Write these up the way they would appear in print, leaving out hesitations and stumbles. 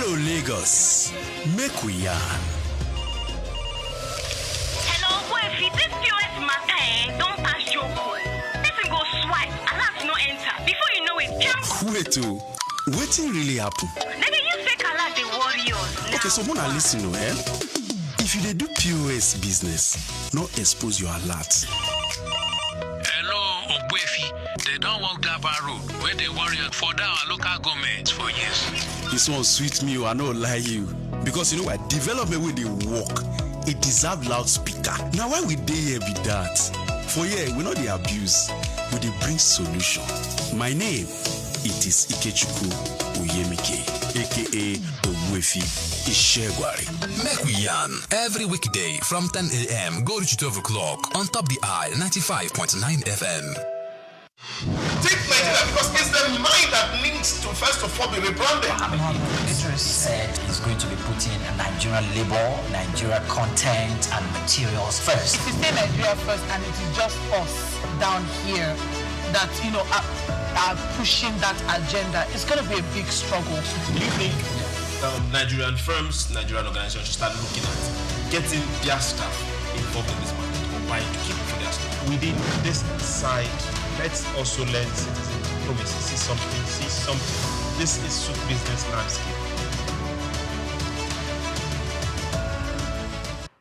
Hello, Lagos. Make we yarn. Hello, Wefi. This POS matter don't pass your call. Person go swipe, alert no enter. Before you know it, jump. Wait, wetin really happen? Maybe you fake alert the warriors. Okay, so Mona listen, if you dey do POS business, no expose your alert. Hello, Ogbuefi. They don't walk that bar road where they worry for our local government for years. This one sweet me, I no lie you. Because you know what? Development wey dey work, it deserve loudspeaker. Now why we dey here be that? For here, we no dey abuse, we dey bring solution. My name, it is Ikechukwu Oyemike, aka Ogbuefi Ishegwari. Make we yarn every weekday from 10 a.m. go reach 12 o'clock on Top the Eye 95.9 FM. Take Nigeria because it's the mind that needs to first of all be rebranded. Idris said he's going to be putting Nigerian labor, Nigeria content and materials first. If you say Nigeria first and it is just us down here that, are pushing that agenda, it's going to be a big struggle. Do you think Nigerian firms, Nigerian organizations should start looking at getting their staff involved in this market or buying to keep it for their staff? Within this side, let's also learn citizen diplomacy. See something. This is SOUQ business landscape.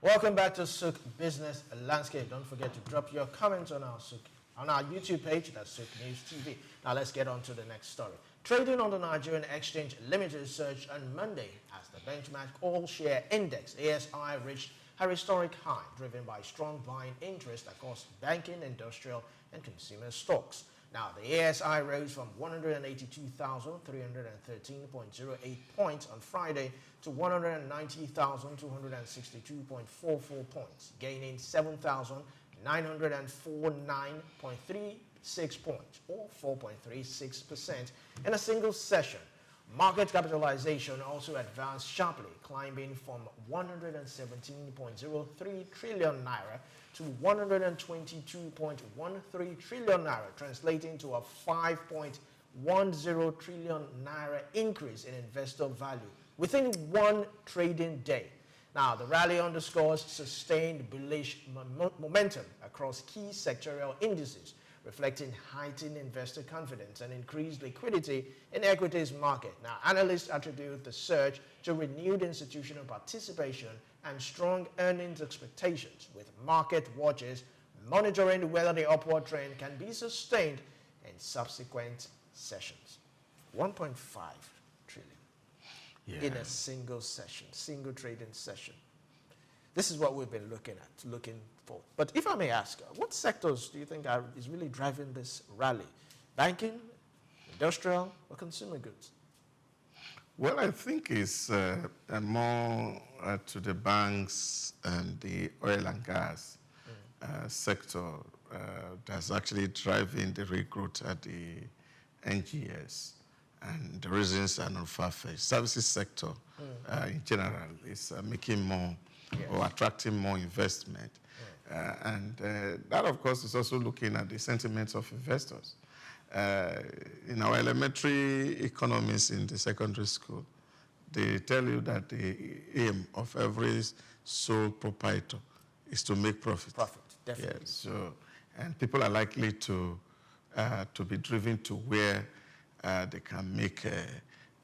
Welcome back to SOUQ Business Landscape. Don't forget to drop your comments on our YouTube page, that's SOUQ News TV. Now let's get on to the next story. Trading on the Nigerian Exchange Limited surged on Monday as the benchmark all-share index, ASI, reached a historic high, driven by strong buying interest across banking, industrial, and consumer stocks. Now, the ASI rose from 182,313.08 points on Friday to 190,262.44 points, gaining 7,949.36 points, or 4.36% in a single session. Market capitalization also advanced sharply, climbing from 117.03 trillion naira to 122.13 trillion naira, translating to a 5.10 trillion naira increase in investor value within one trading day. Now, the rally underscores sustained bullish momentum across key sectorial indices, reflecting heightened investor confidence and increased liquidity in the equities market. Now, analysts attribute the surge to renewed institutional participation and strong earnings expectations, with market watchers monitoring whether the upward trend can be sustained in subsequent sessions. 1.5 trillion in a single session, single trading session. This is what we've been looking for. But if I may ask, what sectors do you think is really driving this rally? Banking, industrial, or consumer goods? Well, I think it's more to the banks and the oil and gas sector that's actually driving the regrowth at the NGS. And the reasons are not far-fetched. Services sector in general is making more or attracting more investment. And that, of course, is also looking at the sentiments of investors. In our elementary economics in the secondary school, they tell you that the aim of every sole proprietor is to make profit. Profit, definitely. Yes, so, and people are likely to be driven to where they can make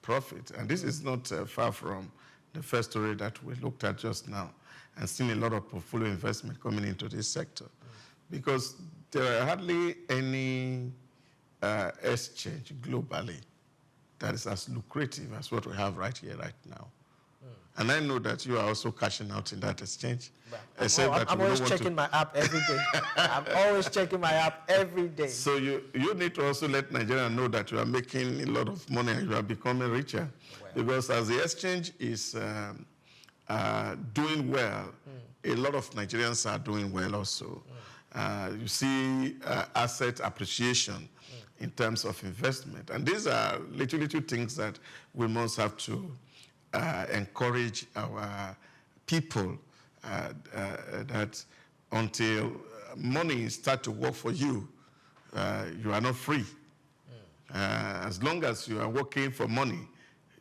profit. And this is not far from the first story that we looked at just now, and seen a lot of portfolio investment coming into this sector. Because there are hardly any exchange globally that is as lucrative as what we have right here, right now. And I know that you are also cashing out in that exchange. I'm always checking my app every day. I'm always checking my app every day. So you need to also let Nigeria know that you are making a lot of money and you are becoming richer. Well, because as the exchange is doing well, a lot of Nigerians are doing well also. You see asset appreciation in terms of investment. And these are little things that we must have to encourage our people that until money starts to work for you, you are not free. As long as you are working for money,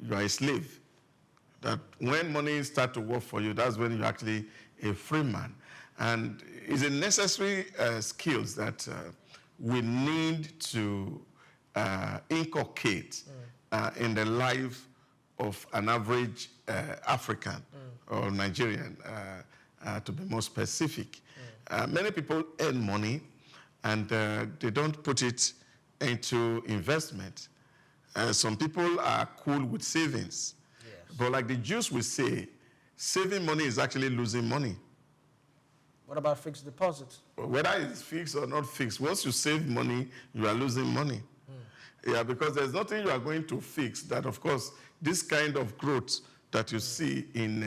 you are a slave. That when money starts to work for you, that's when you're actually a free man. And it's a necessary skills that we need to inculcate in the life of an average African or Nigerian, to be more specific. Many people earn money and they don't put it into investment. Some people are cool with savings. Yes. But like the Jews will say, saving money is actually losing money. What about fixed deposits? Whether it's fixed or not fixed, once you save money, you are losing money. Yeah, because there's nothing you are going to fix that, of course, this kind of growth that you see in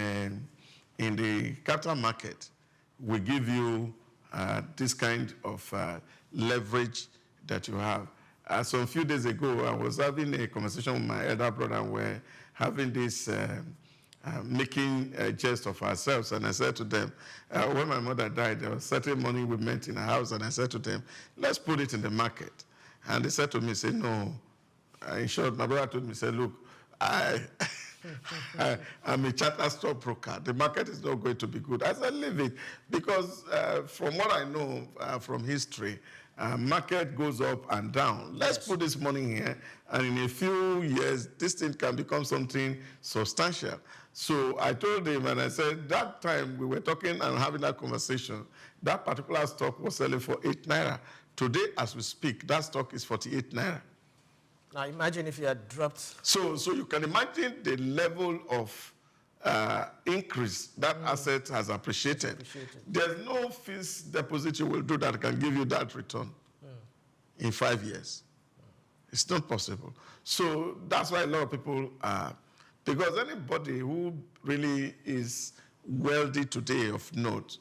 the capital market will give you this kind of leverage that you have. So a few days ago, I was having a conversation with my elder brother, and we're having this making a jest of ourselves. And I said to them, when my mother died, there was certain money we meant in the house, and I said to them, let's put it in the market. And they said to me, say, no. In short, my brother told me, say, look, I'm a charter stockbroker. The market is not going to be good. I said, leave it. Because from what I know from history, market goes up and down. Let's put this money here, and in a few years, this thing can become something substantial. So I told him, and I said, that time we were talking and having that conversation, that particular stock was selling for 8 naira. Today, as we speak, that stock is 48 naira. Now imagine if you had dropped. So you can imagine the level of increase that asset has appreciated. There's no fixed deposit you will do that can give you that return in 5 years. It's not possible. So that's why a lot of people are, because anybody who really is wealthy today of note,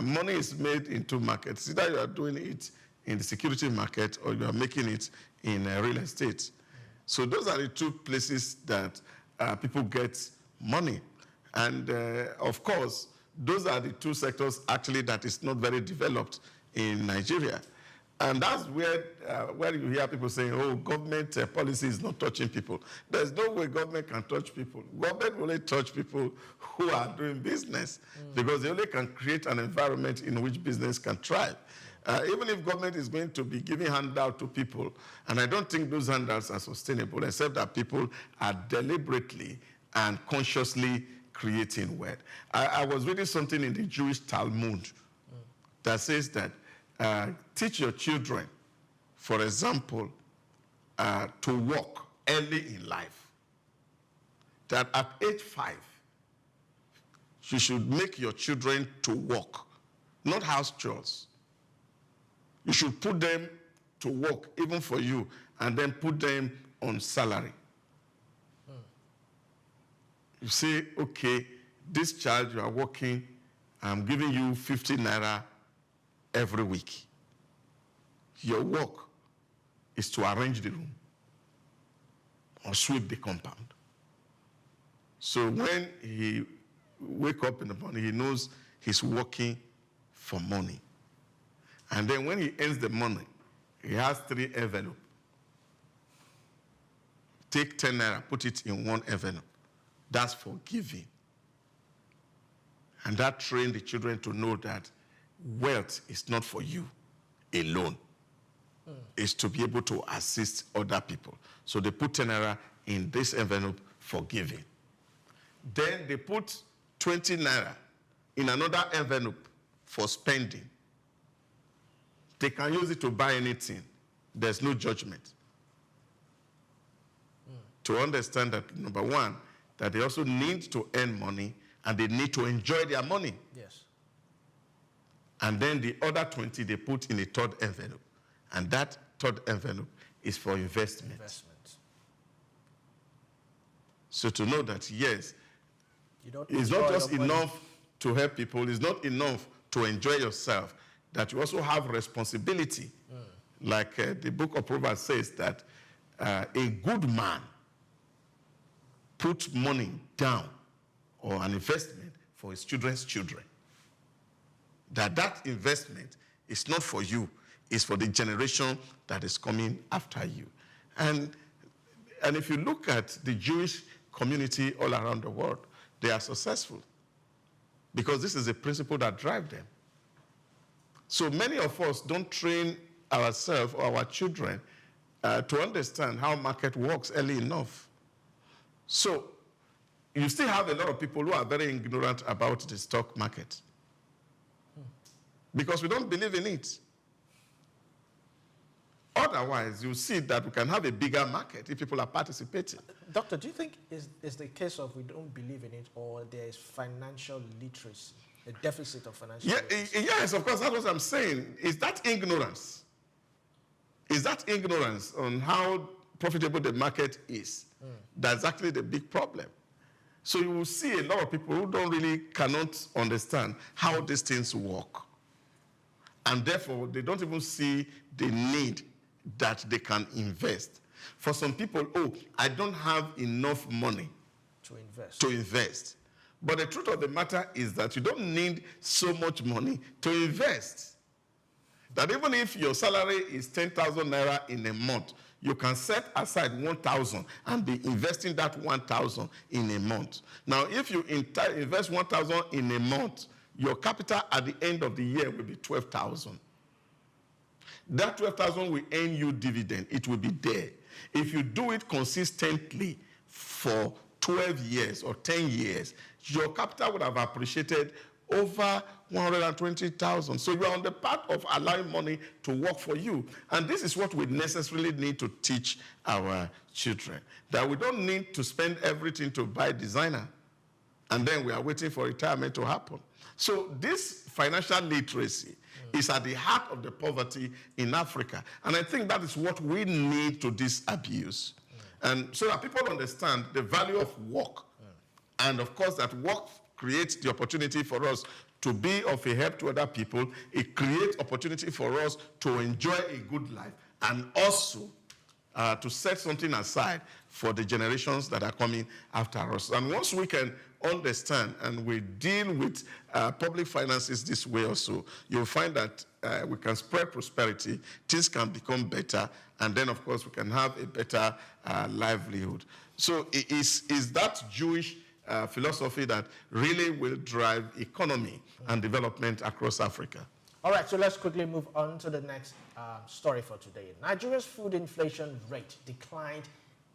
money is made in 2 markets. Either you are doing it in the security market or you are making it in real estate. So those are the 2 places that people get money. And of course, those are the 2 sectors actually that is not very developed in Nigeria. And that's where you hear people saying, oh, government policy is not touching people. There's no way government can touch people. Government will only touch people who are doing business because they only can create an environment in which business can thrive. Even if government is going to be giving handout to people, and I don't think those handouts are sustainable, except that people are deliberately and consciously creating wealth. I was reading something in the Jewish Talmud that says that teach your children, for example, to walk early in life. That at age 5, you should make your children to walk, not house chores. You should put them to work, even for you, and then put them on salary. You say, okay, this child, you are working, I'm giving you 50 naira every week. Your work is to arrange the room or sweep the compound. So when he wakes up in the morning, he knows he's working for money. And then when he earns the money, he has 3 envelopes. Take 10 naira, put it in 1 envelope. That's for giving. And that trained the children to know that wealth is not for you alone. It's to be able to assist other people. So they put 10 naira in this envelope for giving. Then they put 20 naira in another envelope for spending. They can use it to buy anything. There's no judgment. To understand that, number 1, that they also need to earn money and they need to enjoy their money. Yes. And then the other 20 they put in a 3rd envelope. And that 3rd envelope is for investment. So to know that, yes, it's not just enough to help people, it's not enough to enjoy yourself, that you also have responsibility. Like the book of Proverbs says that a good man puts money down or an investment for his children's children. That investment is not for you, it's for the generation that is coming after you. And if you look at the Jewish community all around the world, they are successful because this is a principle that drives them. So many of us don't train ourselves or our children to understand how market works early enough. So you still have a lot of people who are very ignorant about the stock market because we don't believe in it. Otherwise, you see that we can have a bigger market if people are participating. Doctor, do you think is the case of we don't believe in it, or there is financial literacy, a deficit of financial literacy? Yes, of course, that's what I'm saying. Is that ignorance? Is that ignorance on how profitable the market is? That's actually the big problem. So you will see a lot of people who cannot understand how these things work. And therefore, they don't even see the need that they can invest. For some people, I don't have enough money to invest. But the truth of the matter is that you don't need so much money to invest. That even if your salary is 10,000 naira in a month, you can set aside 1,000 and be investing that 1,000 in a month. Now, if you invest 1,000 in a month, your capital at the end of the year will be 12,000. That 12,000 will earn you dividend. It will be there. If you do it consistently for 12 years or 10 years, your capital would have appreciated over 120,000. So you are on the path of allowing money to work for you. And this is what we necessarily need to teach our children, that we don't need to spend everything to buy designer, and then we are waiting for retirement to happen. So this financial literacy is at the heart of the poverty in Africa. And I think that is what we need to disabuse. And so that people understand the value of work. And of course, that work creates the opportunity for us to be of a help to other people. It creates opportunity for us to enjoy a good life, and also to set something aside for the generations that are coming after us. And once we can understand and we deal with public finances this way also, you'll find that we can spread prosperity, things can become better, and then of course we can have a better livelihood. So it is that Jewish philosophy that really will drive economy and development across Africa. All right, so let's quickly move on to the next story for today. Nigeria's food inflation rate declined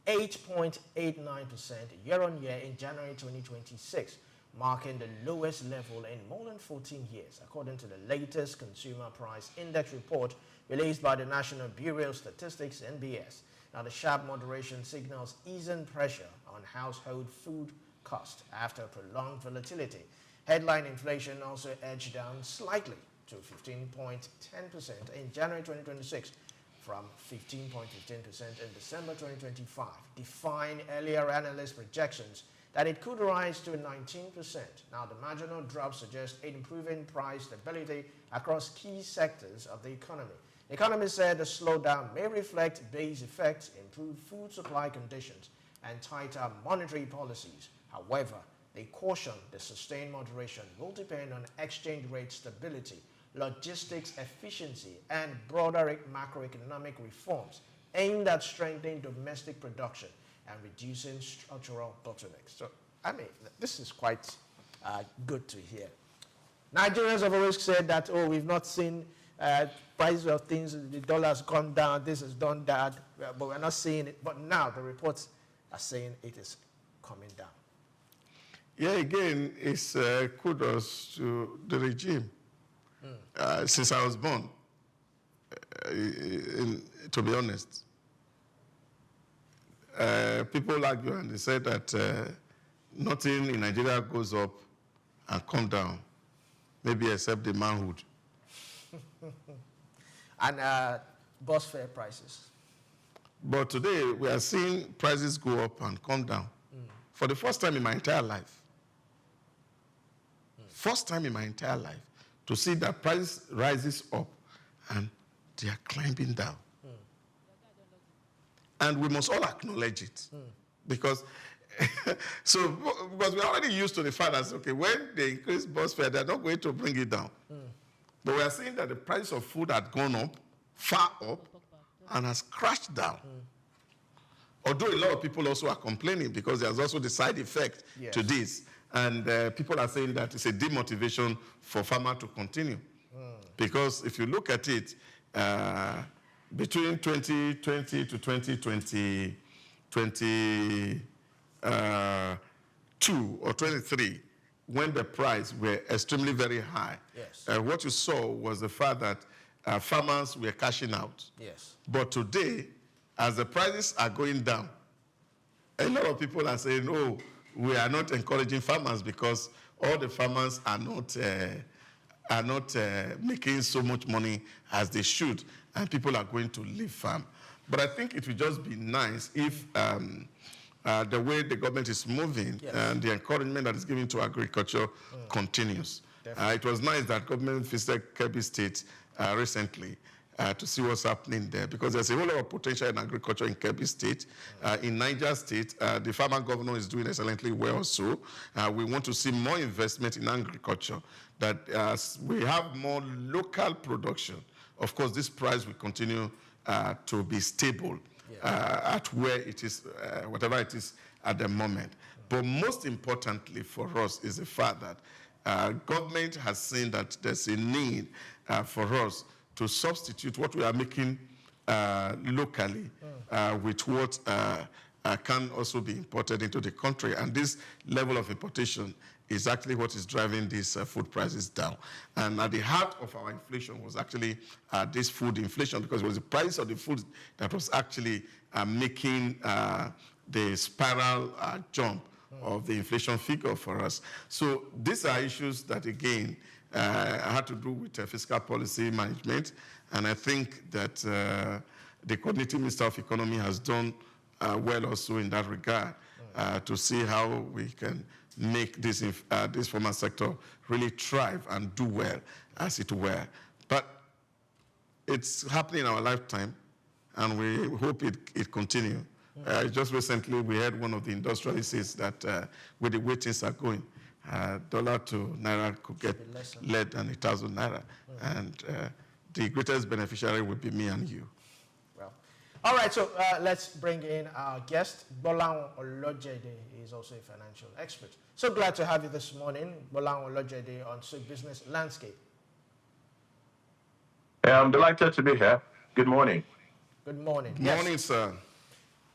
8.89% year-on-year in January 2026, marking the lowest level in more than 14 years, according to the latest Consumer Price Index report released by the National Bureau of Statistics, NBS. Now, the sharp moderation signals easing pressure on household food cost after prolonged volatility. Headline inflation also edged down slightly to 15.10% in January 2026 from 15.15% in December 2025, defying earlier analyst projections that it could rise to 19%. Now, the marginal drop suggests improving price stability across key sectors of the economy. Economists said the slowdown may reflect base effects, improved food supply conditions, and tighter monetary policies. However, they caution the sustained moderation will depend on exchange rate stability, logistics efficiency, and broader macroeconomic reforms aimed at strengthening domestic production and reducing structural bottlenecks. So, I mean, this is quite good to hear. Nigerians have always said that, we've not seen prices of things, the dollar's gone down, this has done that, but we're not seeing it. But now the reports are saying it is coming down. Yeah, again, it's kudos to the regime. Since I was born, to be honest, people argue and they say that nothing in Nigeria goes up and come down, maybe except the manhood. And bus fare prices. But today, we are seeing prices go up and come down. For the first time in my entire life. First time in my entire life to see that price rises up and they are climbing down. And we must all acknowledge it. Because because we're already used to the fact that, okay, when they increase bus fare, they're not going to bring it down. But we are seeing that the price of food had gone up, far up, and has crashed down. Although a lot of people also are complaining because there's also the side effect to this. And people are saying that it's a demotivation for farmers to continue. Because if you look at it, between 2020 to 2022 or 23, when the price were extremely very high, what you saw was the fact that farmers were cashing out. But today, as the prices are going down, a lot of people are saying, oh, we are not encouraging farmers because all the farmers are not making so much money as they should, and people are going to leave farm. But I think it would just be nice if the way the government is moving and the encouragement that is given to agriculture continues. It was nice that government visited Kebbi State recently to see what's happening there, because there's a whole lot of potential in agriculture in Kebbi State. In Niger State, the farmer governor is doing excellently well. So we want to see more investment in agriculture, that as we have more local production, of course, this price will continue to be stable at where it is, whatever it is at the moment. But most importantly for us is the fact that government has seen that there's a need for us to substitute what we are making locally with what can also be imported into the country. And this level of importation is actually what is driving these food prices down. And at the heart of our inflation was actually this food inflation, because it was the price of the food that was actually making the spiral jump of the inflation figure for us. So these are issues that, again, had to do with fiscal policy management, and I think that the coordinating Minister of Economy has done well also in that regard to see how we can make this farmer sector really thrive and do well, as it were. But it's happening in our lifetime, and we hope it continue. Just recently, we heard one of the industrialists that with the way things are going, dollar to naira could get less than 1,000 naira, and the greatest beneficiary would be me and you. Well, all right, so let's bring in our guest. Bolan Olojede is also a financial expert. So glad to have you this morning, Bolan Olojede, on SOUQ Business Landscape. I'm delighted to be here. Good morning. Good morning. Good morning, sir.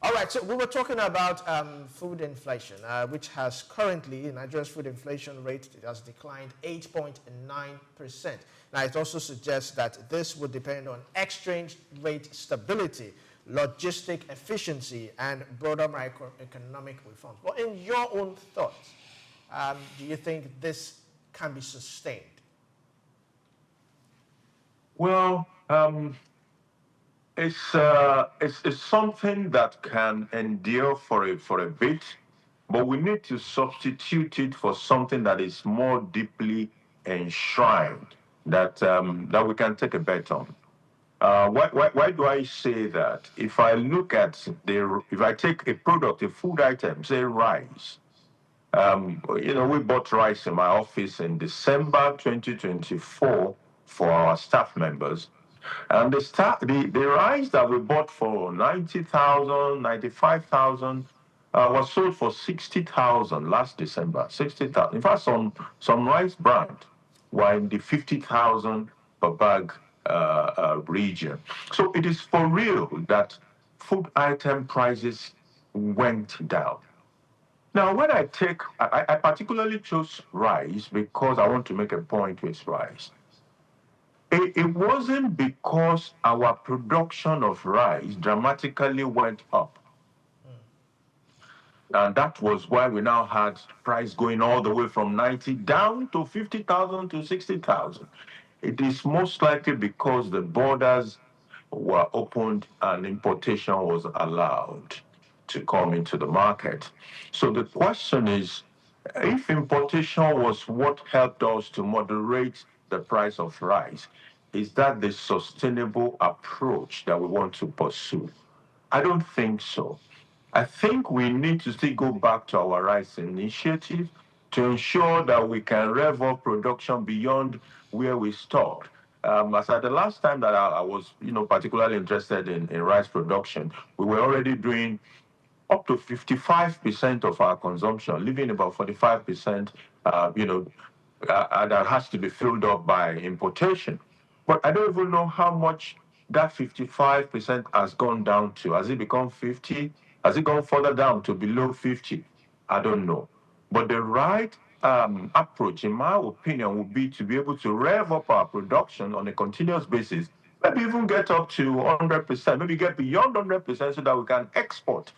All right, so we were talking about food inflation, which has currently, Nigeria's food inflation rate has declined 8.9%. Now, it also suggests that this would depend on exchange rate stability, logistic efficiency, and broader microeconomic reforms. But in your own thoughts, do you think this can be sustained? Well, it's something that can endure for a bit, but we need to substitute it for something that is more deeply enshrined, that we can take a bet on. Why do I say that? If I look at if I take a product, a food item, say rice, we bought rice in my office in December 2024 for our staff members. And the rice that we bought for 90,000, 95,000 was sold for 60,000 last December. 60,000. In fact, some rice brand were in the 50,000 per bag region. So it is for real that food item prices went down. Now, when I particularly chose rice because I want to make a point with rice. It wasn't because our production of rice dramatically went up. And that was why we now had price going all the way from 90 down to 50,000 to 60,000. It is most likely because the borders were opened and importation was allowed to come into the market. So the question is, if importation was what helped us to moderate the price of rice, is that the sustainable approach that we want to pursue? I don't think so. I think we need to still go back to our rice initiative to ensure that we can rev up production beyond where we stopped. As at the last time that I was, particularly interested in rice production, we were already doing up to 55% of our consumption, leaving about 45%, that has to be filled up by importation. But I don't even know how much that 55% has gone down to. Has it become 50? Has it gone further down to below 50? I don't know. But the right approach, in my opinion, would be to be able to rev up our production on a continuous basis, maybe even get up to 100%, maybe get beyond 100% so that we can export.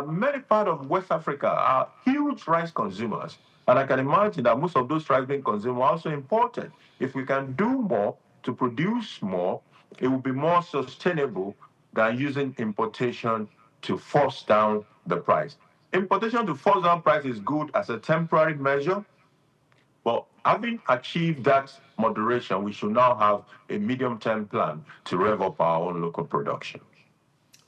Many parts of West Africa are huge rice consumers, and I can imagine that most of those rice being consumed are also imported. If we can do more to produce more, it will be more sustainable than using importation to force down the price. Importation to force down price is good as a temporary measure, but having achieved that moderation, we should now have a medium-term plan to rev up our own local production.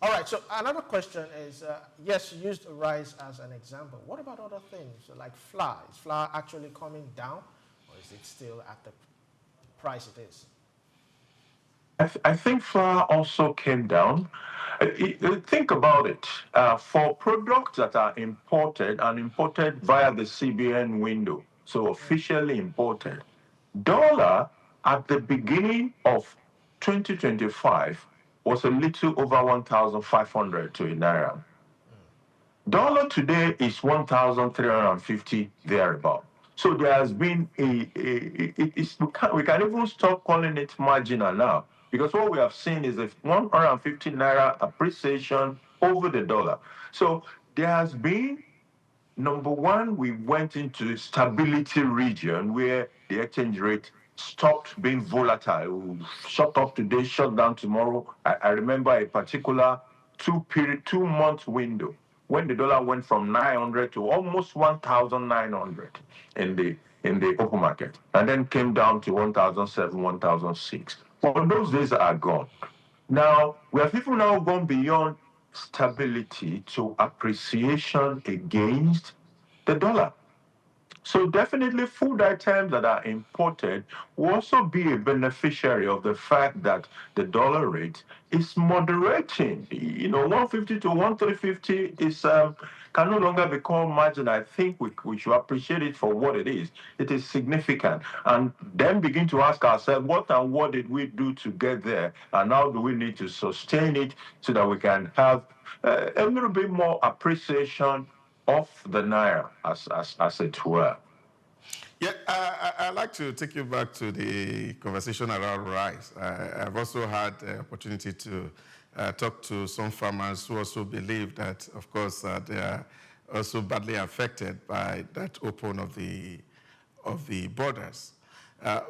All right, so another question is, yes, you used rice as an example. What about other things like flour? Is flour actually coming down, or is it still at the price it is? I think flour also came down. Think about it. For products that are imported and imported via the CBN window, so officially imported, dollar at the beginning of 2025 was a little over 1,500 to a naira. Dollar today is 1,350 thereabout. So there has been we can even stop calling it marginal now, because what we have seen is a 150 naira appreciation over the dollar. So there has been, number one, we went into stability region where the exchange rate stopped being volatile. Shut up today, shut down tomorrow. I remember a particular 2-month window when the dollar went from 900 to almost 1,900 in the open market, and then came down to 1,007, 1,006. Well, those days are gone. Now, we have even now gone beyond stability to appreciation against the dollar. So definitely food items that are imported will also be a beneficiary of the fact that the dollar rate is moderating. 150 to 1,350 is can no longer be called margin. I think we should appreciate it for what it is. It is significant. And then begin to ask ourselves, what did we do to get there? And how do we need to sustain it so that we can have a little bit more appreciation of the naira, as it were. Yeah, I'd like to take you back to the conversation around rice. I've also had the opportunity to talk to some farmers who also believe that, of course, they are also badly affected by that open of the borders.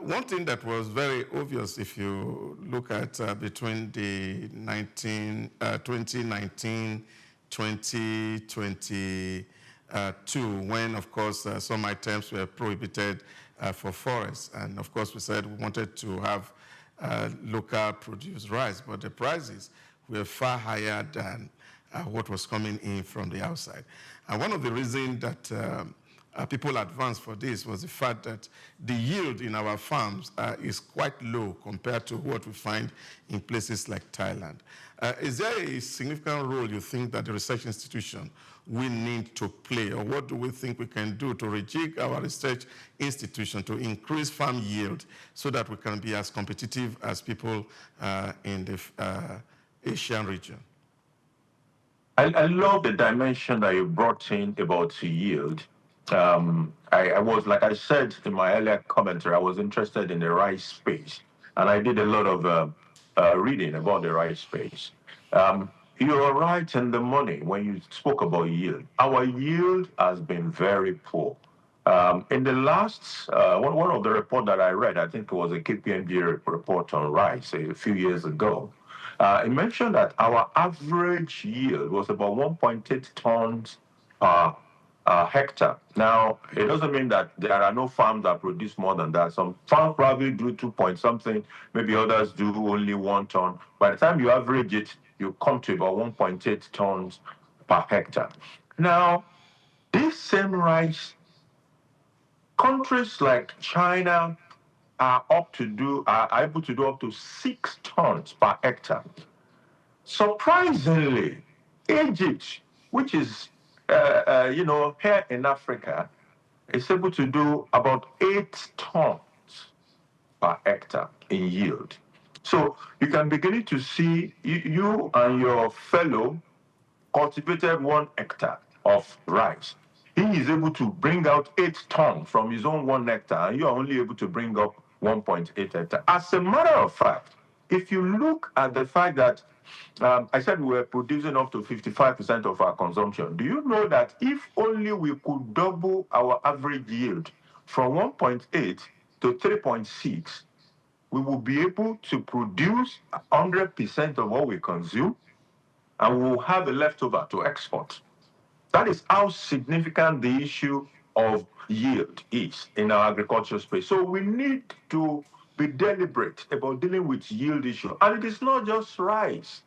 One thing that was very obvious, if you look at between the 2019, 2022, when, of course, some items were prohibited for forests. And, of course, we said we wanted to have local produced rice, but the prices were far higher than what was coming in from the outside. And one of the reasons that people advanced for this was the fact that the yield in our farms is quite low compared to what we find in places like Thailand. Is there a significant role you think that the research institution we need to play, or what do we think we can do to rejig our research institution to increase farm yield so that we can be as competitive as people in the Asian region? I love the dimension that you brought in about yield. I was, like I said in my earlier commentary, I was interested in the rice space, and I did a lot of reading about the rice space. You are right in the money when you spoke about yield. Our yield has been very poor. In the last, one of the reports that I read, I think it was a KPMG report on rice a few years ago, it mentioned that our average yield was about 1.8 tons per hectare. Now, it doesn't mean that there are no farms that produce more than that. Some farms probably do 2 point something, maybe others do only 1 ton. By the time you average it, you come to about 1.8 tons per hectare. Now, this same rice, countries like China are able to do up to 6 tons per hectare. Surprisingly, Egypt which is, here in Africa, is able to do about 8 tons per hectare in yield. So you can begin to see you and your fellow cultivated 1 hectare of rice. He is able to bring out 8 tons from his own 1 hectare, and you are only able to bring up 1.8 hectare. As a matter of fact, if you look at the fact that I said we were producing up to 55% of our consumption, do you know that if only we could double our average yield from 1.8 to 3.6, we will be able to produce 100% of what we consume, and we'll have a leftover to export. That is how significant the issue of yield is in our agricultural space. So we need to be deliberate about dealing with yield issue. And it is not just rice.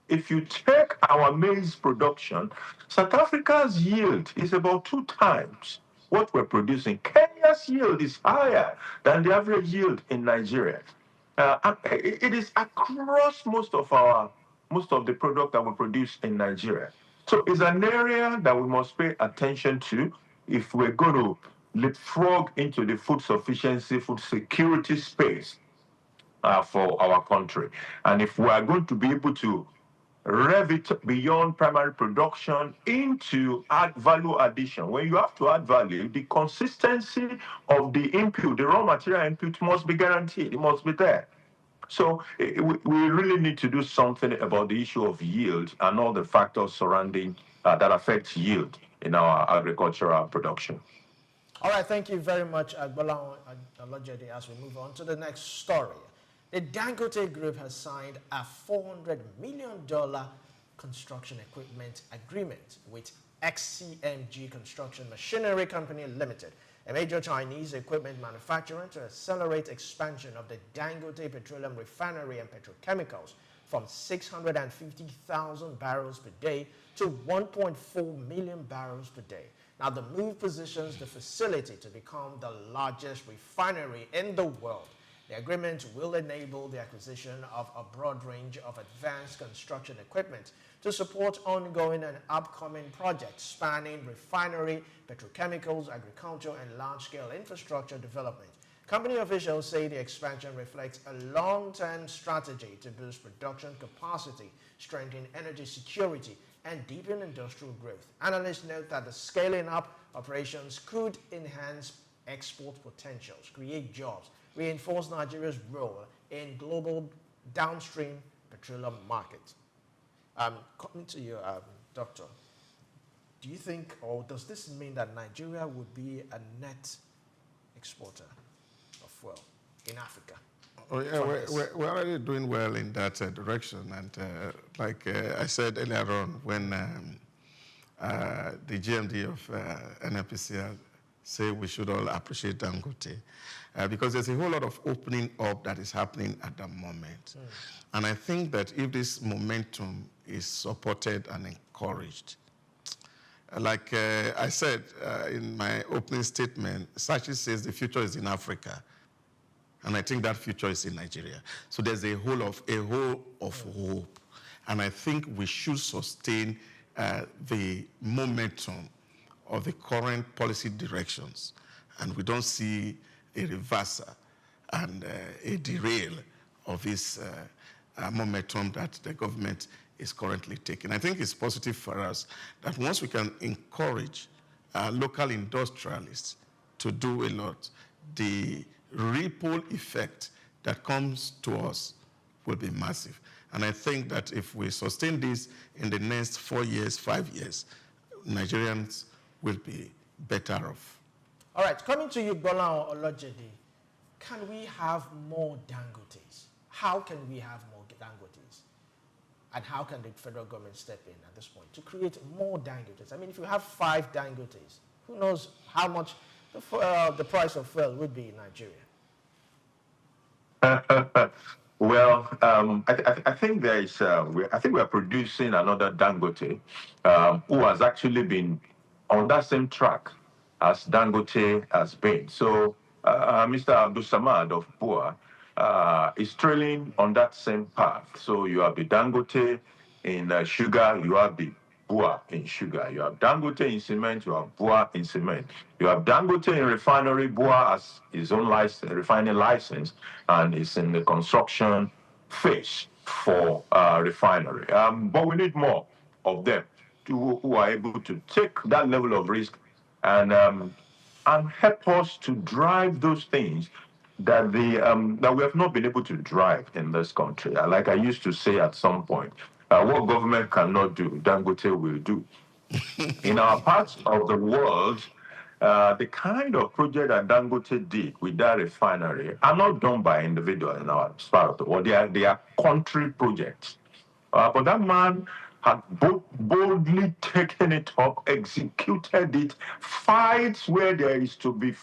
If you take our maize production, South Africa's yield is about 2 times what we're producing. Kenya's yield is higher than the average yield in Nigeria. And it is across most of the product that we produce in Nigeria. So it's an area that we must pay attention to if we're going to leapfrog into the food sufficiency, food security space for our country. And if we are going to be able to rev it beyond primary production into value addition, when you have to add value, the consistency of the input, the raw material input, must be guaranteed. It must be there. So we really need to do something about the issue of yield and all the factors surrounding that affect yield in our agricultural production. All right, thank you very much, Agbola Olojede. As we move on to the next story, the Dangote Group has signed a $400 million construction equipment agreement with XCMG Construction Machinery Company Limited, a major Chinese equipment manufacturer, to accelerate expansion of the Dangote Petroleum Refinery and Petrochemicals from 650,000 barrels per day to 1.4 million barrels per day. Now, the move positions the facility to become the largest refinery in the world. The agreement will enable the acquisition of a broad range of advanced construction equipment to support ongoing and upcoming projects spanning refinery, petrochemicals, agriculture, and large-scale infrastructure development. Company officials say the expansion reflects a long-term strategy to boost production capacity, strengthen energy security, and deepen industrial growth. Analysts note that the scaling up operations could enhance export potentials, create jobs, reinforce Nigeria's role in global downstream petroleum markets. Coming to you, Doctor, do you think, or does this mean that Nigeria would be a net exporter of fuel in Africa? Oh, yeah, we're already doing well in that direction. And like I said earlier on, when the GMD of NNPCL say we should all appreciate Dangote, because there's a whole lot of opening up that is happening at the moment. And I think that if this momentum is supported and encouraged, like I said in my opening statement, Sachi says the future is in Africa. And I think that future is in Nigeria. So there's a whole of hope. And I think we should sustain the momentum of the current policy directions. And we don't see a reversal and a derail of this momentum that the government is currently taking. I think it's positive for us that once we can encourage local industrialists to do a lot, the ripple effect that comes to us will be massive. And I think that if we sustain this in the next 4 years, 5 years, Nigerians will be better off. All right, coming to you, Bola Olojede, can we have more Dangotes? How can we have more Dangotes? And how can the federal government step in at this point to create more Dangotes? I mean, if you have 5 Dangotes, who knows how much the price of fuel would be in Nigeria? Well, I think there is. I think we are producing another Dangote who has actually been on that same track as Dangote has been. So Mr. Abdul Samad of Bua is trailing on that same path. So you have the Dangote in sugar, you have the BUA in sugar. You have Dangote in cement, you have BUA in cement. You have Dangote in refinery, BUA has his own refining license, and is in the construction phase for refinery. But we need more of them who are able to take that level of risk and help us to drive those things that that we have not been able to drive in this country. Like I used to say at some point, what government cannot do, Dangote will do. In our parts of the world, the kind of project that Dangote did with that refinery are not done by individuals in our part of the world. They are country projects. But that man had boldly taken it up, executed it, fights where there is to be,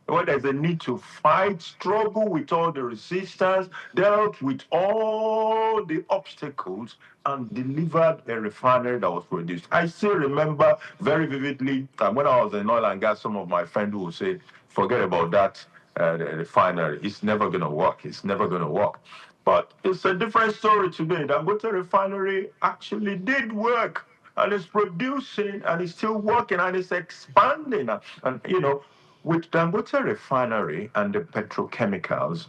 where there's a need to fight, struggle with all the resistance, dealt with all the obstacles, and delivered a refinery that was produced. I still remember very vividly when I was in oil and gas, some of my friends would say, forget about that refinery. It's never going to work. It's never going to work. But it's a different story today. Dangote refinery actually did work, and it's producing, and it's still working, and it's expanding. And you know, with Dangote refinery and the petrochemicals,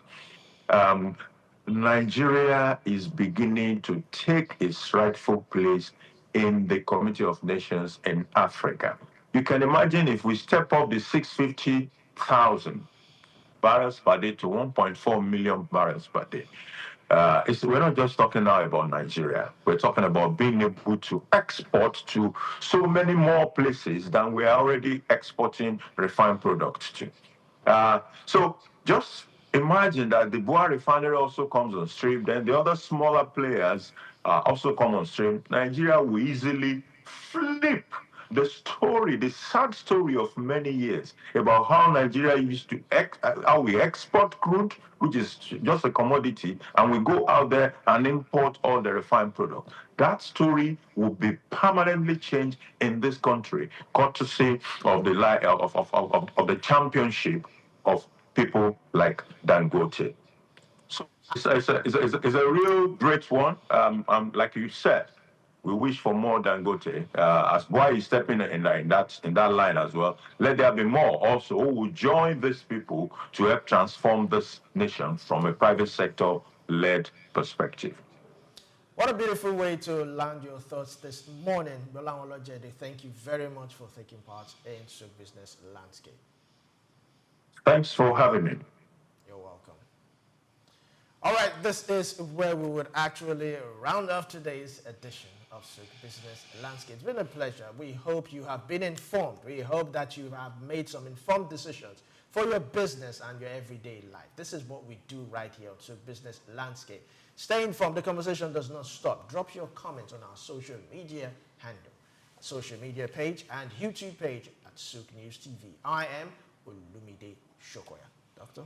Nigeria is beginning to take its rightful place in the Community of Nations in Africa. You can imagine if we step up the 650,000 barrels per day to 1.4 million barrels per day. We're not just talking now about Nigeria. We're talking about being able to export to so many more places than we are already exporting refined products to. So just imagine that the BUA refinery also comes on stream, then the other smaller players also come on stream. Nigeria will easily flip the story, the sad story of many years about how Nigeria used to, how we export crude, which is just a commodity, and we go out there and import all the refined product. That story will be permanently changed in this country, courtesy of the championship of people like Dangote. So it's a real great one. Like you said, we wish for more Dangote. As BUA is stepping in that line as well, let there be more also who will join these people to help transform this nation from a private sector-led perspective. What a beautiful way to land your thoughts this morning. Bolan Olojede, thank you very much for taking part in SOUQ Business Landscape. Thanks for having me. You're welcome. All right, this is where we would actually round off today's edition of SOUQ Business Landscape. It's been a pleasure. We hope you have been informed. We hope that you have made some informed decisions for your business and your everyday life. This is what we do right here on SOUQ Business Landscape. Stay informed. The conversation does not stop. Drop your comments on our social media handle, social media page and YouTube page at SOUQ News TV. I am Olumide Shokoya. Doctor?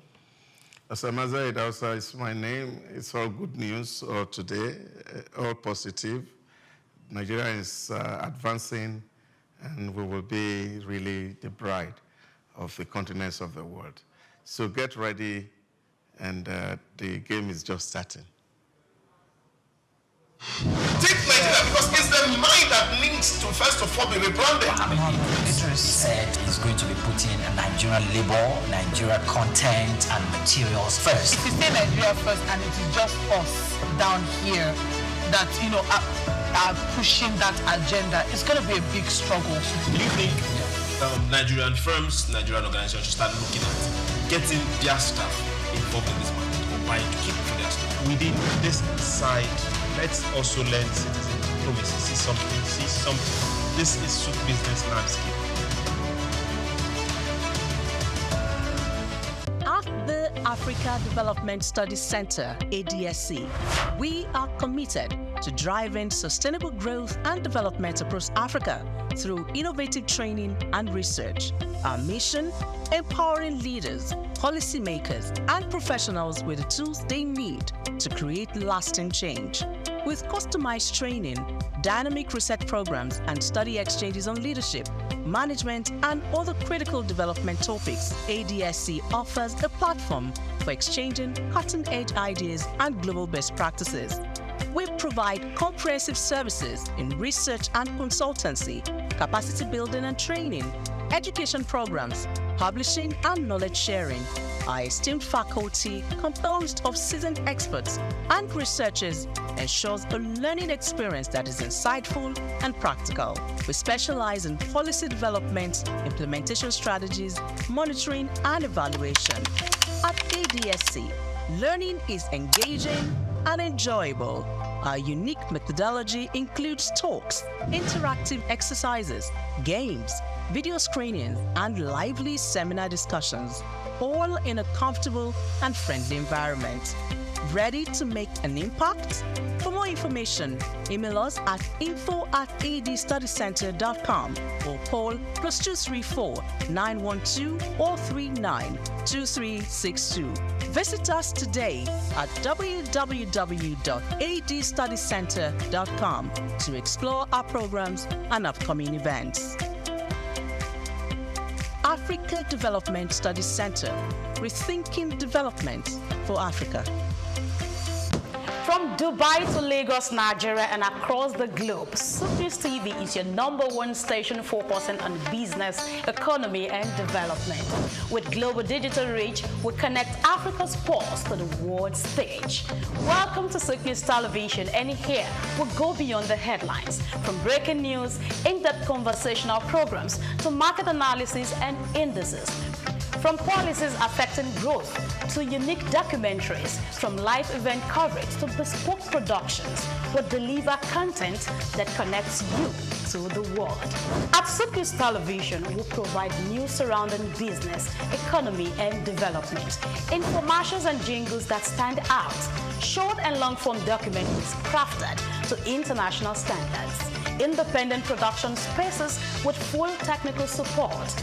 Asamaza Idausa is my name. It's all good news today, all positive. Nigeria is advancing, and we will be really the bride of the continents of the world. So get ready, and the game is just starting. Take Nigeria because it's the mind that needs to first of all be rebranded. Idris said he's going to be putting Nigerian labor, Nigeria content and materials first. If you say Nigeria first and it is just us down here that, you know, are pushing that agenda, it's going to be a big struggle. Do you think Nigerian firms, Nigerian organizations should start looking at getting their staff involved in this market or buying to keep for their staff? Within this side, let's also learn citizen diplomacy. See something. This is SOUQ Business Landscape. At the Africa Development Studies Center, ADSC, we are committed to driving sustainable growth and development across Africa through innovative training and research. Our mission: empowering leaders, policymakers, and professionals with the tools they need to create lasting change. With customized training, dynamic research programs, and study exchanges on leadership, management, and other critical development topics, ADSC offers a platform for exchanging cutting-edge ideas and global best practices. We provide comprehensive services in research and consultancy, capacity building and training, education programs, publishing and knowledge sharing. Our esteemed faculty, composed of seasoned experts and researchers, ensures a learning experience that is insightful and practical. We specialize in policy development, implementation strategies, monitoring, and evaluation. At ADSC, learning is engaging and enjoyable. Our unique methodology includes talks, interactive exercises, games, video screenings, and lively seminar discussions, all in a comfortable and friendly environment. Ready to make an impact? For more information, email us at info@adstudycenter.com or call +234 912 439 2362. Visit us today at www.adstudycenter.com to explore our programs and upcoming events. Africa Development Studies Center, rethinking development for Africa. From Dubai to Lagos, Nigeria, and across the globe, SOUQ News TV is your #1 station focusing on business, economy, and development. With global digital reach, we connect Africa's pulse to the world stage. Welcome to SOUQ News Television, and here we go beyond the headlines. From breaking news, in-depth conversational programs, to market analysis and indices. From policies affecting growth to unique documentaries, from live event coverage to bespoke productions, we deliver content that connects you to the world. At SOUQ News Television, we provide news surrounding business, economy, and development, infomercials and jingles that stand out, short and long-form documentaries crafted to international standards, independent production spaces with full technical support,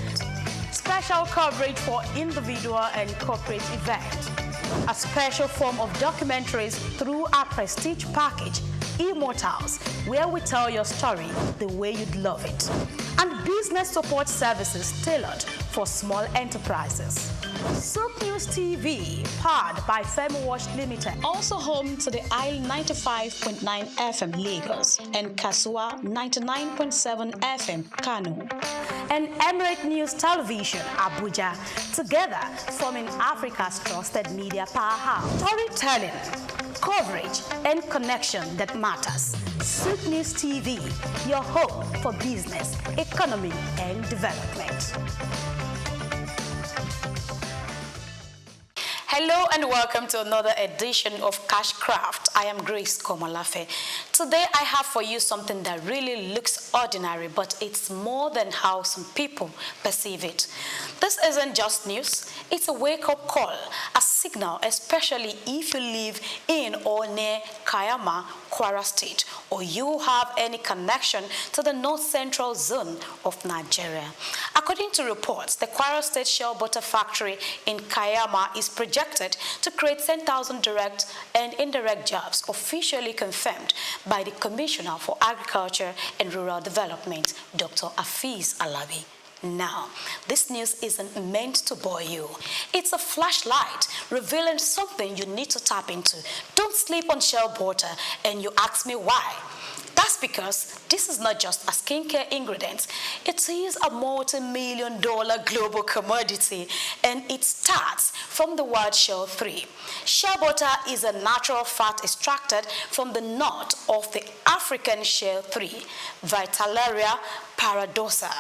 special coverage for individual and corporate events, a special form of documentaries through our prestige package, Immortals, where we tell your story the way you'd love it, and business support services tailored for small enterprises. SOUQ News TV, powered by FemWatch Limited, also home to the Isle 95.9 FM Lagos and Kasua 99.7 FM Kano, and Emirate News Television Abuja, together forming Africa's trusted media powerhouse. Storytelling, coverage, and connection that matters. SOUQ News TV, your home for business, economy, and development. Hello and welcome to another edition of Cashcraft. I am Grace Komolafe. Today I have for you something that really looks ordinary, but it's more than how some people perceive it. This isn't just news, it's a wake-up call, a signal, especially if you live in or near Kayama, Kwara State, or you have any connection to the north-central zone of Nigeria. According to reports, the Kwara State Shell Butter Factory in Kayama is projected to create 10,000 direct and indirect jobs, officially confirmed by the Commissioner for Agriculture and Rural Development, Dr. Afiz Alabi. Now, this news isn't meant to bore you. It's a flashlight revealing something you need to tap into. Don't sleep on shell butter, and you ask me why. That's because this is not just a skincare ingredient. It is a multi-million-dollar global commodity, and it starts from the word shell 3. Shell butter is a natural fat extracted from the nut of the African shell 3, Vitellaria paradoxa,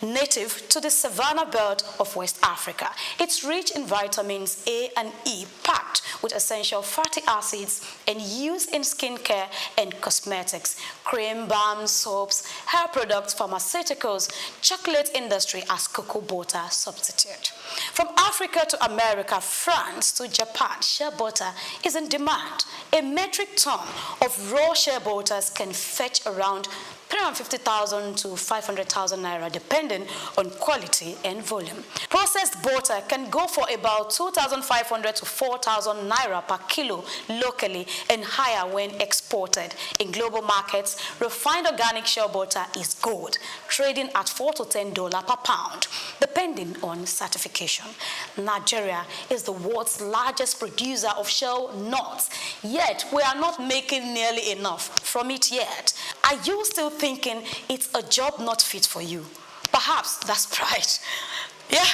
native to the savanna belt of West Africa. It's rich in vitamins A and E, packed with essential fatty acids, and used in skincare and cosmetics, cream, balms, soaps, hair products, pharmaceuticals, chocolate industry as cocoa butter substitute. From Africa to America, France to Japan, shea butter is in demand. A metric ton of raw shea butters can fetch around 350,000 to 500,000 naira, depending on quality and volume. Processed butter can go for about 2,500 to 4,000 naira per kilo locally, and higher when exported. In global markets, refined organic shea butter is gold, trading at $4 to $10 per pound, depending on certification. certification. Nigeria is the world's largest producer of shell nuts, yet we are not making nearly enough from it yet. Are you still thinking it's a job not fit for you? Perhaps that's right. Yeah,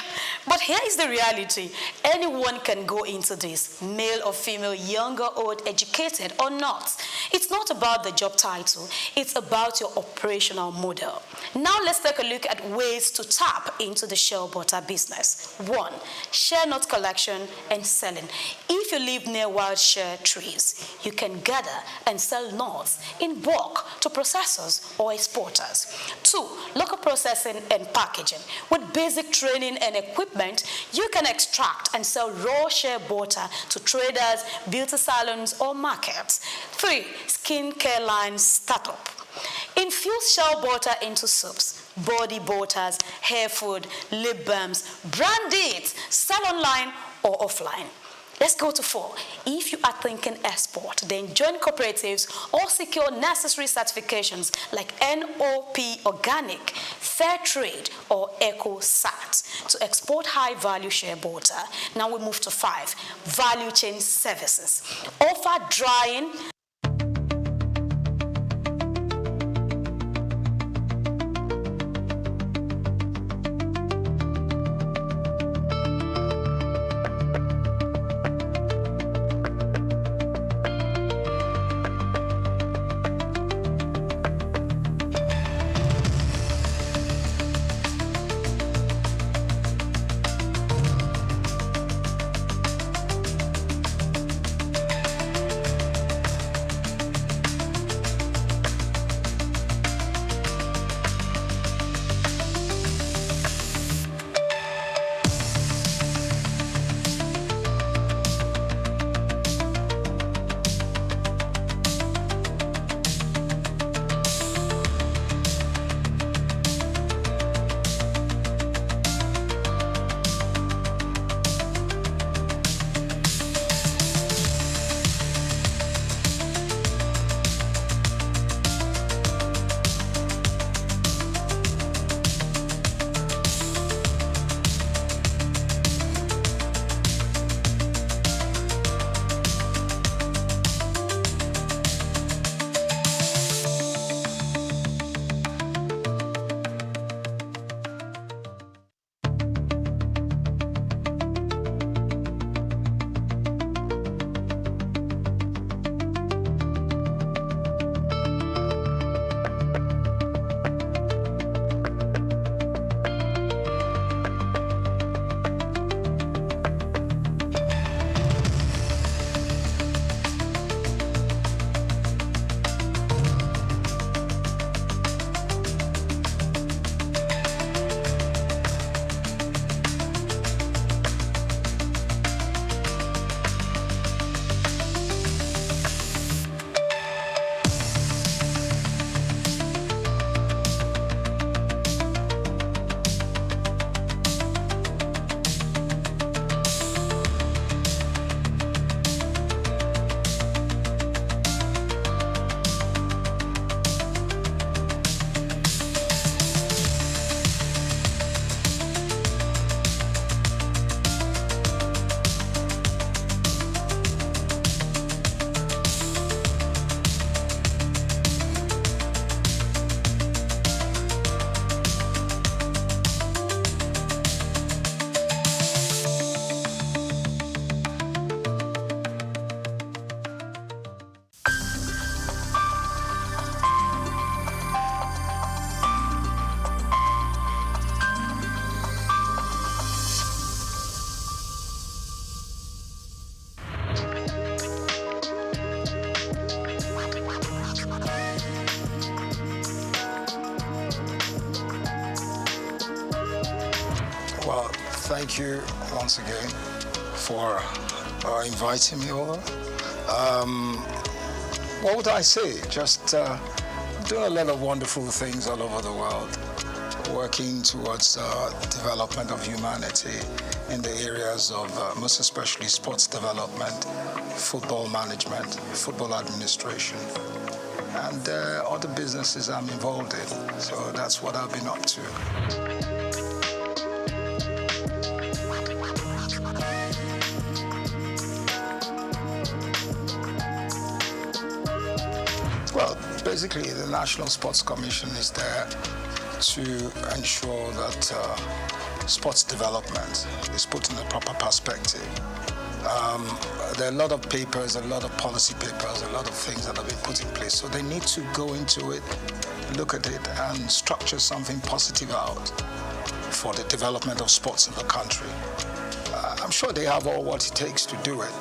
but here is the reality. Anyone can go into this, male or female, young or old, educated or not. It's not about the job title, it's about your operational model. Now let's take a look at ways to tap into the shell butter business. 1. Shell nut collection and selling. If you live near wild shell trees, you can gather and sell nuts in bulk to processors or exporters. 2. Local processing and packaging. With basic training and equipment, you can extract and sell raw shea butter to traders, beauty salons, or markets. 3. Skincare line startup. Infuse shea butter into soups, body butters, hair food, lip balms, brand it, sell online or offline. Let's go to 4. If you are thinking export, then join cooperatives or secure necessary certifications like NOP Organic, Fair Trade, or EcoSat to export high-value shea butter. Now we move to 5. Value chain services. Offer drying, Well, thank you once again for inviting me over. What would I say? Just doing a lot of wonderful things all over the world, working towards development of humanity in the areas of most especially sports development, football management, football administration, and other businesses I'm involved in. So that's what I've been up to. basically, the National Sports Commission is there to ensure that sports development is put in the proper perspective. There are a lot of papers, a lot of policy papers, a lot of things that have been put in place. So they need to go into it, look at it, and structure something positive out for the development of sports in the country. I'm sure they have all what it takes to do it,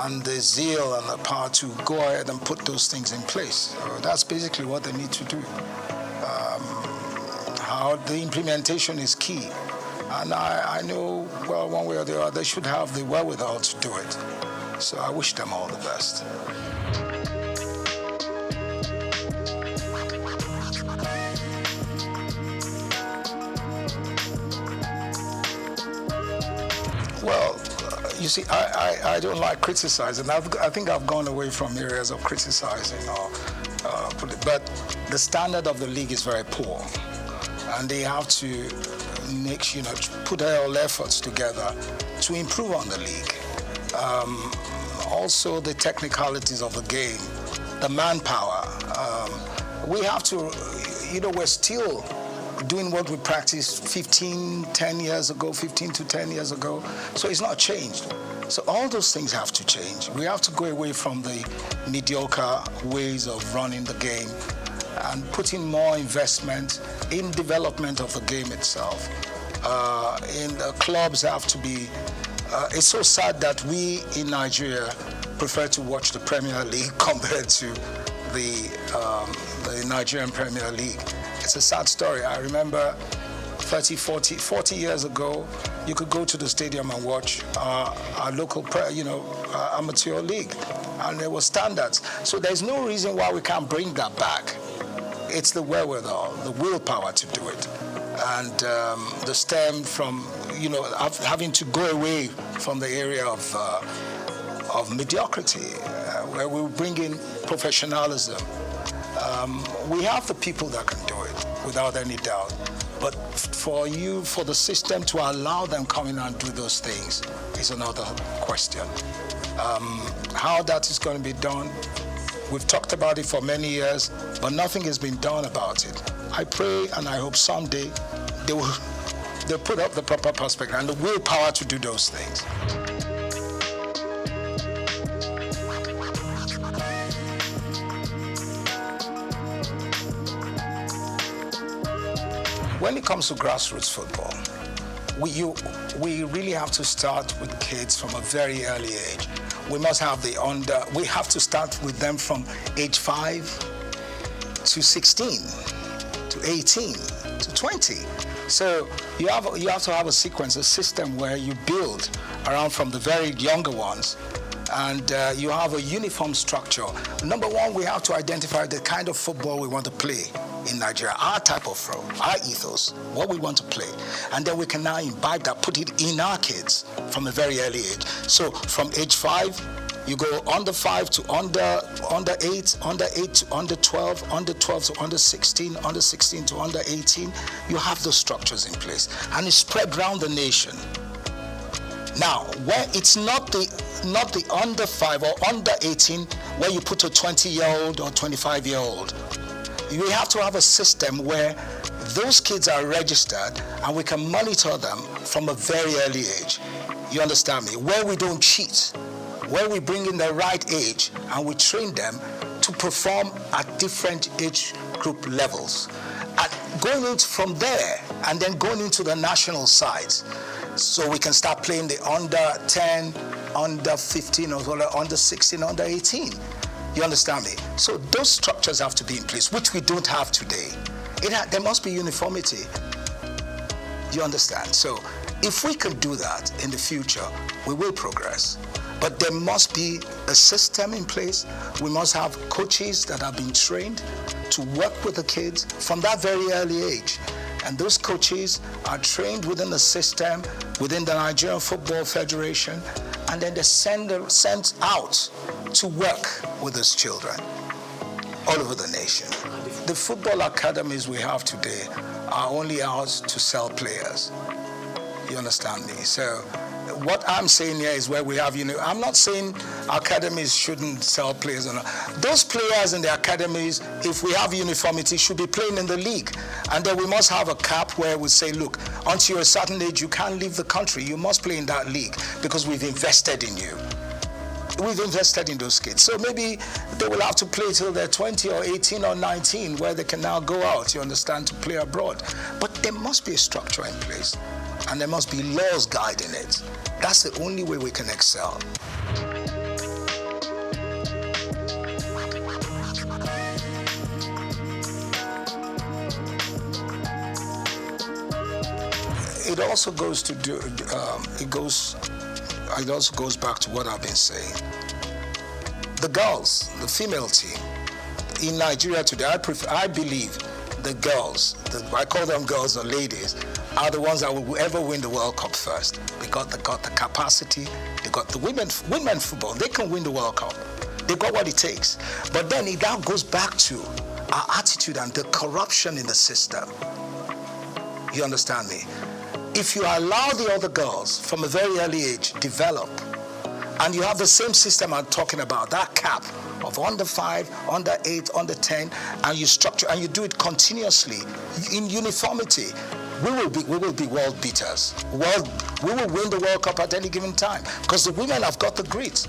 and the zeal and the power to go ahead and put those things in place. So that's basically what they need to do. How the implementation is key. And I know, well, one way or the other, they should have the wherewithal to do it. So I wish them all the best. Well, you see, I don't like criticizing. I think I've gone away from areas of criticizing, but the standard of the league is very poor, and they have to put all efforts together to improve on the league. Also, the technicalities of the game, the manpower. We have to, we're still doing what we practiced 15 to 10 years ago, so it's not changed. So all those things have to change. We have to go away from the mediocre ways of running the game and putting more investment in development of the game itself. And the clubs have to be, it's so sad that we in Nigeria prefer to watch the Premier League compared to the Nigerian Premier League. It's a sad story. I remember 30, 40 years ago, you could go to the stadium and watch our local, amateur league, and there were standards. So there's no reason why we can't bring that back. It's the wherewithal, the willpower to do it, and the stem from, having to go away from the area of mediocrity, where we bring in professionalism. We have the people that can do it, without any doubt. But for the system to allow them come in and do those things is another question. How that is going to be done, we've talked about it for many years, but nothing has been done about it. I pray and I hope someday they'll put up the proper perspective and the willpower to do those things. When it comes to grassroots football, we really have to start with kids from a very early age. We must have we have to start with them from age 5 to 16, to 18, to 20. So you have to have a sequence, a system where you build around from the very younger ones, and you have a uniform structure. Number one, we have to identify the kind of football we want to play in Nigeria, our type of football, our ethos, what we want to play. And then we can now imbibe that, put it in our kids from a very early age. So from age 5, you go under 5 to under 8, under 8 to under 12, under 12 to under 16, under 16 to under 18. You have those structures in place, and it's spread around the nation. Now, where it's not the under 5 or under 18 where you put a 20-year-old or 25-year-old. We have to have a system where those kids are registered and we can monitor them from a very early age. You understand me? Where we don't cheat, where we bring in the right age and we train them to perform at different age group levels. And going into from there and then going into the national sides, so we can start playing the under 10, under 15, or under 16, under 18. You understand me? So those structures have to be in place, which we don't have today. There must be uniformity. You understand? So if we can do that in the future, we will progress. But there must be a system in place. We must have coaches that have been trained to work with the kids from that very early age. And those coaches are trained within the system, within the Nigerian Football Federation, and then they're sent out to work with those children all over the nation. The football academies we have today are only out to sell players. You understand me? So what I'm saying here is where we have, I'm not saying academies shouldn't sell players or not. Those players in the academies, if we have uniformity, should be playing in the league. And then we must have a cap where we say, look, until a certain age, you can't leave the country. You must play in that league because we've invested in you. We've invested in those kids. So maybe they will have to play till they're 20 or 18 or 19 where they can now go out, you understand, to play abroad. But there must be a structure in place. And there must be laws guiding it. That's the only way we can excel. It also goes to it also goes back to what I've been saying. The girls, the female team in Nigeria today, I believe the girls, I call them girls or ladies, are the ones that will ever win the World Cup first. They got the capacity, they got the women football, they can win the World Cup. They got what it takes. But then it now goes back to our attitude and the corruption in the system. You understand me? If you allow the other girls from a very early age develop, and you have the same system I'm talking about, that cap of under 5, under 8, under 10, and you structure and you do it continuously in uniformity, we will be world beaters. We will win the World Cup at any given time because the women have got the grit.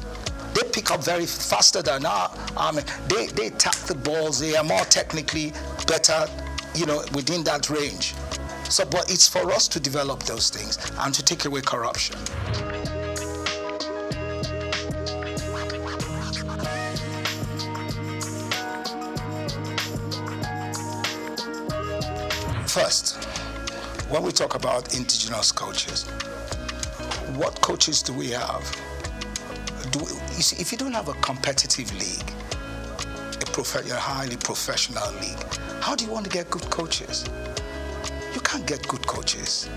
They pick up very faster than our men. They tap the balls. They are more technically better, within that range. So, but it's for us to develop those things and to take away corruption. First, when we talk about indigenous coaches, what coaches do we have? You see, if you don't have a competitive league, a highly professional league, how do you want to get good coaches? You can't get good coaches.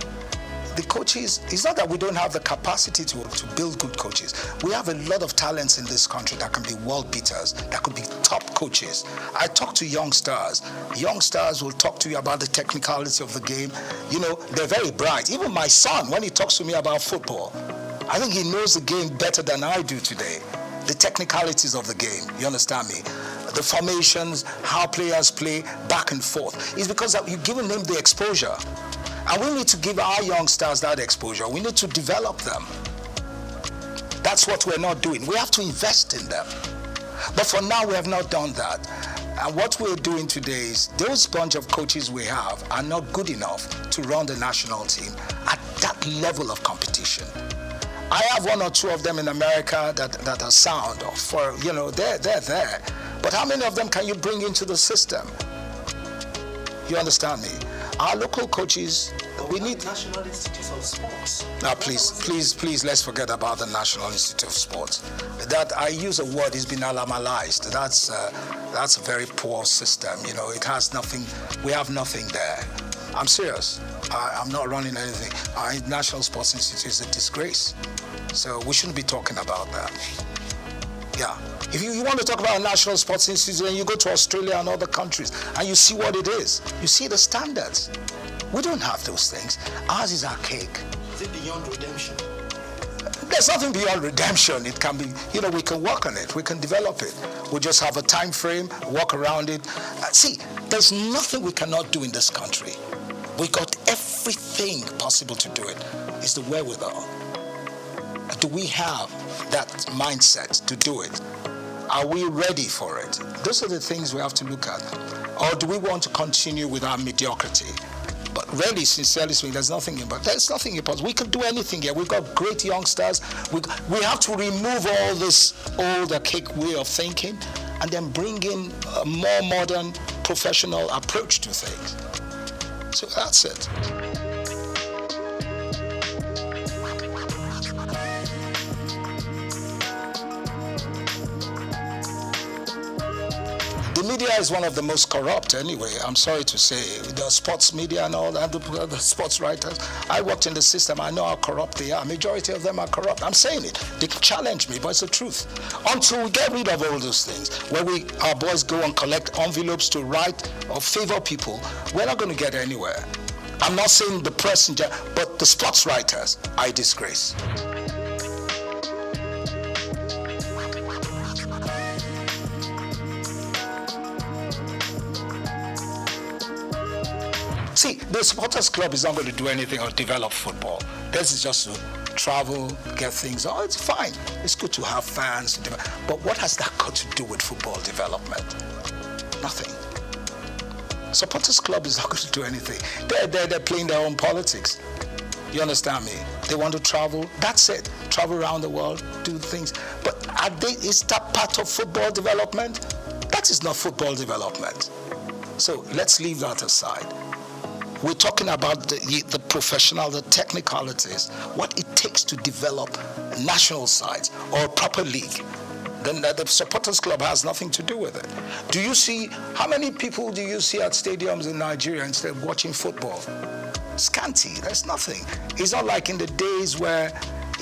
The coaches, it's not that we don't have the capacity to build good coaches. We have a lot of talents in this country that can be world beaters, that could be top coaches. I talk to young stars. Young stars will talk to you about the technicality of the game. They're very bright. Even my son, when he talks to me about football, I think he knows the game better than I do today. The technicalities of the game, you understand me? The formations, how players play back and forth. It's because you've given them the exposure. And we need to give our young stars that exposure. We need to develop them. That's what we're not doing. We have to invest in them. But for now, we have not done that. And what we're doing today is those bunch of coaches we have are not good enough to run the national team at that level of competition. I have one or two of them in America that are sound, they're there. But how many of them can you bring into the system? You understand me? Our local coaches, we need National Institute of Sports. Now, please, let's forget about the National Institute of Sports. That I use a word, it's been alamalized. That's a very poor system. It has nothing. We have nothing there. I'm serious. I'm not running anything. Our National Sports Institute is a disgrace. So we shouldn't be talking about that. Yeah. If you want to talk about a National Sports Institute, and you go to Australia and other countries, and you see what it is. You see the standards. We don't have those things. Ours is archaic. Is it beyond redemption? There's nothing beyond redemption. It can be, we can work on it. We can develop it. We just have a time frame, work around it. See, there's nothing we cannot do in this country. We got everything possible to do it. It's the wherewithal. Do we have that mindset to do it? Are we ready for it? Those are the things we have to look at. Or do we want to continue with our mediocrity? But really, sincerely speaking, there's nothing impossible. We can do anything here. We've got great youngsters. We have to remove all this old, archaic way of thinking and then bring in a more modern, professional approach to things. So that's it. The media is one of the most corrupt anyway, I'm sorry to say. The sports media and all that, the sports writers. I worked in the system, I know how corrupt they are. Majority of them are corrupt. I'm saying it. They challenge me, but it's the truth. Until we get rid of all those things, where our boys go and collect envelopes to write or favor people, we're not going to get anywhere. I'm not saying the press, but the sports writers are a disgrace. See, the supporters club is not going to do anything or develop football. This is just to travel, get things. Oh, it's fine. It's good to have fans. But what has that got to do with football development? Nothing. Supporters club is not going to do anything. They're playing their own politics. You understand me? They want to travel. That's it. Travel around the world, do things. But is that part of football development? That is not football development. So let's leave that aside. We're talking about the professional, the technicalities, what it takes to develop national sides or a proper league. Then the supporters club has nothing to do with it. Do you see, how many people do you see at stadiums in Nigeria instead of watching football? Scanty, there's nothing. It's not like in the days where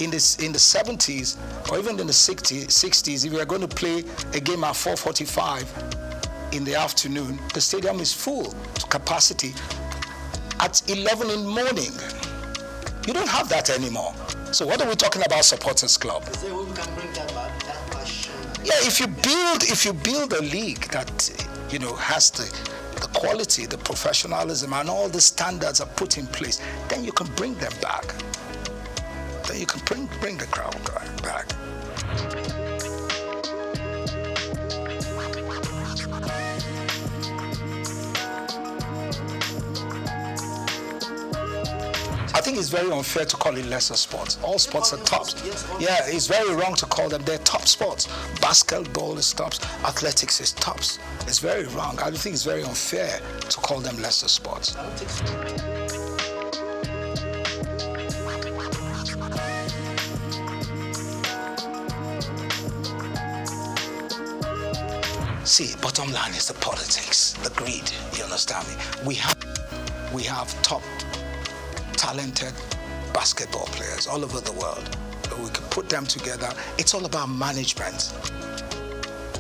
in the 70s or even in the 60s, if you're going to play a game at 4:45 in the afternoon, the stadium is full to capacity at 11 in the morning. You don't have that anymore. So what are we talking about supporters club? So we can bring that back, that passion. Yeah, if you build a league that has the quality, the professionalism, and all the standards are put in place, then you can bring them back. Then you can bring the crowd back. I think it's very unfair to call it lesser sports. All sports are tops. Yeah, it's very wrong to call them. They're top sports. Basketball is tops. Athletics is tops. It's very wrong. I think it's very unfair to call them lesser sports. See, bottom line is the politics, the greed. You understand me? We have top talented basketball players all over the world. We can put them together. It's all about management.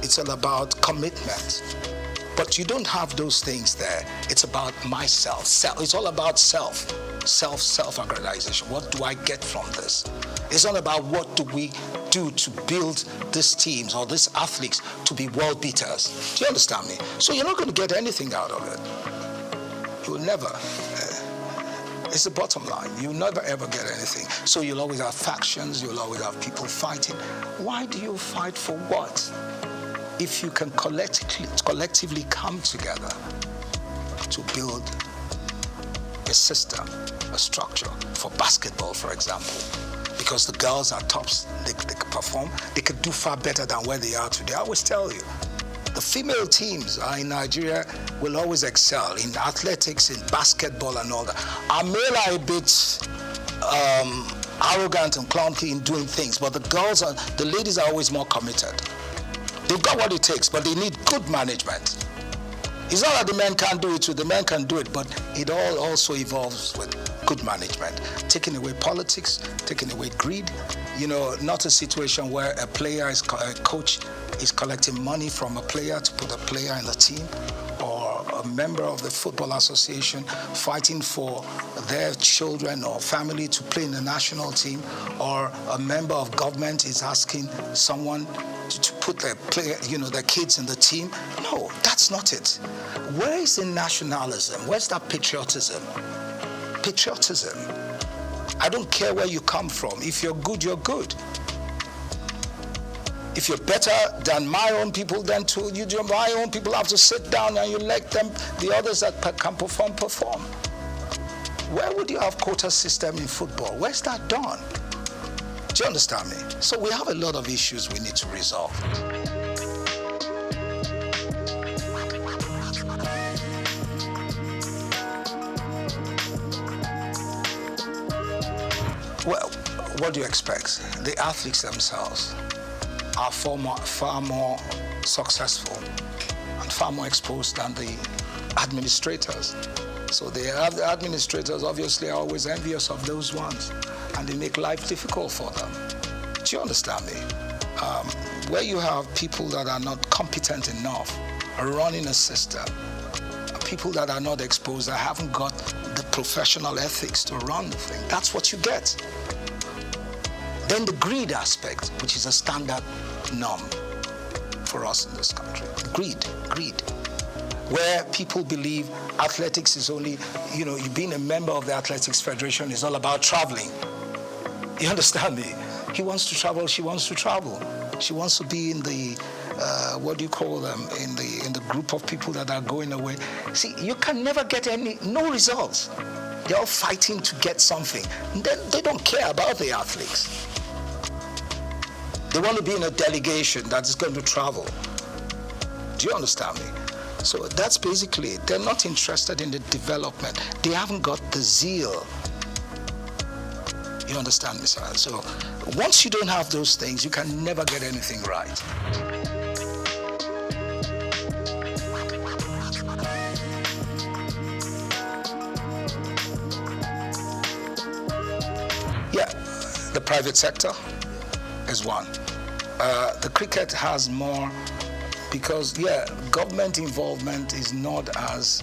It's all about commitment. But you don't have those things there. It's about myself. It's all about self-aggrandization. What do I get from this? It's all about what do we do to build these teams or these athletes to be world beaters. Do you understand me? So you're not going to get anything out of it. You will never. It's the bottom line. You'll never ever get anything. So you'll always have factions, you'll always have people fighting. Why do you fight for what? If you can collectively come together to build a system, a structure for basketball, for example, because the girls are tops, they can perform, they can do far better than where they are today. I always tell you, the female teams in Nigeria will always excel in athletics, in basketball and all that. Our male are a bit arrogant and clunky in doing things, but the ladies are always more committed. They've got what it takes, but they need good management. It's not that the men can't do it too, the men can do it, but it all also evolves with good management. Taking away politics, taking away greed, not a situation where a coach is collecting money from a player to put a player in the team, or a member of the football association fighting for their children or family to play in the national team, or a member of government is asking someone to put their kids in the team. No, that's not it. Where is the nationalism? Where's that patriotism? Patriotism. I don't care where you come from. If you're good, you're good. If you're better than my own people, then my own people have to sit down and you let them, the others that can perform. Where would you have quota system in football? Where's that done? Do you understand me? So we have a lot of issues we need to resolve. Well, what do you expect? The athletes themselves are far more successful and far more exposed than the administrators. So the administrators obviously are always envious of those ones, and they make life difficult for them. Do you understand me? Where you have people that are not competent enough running a system, people that are not exposed, that haven't got the professional ethics to run the thing, that's what you get. Then the greed aspect, which is a standard norm for us in this country. Greed. where people believe athletics is only, you know, you being a member of the Athletics Federation is all about traveling. You understand me? He wants to travel, she wants to travel. She wants to be in the, what do you call them, in the group of people that are going away. See, you can never get no results. They're all fighting to get something. They don't care about the athletes. They want to be in a delegation that is going to travel. Do you understand me? So that's basically it. They're not interested in the development. They haven't got the zeal. You understand me, sir? So once you don't have those things, you can never get anything right. Yeah, the private sector is one. The cricket has more because, yeah, government involvement is not as,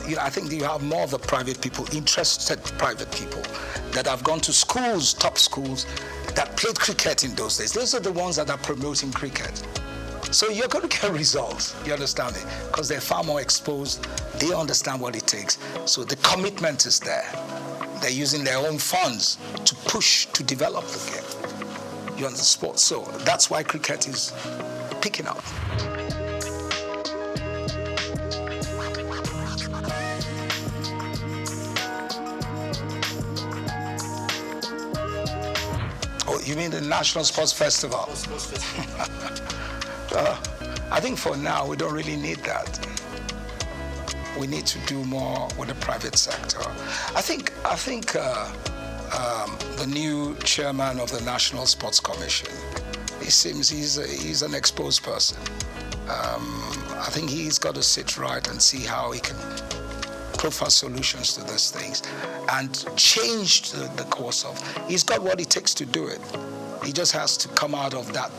you know, I think you have more of the private people, interested private people that have gone to schools, top schools, that played cricket in those days. Those are the ones that are promoting cricket. So you're going to get results, you understand me? Because they're far more exposed, they understand what it takes. So the commitment is there. They're using their own funds to push, to develop the game. You understand sports. So that's why cricket is picking up. Oh, you mean the National Sports Festival? I think for now we don't really need that. We need to do more with the private sector. I think the new chairman of the National Sports Commission, he seems he's an exposed person. I think he's got to sit right and see how he can profile solutions to these things and change the course of. He's got what it takes to do it. He just has to come out of that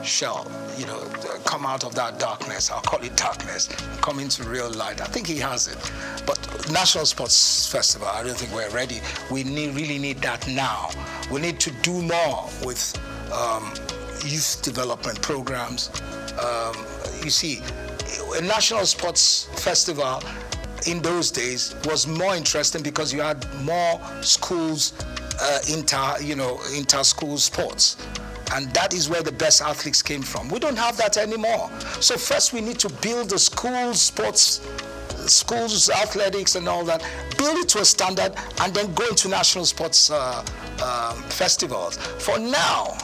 shell, you know, come out of that darkness. I'll call it darkness, come into real light. I think he has it. But National Sports Festival, I don't think we're ready. We really need that now. We need to do more with youth development programs. You see, a National Sports Festival in those days was more interesting because you had more schools, inter-school sports. And that is where the best athletes came from. We don't have that anymore. So first we need to build the school sports, schools, athletics and all that, build it to a standard and then go into national sports festivals. For now,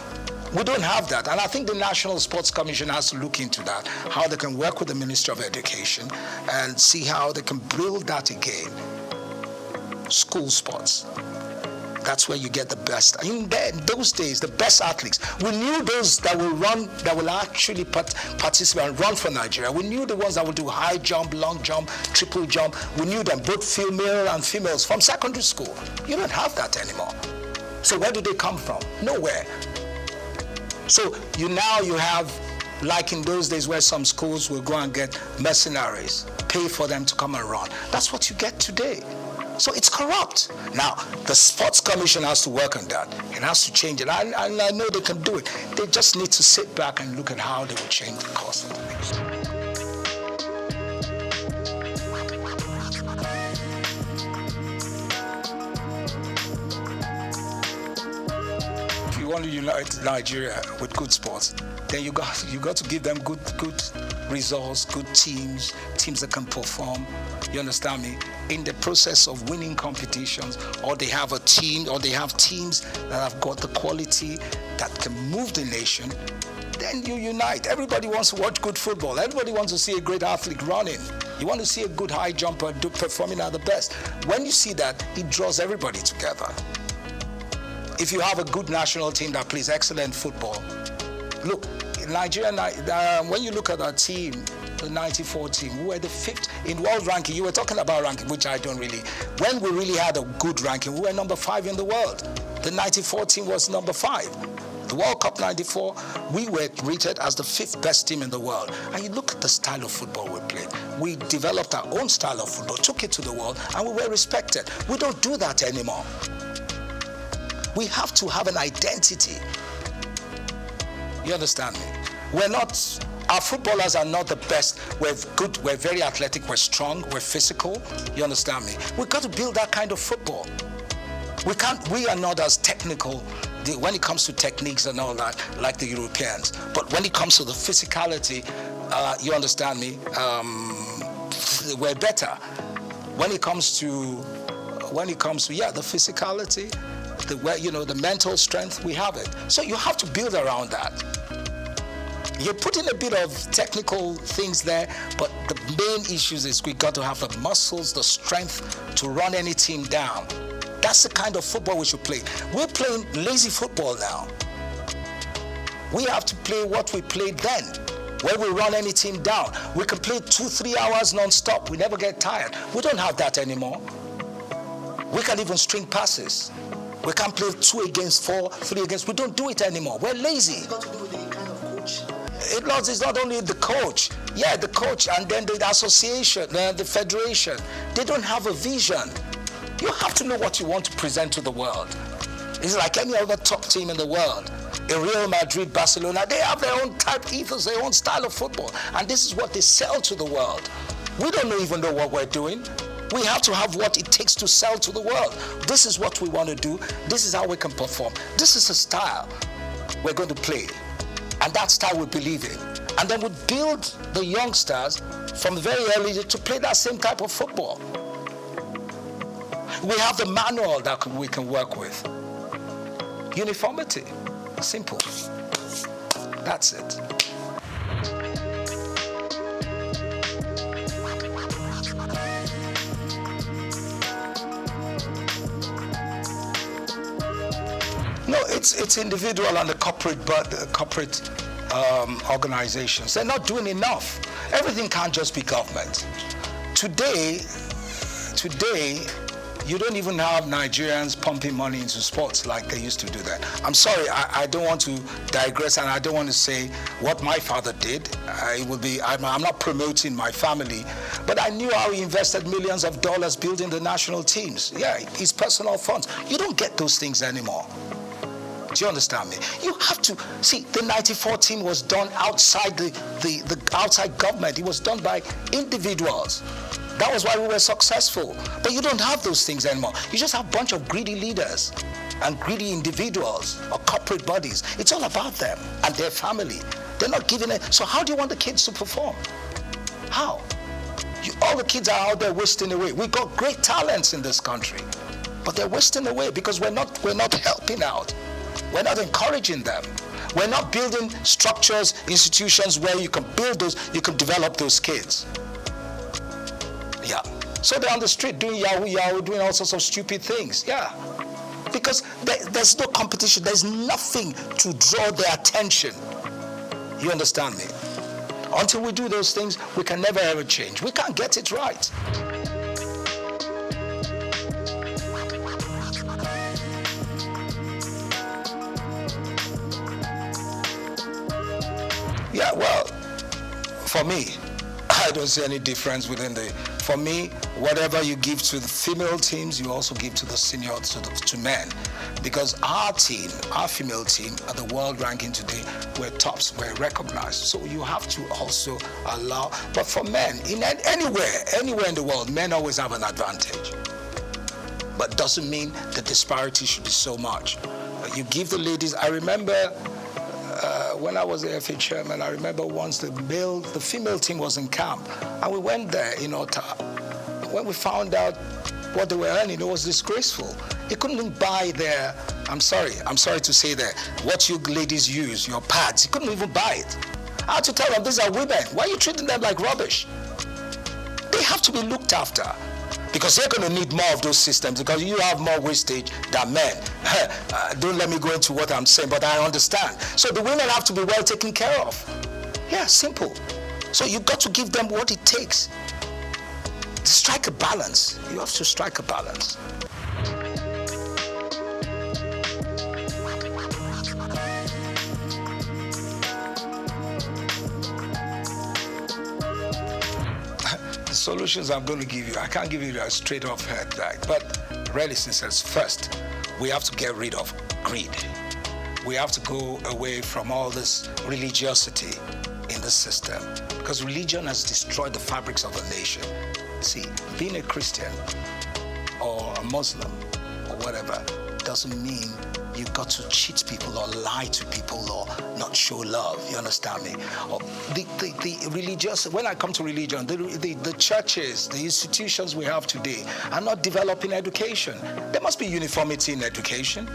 we don't have that. And I think the National Sports Commission has to look into that, how they can work with the Ministry of Education and see how they can build that again. School sports. That's where you get the best. In those days, the best athletes. We knew those that will run, that will actually participate and run for Nigeria. We knew the ones that will do high jump, long jump, triple jump. We knew them, both female and females, from secondary school. You don't have that anymore. So where do they come from? Nowhere. So you have, like in those days where some schools will go and get mercenaries, pay for them to come and run. That's what you get today. So it's corrupt. Now, the Sports Commission has to work on that. It has to change it. And I know they can do it. They just need to sit back and look at how they will change the course of things. If you want to unite Nigeria with good sports, then you got to give them good results, good teams that can perform. You understand me? In the process of winning competitions, or they have a team, or they have teams that have got the quality that can move the nation, then you unite. Everybody wants to watch good football. Everybody wants to see a great athlete running. You want to see a good high jumper performing at the best. When you see that, it draws everybody together. If you have a good national team that plays excellent football, look, in Nigeria, when you look at our team, the 94 team, we were the 5th in world ranking. You were talking about ranking, which I don't really. When we really had a good ranking, we were number 5 in the world. The 94 team was number 5. The World Cup 94, we were rated as the 5th best team in the world. And you look at the style of football we played. We developed our own style of football, took it to the world, and we were respected. We don't do that anymore. We have to have an identity. You understand me? We're not Our footballers are not the best. We're good, we're very athletic, we're strong, we're physical. You understand me? We've got to build that kind of football. We are not as technical when it comes to techniques and all that, like the Europeans. But when it comes to the physicality, you understand me, we're better. When it comes to the physicality, the mental strength, we have it. So you have to build around that. You're putting a bit of technical things there, but the main issues is we got to have the muscles, the strength to run any team down. That's the kind of football we should play. We're playing lazy football now. We have to play what we played then, where we run any team down. We can play 2-3 hours non-stop. We never get tired. We don't have that anymore. We can even string passes. We can't play 2 against 4, 3 against. We don't do it anymore. We're lazy. It's not only the coach. Yeah, the coach and then the association, the federation. They don't have a vision. You have to know what you want to present to the world. It's like any other top team in the world. In Real Madrid, Barcelona, they have their own type ethos, their own style of football. And this is what they sell to the world. We don't even know what we're doing. We have to have what it takes to sell to the world. This is what we want to do. This is how we can perform. This is a style we're going to play. And that style we believe in. And then we build the youngsters from very early to play that same type of football. We have the manual that we can work with. Uniformity. Simple. That's it. No, it's individual and the corporate organizations. They're not doing enough. Everything can't just be government. Today, you don't even have Nigerians pumping money into sports like they used to do that. I'm sorry, I don't want to digress, and I don't want to say what my father did. I'm not promoting my family, but I knew how he invested millions of dollars building the national teams. Yeah, his personal funds. You don't get those things anymore. Do you understand me? You have to see the '94 team was done outside the outside government. It was done by individuals. That was why we were successful. But you don't have those things anymore. You just have a bunch of greedy leaders and greedy individuals or corporate bodies. It's all about them and their family. They're not giving it. So how do you want the kids to perform? How? All the kids are out there wasting away. We've got great talents in this country, but they're wasting away because we're not helping out. We're not encouraging them. We're not building structures, institutions where you can build those, you can develop those kids. Yeah. So they're on the street doing yahoo, doing all sorts of stupid things. Yeah. Because there's no competition. There's nothing to draw their attention. You understand me? Until we do those things, we can never ever change. We can't get it right. Yeah, well, for me, I don't see any difference for me, whatever you give to the female teams, you also give to the senior, to men. Because our team, our female team, at the world ranking today, we're tops, we're recognized. So you have to also allow, but for men, anywhere in the world, men always have an advantage. But doesn't mean the disparity should be so much. You give the ladies, I remember, when I was the FA chairman, I remember once the female team was in camp, and we went there in Ota. When we found out what they were earning, it was disgraceful. They couldn't even buy their, I'm sorry to say that, what you ladies use, your pads, you couldn't even buy it. I had to tell them, these are women. Why are you treating them like rubbish? They have to be looked after. Because they're going to need more of those systems because you have more wastage than men. Don't let me go into what I'm saying, but I understand. So the women have to be well taken care of. Yeah, simple. So you've got to give them what it takes. Strike a balance. You have to strike a balance. Solutions I'm going to give you, I can't give you a straight off head, right? But really, since first, we have to get rid of greed. We have to go away from all this religiosity. in the system, because religion has destroyed the fabrics of a nation. See, being a Christian or a Muslim or whatever doesn't mean you got to cheat people or lie to people or not show love. You understand me? Or the religious, when I come to religion, the churches, the institutions we have today are not developing education. There must be uniformity in education.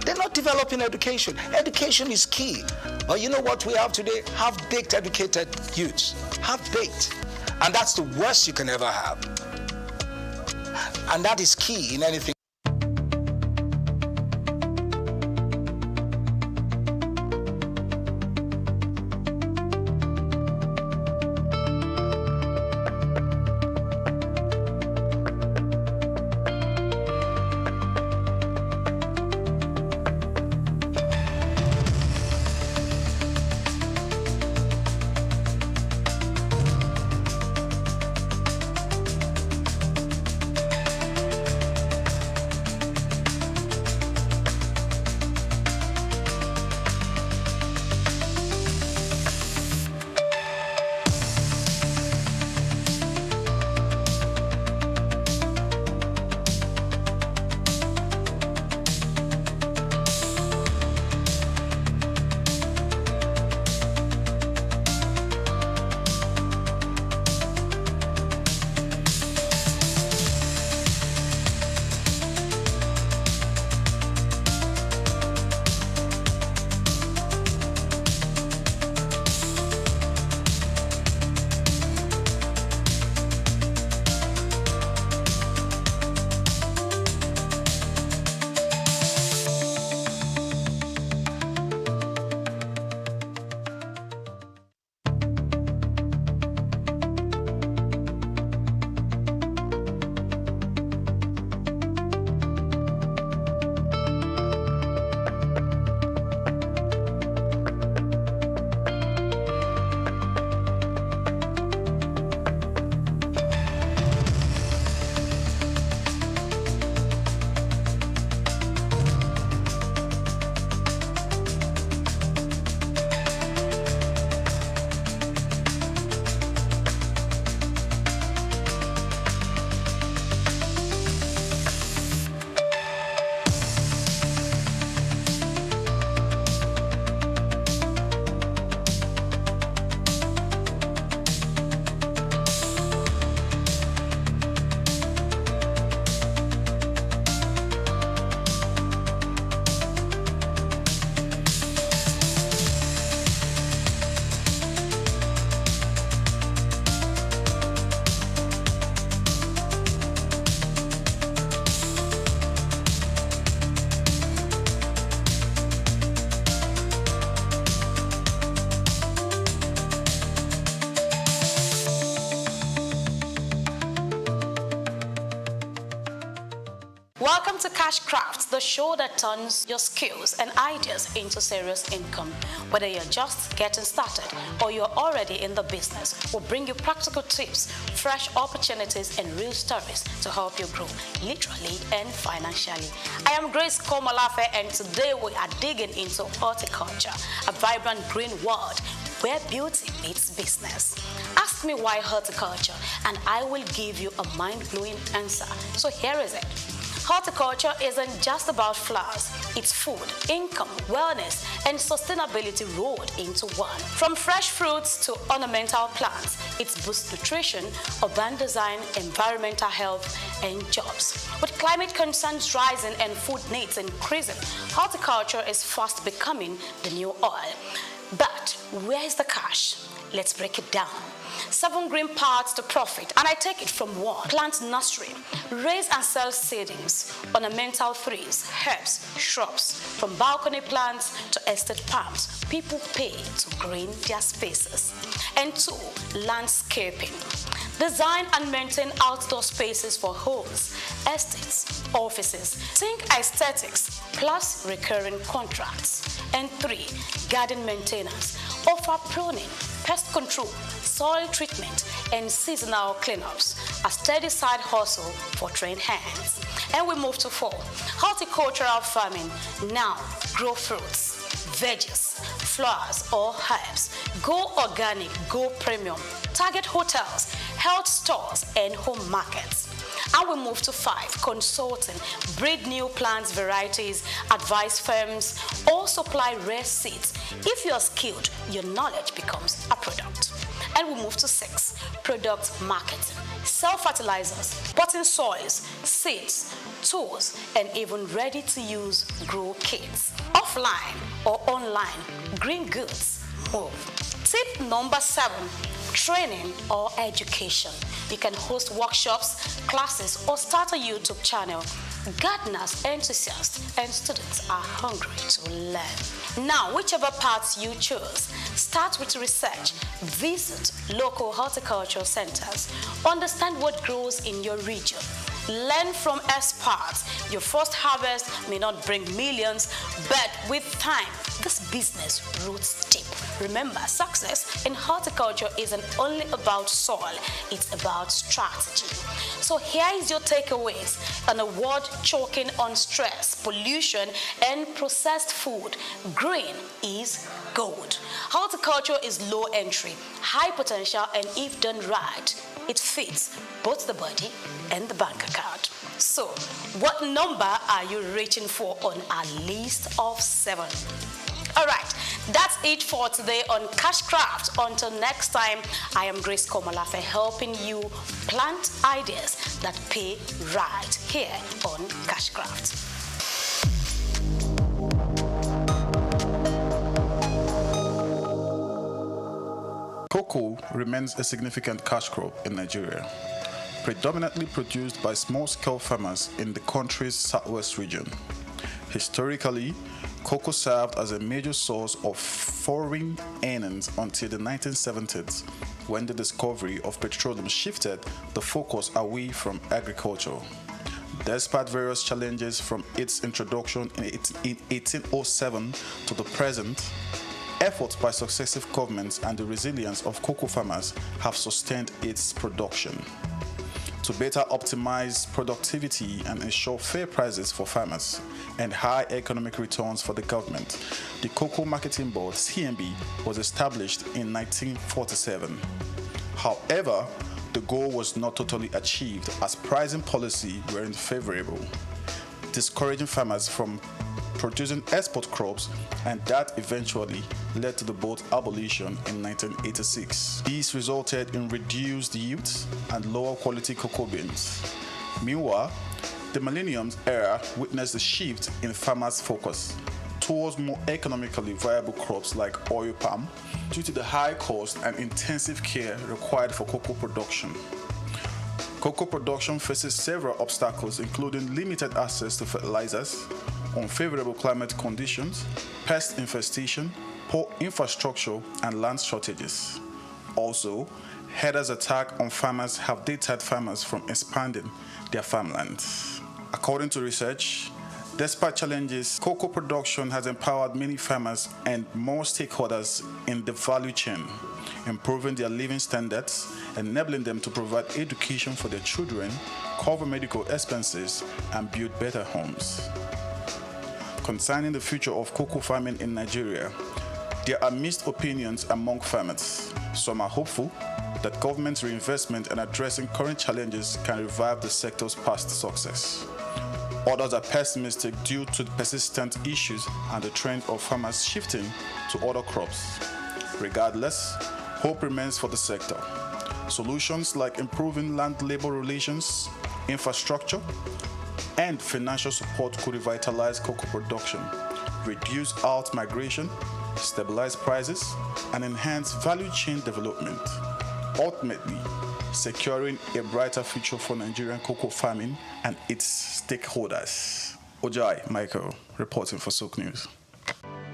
They're not developing education. Education is key. But you know what we have today? Half-baked educated youths. Half-baked. And that's the worst you can ever have. And that is key in anything. Welcome to Cash Crafts, the show that turns your skills and ideas into serious income. Whether you're just getting started or you're already in the business, we'll bring you practical tips, fresh opportunities, and real stories to help you grow, literally and financially. I am Grace Komalafe, and today we are digging into horticulture, a vibrant green world where beauty meets business. Ask me why horticulture, and I will give you a mind-blowing answer. So here is it. Horticulture isn't just about flowers. It's food, income, wellness, and sustainability rolled into one. From fresh fruits to ornamental plants, it boosts nutrition, urban design, environmental health, and jobs. With climate concerns rising and food needs increasing, horticulture is fast becoming the new oil. But where is the cash? Let's break it down. 7 green paths to profit, and I take it from 1. Plant nursery. Raise and sell seedlings, ornamental trees, herbs, shrubs. From balcony plants to estate palms, people pay to green their spaces. And 2. Landscaping. Design and maintain outdoor spaces for homes, estates, offices. Think aesthetics plus recurring contracts. And 3. Garden maintenance. Offer pruning, pest control, soil treatment, and seasonal cleanups. A steady side hustle for trained hands. And we move to 4. Horticultural farming. Now grow fruits, veggies, flowers, or herbs. Go organic, go premium. Target hotels, health stores, and home markets. And we move to 5, consulting. Breed new plants, varieties, advise firms, or supply rare seeds. If you are skilled, your knowledge becomes a product. And we move to 6, product marketing. Sell fertilizers, potting soils, seeds, tools, and even ready-to-use grow kits. Offline or online, green goods. Move. Tip number 7, training or education. You can host workshops, classes, or start a YouTube channel. Gardeners, enthusiasts, and students are hungry to learn. Now, whichever paths you choose, start with research, visit local horticultural centers, understand what grows in your region, learn from experts. Your first harvest may not bring millions, but with time, this business roots deep. Remember, success in horticulture isn't only about soil, it's about strategy. So here is your takeaways. An award choking on stress, pollution, and processed food. Green is gold. Horticulture is low entry, high potential, and if done right, it fits both the body and the bank account. So, what number are you reaching for on our list of 7? All right, that's it for today on Cashcraft. Until next time, I am Grace Komolafe, helping you plant ideas that pay right here on Cashcraft. Cocoa remains a significant cash crop in Nigeria, predominantly produced by small-scale farmers in the country's southwest region. Historically, cocoa served as a major source of foreign earnings until the 1970s, when the discovery of petroleum shifted the focus away from agriculture. Despite various challenges from its introduction in 1807 to the present, efforts by successive governments and the resilience of cocoa farmers have sustained its production. To better optimize productivity and ensure fair prices for farmers and high economic returns for the government, the Cocoa Marketing Board, CMB, was established in 1947. However, the goal was not totally achieved as pricing policy were unfavorable, discouraging farmers from producing export crops, and that eventually led to the board's abolition in 1986. This resulted in reduced yields and lower quality cocoa beans. Meanwhile, the millennium era witnessed a shift in farmers' focus towards more economically viable crops like oil palm due to the high cost and intensive care required for cocoa production. Cocoa production faces several obstacles, including limited access to fertilizers, unfavorable climate conditions, pest infestation, poor infrastructure, and land shortages. Also, herders' attacks on farmers have deterred farmers from expanding their farmlands. According to research, despite challenges, cocoa production has empowered many farmers and more stakeholders in the value chain, improving their living standards, enabling them to provide education for their children, cover medical expenses, and build better homes. Concerning the future of cocoa farming in Nigeria, there are mixed opinions among farmers. Some are hopeful that government's reinvestment in addressing current challenges can revive the sector's past success. Others are pessimistic due to the persistent issues and the trend of farmers shifting to other crops. Regardless, hope remains for the sector. Solutions like improving land-labor relations, infrastructure, and financial support could revitalize cocoa production, reduce out migration, stabilize prices, and enhance value chain development, ultimately securing a brighter future for Nigerian cocoa farming and its stakeholders. Ojai Michael, reporting for SOUQ News.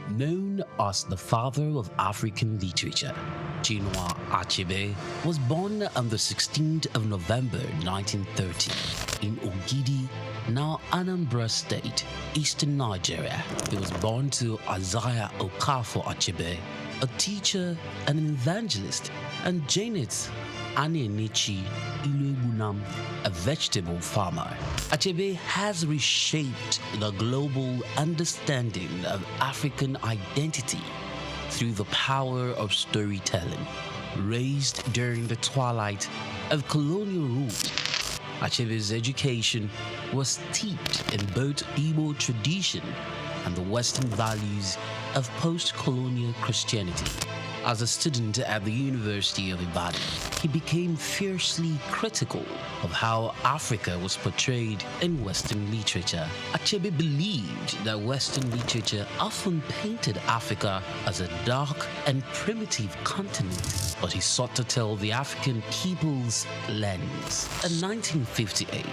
Known as the father of African literature, Chinua Achebe was born on the 16th of November 1930 in Ogidi, now Anambra State, eastern Nigeria. He was born to Isaiah Okafor Achebe, a teacher and an evangelist, and Janet Anenichi Iluegbunam, a vegetable farmer. Achebe has reshaped the global understanding of African identity through the power of storytelling. Raised during the twilight of colonial rule, Achebe's education was steeped in both Igbo tradition and the Western values of post-colonial Christianity. As a student at the University of Ibadan, he became fiercely critical of how Africa was portrayed in Western literature. Achebe believed that Western literature often painted Africa as a dark and primitive continent, but he sought to tell the African people's lens. In 1958,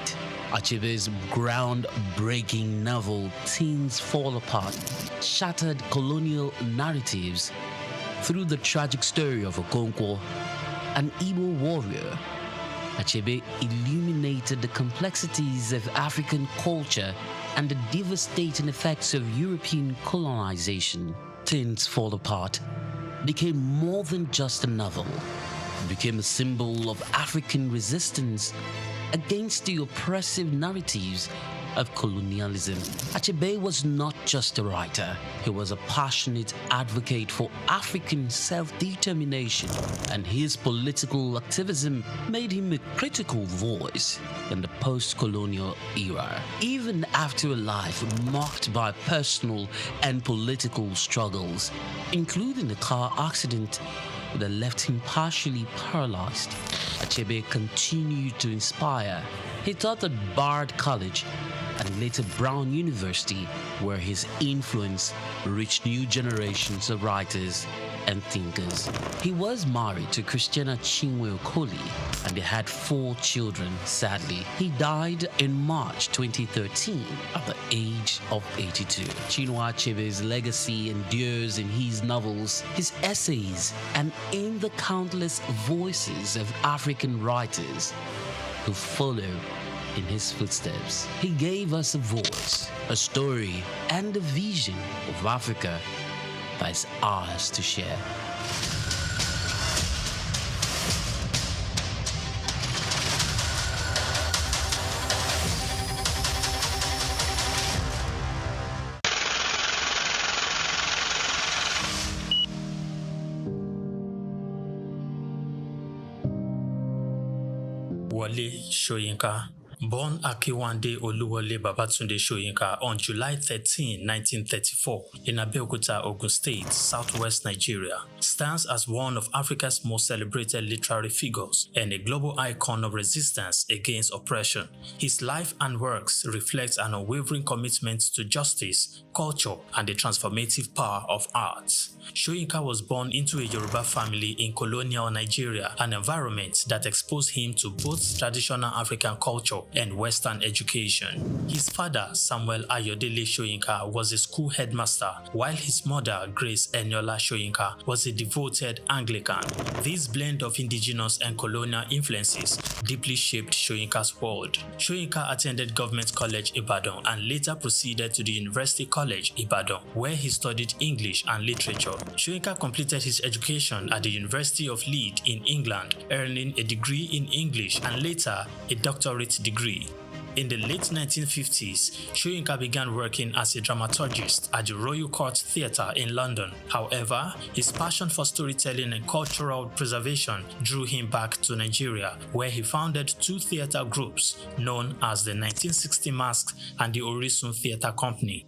Achebe's groundbreaking novel Things Fall Apart shattered colonial narratives through the tragic story of Okonkwo, an Igbo warrior. Achebe illuminated the complexities of African culture and the devastating effects of European colonization. Things Fall Apart became more than just a novel. It became a symbol of African resistance against the oppressive narratives of colonialism. Achebe was not just a writer, he was a passionate advocate for African self-determination, and his political activism made him a critical voice in the post-colonial era. Even after a life marked by personal and political struggles, including a car accident that left him partially paralyzed, Achebe continued to inspire. He taught at Bard College and later Brown University, where his influence reached new generations of writers and thinkers. He was married to Christiana Chinwe Okoli and they had 4 children. Sadly, he died in March 2013 at the age of 82. Chinua Achebe's legacy endures in his novels, his essays, and in the countless voices of African writers who follow in his footsteps. He gave us a voice, a story, and a vision of Africa that is ours to share. Wale Soyinka. Born Akiwande Oluwole Babatunde Soyinka on July 13, 1934, in Abeokuta, Ogun State, southwest Nigeria, stands as one of Africa's most celebrated literary figures and a global icon of resistance against oppression. His life and works reflect an unwavering commitment to justice, culture, and the transformative power of arts. Soyinka was born into a Yoruba family in colonial Nigeria, an environment that exposed him to both traditional African culture and Western education. His father, Samuel Ayodele Soyinka, was a school headmaster, while his mother, Grace Eniola Soyinka, was a devoted Anglican. This blend of indigenous and colonial influences deeply shaped Soyinka's world. Soyinka attended Government College Ibadan and later proceeded to the University College Ibadan, where he studied English and literature. Soyinka completed his education at the University of Leeds in England, earning a degree in English and later a doctorate degree. In the late 1950s, Soyinka began working as a dramaturgist at the Royal Court Theatre in London. However, his passion for storytelling and cultural preservation drew him back to Nigeria, where he founded 2 theatre groups known as the 1960 Masks and the Orisun Theatre Company.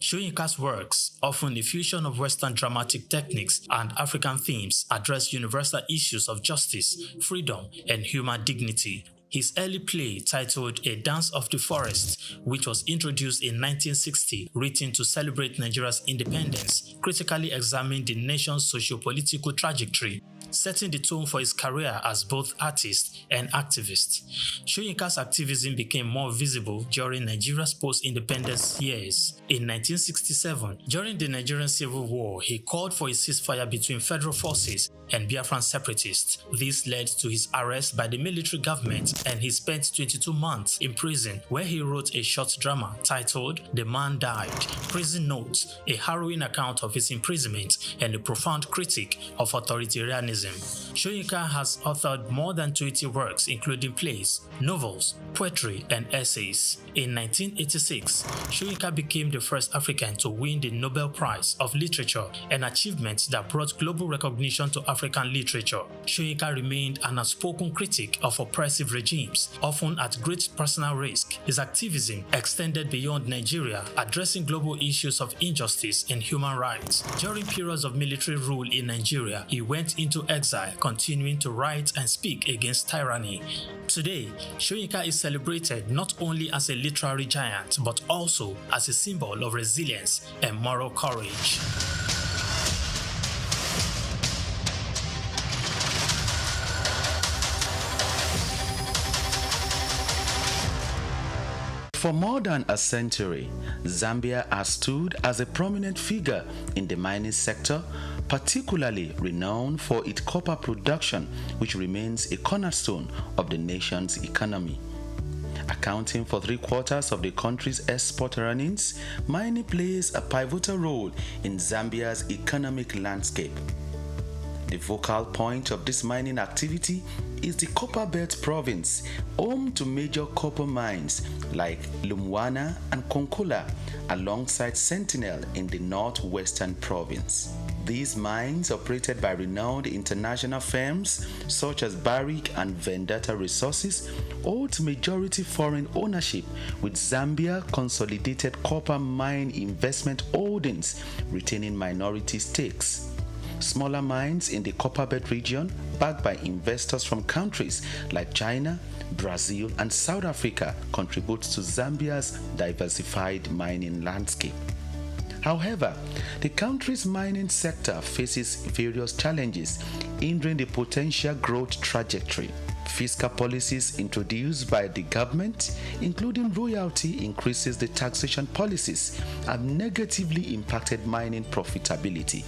Soyinka's works, often a fusion of Western dramatic techniques and African themes, address universal issues of justice, freedom, and human dignity. His early play, titled A Dance of the Forest, which was introduced in 1960, written to celebrate Nigeria's independence, critically examined the nation's socio-political trajectory, setting the tone for his career as both artist and activist. Soyinka's activism became more visible during Nigeria's post-independence years. In 1967, during the Nigerian Civil War, he called for a ceasefire between federal forces and Biafran separatists. This led to his arrest by the military government, and he spent 22 months in prison, where he wrote a short drama titled The Man Died, Prison Notes, a harrowing account of his imprisonment and a profound critique of authoritarianism journalism. Soyinka has authored more than 20 works, including plays, novels, poetry, and essays. In 1986, Soyinka became the first African to win the Nobel Prize of Literature, an achievement that brought global recognition to African literature. Soyinka remained an outspoken critic of oppressive regimes, often at great personal risk. His activism extended beyond Nigeria, addressing global issues of injustice and human rights. During periods of military rule in Nigeria, he went into exile, continuing to write and speak against tyranny. Today, Soyinka is celebrated not only as a literary giant, but also as a symbol of resilience and moral courage. For more than a century, Zambia has stood as a prominent figure in the mining sector, particularly renowned for its copper production, which remains a cornerstone of the nation's economy. Accounting for 3/4 of the country's export earnings, mining plays a pivotal role in Zambia's economic landscape. The focal point of this mining activity is the Copperbelt province, home to major copper mines like Lumwana and Konkola, alongside Sentinel in the northwestern province. These mines, operated by renowned international firms such as Barrick and Vendetta Resources, hold majority foreign ownership, with Zambia Consolidated Copper Mine Investment Holdings retaining minority stakes. Smaller mines in the Copperbelt region, backed by investors from countries like China, Brazil, and South Africa, contribute to Zambia's diversified mining landscape. However, the country's mining sector faces various challenges, hindering the potential growth trajectory. Fiscal policies introduced by the government, including royalty increases, the taxation policies, have negatively impacted mining profitability.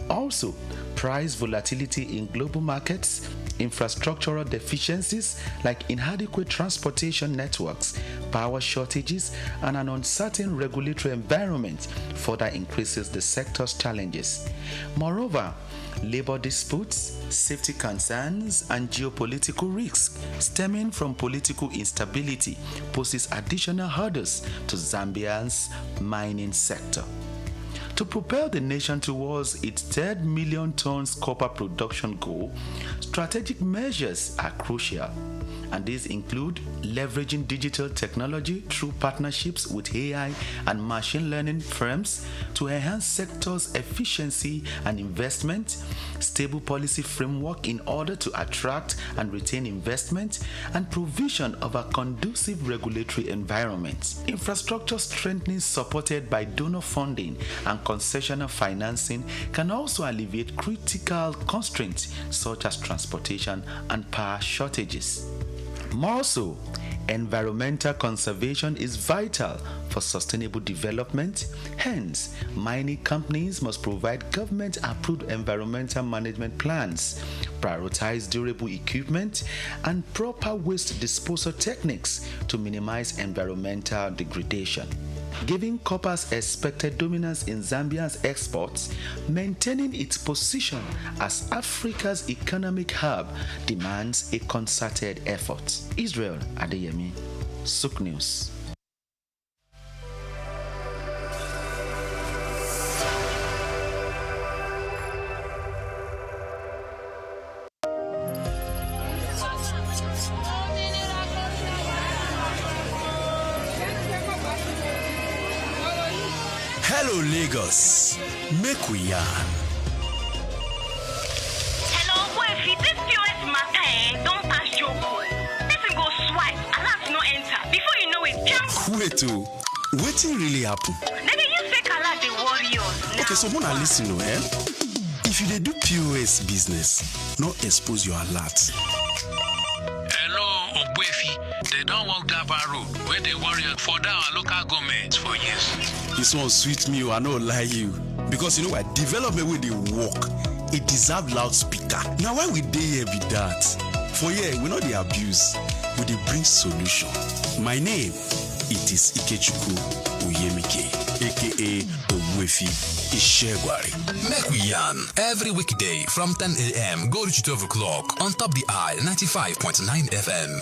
Also, price volatility in global markets, infrastructural deficiencies like inadequate transportation networks, power shortages, and an uncertain regulatory environment further increases the sector's challenges. Moreover, labor disputes, safety concerns, and geopolitical risks stemming from political instability poses additional hurdles to Zambia's mining sector. To propel the nation towards its 3 million tons copper production goal, strategic measures are crucial, and these include leveraging digital technology through partnerships with AI and machine learning firms to enhance sector's efficiency and investment, stable policy framework in order to attract and retain investment, and provision of a conducive regulatory environment. Infrastructure strengthening supported by donor funding and concessional financing can also alleviate critical constraints such as transportation and power shortages. More so, environmental conservation is vital for sustainable development. Hence, mining companies must provide government-approved environmental management plans, prioritize durable equipment, and proper waste disposal techniques to minimize environmental degradation. Giving copper's expected dominance in Zambia's exports, maintaining its position as Africa's economic hub demands a concerted effort. Israel Adeyemi, SOUQ News. Hello Lagos, make we yarn. Hello, Boyfi, this POS matter don't pass your code. Person go swipe, alert no enter. Before you know it, jump. Wait, wetin really happen? Maybe you fake alert the warriors. Okay, so Mona listen, if you dey do POS business, no expose your alert. Hello, Ogbefi. They don't walk that bar road where they worry for our local government for years. This one sweet me, I no lie you. Because you know what, development with the work, it deserve loudspeaker. Now why we dey here be that? For here, we know the abuse, we dey bring solution. My name it is Ikechukwu Uyemike, aka Ogwefi Ishegwari. Make we yarn every weekday from 10 a.m. go to 12 o'clock on Top the Eye 95.9 FM.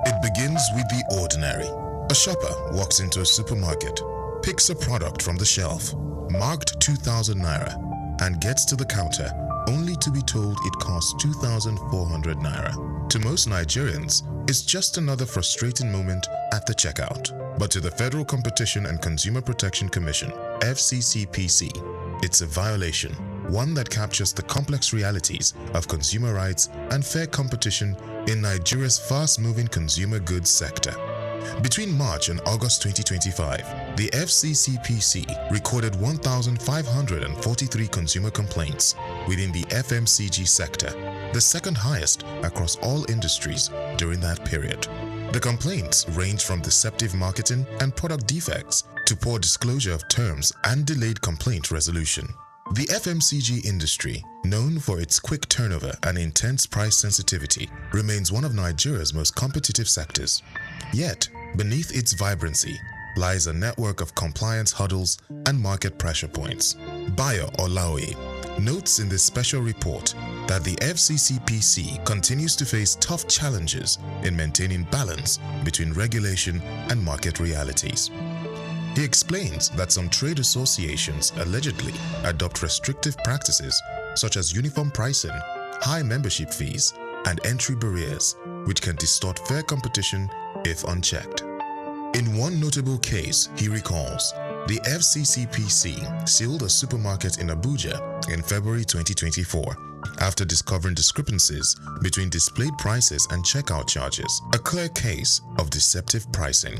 It begins with the ordinary. A shopper walks into a supermarket, picks a product from the shelf, marked 2,000 naira, and gets to the counter only to be told it costs 2,400 naira. To most Nigerians, it's just another frustrating moment at the checkout. But to the Federal Competition and Consumer Protection Commission, FCCPC, it's a violation, one that captures the complex realities of consumer rights and fair competition in Nigeria's fast-moving consumer goods sector. Between March and August 2025, the FCCPC recorded 1,543 consumer complaints within the FMCG sector, the second highest across all industries during that period. The complaints range from deceptive marketing and product defects to poor disclosure of terms and delayed complaint resolution. The FMCG industry, known for its quick turnover and intense price sensitivity, remains one of Nigeria's most competitive sectors. Yet, beneath its vibrancy lies a network of compliance hurdles and market pressure points. Bayo Olaoye notes in this special report that the FCCPC continues to face tough challenges in maintaining balance between regulation and market realities. He explains that some trade associations allegedly adopt restrictive practices such as uniform pricing, high membership fees, and entry barriers, which can distort fair competition if unchecked. In one notable case, he recalls, the FCCPC sealed a supermarket in Abuja in February 2024 after discovering discrepancies between displayed prices and checkout charges, a clear case of deceptive pricing.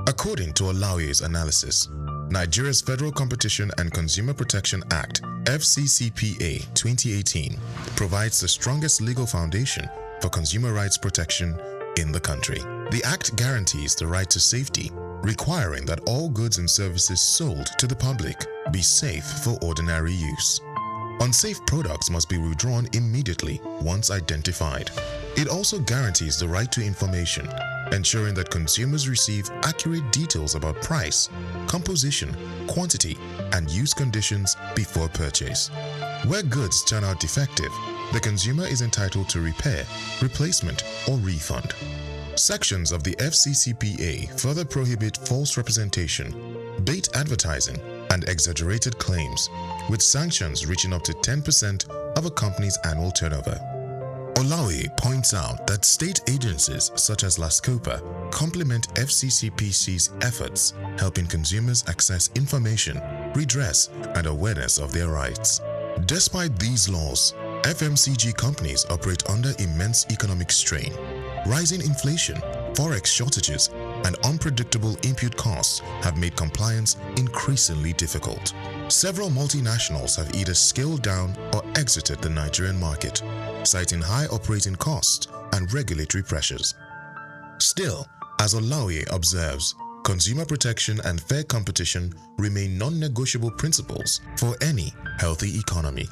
According to Olaoye's analysis, Nigeria's Federal Competition and Consumer Protection Act, FCCPA 2018, provides the strongest legal foundation for consumer rights protection in the country. The Act guarantees the right to safety, requiring that all goods and services sold to the public be safe for ordinary use. Unsafe products must be withdrawn immediately once identified. It also guarantees the right to information, ensuring that consumers receive accurate details about price, composition, quantity, and use conditions before purchase. Where goods turn out defective, the consumer is entitled to repair, replacement, or refund. Sections of the FCCPA further prohibit false representation, bait advertising, and exaggerated claims, with sanctions reaching up to 10% of a company's annual turnover. Olaoye points out that state agencies such as LASCOPA complement FCCPC's efforts, helping consumers access information, redress, and awareness of their rights. Despite these laws, FMCG companies operate under immense economic strain. Rising inflation, forex shortages, and unpredictable input costs have made compliance increasingly difficult. Several multinationals have either scaled down or exited the Nigerian market, citing high operating costs and regulatory pressures. Still, as Olaoye observes, consumer protection and fair competition remain non-negotiable principles for any healthy economy.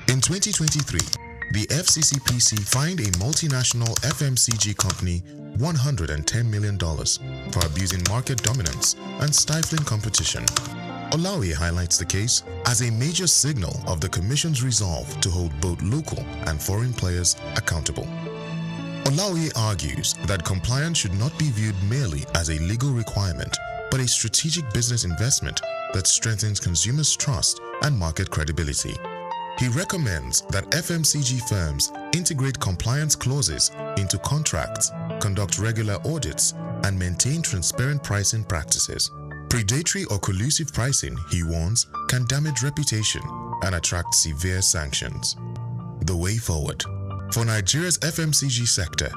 In 2023, the FCCPC fined a multinational FMCG company $110 million for abusing market dominance and stifling competition. Olaoye highlights the case as a major signal of the Commission's resolve to hold both local and foreign players accountable. Olaoye argues that compliance should not be viewed merely as a legal requirement, but a strategic business investment that strengthens consumers' trust and market credibility. He recommends that FMCG firms integrate compliance clauses into contracts, conduct regular audits, and maintain transparent pricing practices. Predatory or collusive pricing, he warns, can damage reputation and attract severe sanctions. The way forward. For Nigeria's FMCG sector,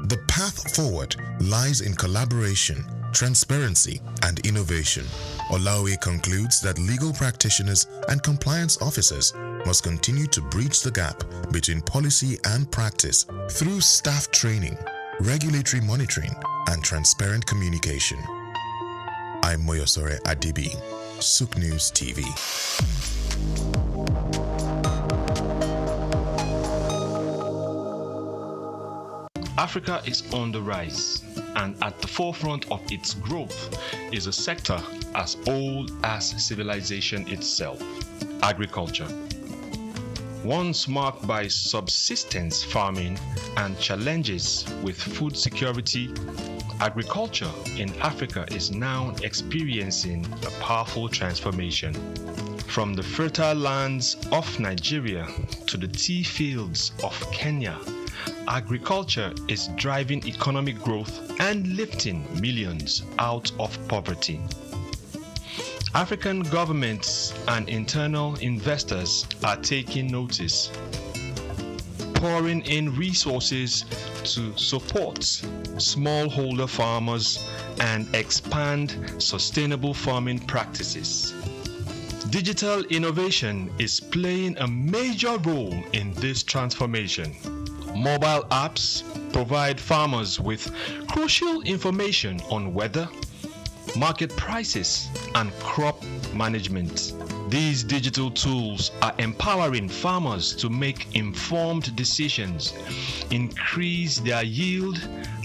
the path forward lies in collaboration, transparency, and innovation. Olaoye concludes that legal practitioners and compliance officers must continue to bridge the gap between policy and practice through staff training, regulatory monitoring, and transparent communication. I'm Moyosore Adibi, SOUQ News TV. Africa is on the rise, and at the forefront of its growth is a sector as old as civilization itself, agriculture. Once marked by subsistence farming and challenges with food security, agriculture in Africa is now experiencing a powerful transformation. From the fertile lands of Nigeria to the tea fields of Kenya, agriculture is driving economic growth and lifting millions out of poverty. African governments and internal investors are taking notice, pouring in resources to support smallholder farmers and expand sustainable farming practices. Digital innovation is playing a major role in this transformation. Mobile apps provide farmers with crucial information on weather, market prices, and crop management. These digital tools are empowering farmers to make informed decisions, increase their yield,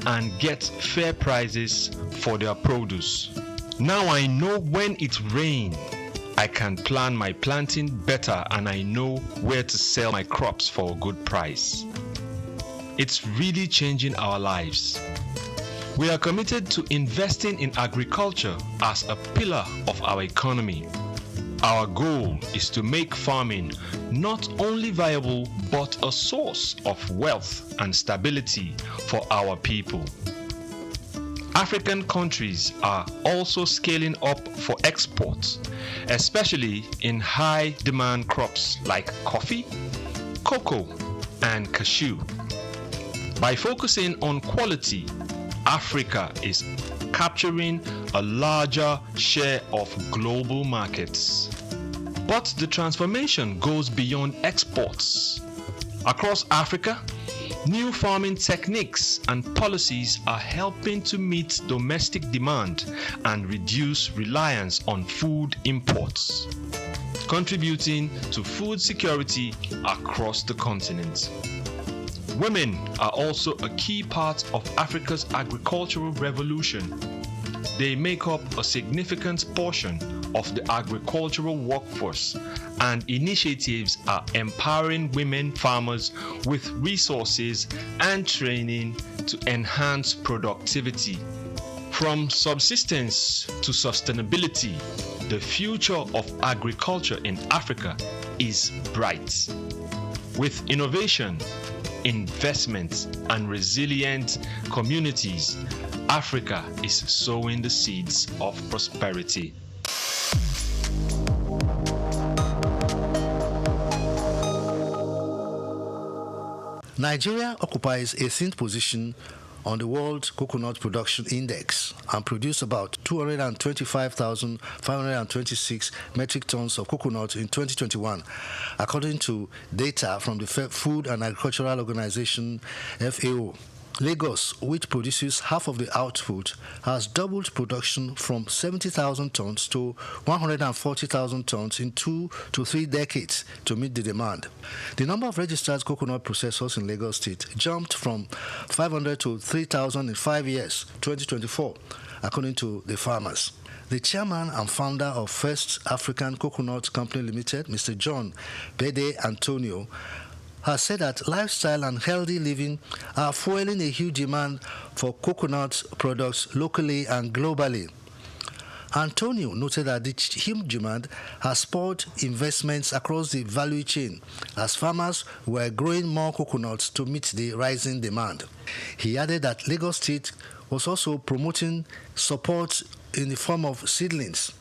and get fair prices for their produce. Now I know when it rains, I can plan my planting better, and I know where to sell my crops for a good price. It's really changing our lives. We are committed to investing in agriculture as a pillar of our economy. Our goal is to make farming not only viable but a source of wealth and stability for our people. African countries are also scaling up for exports, especially in high demand crops like coffee, cocoa, and cashew. By focusing on quality, Africa is capturing a larger share of global markets. But the transformation goes beyond exports. Across Africa, new farming techniques and policies are helping to meet domestic demand and reduce reliance on food imports, contributing to food security across the continent. Women are also a key part of Africa's agricultural revolution. They make up a significant portion of the agricultural workforce, and initiatives are empowering women farmers with resources and training to enhance productivity. From subsistence to sustainability, the future of agriculture in Africa is bright. With innovation, investment, and resilient communities, Africa is sowing the seeds of prosperity. Nigeria occupies a 18th position on the World Coconut Production Index and produced about 225,526 metric tons of coconut in 2021, according to data from the Food and Agricultural Organization, FAO. Lagos, which produces half of the output, has doubled production from 70,000 tons to 140,000 tons in 2 to 3 decades to meet the demand. The number of registered coconut processors in Lagos State jumped from 500 to 3,000 in 5 years, 2024, according to the farmers. The chairman and founder of First African Coconut Company Limited, Mr. John Bede Antonio, has said that lifestyle and healthy living are fueling a huge demand for coconut products locally and globally. Antonio noted that the huge demand has spurred investments across the value chain as farmers were growing more coconuts to meet the rising demand. He added that Lagos State was also promoting support in the form of seedlings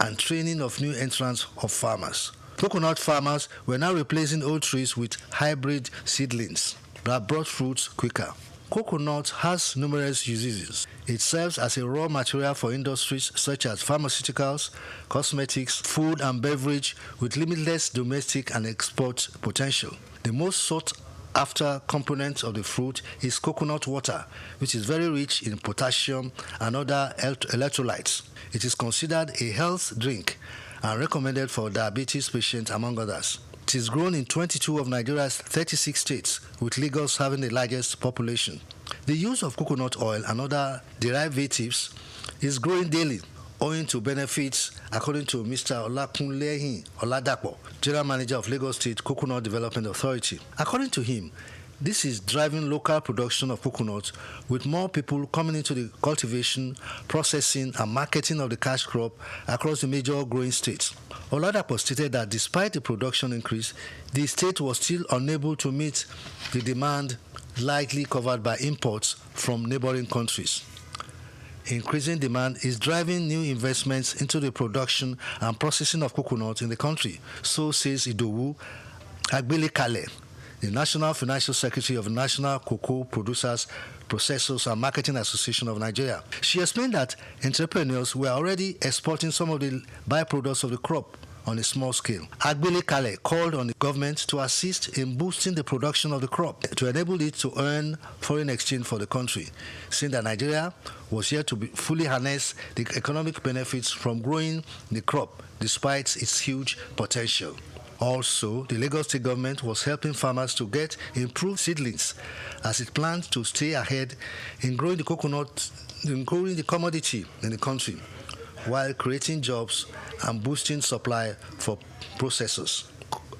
and training of new entrants of farmers. Coconut farmers were now replacing old trees with hybrid seedlings that brought fruits quicker. Coconut has numerous uses. It serves as a raw material for industries such as pharmaceuticals, cosmetics, food and beverage, with limitless domestic and export potential. The most sought after component of the fruit is coconut water, which is very rich in potassium and other electrolytes. It is considered a health drink and recommended for diabetes patients, among others. It is grown in 22 of Nigeria's 36 states, with Lagos having the largest population. The use of coconut oil and other derivatives is growing daily, owing to benefits, according to Mr. Olakunlehin Oladapo, General Manager of Lagos State Coconut Development Authority. According to him, this is driving local production of coconut, with more people coming into the cultivation, processing, and marketing of the cash crop across the major growing states. Oladapo stated that despite the production increase, the state was still unable to meet the demand likely covered by imports from neighboring countries. Increasing demand is driving new investments into the production and processing of coconut in the country, so says Idowu Agbelekale, the National Financial Secretary of the National Cocoa Producers, Processors and Marketing Association of Nigeria. She explained that entrepreneurs were already exporting some of the byproducts of the crop on a small scale. Agbelekale called on the government to assist in boosting the production of the crop to enable it to earn foreign exchange for the country, saying that Nigeria was yet to fully harness the economic benefits from growing the crop despite its huge potential. Also, the Lagos State government was helping farmers to get improved seedlings as it planned to stay ahead in growing the commodity in the country, while creating jobs and boosting supply for processors.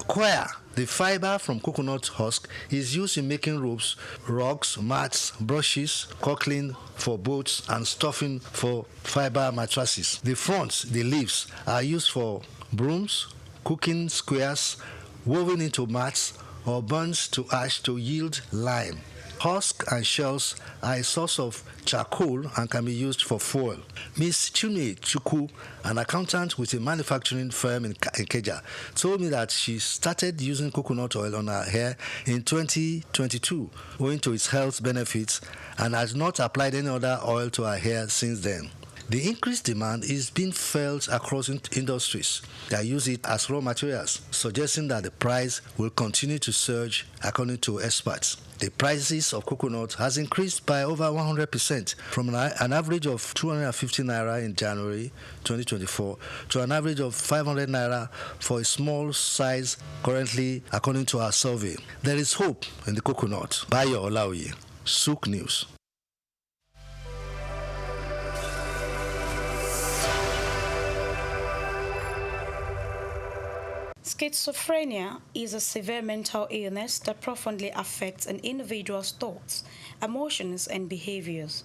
Coir, the fiber from coconut husk, is used in making ropes, rugs, mats, brushes, caulking for boats, and stuffing for fiber mattresses. The fronds, the leaves, are used for brooms, cooking squares, woven into mats, or burnt to ash to yield lime. Husk and shells are a source of charcoal and can be used for fuel. Ms. Chune Chukwu, an accountant with a manufacturing firm in Ikeja, told me that she started using coconut oil on her hair in 2022, owing to its health benefits, and has not applied any other oil to her hair since then. The increased demand is being felt across industries that use it as raw materials, suggesting that the price will continue to surge according to experts. The prices of coconut has increased by over 100% from an average of 250 naira in January 2024 to an average of 500 naira for a small size currently, according to our survey. There is hope in the coconut. Bayo Olaoye, SOUQ News. Schizophrenia is a severe mental illness that profoundly affects an individual's thoughts, emotions, and behaviors.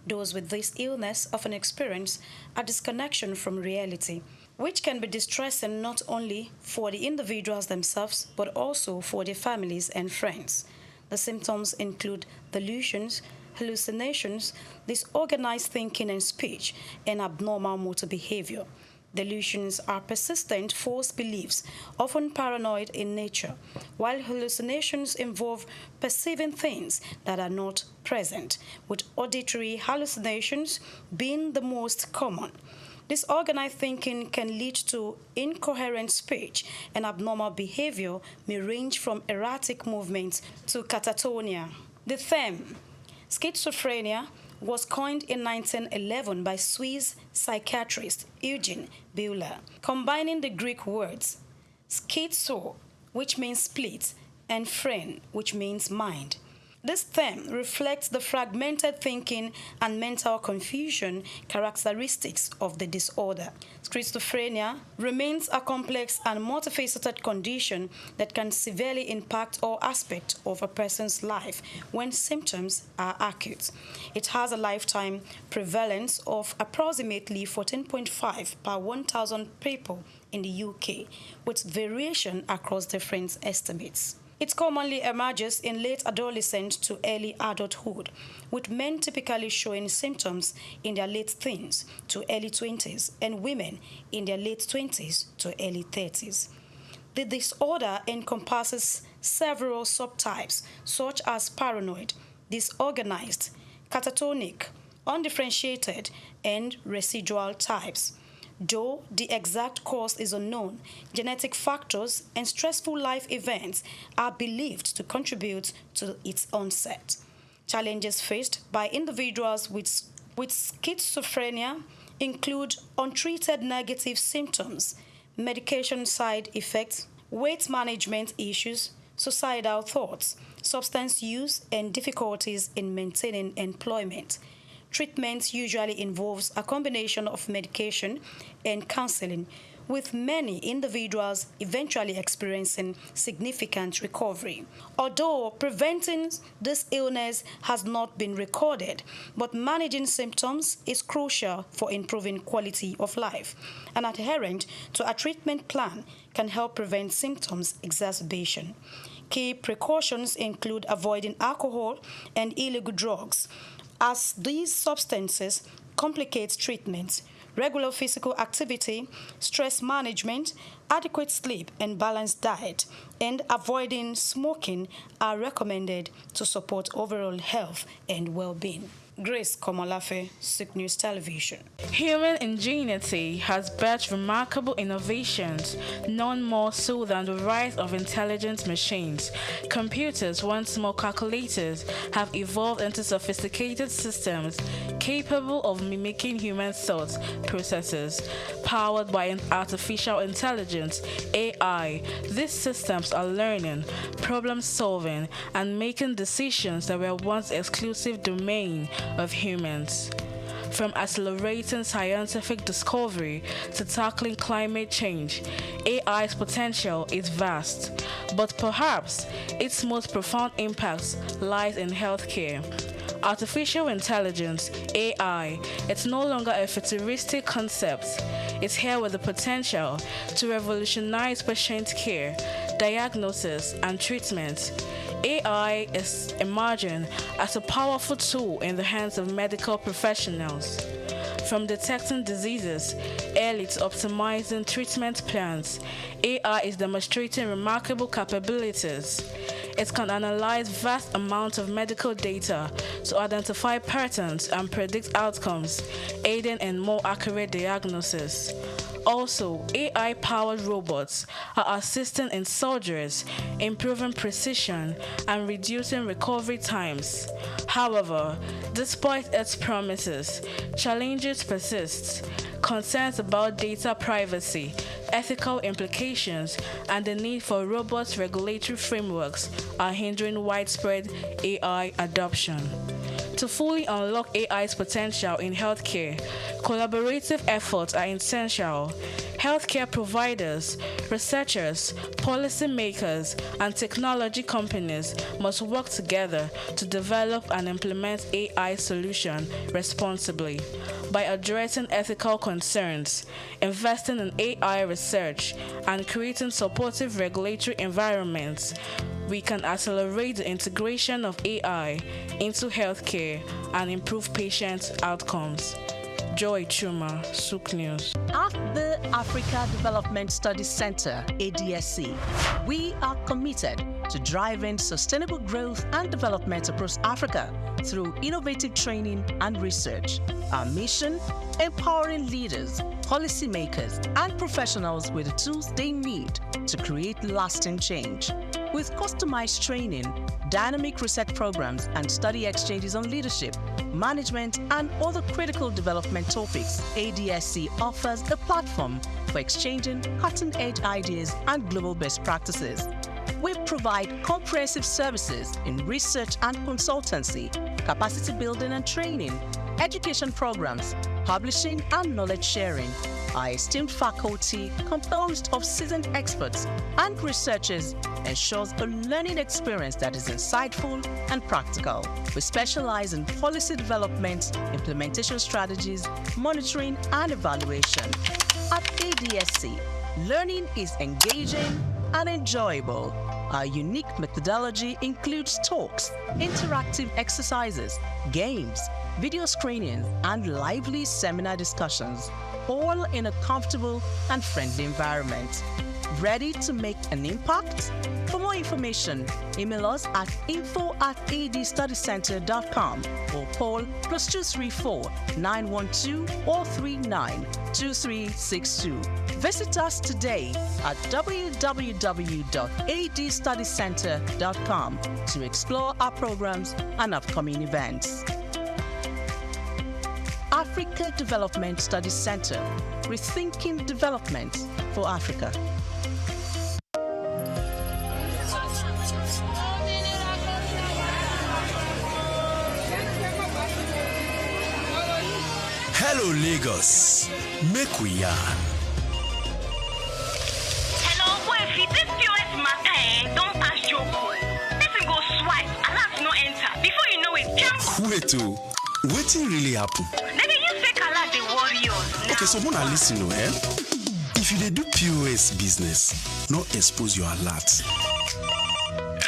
Those with this illness often experience a disconnection from reality, which can be distressing not only for the individuals themselves, but also for their families and friends. The symptoms include delusions, hallucinations, disorganized thinking and speech, and abnormal motor behavior. Delusions are persistent false beliefs, often paranoid in nature, while hallucinations involve perceiving things that are not present, with auditory hallucinations being the most common. Disorganized thinking can lead to incoherent speech, and abnormal behavior may range from erratic movements to catatonia. The term schizophrenia was coined in 1911 by Swiss psychiatrist Eugen Bühler, combining the Greek words schizo, which means split, and phren, which means mind. This term reflects the fragmented thinking and mental confusion characteristics of the disorder. Schizophrenia remains a complex and multifaceted condition that can severely impact all aspects of a person's life when symptoms are acute. It has a lifetime prevalence of approximately 14.5 per 1,000 people in the UK, with variation across different estimates. It commonly emerges in late adolescence to early adulthood, with men typically showing symptoms in their late teens to early 20s and women in their late 20s to early 30s. The disorder encompasses several subtypes such as paranoid, disorganized, catatonic, undifferentiated, and residual types. Though the exact cause is unknown, genetic factors and stressful life events are believed to contribute to its onset. Challenges faced by individuals with schizophrenia include untreated negative symptoms, medication side effects, weight management issues, societal thoughts, substance use, and difficulties in maintaining employment. Treatment usually involves a combination of medication and counseling, with many individuals eventually experiencing significant recovery. Although preventing this illness has not been recorded, but managing symptoms is crucial for improving quality of life. An adherent to a treatment plan can help prevent symptoms exacerbation. Key precautions include avoiding alcohol and illegal drugs, as these substances complicate treatment. Regular physical activity, stress management, adequate sleep, and balanced diet, and avoiding smoking are recommended to support overall health and well-being. Grace Komolafe, SOUQ News Television. Human ingenuity has birthed remarkable innovations, none more so than the rise of intelligent machines. Computers, once more calculators, have evolved into sophisticated systems capable of mimicking human thought processes. Powered by artificial intelligence, AI, these systems are learning, problem-solving, and making decisions that were once exclusive domain of humans. From accelerating scientific discovery to tackling climate change, AI's potential is vast, but perhaps its most profound impact lies in healthcare. Artificial intelligence, AI, it's no longer a futuristic concept. It's here with the potential to revolutionize patient care, diagnosis, and treatment. AI is emerging as a powerful tool in the hands of medical professionals. From detecting diseases early to optimizing treatment plans, AI is demonstrating remarkable capabilities. It can analyze vast amounts of medical data to identify patterns and predict outcomes, aiding in more accurate diagnosis. Also, AI-powered robots are assisting in surgeries, improving precision, and reducing recovery times. However, despite its promises, challenges persist. Concerns about data privacy, ethical implications, and the need for robust regulatory frameworks are hindering widespread AI adoption. To fully unlock AI's potential in healthcare, collaborative efforts are essential. Healthcare providers, researchers, policymakers, and technology companies must work together to develop and implement AI solutions responsibly. By addressing ethical concerns, investing in AI research, and creating supportive regulatory environments, we can accelerate the integration of AI into healthcare and improve patient outcomes. Joy Chuma, SOUQ News. At the Africa Development Studies Center, ADSC, we are committed to driving sustainable growth and development across Africa through innovative training and research. Our mission: empowering leaders, policymakers, and professionals with the tools they need to create lasting change. With customized training, dynamic research programs, and study exchanges on leadership, management, and other critical development topics, ADSC offers a platform for exchanging cutting-edge ideas and global best practices. We provide comprehensive services in research and consultancy, capacity building and training, education programs, publishing, and knowledge sharing. Our esteemed faculty, composed of seasoned experts and researchers, ensures a learning experience that is insightful and practical. We specialize in policy development, implementation strategies, monitoring, and evaluation. At ADSC, learning is engaging and enjoyable. Our unique methodology includes talks, interactive exercises, games, video screenings, and lively seminar discussions, all in a comfortable and friendly environment. Ready to make an impact? For more information, email us at info@adstudycenter.com or call +234 912 439 2362. Visit us today at www.adstudycenter.com to explore our programs and upcoming events. Africa Development Studies Center, rethinking development for Africa. Hello, Lagos. Make we yarn. Hello, boy, if this POS matter, don't pass your call. Person go swipe, alert no enter. Before you know it, jump. Wait, wetin really happen? Maybe you fake alert the warriors. Okay, so mona listen, if you dey do POS business, no expose your alert.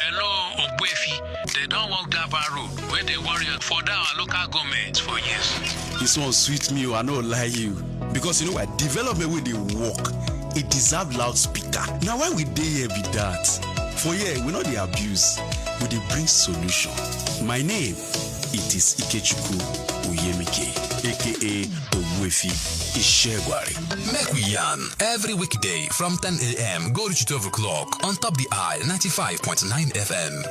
Hello, Ogbefi. They don't walk Daba Road where they warrior for our local government for years. This one sweet me, I no lie you. Because you know what, development with the work, it deserve loudspeaker. Now why we dey here be that? For here, we know the abuse, we dey bring solution. My name, it is Ikechukwu Uyemike, aka Ogbefi Ishegwari. Make we yarn every weekday from 10 a.m. go to 12 o'clock on Top the Eye 95.9 FM.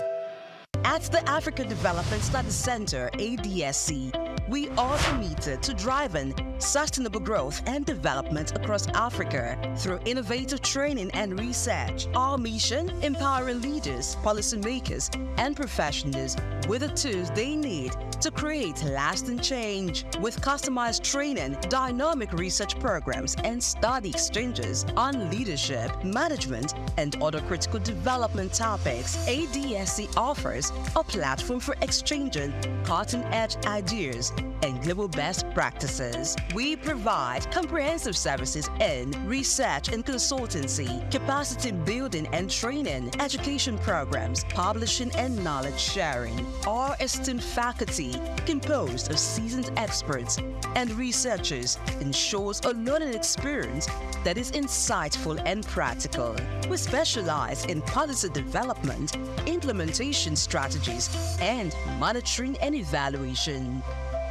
At the Africa Development Studies Center, ADSC, we are committed to driving sustainable growth and development across Africa through innovative training and research. Our mission, empowering leaders, policymakers, and professionals with the tools they need to create lasting change. With customized training, dynamic research programs, and study exchanges on leadership, management, and other critical development topics, ADSC offers a platform for exchanging cutting-edge ideas and global best practices. We provide comprehensive services in research and consultancy, capacity building and training, education programs, publishing and knowledge sharing. Our esteemed faculty, composed of seasoned experts and researchers, ensures a learning experience that is insightful and practical. We specialize in policy development, implementation strategies, and monitoring and evaluation.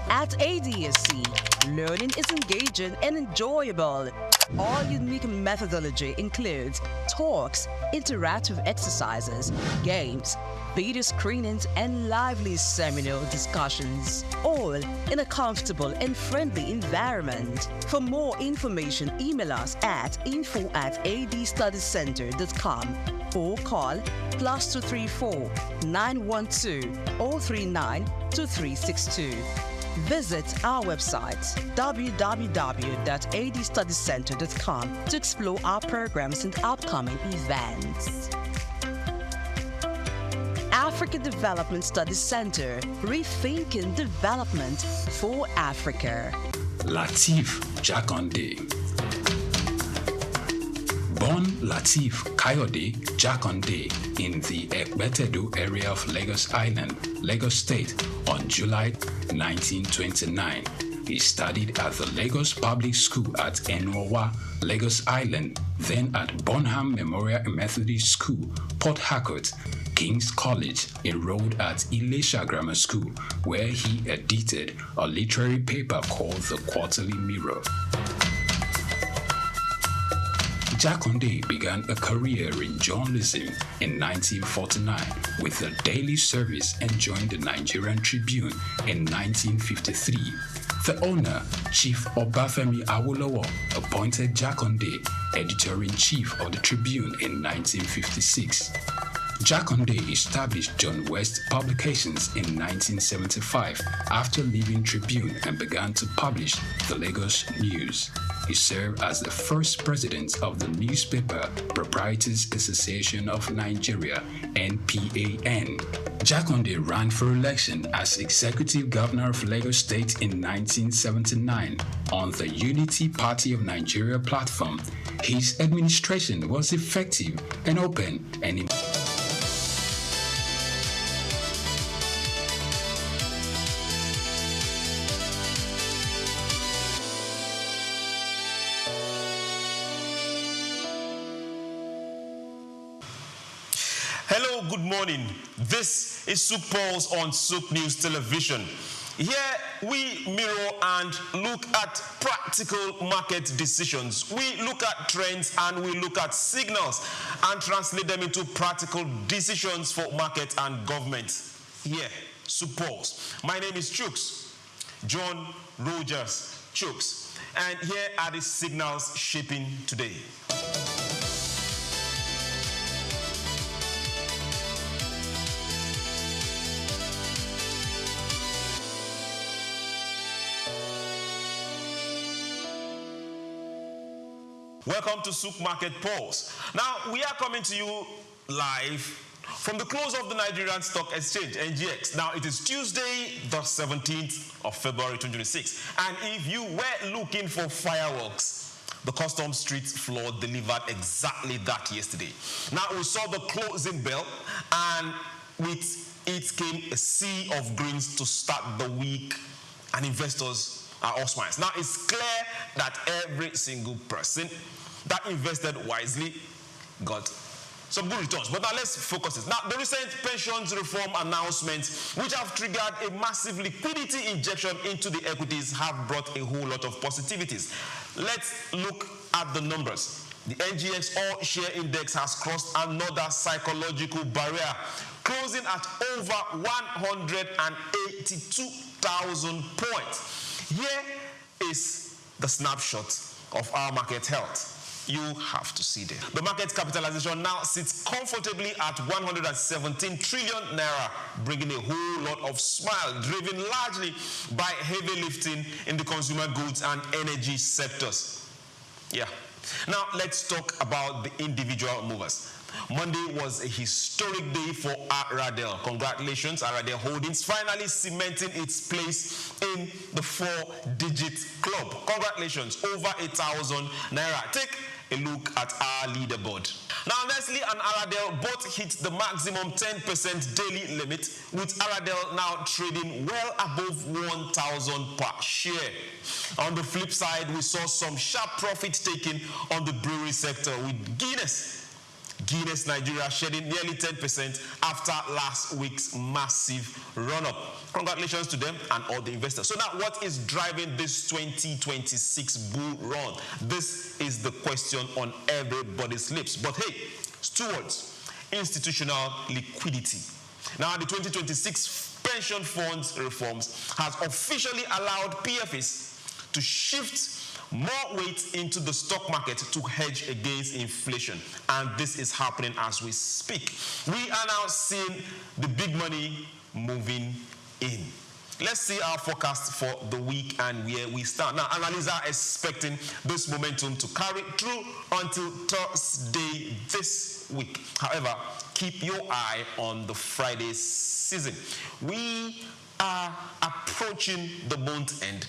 At ADSC, learning is engaging and enjoyable. Our unique methodology includes talks, interactive exercises, games, video screenings, and lively seminar discussions, all in a comfortable and friendly environment. For more information, email us at info@adstudiescenter.com or call +234 912 039 2362. Visit our website www.adstudiescenter.com to explore our programs and upcoming events. Africa Development Studies Center, rethinking development for Africa. Lateef Jakande. Born Lateef Kayode Jakande in the Ekbetedo area of Lagos Island, Lagos State, on July 1929. He studied at the Lagos Public School at Enowa, Lagos Island, then at Bonham Memorial Methodist School, Port Harcourt, King's College, enrolled at Ilesha Grammar School, where he edited a literary paper called The Quarterly Mirror. Jakande began a career in journalism in 1949 with a daily service and joined the Nigerian Tribune in 1953. The owner, Chief Obafemi Awolowo, appointed Jakande editor-in-chief of the Tribune in 1956. Jakande established John West Publications in 1975 after leaving Tribune and began to publish the Lagos News. He served as the first president of the Newspaper Proprietors Association of Nigeria, NPAN. Jakande ran for election as Executive Governor of Lagos State in 1979 on the Unity Party of Nigeria platform. His administration was effective and open and Hello, good morning. This is SOUQ Pulse on SOUQ News Television. Here we mirror and look at practical market decisions. We look at trends and we look at signals and translate them into practical decisions for market and government. Here, SOUQ Pulse. My name is Chooks, John Rogers Chooks. And here are the signals shaping today. Welcome to SOUQ Market Pulse. Now, we are coming to you live from the close of the Nigerian Stock Exchange, NGX. Now, it is Tuesday, the 17th of February 2026. And if you were looking for fireworks, the Customs Street floor delivered exactly that yesterday. Now, we saw the closing bell, and with it came a sea of greens to start the week, and investors are all smiles. Now, it's clear that every single person that invested wisely got some good returns. But now let's focus this. Now, the recent pensions reform announcements, which have triggered a massive liquidity injection into the equities, have brought a whole lot of positivities. Let's look at the numbers. The NGX All-Share Index has crossed another psychological barrier, closing at over 182,000 points. Here is the snapshot of our market health. You have to see there. The market capitalization now sits comfortably at 117 trillion naira, bringing a whole lot of smile, driven largely by heavy lifting in the consumer goods and energy sectors. Yeah. Now, let's talk about the individual movers. Monday was a historic day for Aradel. Congratulations, Aradel Holdings, finally cementing its place in the 4-digit club. Congratulations, over 1,000 naira. Take a look at our leaderboard. Now, Nestle and Aradel both hit the maximum 10% daily limit, with Aradel now trading well above 1,000 per share. On the flip side, we saw some sharp profit taken on the brewery sector, with Guinness Nigeria shedding nearly 10% after last week's massive run-up. Congratulations to them and all the investors. So now, what is driving this 2026 bull run? This is the question on everybody's lips. But hey, stewards, institutional liquidity. Now, the 2026 pension funds reforms has officially allowed PFAs to shift more weight into the stock market to hedge against inflation. And this is happening as we speak. We are now seeing the big money moving in. Let's see our forecast for the week and where we stand. Now, analysts are expecting this momentum to carry through until Thursday this week. However, keep your eye on the Friday season. We are approaching the month end,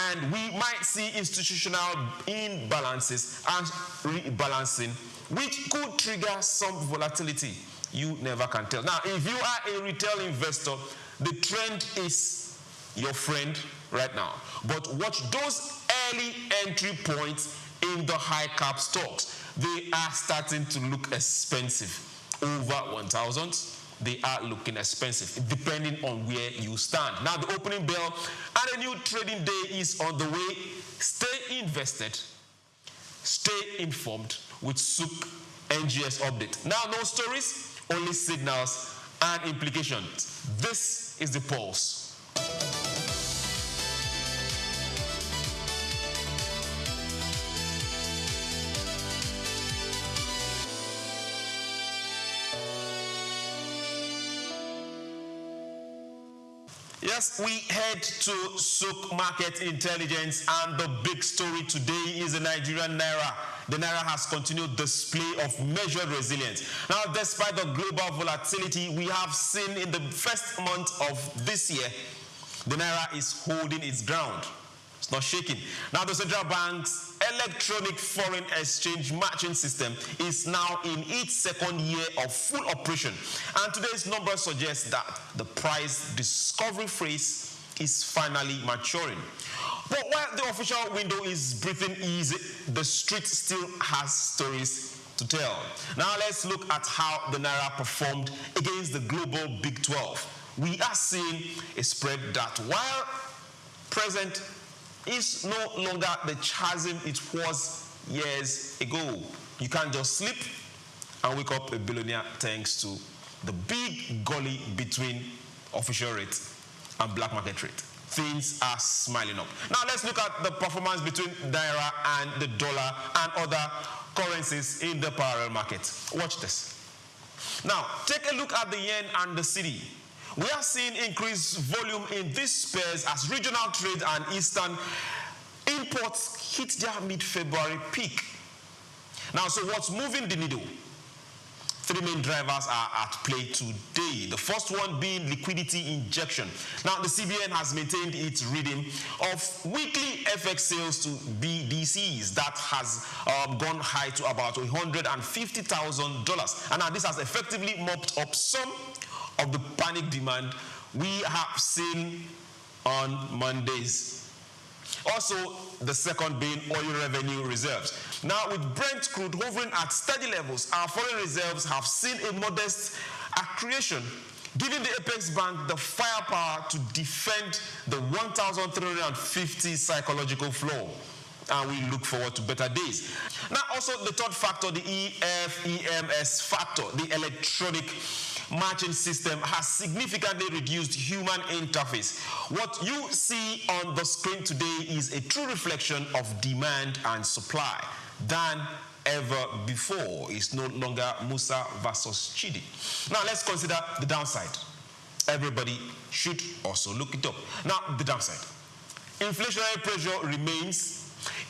and we might see institutional imbalances and rebalancing, which could trigger some volatility. You never can tell. Now, if you are a retail investor, the trend is your friend right now. But watch those early entry points in the high cap stocks. They are starting to look expensive. Over 1,000. They are looking expensive, depending on where you stand. Now, the opening bell and a new trading day is on the way. Stay invested, stay informed with SOUQ NGS update. Now, no stories, only signals and implications. This is the Pulse. Yes, we head to SOUQ Market Intelligence, and the big story today is the Nigerian Naira. The Naira has continued display of measured resilience. Now, despite the global volatility we have seen in the first month of this year, the Naira is holding its ground. It's not shaking. Now, the central bank's electronic foreign exchange matching system is now in its second year of full operation. And today's numbers suggest that the price discovery phase is finally maturing. But while the official window is breathing easy, the street still has stories to tell. Now, let's look at how the Naira performed against the global Big 12. We are seeing a spread that, while present, is no longer the chasm it was years ago. You can't just sleep and wake up a billionaire thanks to the big gully between official rate and black market rate. Things are smiling up. Now, let's look at the performance between Naira and the dollar and other currencies in the parallel market. Watch this. Now, take a look at the yen and the cedi. We are seeing increased volume in these pairs as regional trade and eastern imports hit their mid-February peak. Now, so what's moving the needle? Three main drivers are at play today. The first one being liquidity injection. Now, the CBN has maintained its reading of weekly FX sales to BDCs that has gone high to about $150,000. And now this has effectively mopped up some of the panic demand we have seen on Mondays. Also, the second being oil revenue reserves. Now, with Brent crude hovering at steady levels, our foreign reserves have seen a modest accretion, giving the Apex Bank the firepower to defend the 1,350 psychological floor. And we look forward to better days. Now, also the third factor, the EFEMS factor, the electronic matching system, has significantly reduced human interface. What you see on the screen today is a true reflection of demand and supply than ever before. It's no longer Musa versus Chidi. Now let's consider the downside. Everybody should also look it up. Now, the downside. Inflationary pressure remains.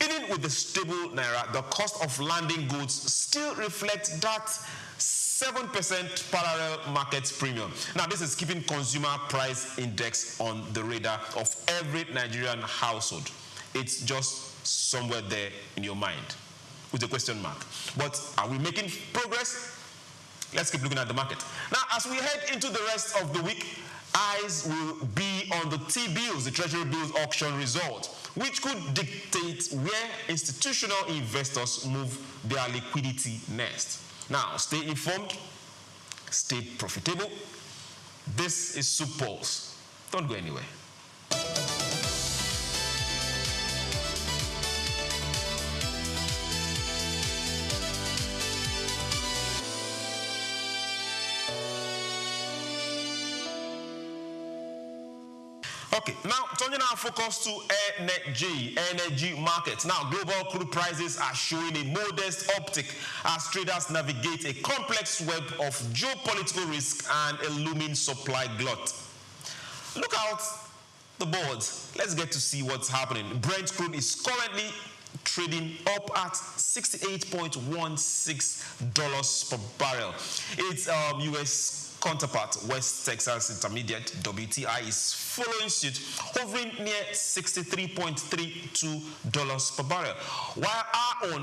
Even with the stable naira, the cost of landing goods still reflects that 7% parallel market premium. Now, this is keeping consumer price index on the radar of every Nigerian household. It's just somewhere there in your mind with a question mark. But are we making progress? Let's keep looking at the market. Now, as we head into the rest of the week, eyes will be on the T-bills, the Treasury bills auction result, which could dictate where institutional investors move their liquidity next. Now, stay informed, stay profitable. This is SOUQ Pulse. Don't go anywhere. Okay, now turning our focus to energy markets. Now, global crude prices are showing a modest uptick as traders navigate a complex web of geopolitical risk and a looming supply glut. Look out the boards. Let's get to see what's happening. Brent crude is currently trading up at $68.16 per barrel. Its U.S. counterpart, West Texas Intermediate, WTI, is following suit, hovering near $63.32 per barrel. While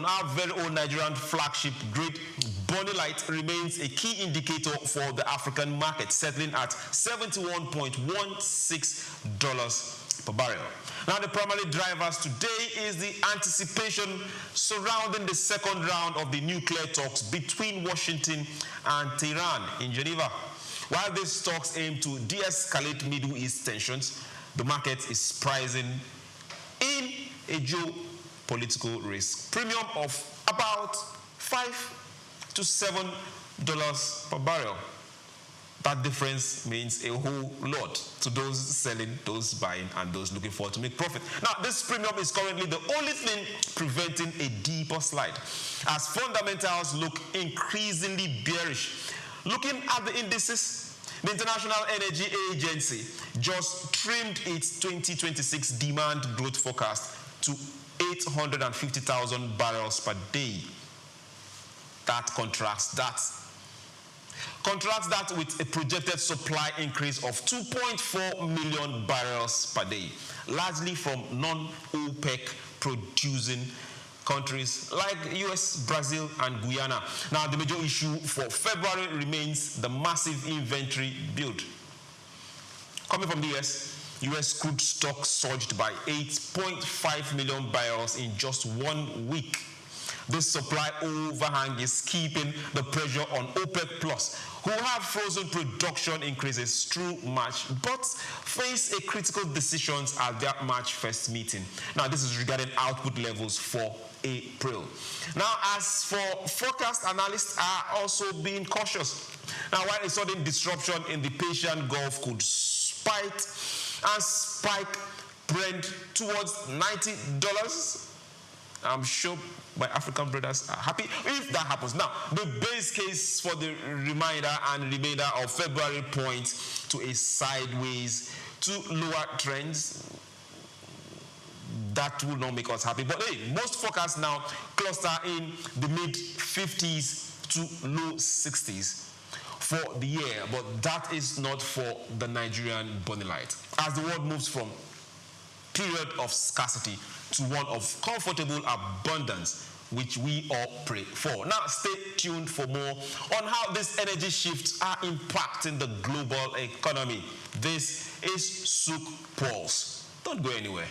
our very own Nigerian flagship grade, Bonny Light, remains a key indicator for the African market, settling at $71.16 per barrel. Now, the primary drivers today is the anticipation surrounding the second round of the nuclear talks between Washington and Tehran in Geneva. While these talks aim to de-escalate Middle East tensions, the market is pricing in a geopolitical risk premium of about $5 to $7 per barrel. That difference means a whole lot to those selling, those buying, and those looking forward to make profit. Now, this premium is currently the only thing preventing a deeper slide, as fundamentals look increasingly bearish. Looking at the indices, the International Energy Agency just trimmed its 2026 demand growth forecast to 850,000 barrels per day. That contrasts that with a projected supply increase of 2.4 million barrels per day, largely from non-OPEC producing countries like US, Brazil, and Guyana. Now, the major issue for February remains the massive inventory build. Coming from the US crude stock surged by 8.5 million barrels in just 1 week. This supply overhang is keeping the pressure on OPEC Plus, who have frozen production increases through March, but face a critical decisions at their March 1st meeting. Now, this is regarding output levels for April. Now, as for forecast, analysts are also being cautious. Now, while a sudden disruption in the Persian Gulf could spike Brent towards $90, I'm sure my African brothers are happy if that happens. Now, the base case for the remainder of February points to a sideways to lower trends. that will not make us happy. But hey, most forecasts now cluster in the mid-50s to low 60s for the year, but that is not for the Nigerian bonylite. As the world moves from period of scarcity to one of comfortable abundance, which we all pray for. Now, stay tuned for more on how these energy shifts are impacting the global economy. This is SOUQ Pulse. Don't go anywhere.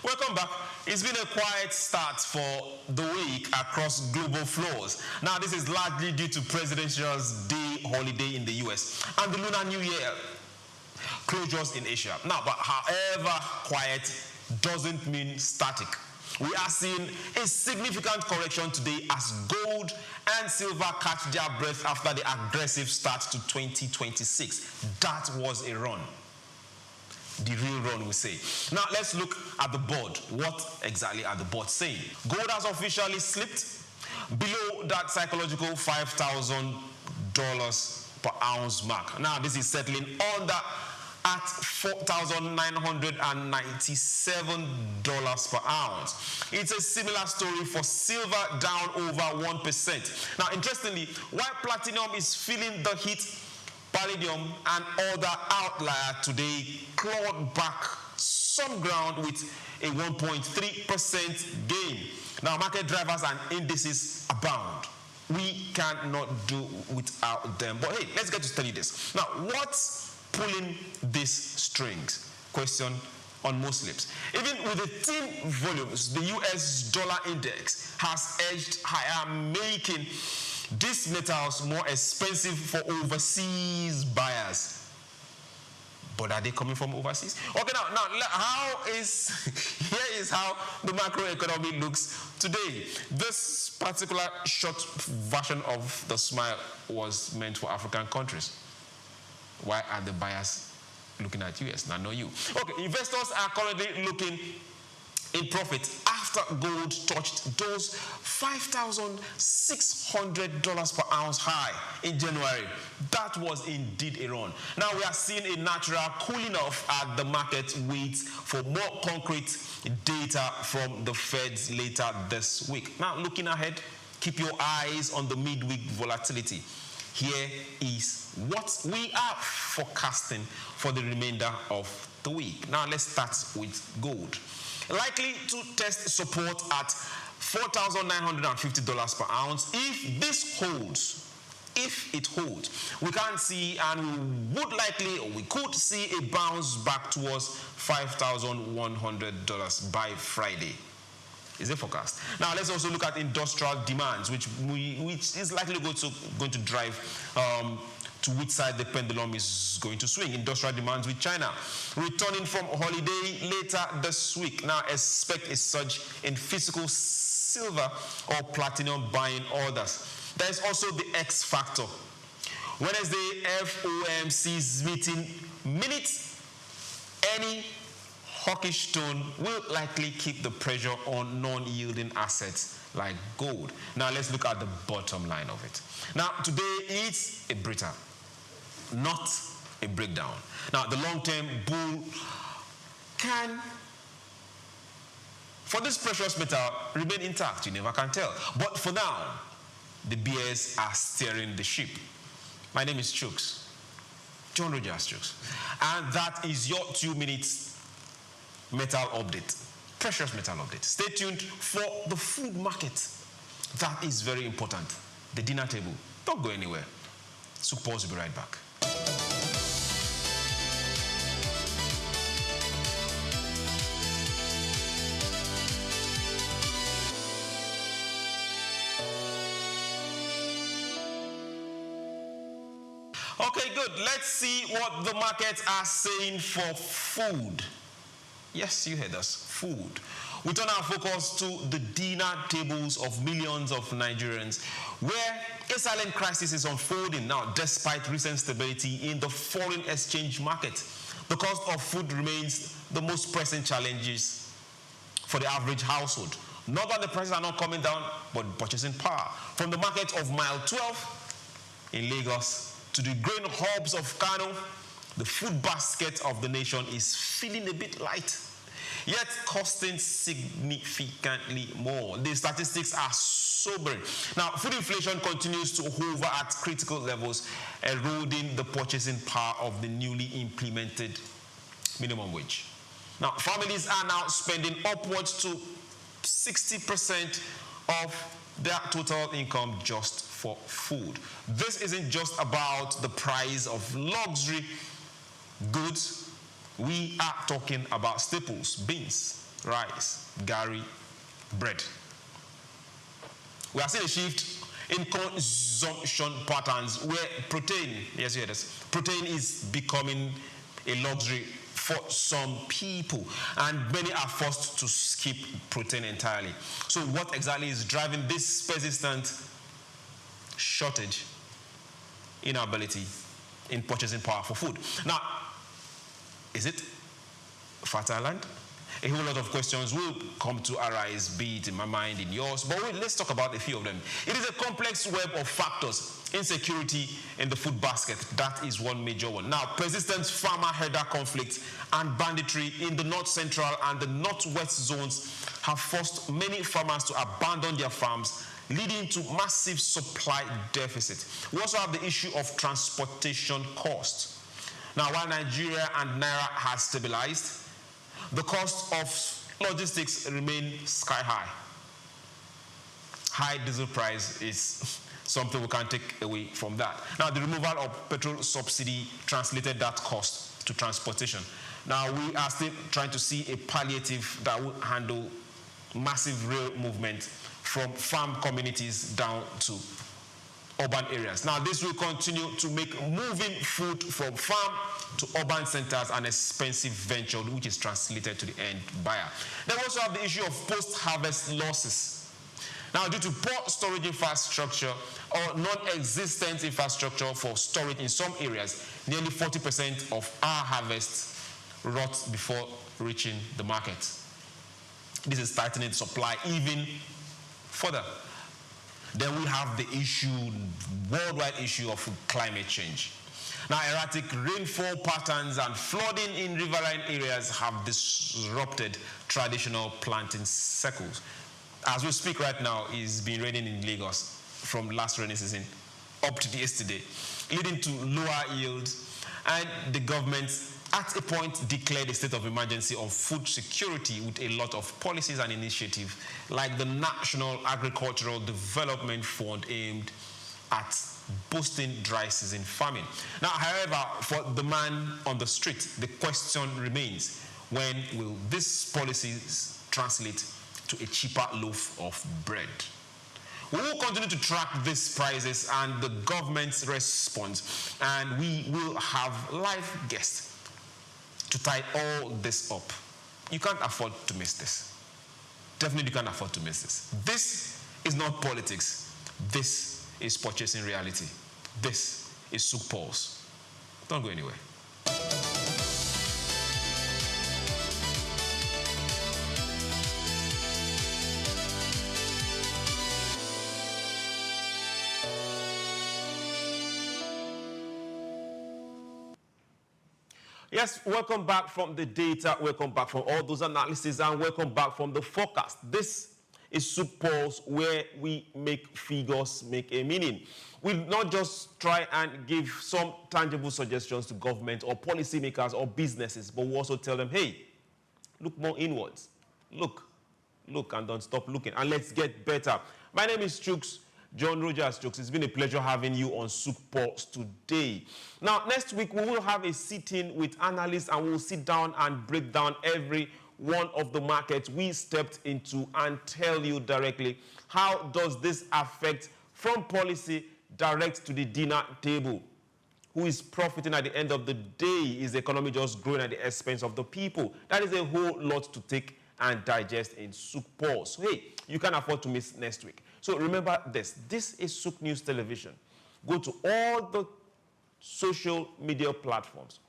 Welcome back. It's been a quiet start for the week across global floors. Now, this is largely due to Presidential Day holiday in the US and the Lunar New Year closures in Asia. Now, but however quiet doesn't mean static. We are seeing a significant correction today as gold and silver catch their breath after the aggressive start to 2026. That was a run. The real run, we say. Now, let's look at the board. What exactly are the boards saying? Gold has officially slipped below that psychological $5,000 per ounce mark. Now, this is settling under at $4,997 per ounce. It's a similar story for silver, down over 1%. Now, interestingly, while platinum is feeling the heat, palladium and other outlier today clawed back some ground with a 1.3% gain. Now, market drivers and indices abound. We cannot do without them. But hey, let's get to study this. Now, what's pulling these strings? Question on most lips. Even with the thin volumes, the US dollar index has edged higher, making these metals more expensive for overseas buyers. But are they coming from overseas? Okay, now here is how the macroeconomy looks today. This particular short version of the smile was meant for African countries. Why are the buyers looking at US? Now, no you. Okay, investors are currently looking in profit after gold touched those $5,600 per ounce high in January. That was indeed a run. Now we are seeing a natural cooling off at the market. Waits for more concrete data from the Feds later this week. Now, looking ahead, keep your eyes on the midweek volatility. Here is what we are forecasting for the remainder of the week. Now, let's start with gold. Likely to test support at $4,950 per ounce. If this holds, if it holds, we can't see, and we would likely, or we could see a bounce back towards $5,100 by Friday. Is a forecast. Now, let's also look at industrial demands, which is likely going to drive to which side the pendulum is going to swing. Industrial demands with China returning from holiday later this week. Now, expect a surge in physical silver or platinum buying orders. There is also the X factor. Wednesday, FOMC's meeting minutes. Any hawkish tone will likely keep the pressure on non-yielding assets like gold. Now, let's look at the bottom line of it. Now, today it's a breather, not a breakdown. Now, the long-term bull can, for this precious metal, remain intact. You never can tell. But for now, the bears are steering the ship. My name is SOUQ, John Rogers SOUQ, and that is your 2 minutes metal update, precious metal update. Stay tuned for the food market. That is very important. The dinner table. Don't go anywhere. SOUQ Pulse will be right back. Okay, good. Let's see what the markets are saying for food. Yes, you heard us. Food. We turn our focus to the dinner tables of millions of Nigerians, where a silent crisis is unfolding now, despite recent stability in the foreign exchange market. The cost of food remains the most pressing challenges for the average household. Not that the prices are not coming down, but purchasing power. From the market of Mile 12 in Lagos to the grain hubs of Kano, the food basket of the nation is feeling a bit light, yet costing significantly more. The statistics are sobering. Now, food inflation continues to hover at critical levels, eroding the purchasing power of the newly implemented minimum wage. Now, families are now spending upwards to 60% of their total income just for food. This isn't just about the price of luxury goods. We are talking about staples, beans, rice, gari, bread. We are seeing a shift in consumption patterns where protein, yes, you hear this, protein is becoming a luxury for some people, and many are forced to skip protein entirely. So what exactly is driving this persistent shortage, inability in purchasing power for food? Now, is it fertile land? A whole lot of questions will come to arise, be it in my mind, in yours, but let's talk about a few of them. It is a complex web of factors. Insecurity in the food basket, that is one major one. Now, persistent farmer-herder conflict and banditry in the north central and the northwest zones have forced many farmers to abandon their farms, leading to massive supply deficit. We also have the issue of transportation costs. Now, while Nigeria and Naira has stabilized, the cost of logistics remain sky high. High diesel price is something we can't take away from that. Now, the removal of petrol subsidy translated that cost to transportation. Now, we are still trying to see a palliative that will handle massive rail movement from farm communities down to urban areas. Now, this will continue to make moving food from farm to urban centers an expensive venture, which is translated to the end buyer. Then we also have the issue of post-harvest losses. Now, due to poor storage infrastructure or non-existent infrastructure for storage in some areas, nearly 40% of our harvest rot before reaching the market. This is tightening supply even further. Then we have the worldwide issue of climate change. Now, erratic rainfall patterns and flooding in riverine areas have disrupted traditional planting cycles. As we speak right now, it's been raining in Lagos from last rainy season up to yesterday, leading to lower yields, and the government at a point declared a state of emergency on food security with a lot of policies and initiatives like the National Agricultural Development Fund aimed at boosting dry season farming. Now, however, for the man on the street, the question remains, when will these policies translate to a cheaper loaf of bread? We will continue to track these prices and the government's response, and we will have live guests to tie all this up. You can't afford to miss this. Definitely you can't afford to miss this. This is not politics. This is purchasing reality. This is SOUQ Pulse. Don't go anywhere. Yes, welcome back from the data, welcome back from all those analyses, and welcome back from the forecast. This is SOUQ Pulse, where we make figures make a meaning. We'll not just try and give some tangible suggestions to government or policymakers or businesses, but we also tell them, hey, look more inwards. Look, and don't stop looking, and let's get better. My name is Chooks, John Rogers Chooks. It's been a pleasure having you on SOUQ Pulse today. Now, next week, we will have a sit-in with analysts, and we'll sit down and break down every one of the markets we stepped into and tell you directly how does this affect from policy direct to the dinner table. Who is profiting at the end of the day? Is the economy just growing at the expense of the people? That is a whole lot to take and digest in SOUQ Pulse. So, hey, you can't afford to miss next week. So remember this. This is SOUQ News Television. Go to all the social media platforms,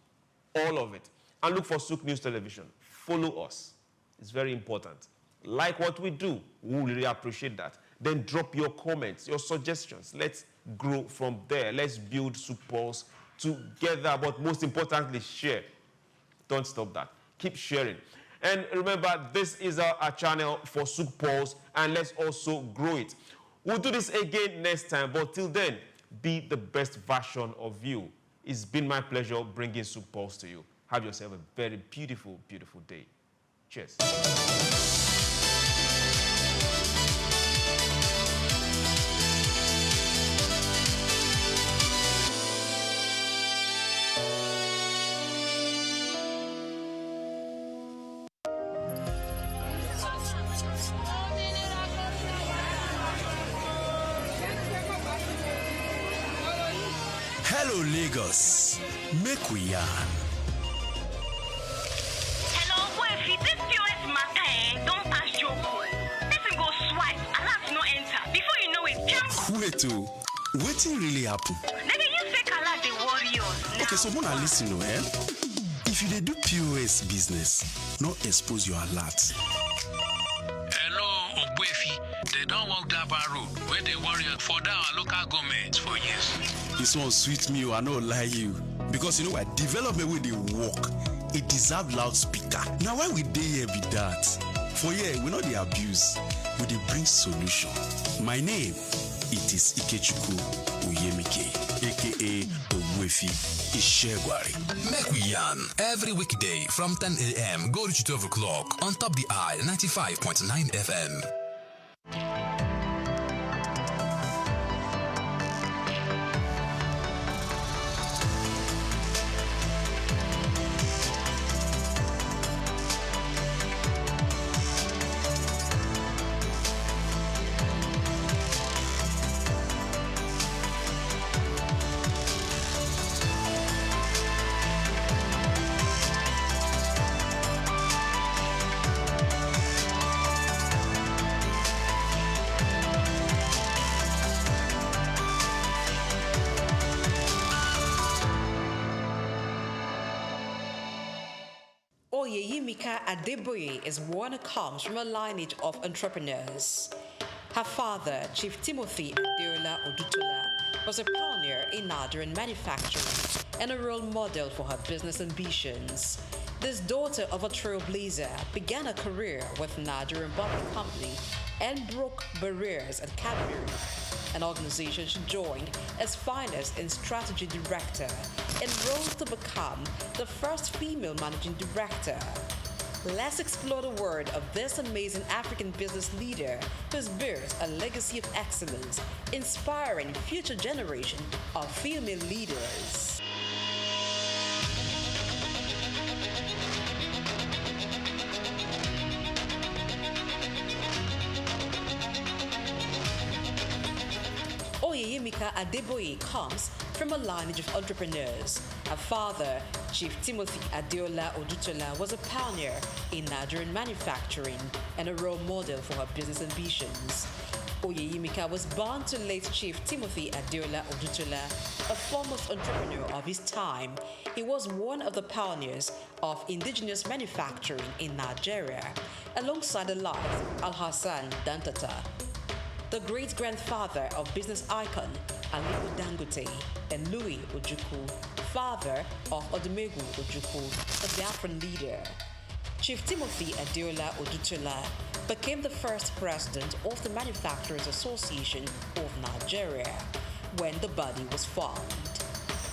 all of it, and look for SOUQ News Television. Follow us. It's very important. like what we do, we really appreciate that. Then drop your comments, your suggestions. Let's grow from there. Let's build SOUQ Pulse together, but most importantly, share. Don't stop that. Keep sharing. And remember, this is our channel for SOUQ Pulse, and let's also grow it. We'll do this again next time, but till then, be the best version of you. It's been my pleasure bringing SOUQ Pulse to you. Have yourself a very beautiful, beautiful day. Cheers. Hello, Lagos. Make we yarn. Hello, boy, this POS matter don't pass your call. Person go swipe, alert no enter. Before you know it, jump. Wait, wetin really happen? Maybe you fake alert the warriors. Okay, so Mona, listen, if you dey do POS business, no expose your alert. Hello, Ogbefi. They don't walk that road where they warrior for our local government for years. This one sweet me, I no lie you. Because you know what? Development with the work, it deserve loudspeaker. Now why we dey here be that? For here, we know the abuse, we dey bring solution. My name, it is Ikechukwu Uyemike, aka Ogbefi Ishegwari. Make we yarn every weekday from 10 a.m. Go to 12 o'clock on Top the Eye 95.9 FM. Oyeyimika Adeboye is one who comes from a lineage of entrepreneurs. Her father, Chief Timothy Adeola Odutola, was a pioneer in Nigerian manufacturing and a role model for her business ambitions. This daughter of a trailblazer began a career with Nigerian Bottling Company and broke barriers at Cadbury, an organization she joined as finance and strategy director and rose to become the first female managing director. Let's explore the word of this amazing African business leader who's built a legacy of excellence, inspiring future generation of female leaders. Oyeyimika Adeboye comes from a lineage of entrepreneurs. Her father, Chief Timothy Adeola Odutola, was a pioneer in Nigerian manufacturing and a role model for her business ambitions. Oyeyimika was born to late Chief Timothy Adeola Odutola, a foremost entrepreneur of his time. He was one of the pioneers of indigenous manufacturing in Nigeria, alongside the late Alhassan Dantata, the great-grandfather of business icon Aliko Dangote, and Louis Ojukwu, father of Odumegwu Ojukwu, a Biafran leader. Chief Timothy Adeola Odutola became the first president of the Manufacturers Association of Nigeria when the body was formed.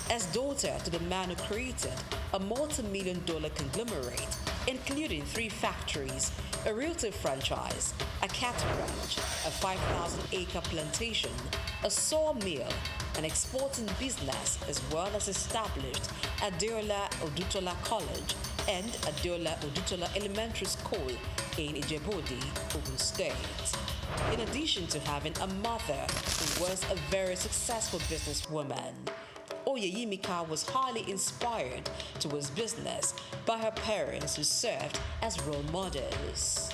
As daughter to the man who created a multi-million-dollar conglomerate, including 3 factories, a realty franchise, a cattle ranch, a 5,000-acre plantation, a sawmill, an exporting business, as well as established Adeola Odutola College and Adeola Odutola Elementary School in Ijebodi, Ogun State. In addition to having a mother who was a very successful businesswoman, Oyeyimika was highly inspired towards business by her parents who served as role models.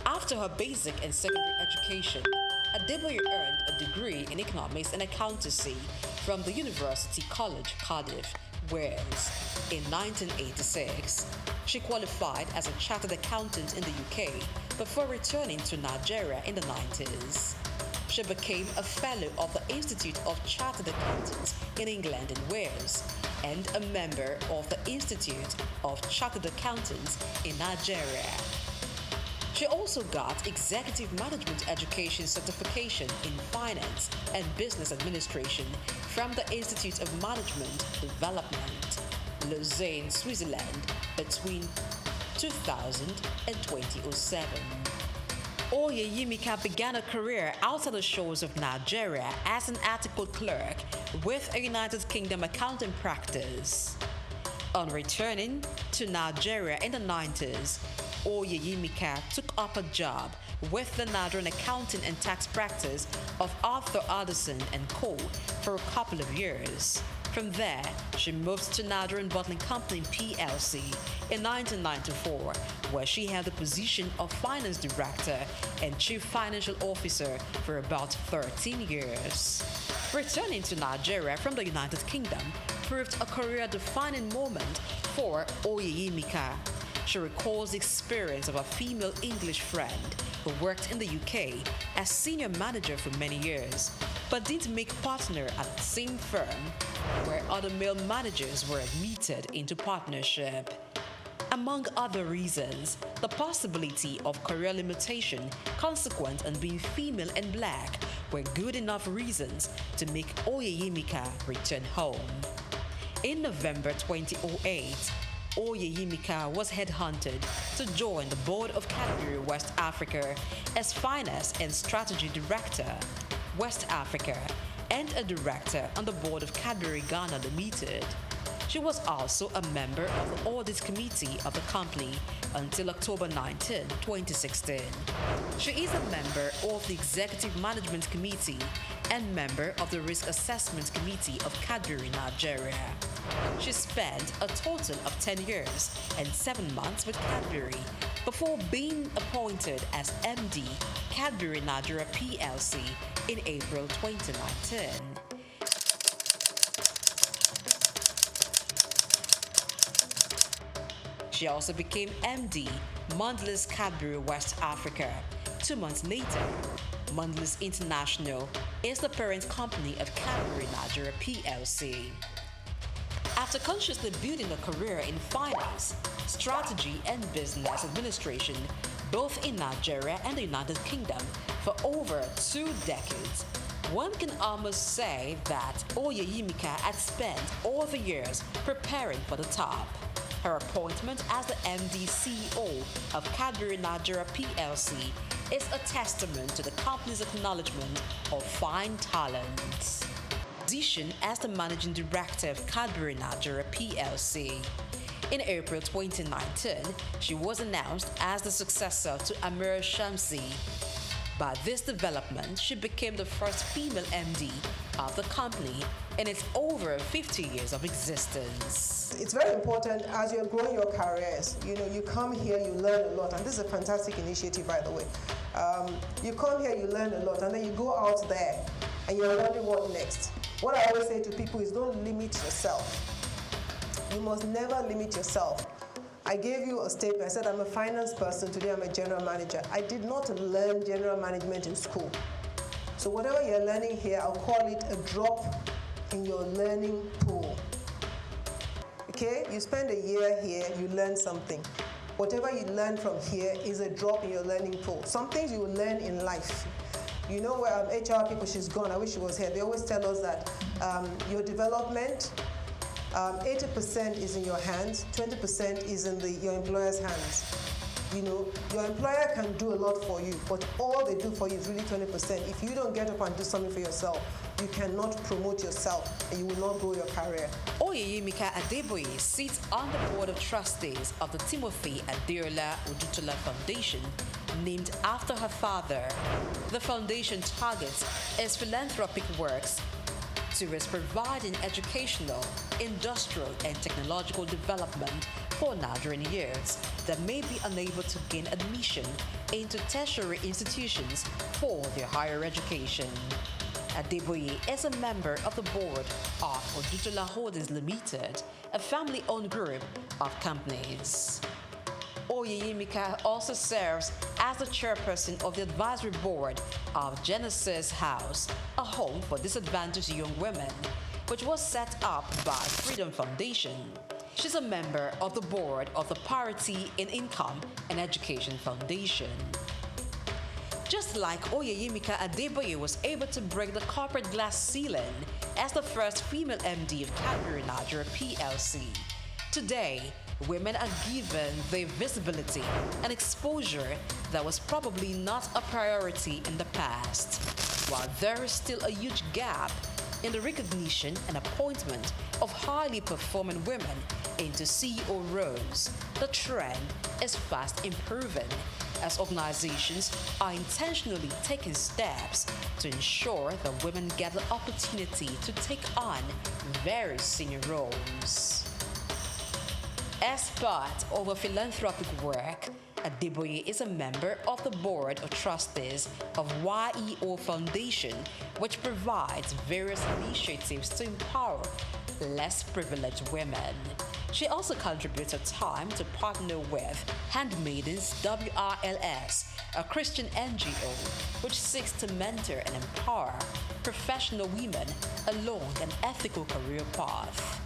After her basic and secondary education, Adeboye earned a degree in economics and accountancy from the University College, Cardiff, Wales. In 1986, she qualified as a chartered accountant in the UK before returning to Nigeria in the 90s. She became a fellow of the Institute of Chartered Accountants in England and Wales and a member of the Institute of Chartered Accountants in Nigeria. She also got Executive Management Education Certification in Finance and Business Administration from the Institute of Management Development, Lausanne, Switzerland, between 2000 and 2007. Oyeyimika began a career outside the shores of Nigeria as an article clerk with a United Kingdom accounting practice. On returning to Nigeria in the 90s, Oyeyimika took up a job with the Nigerian accounting and tax practice of Arthur Addison & Co. for a couple of years. From there, she moved to Nigerian Bottling Company PLC in 1994, where she held the position of Finance Director and Chief Financial Officer for about 13 years. Returning to Nigeria from the United Kingdom proved a career-defining moment for Oyeyimika. She recalls the experience of a female English friend who worked in the UK as senior manager for many years, but didn't make partner at the same firm where other male managers were admitted into partnership. Among other reasons, the possibility of career limitation consequent on being female and black were good enough reasons to make Oyeyimika return home. In November 2008, Oyeyimika was headhunted to join the board of Cadbury West Africa as Finance and Strategy Director, West Africa, and a director on the board of Cadbury Ghana Limited. She was also a member of the Audit Committee of the company until October 19, 2016. She is a member of the Executive Management Committee and member of the Risk Assessment Committee of Cadbury Nigeria. She spent a total of 10 years and 7 months with Cadbury before being appointed as MD Cadbury Nigeria PLC in April 2019. She also became MD Mondelez Cadbury West Africa 2 months later. Mondelez International is the parent company of Cadbury Nigeria PLC. After consciously building a career in finance, strategy, and business administration, both in Nigeria and the United Kingdom, for over 2 decades, one can almost say that Oyeyimika had spent all the years preparing for the top. Her appointment as the MD CEO of Cadbury Nigeria PLC is a testament to the company's acknowledgement of fine talents. Position as the Managing Director of Cadbury Nigeria PLC. In April 2019, she was announced as the successor to Amir Shamsi. By this development, she became the first female MD of the company in its over 50 years of existence. It's very important as you're growing your careers. You come here, you learn a lot, and this is a fantastic initiative, by the way. You come here, you learn a lot, and then you go out there and you're wondering what next. What I always say to people is don't limit yourself. You must never limit yourself. I gave you a statement. I said I'm a finance person. Today I'm a general manager. I did not learn general management in school. So whatever you're learning here, I'll call it a drop in your learning pool. Okay? You spend a year here, you learn something. Whatever you learn from here is a drop in your learning pool. Some things you will learn in life. You know, HR people, she's gone. I wish she was here. They always tell us that your development, 80% is in your hands, 20% is in your employer's hands. Your employer can do a lot for you, but all they do for you is really 20%. If you don't get up and do something for yourself, you cannot promote yourself and you will not grow your career. Oyeyimika Adeboye sits on the board of trustees of the Timothy Adeola Odutola Foundation, named after her father. The foundation targets its philanthropic works towards providing educational, industrial, and technological development for Nigerian youths that may be unable to gain admission into tertiary institutions for their higher education. Adeboye is a member of the board of Odutola Holdings Limited, a family-owned group of companies. Oyeyimika also serves as the chairperson of the advisory board of Genesis House, a home for disadvantaged young women, which was set up by Freedom Foundation. She's a member of the board of the Parity in Income and Education Foundation. Just like Oyeyimika Adeboye was able to break the corporate glass ceiling as the first female MD of Cadbury Nigeria PLC, today, women are given the visibility and exposure that was probably not a priority in the past. While there is still a huge gap in the recognition and appointment of highly performing women into CEO roles, the trend is fast improving as organizations are intentionally taking steps to ensure that women get the opportunity to take on very senior roles. As part of a philanthropic work, Adeboye is a member of the Board of Trustees of YEO Foundation, which provides various initiatives to empower less privileged women. She also contributes her time to partner with Handmaidens WRLS, a Christian NGO which seeks to mentor and empower professional women along an ethical career path.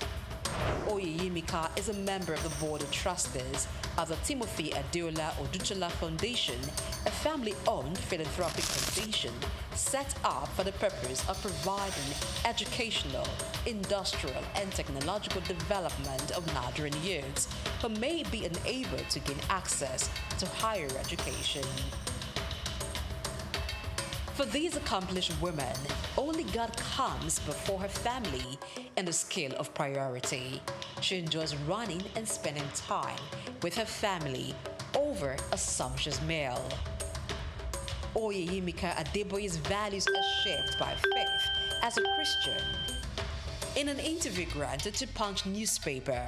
Oyeyimika is a member of the Board of Trustees of the Timothy Adeola Odutola Foundation, a family-owned philanthropic foundation set up for the purpose of providing educational, industrial, and technological development of Nigerian youths who may be unable to gain access to higher education. For these accomplished women, only God comes before her family in the scale of priority. She enjoys running and spending time with her family over a sumptuous meal. Oyeyimika Adeboye's values are shaped by faith as a Christian. In an interview granted to Punch newspaper,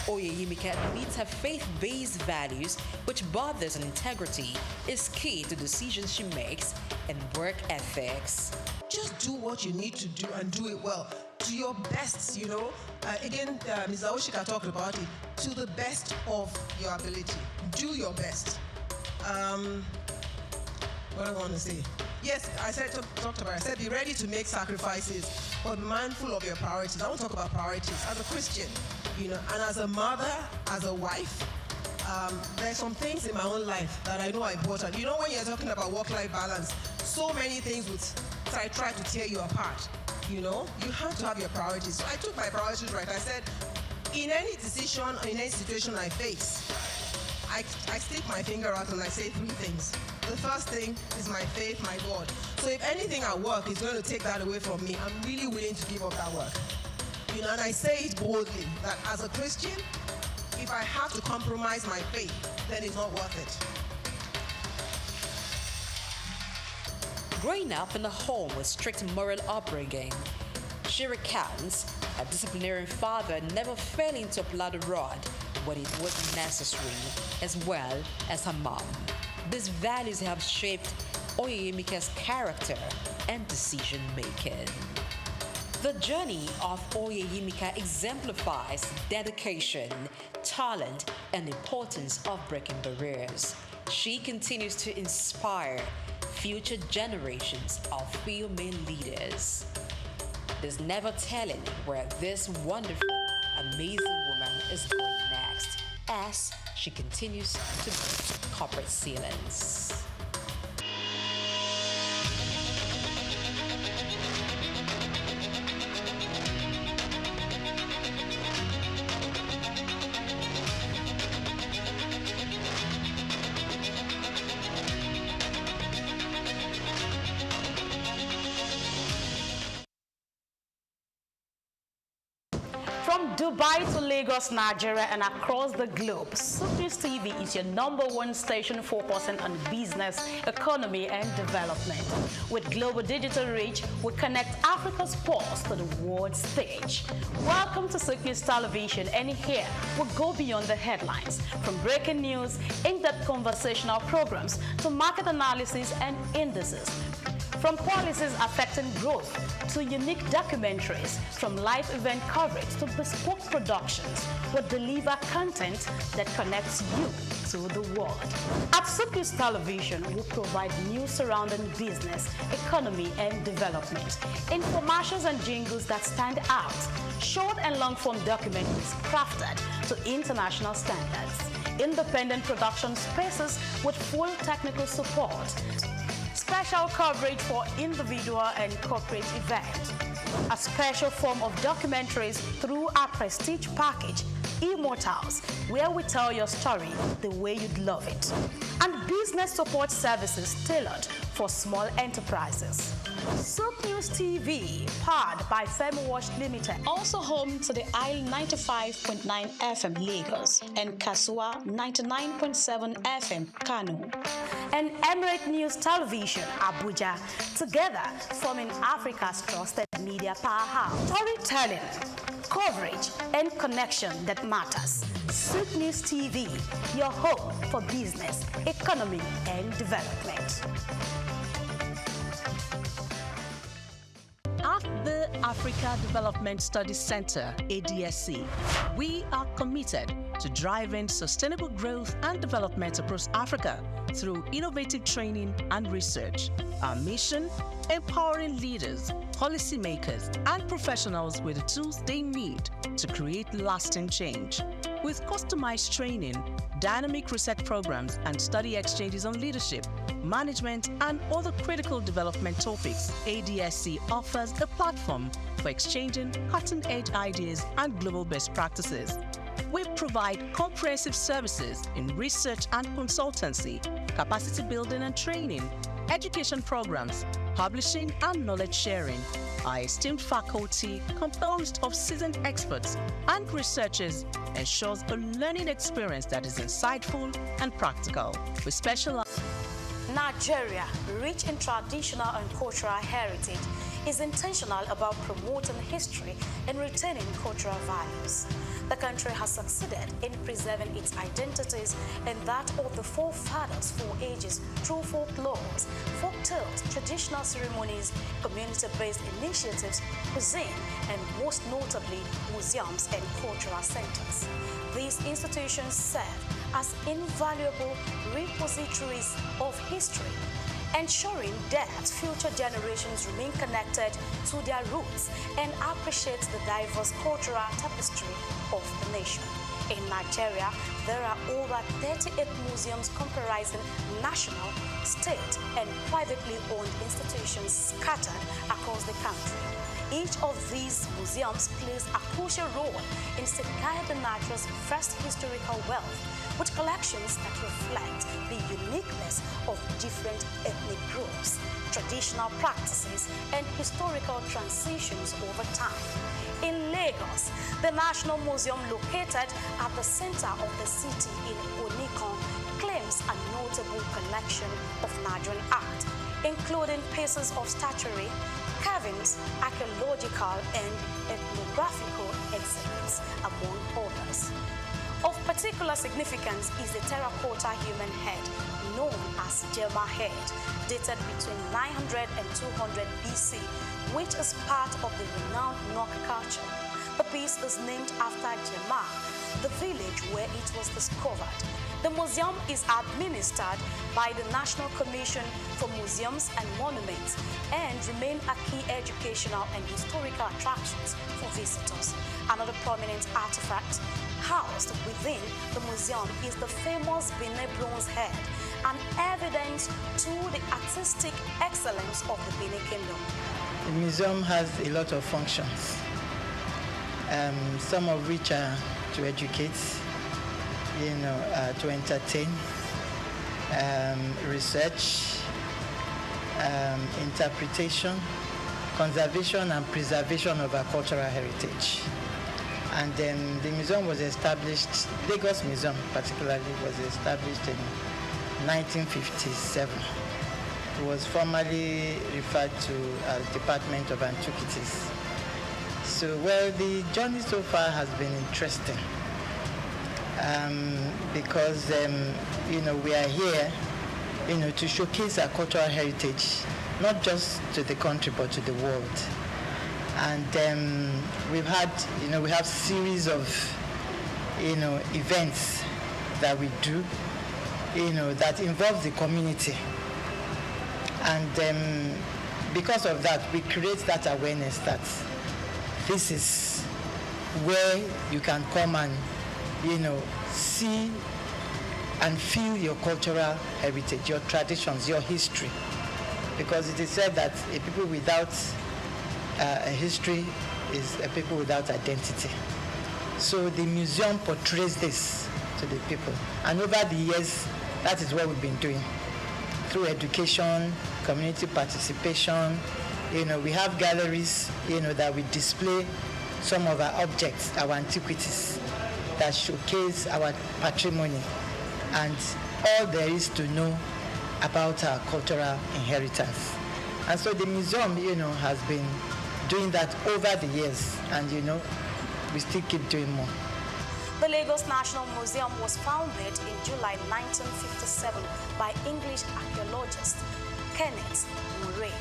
Oyeyimika admits her faith-based values, which borders on integrity, is key to decisions she makes and work ethics. Just do what you need to do and do it well. To your best, you know. Ms. Aoshika talked about it. To the best of your ability. Do your best. What do I want to say? Yes, I said be ready to make sacrifices, but mindful of your priorities. I want to talk about priorities. As a Christian, you know, and as a mother, as a wife, there's some things in my own life that I know are important. You know, when you're talking about work-life balance, so many things would try to tear you apart. You know, you have to have your priorities. So I took my priorities right. I said, in any decision, in any situation I face, I stick my finger out and I say three things. The first thing is my faith, my God. So if anything at work is going to take that away from me, I'm really willing to give up that work. You know, and I say it boldly that as a Christian, if I have to compromise my faith, then it's not worth it. Growing up in a home with strict moral upbringing, she recounts a disciplinarian father never failing to apply the rod when it was necessary, as well as her mom. These values have shaped Oyeyimika's character and decision-making. The journey of Oyeyimika exemplifies dedication, talent, and importance of breaking barriers. She continues to inspire future generations of female leaders. There's never telling where this wonderful, amazing woman is going next as she continues to break corporate ceilings. From Dubai to Lagos, Nigeria, and across the globe, SOUQ News TV is your #1 station focusing on business, economy, and development. With global digital reach, we connect Africa's pulse to the world stage. Welcome to SOUQ News Television, and here we go beyond the headlines, from breaking news, in-depth conversational programs, to market analysis and indices. From policies affecting growth to unique documentaries, from live event coverage to bespoke productions, will deliver content that connects you to the world. At SOUQ News Television, we provide news surrounding business, economy, and development, infomercials and jingles that stand out, short and long-form documentaries crafted to international standards, independent production spaces with full technical support, special coverage for individual and corporate events, a special form of documentaries through our prestige package, Immortals, where we tell your story the way you'd love it, and business support services tailored for small enterprises. SOUQ News TV, powered by FemWatch Limited, also home to the Isle 95.9 FM Lagos and Kasua 99.7 FM Kano, and Emirate News Television Abuja, together forming Africa's trusted media powerhouse. Storytelling, coverage, and connection that matters. SOUQ News TV, your home for business, economy, and development. At the Africa Development Studies Center, ADSC, we are committed to driving sustainable growth and development across Africa through innovative training and research. Our mission: empowering leaders, policymakers, and professionals with the tools they need to create lasting change. With customized training, dynamic research programs, and study exchanges on leadership, management, and other critical development topics, ADSC offers a platform for exchanging cutting-edge ideas and global best practices. We provide comprehensive services in research and consultancy, capacity building and training, education programs, publishing, and knowledge sharing. Our esteemed faculty, composed of seasoned experts and researchers, ensures a learning experience that is insightful and practical. We specialize. Nigeria, rich in traditional and cultural heritage, is intentional about promoting history and retaining cultural values. The country has succeeded in preserving its identities and that of the forefathers for ages through folklores, folktales, traditional ceremonies, community-based initiatives, cuisine, and most notably, museums and cultural centers. These institutions serve as invaluable repositories of history, ensuring that future generations remain connected to their roots and appreciate the diverse cultural tapestry of the nation. In Nigeria, there are over 38 museums comprising national, state, and privately owned institutions scattered across the country. Each of these museums plays a crucial role in safeguarding Nigeria's vast historical wealth, with collections that reflect the uniqueness of different ethnic groups, traditional practices, and historical transitions over time. In Lagos, the National Museum, located at the center of the city in Onikon, claims a notable collection of Nigerian art, including pieces of statuary, carvings, archaeological and ethnographical exhibits, among others. Of particular significance is the terracotta human head, known as Jema head, dated between 900 and 200 BC, which is part of the renowned Nok culture. The piece is named after Jema, the village where it was discovered. The museum is administered by the National Commission for Museums and Monuments and remain a key educational and historical attractions for visitors. Another prominent artifact housed within the museum is the famous Benin bronze head, an evidence to the artistic excellence of the Benin Kingdom. The museum has a lot of functions, some of which are to educate, to entertain, research, interpretation, conservation and preservation of our cultural heritage. And then the museum was established, Lagos Museum particularly, was established in 1957. It was formerly referred to as Department of Antiquities. So, well, the journey so far has been interesting because, we are here, to showcase our cultural heritage not just to the country but to the world. And we have series of, events that we do, that involve the community. And because of that, we create that awareness that this is where you can come and, see and feel your cultural heritage, your traditions, your history. Because it is said that a people without a history is a people without identity. So the museum portrays this to the people. And over the years, that is what we've been doing. Through education, community participation, we have galleries, that we display some of our objects, our antiquities, that showcase our patrimony and all there is to know about our cultural inheritance. And so the museum, has been doing that over the years, and we still keep doing more. The Lagos National Museum was founded in July 1957 by English archaeologist Kenneth Murray,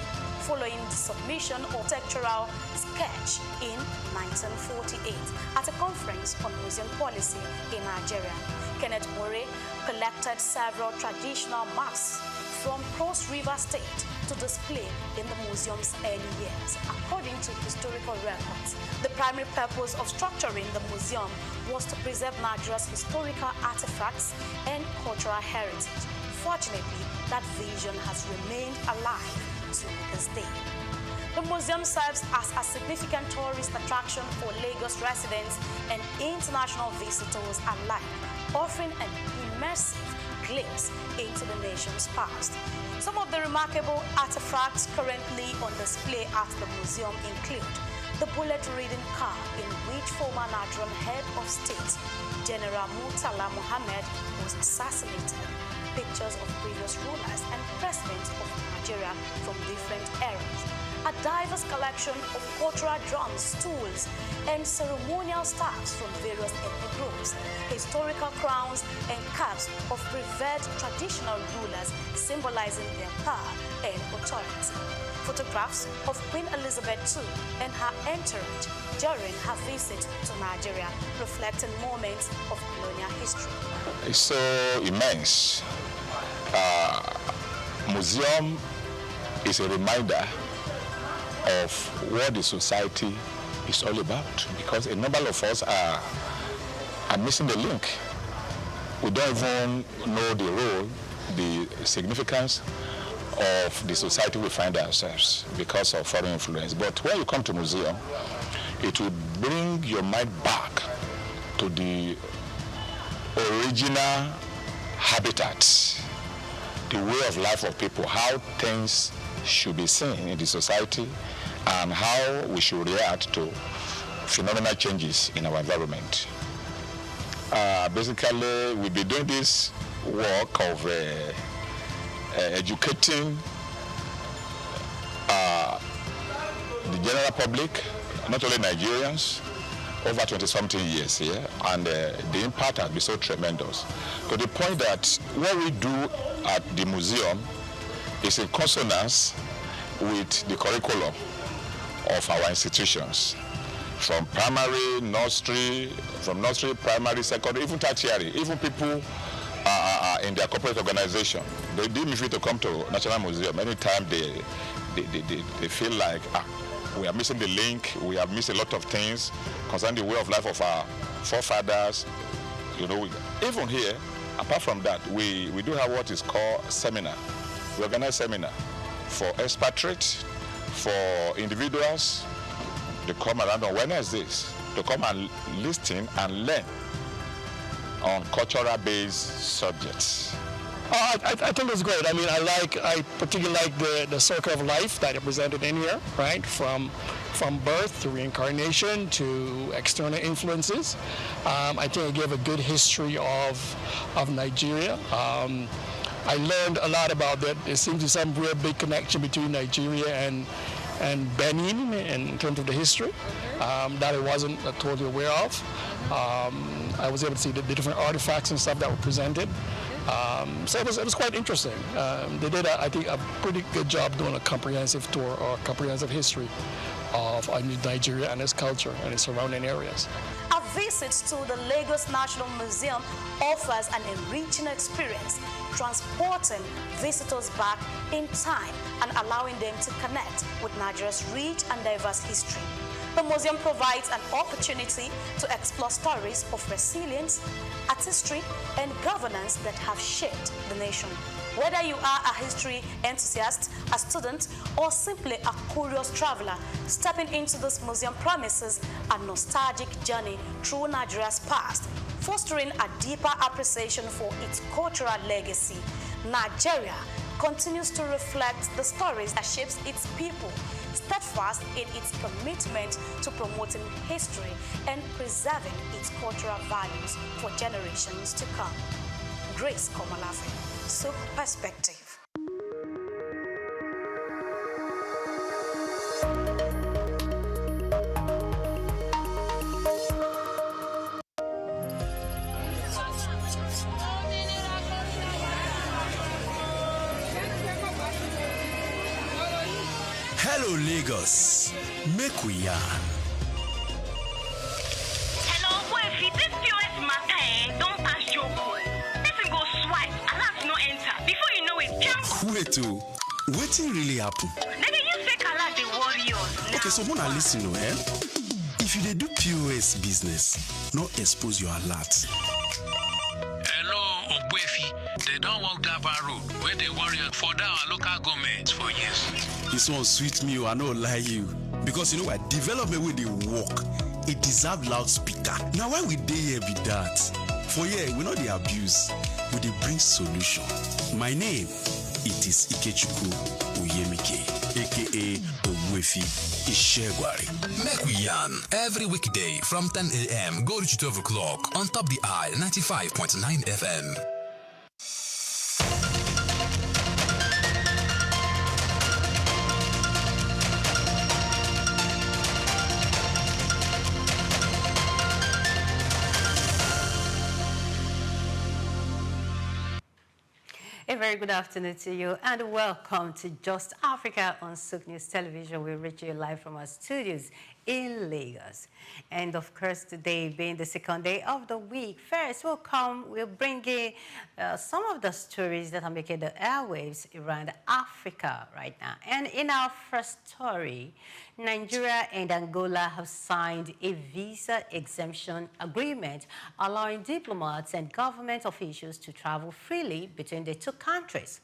following the submission of architectural sketch in 1948 at a conference on museum policy in Nigeria. Kenneth Murray collected several traditional masks from Cross River State to display in the museum's early years, according to historical records. The primary purpose of structuring the museum was to preserve Nigeria's historical artifacts and cultural heritage. Fortunately, that vision has remained alive to this day. The museum serves as a significant tourist attraction for Lagos residents and international visitors alike, offering an immersive glimpse into the nation's past. Some of the remarkable artifacts currently on display at the museum include the bullet-ridden car in which former Nigerian head of state, General Murtala Muhammad, was assassinated, pictures of previous rulers and presidents of Nigeria from different eras, a diverse collection of cultural drums, tools, and ceremonial staffs from various ethnic groups, historical crowns and caps of revered traditional rulers symbolizing their power and authority. Photographs of Queen Elizabeth II and her entourage during her visit to Nigeria, reflecting moments of colonial history. It's so immense. Museum is a reminder of what the society is all about, because a number of us are missing the link. We don't even know the role, the significance of the society we find ourselves because of foreign influence. But when you come to museum, it will bring your mind back to the original habitat, the way of life of people, how things should be seen in the society, and how we should react to phenomenal changes in our environment. Basically, we'll be doing this work of educating the general public, not only Nigerians, over 20-something years here, and the impact has been so tremendous. To the point that what we do at the museum is in consonance with the curriculum of our institutions, from primary, nursery, primary, secondary, even tertiary, even people in their corporate organization. They deem me free to come to National Museum anytime they feel like we are missing the link, we have missed a lot of things concerning the way of life of our forefathers. Even here, apart from that, we do have what is called seminar. We organize seminar for expatriates, for individuals. They come around on Wednesdays to come and listen and learn on cultural-based subjects. I think it's great. I mean, I particularly like the circle of life that are presented in here, right? From birth to reincarnation to external influences. I think it gave a good history of Nigeria. I learned a lot about that. There seems to be some real big connection between Nigeria and Benin in terms of the history that I wasn't totally aware of. I was able to see the different artifacts and stuff that were presented. So it was quite interesting. They did, I think, a pretty good job doing a comprehensive tour or comprehensive history of Nigeria and its culture and its surrounding areas. A visit to the Lagos National Museum offers an enriching experience, transporting visitors back in time and allowing them to connect with Nigeria's rich and diverse history. The museum provides an opportunity to explore stories of resilience, artistry, and governance that have shaped the nation. Whether you are a history enthusiast, a student, or simply a curious traveler, stepping into this museum promises a nostalgic journey through Nigeria's past, fostering a deeper appreciation for its cultural legacy. Nigeria continues to reflect the stories that shapes its people, steadfast in its commitment to promoting history and preserving its cultural values for generations to come. Grace Komalafe, SOUQ Perspective. Hello, Lagos. Make we yarn. Hello, boy, this POS matter don't pass your call. Let's go swipe, alert no enter. Before you know it, jump. Wait, wetin really happen? Maybe you fake alert the warriors. Okay, so wanna listen, If you dey do POS business, no expose your alert. Hello, Ogbefi. They don't walk Daba Road where they worry for our local government for years. This one sweet me, I no lie you. Because you know what? Development with the work, it deserve loudspeaker. Now why we dey here be that? For here, we know the abuse, we dey bring solution. My name, it is Ikechukwu Uyemike, aka Ogbefi Ishegwari. Make we yarn every weekday from 10 a.m. go to 12 o'clock on Top the Eye 95.9 FM. A very good afternoon to you and welcome to Just Africa on SOUQ News Television. We reach you live from our studios in Lagos. And of course, today being the second day of the week, first we'll bring in some of the stories that are making the airwaves around Africa right now. And in our first story, Nigeria and Angola have signed a visa exemption agreement allowing diplomats and government officials to travel freely between the two countries.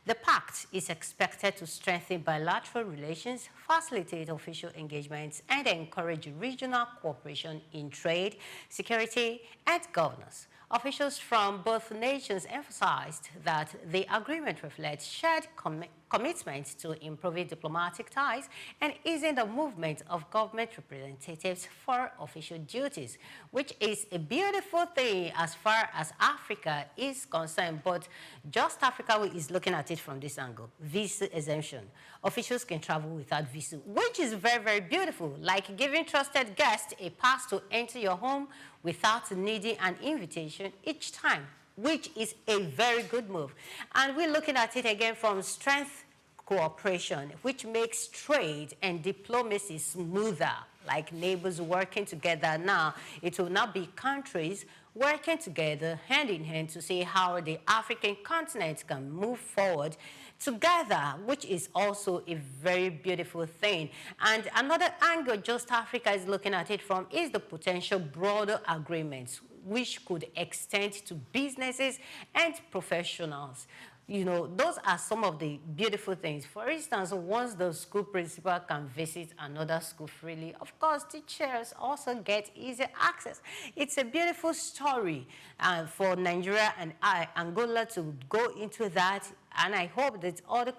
The pact is expected to strengthen bilateral relations, facilitate official engagements, and encourage regional cooperation in trade, security, and governance. Officials from both nations emphasized that the agreement reflects shared commitment to improving diplomatic ties and easing the movement of government representatives for official duties, which is a beautiful thing as far as Africa is concerned. But Just Africa is looking at it from this angle: visa exemption. Officials can travel without visa, which is very, very beautiful, like giving trusted guests a pass to enter your home without needing an invitation each time, which is a very good move. And we're looking at it again from strength cooperation, which makes trade and diplomacy smoother, like neighbors working together now. It will now be countries working together hand in hand to see how the African continent can move forward together, which is also a very beautiful thing. And another angle Just Africa is looking at it from is the potential broader agreements, which could extend to businesses and professionals. You know, those are some of the beautiful things. For instance, once the school principal can visit another school freely, of course, teachers also get easy access. It's a beautiful story for Nigeria and Angola to go into that. And I hope that other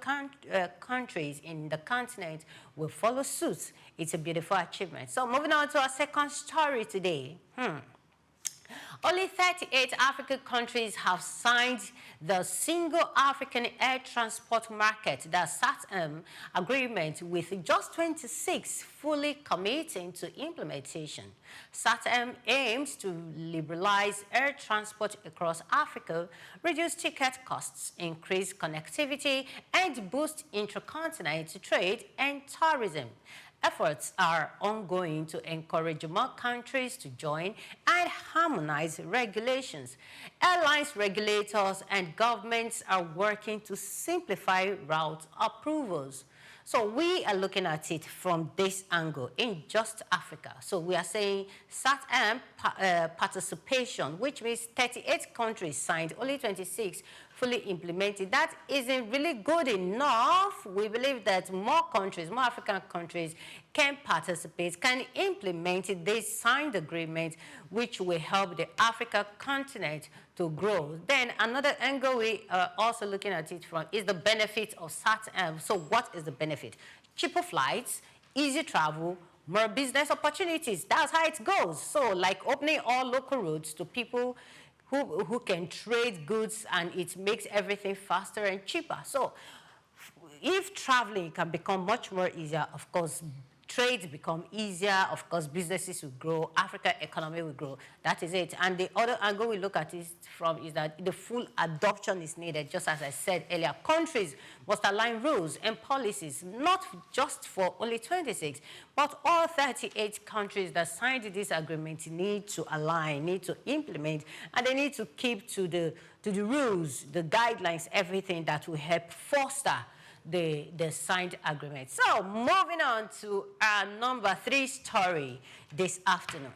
countries in the continent will follow suit. It's a beautiful achievement. So moving on to our second story today. Only 38 African countries have signed the Single African Air Transport Market, the SOUQ agreement, with just 26 fully committing to implementation. SOUQ aims to liberalize air transport across Africa, reduce ticket costs, increase connectivity, and boost intercontinental trade and tourism. Efforts are ongoing to encourage more countries to join and harmonize regulations. Airlines, regulators, and governments are working to simplify route approvals. So we are looking at it from this angle in just Africa. So we are saying SOUQ participation, which means 38 countries signed, only 26 fully implemented. That isn't really good enough. We believe that more countries, more African countries can participate, can implement this signed agreement, which will help the African continent to grow. Then another angle we are also looking at it from is the benefit of SOUQ. So what is the benefit? Cheaper flights, easy travel, more business opportunities. That's how it goes. So like opening all local routes to people who can trade goods, and it makes everything faster and cheaper. So if traveling can become much more easier, of course, trade become easier, of course, businesses will grow, African economy will grow. That is it. And the other angle we look at it from is that the full adoption is needed. Just as I said earlier, countries must align rules and policies, not just for only 26, but all 38 countries that signed this agreement need to align, need to implement, and they need to keep to the rules, the guidelines, everything that will help foster the signed agreement. So moving on to our number 3 story this afternoon.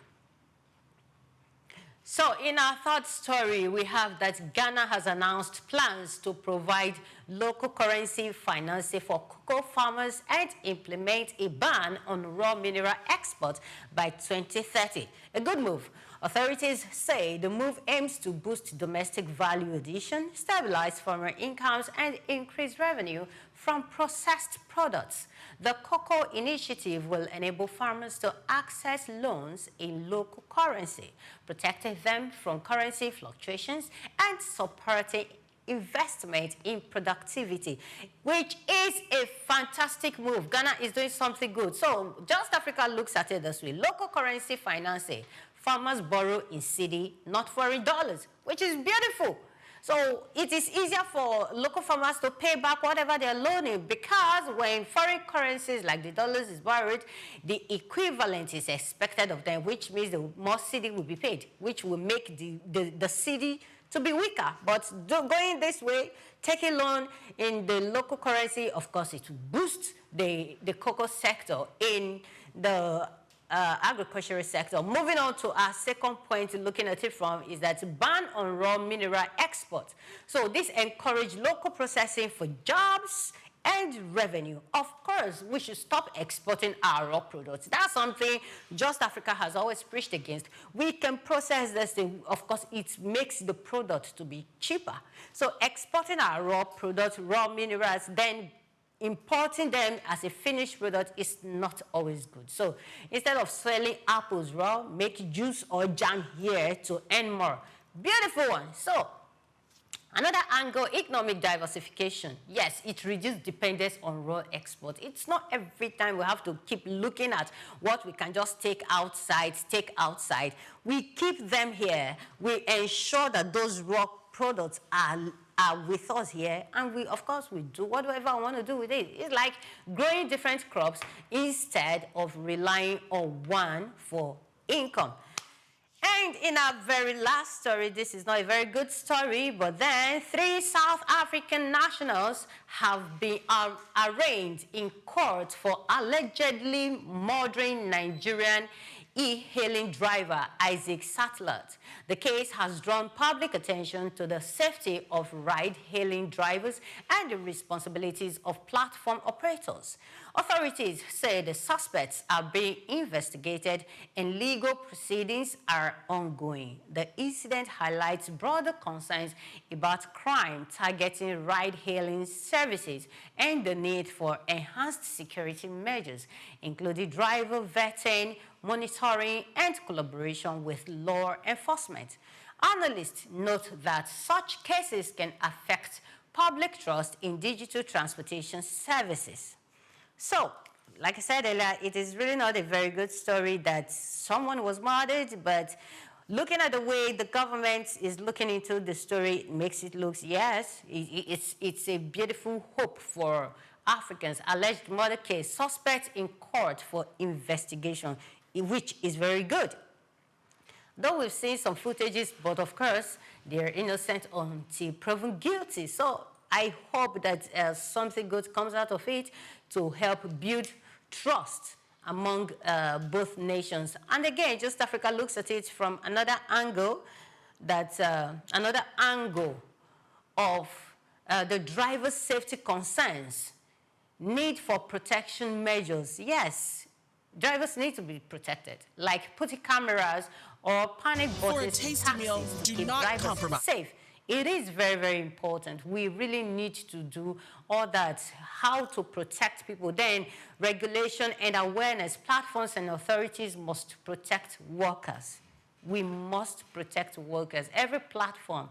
So in our third story, we have that Ghana has announced plans to provide local currency financing for cocoa farmers and implement a ban on raw mineral export by 2030. A good move. Authorities say the move aims to boost domestic value addition, stabilize farmer incomes, and increase revenue from processed products. The cocoa initiative will enable farmers to access loans in local currency, protecting them from currency fluctuations and supporting investment in productivity, which is a fantastic move. Ghana is doing something good. So Just Africa looks at it this way: local currency financing. Farmers borrow in cedi, not foreign dollars, which is beautiful. So it is easier for local farmers to pay back whatever they're loaning, because when foreign currencies like the dollars is borrowed, the equivalent is expected of them, which means the more cedi will be paid, which will make the cedi to be weaker. But going this way, taking loan in the local currency, of course, it will boost the cocoa sector in the agricultural sector. Moving on to our second point, looking at it from, is that ban on raw mineral export. So this encourages local processing for jobs and revenue. Of course, we should stop exporting our raw products. That's something Just Africa has always preached against. We can process this thing. Of course, it makes the product to be cheaper. So exporting our raw products, raw minerals, then importing them as a finished product is not always good. So instead of selling apples raw, make juice or jam here to earn more. Beautiful one. So another angle, economic diversification. Yes, it reduces dependence on raw export. It's not every time we have to keep looking at what we can just take outside. We keep them here. We ensure that those raw products are with us here, and we, of course, we do whatever we want to do with it. It's like growing different crops instead of relying on one for income. And in our very last story, this is not a very good story, but then 3 South African nationals have been arraigned in court for allegedly murdering Nigerian e-hailing driver Isaac Satellite. The case has drawn public attention to the safety of ride-hailing drivers and the responsibilities of platform operators. Authorities say the suspects are being investigated and legal proceedings are ongoing. The incident highlights broader concerns about crime targeting ride-hailing services and the need for enhanced security measures, including driver vetting, monitoring, and collaboration with law enforcement. Analysts note that such cases can affect public trust in digital transportation services. So, like I said earlier, it is really not a very good story that someone was murdered, but looking at the way the government is looking into the story makes it look, yes, it's a beautiful hope for Africans. Alleged murder case, suspect in court for investigation, which is very good. Though we've seen some footages, but of course, they're innocent until proven guilty. So I hope that something good comes out of it to help build trust among both nations. And again, Just Africa looks at it from another angle, of the driver's safety concerns, need for protection measures. Yes, drivers need to be protected, like putting cameras or panic buttons in taxis to keep drivers safe. It is very, very important. We really need to do all that, how to protect people. Then regulation and awareness, platforms and authorities must protect workers. We must protect workers. Every platform,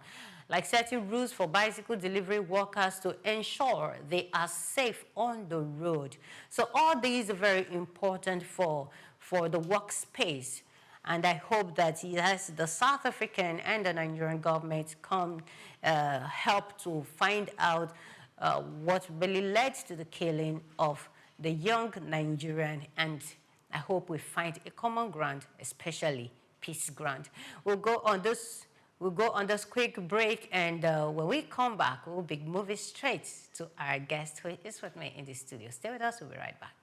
like setting rules for bicycle delivery workers to ensure they are safe on the road. So all these are very important for the workspace. And I hope that yes, the South African and the Nigerian government come help to find out what really led to the killing of the young Nigerian. And I hope we find a common ground, especially peace ground. We'll go on this quick break, and when we come back, we'll be moving straight to our guest who is with me in the studio. Stay with us, we'll be right back.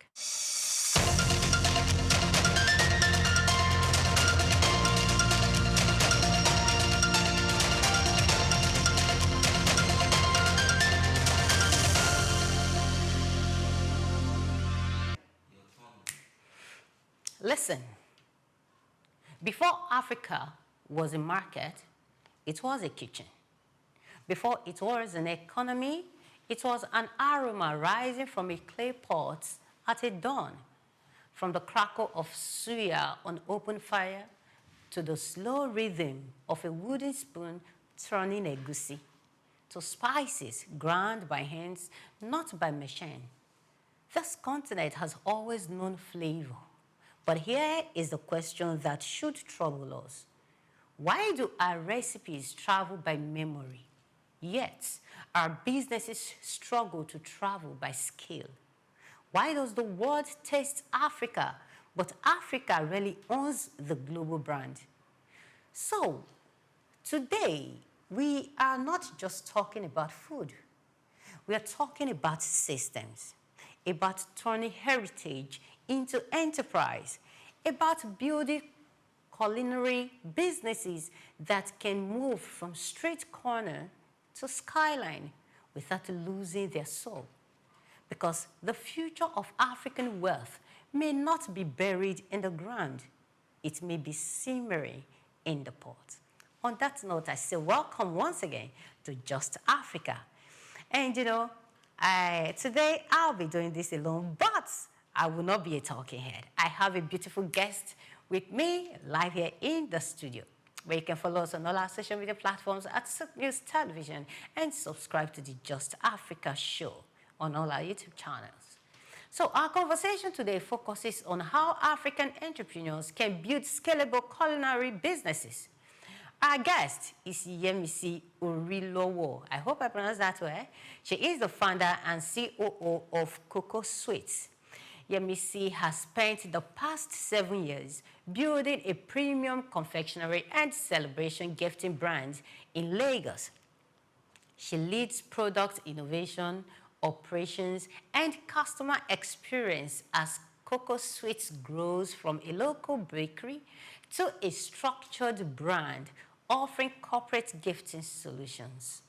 Listen, before Africa was a market, it was a kitchen. Before it was an economy, it was an aroma rising from a clay pot at a dawn. From the crackle of suya on open fire to the slow rhythm of a wooden spoon turning egusi, to spices ground by hands, not by machine. This continent has always known flavor. But here is the question that should trouble us. Why do our recipes travel by memory, yet our businesses struggle to travel by scale? Why does the world taste Africa, but Africa really owns the global brand? So, today, we are not just talking about food. We are talking about systems, about turning heritage into enterprise, about building culinary businesses that can move from street corner to skyline without losing their soul. Because the future of African wealth may not be buried in the ground. It may be simmering in the pot. On that note, I say welcome once again to Just Africa. And today I'll be doing this alone, but I will not be a talking head. I have a beautiful guest with me live here in the studio, where you can follow us on all our social media platforms at SOUQ News Television and subscribe to the Just Africa show on all our YouTube channels. So our conversation today focuses on how African entrepreneurs can build scalable culinary businesses. Our guest is Yemisi Orilowo. I hope I pronounced that well. She is the founder and COO of SOUQ Sweets. Yemisi has spent the past 7 years building a premium confectionery and celebration gifting brand in Lagos. She leads product innovation, operations, and customer experience as SOUQ Sweets grows from a local bakery to a structured brand offering corporate gifting solutions.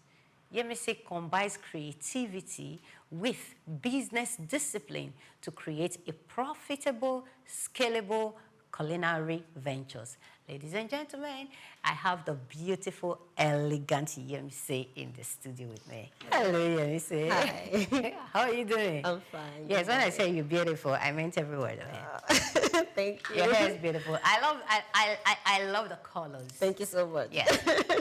Yemisi combines creativity with business discipline to create a profitable, scalable culinary ventures. Ladies and gentlemen, I have the beautiful, elegant Yemisi in the studio with me. Hello, Yemisi. Hi. How are you doing? I'm fine. Yes, when I say you're beautiful, I meant every word of it. Thank you. Your hair is beautiful. I love the colors. Thank you so much. Yeah.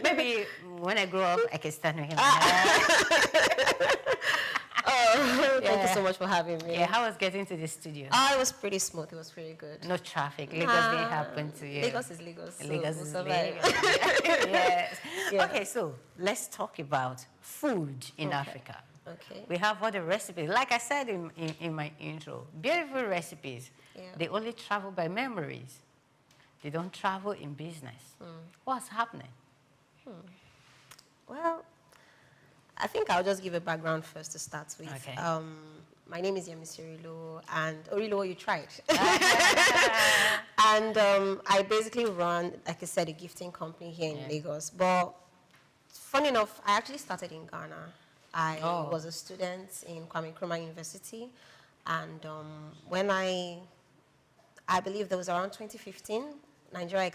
Maybe when I grow up, I can start making my hair. Thank you so much for having me. Yeah, how was getting to the studio? It was pretty smooth. It was pretty good. No traffic. Lagos didn't happen to you. Lagos is Lagos. Lagos is Lagos. Yes. Yeah. Okay, so let's talk about food in Africa. Okay. We have all the recipes. Like I said in my intro, beautiful recipes. Yeah. They only travel by memories. They don't travel in business. What's happening? Well, I think I'll just give a background first to start with. Okay. My name is Yemisi Orilo, and Orilo, you tried. And I basically run, like I said, a gifting company here in Lagos. But funny enough, I actually started in Ghana. I was a student in Kwame Nkrumah University, and when I believe there was around 2015, Nigeria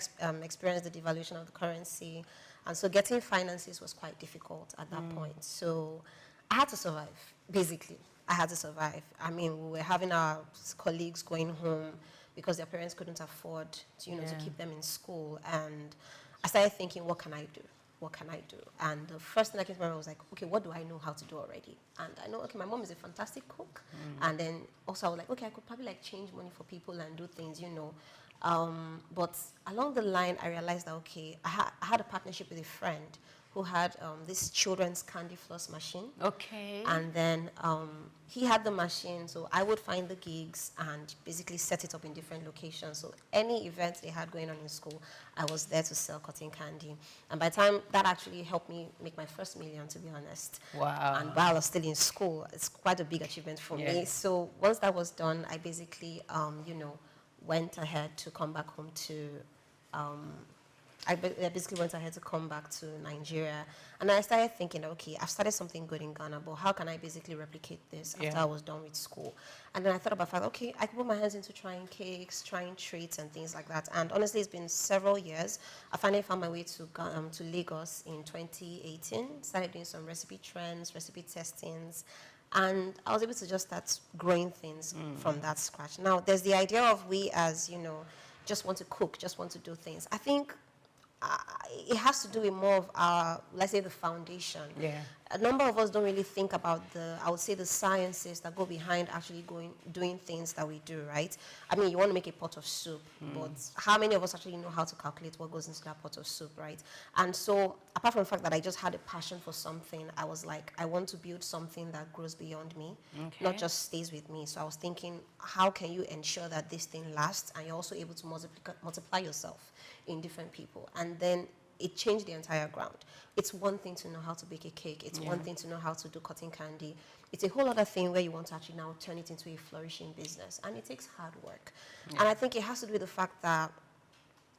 experienced the devaluation of the currency. And so getting finances was quite difficult at that point. So I had to survive, basically. I had to survive. I mean, we were having our colleagues going home because their parents couldn't afford to, to keep them in school. And I started thinking, what can I do? What can I do? And the first thing that came to my mind was like, okay, what do I know how to do already? And I know, okay, my mom is a fantastic cook. And then also I was like, okay, I could probably like change money for people and do things, but along the line, I realized that, okay, I had a partnership with a friend who had this children's candy floss machine. Okay. And then he had the machine, so I would find the gigs and basically set it up in different locations. So any event they had going on in school, I was there to sell cotton candy. And by the time, that actually helped me make my first million, to be honest. Wow. And while I was still in school, it's quite a big achievement for me. So once that was done, I basically, went ahead to come back home to, I basically went ahead to come back to Nigeria. And I started thinking, okay, I've started something good in Ghana, but how can I basically replicate this after I was done with school? And then I thought about, okay, I could put my hands into trying cakes, trying treats and things like that. And honestly, it's been several years. I finally found my way to Lagos in 2018, started doing some recipe trends, recipe testings, and I was able to just start growing things from that scratch. Now, there's the idea of we as, just want to cook, just want to do things. I think it has to do with more of our, let's say, the foundation. Yeah. A number of us don't really think about I would say, the sciences that go behind actually doing things that we do, right? I mean, you want to make a pot of soup, but how many of us actually know how to calculate what goes into that pot of soup, right? And so, apart from the fact that I just had a passion for something, I was like, I want to build something that grows beyond me, not just stays with me. So I was thinking, how can you ensure that this thing lasts and you're also able to multiply yourself in different people? And then it changed the entire ground. It's one thing to know how to bake a cake. It's one thing to know how to do cotton candy. It's a whole other thing where you want to actually now turn it into a flourishing business. And it takes hard work. And I think it has to do with the fact that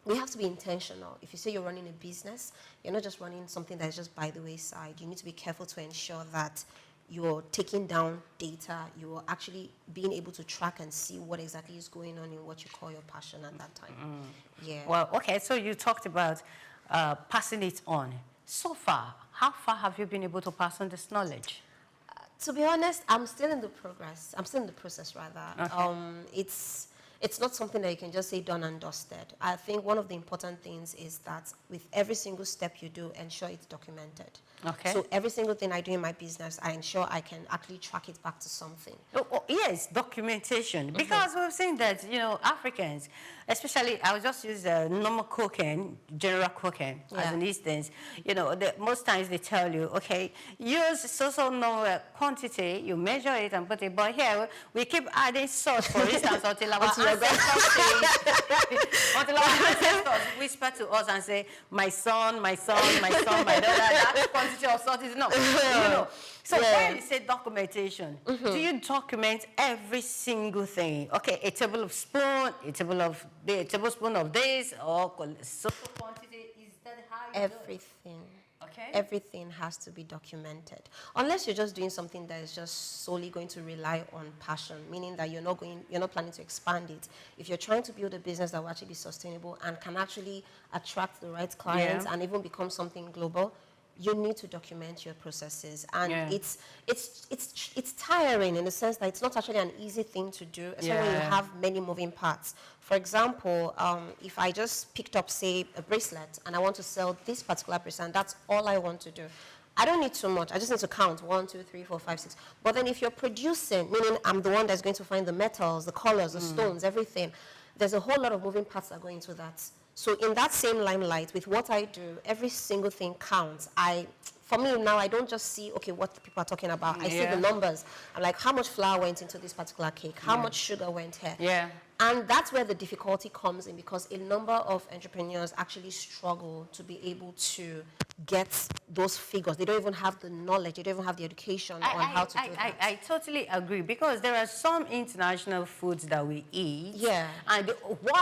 we have to be intentional. If you say you're running a business, you're not just running something that's just by the wayside. You need to be careful to ensure that you're taking down data, you're actually being able to track and see what exactly is going on in what you call your passion at that time. Yeah. Well, okay, so you talked about passing it on. So far, how far have you been able to pass on this knowledge? To be honest, I'm still in the progress. I'm still in the process, rather. Okay. It's not something that you can just say done and dusted. I think one of the important things is that with every single step you do, ensure it's documented. Okay. So every single thing I do in my business, I ensure I can actually track it back to something. Yes, documentation. Because we've seen that, Africans, especially, I would just use normal cooking, general cooking, as an instance. Most times they tell you, okay, use so normal quantity, you measure it and put it. But here, we keep adding salt, for instance, until our ancestors whisper to us and say, my son, my daughter, that quantity of salt is enough. So when you say documentation, do you document every single thing? Okay, a tablespoon of this, or so quantity, is that how you everything. Do it? Everything has to be documented. Unless you're just doing something that is just solely going to rely on passion, meaning that you're not planning to expand it. If you're trying to build a business that will actually be sustainable and can actually attract the right clients and even become something global, you need to document your processes, and it's tiring in the sense that it's not actually an easy thing to do, especially when you have many moving parts. For example, if I just picked up, say, a bracelet, and I want to sell this particular bracelet, and that's all I want to do, I don't need too much. I just need to count 1, 2, 3, 4, 5, 6. But then if you're producing, meaning I'm the one that's going to find the metals, the colors, the stones, everything, there's a whole lot of moving parts that go into that. So in that same limelight, with what I do, every single thing counts. For me now, I don't just see, okay, what the people are talking about. I see the numbers. I'm like, how much flour went into this particular cake? How much sugar went here? And that's where the difficulty comes in, because a number of entrepreneurs actually struggle to be able to get those figures. They don't even have the knowledge. They don't even have the education on how to do that. I totally agree, because there are some international foods that we eat. And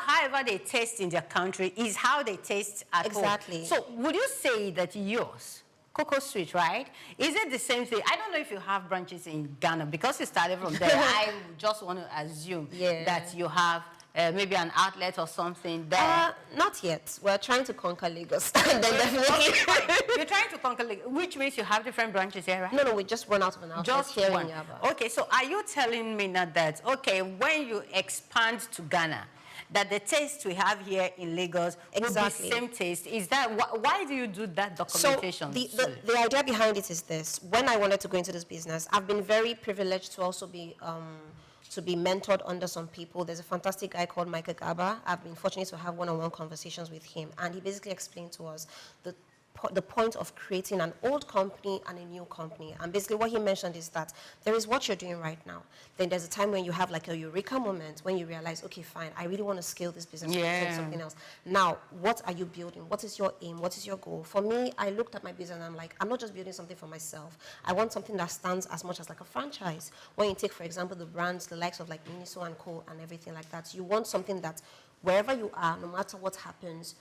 however they taste in their country is how they taste at home. So would you say that yours, Cocoa Sweet, right? Is it the same thing? I don't know if you have branches in Ghana, because you started from there. I just want to assume that you have maybe an outlet or something there. Not yet. We're trying to conquer Lagos. Then definitely. You're trying to conquer Lagos, which means you have different branches here, right? No, we just run out of an outlet. Just here one. in Yaba. Okay, so are you telling me now that, okay, when you expand to Ghana, that the taste we have here in Lagos will be the same taste? Is that why do you do that documentation? So the idea behind it is this: when I wanted to go into this business, I've been very privileged to also be mentored under some people. There's a fantastic guy called Michael Gaba. I've been fortunate to have one-on-one conversations with him, and he basically explained to us the point of creating an old company and a new company. And basically what he mentioned is that there is what you're doing right now. Then there's a time when you have like a eureka moment, when you realize, okay, fine, I really want to scale this business to something else. Now, what are you building? What is your aim? What is your goal? For me, I looked at my business and I'm like, I'm not just building something for myself. I want something that stands as much as like a franchise. When you take, for example, the brands, the likes of like Miniso and Co. and everything like that, you want something that wherever you are, no matter what happens,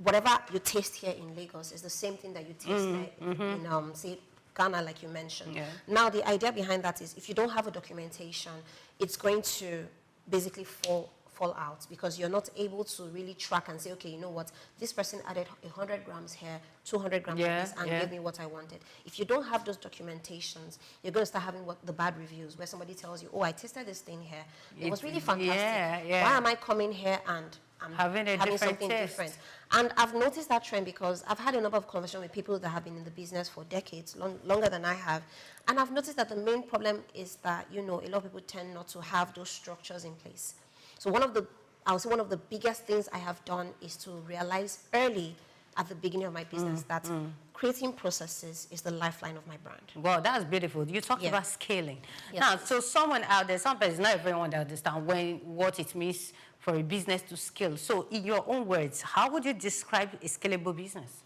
whatever you taste here in Lagos is the same thing that you taste there in, say, Ghana, like you mentioned. Now, the idea behind that is if you don't have a documentation, it's going to basically fall out, because you're not able to really track and say, okay, you know what, this person added 100 grams here, 200 grams of this, and gave me what I wanted. If you don't have those documentations, you're going to start having the bad reviews, where somebody tells you, oh, I tasted this thing here. It was really fantastic. Why am I coming here and I'm having something different? And I've noticed that trend because I've had a number of conversations with people that have been in the business for decades, longer than I have. And I've noticed that the main problem is that, you know, a lot of people tend not to have those structures in place. So I would say one of the biggest things I have done is to realize early at the beginning of my business that creating processes is the lifeline of my brand. Wow, that's beautiful. You talked about scaling. Now, so someone out there, sometimes not everyone that understands what it means for a business to scale. So in your own words, how would you describe a scalable business?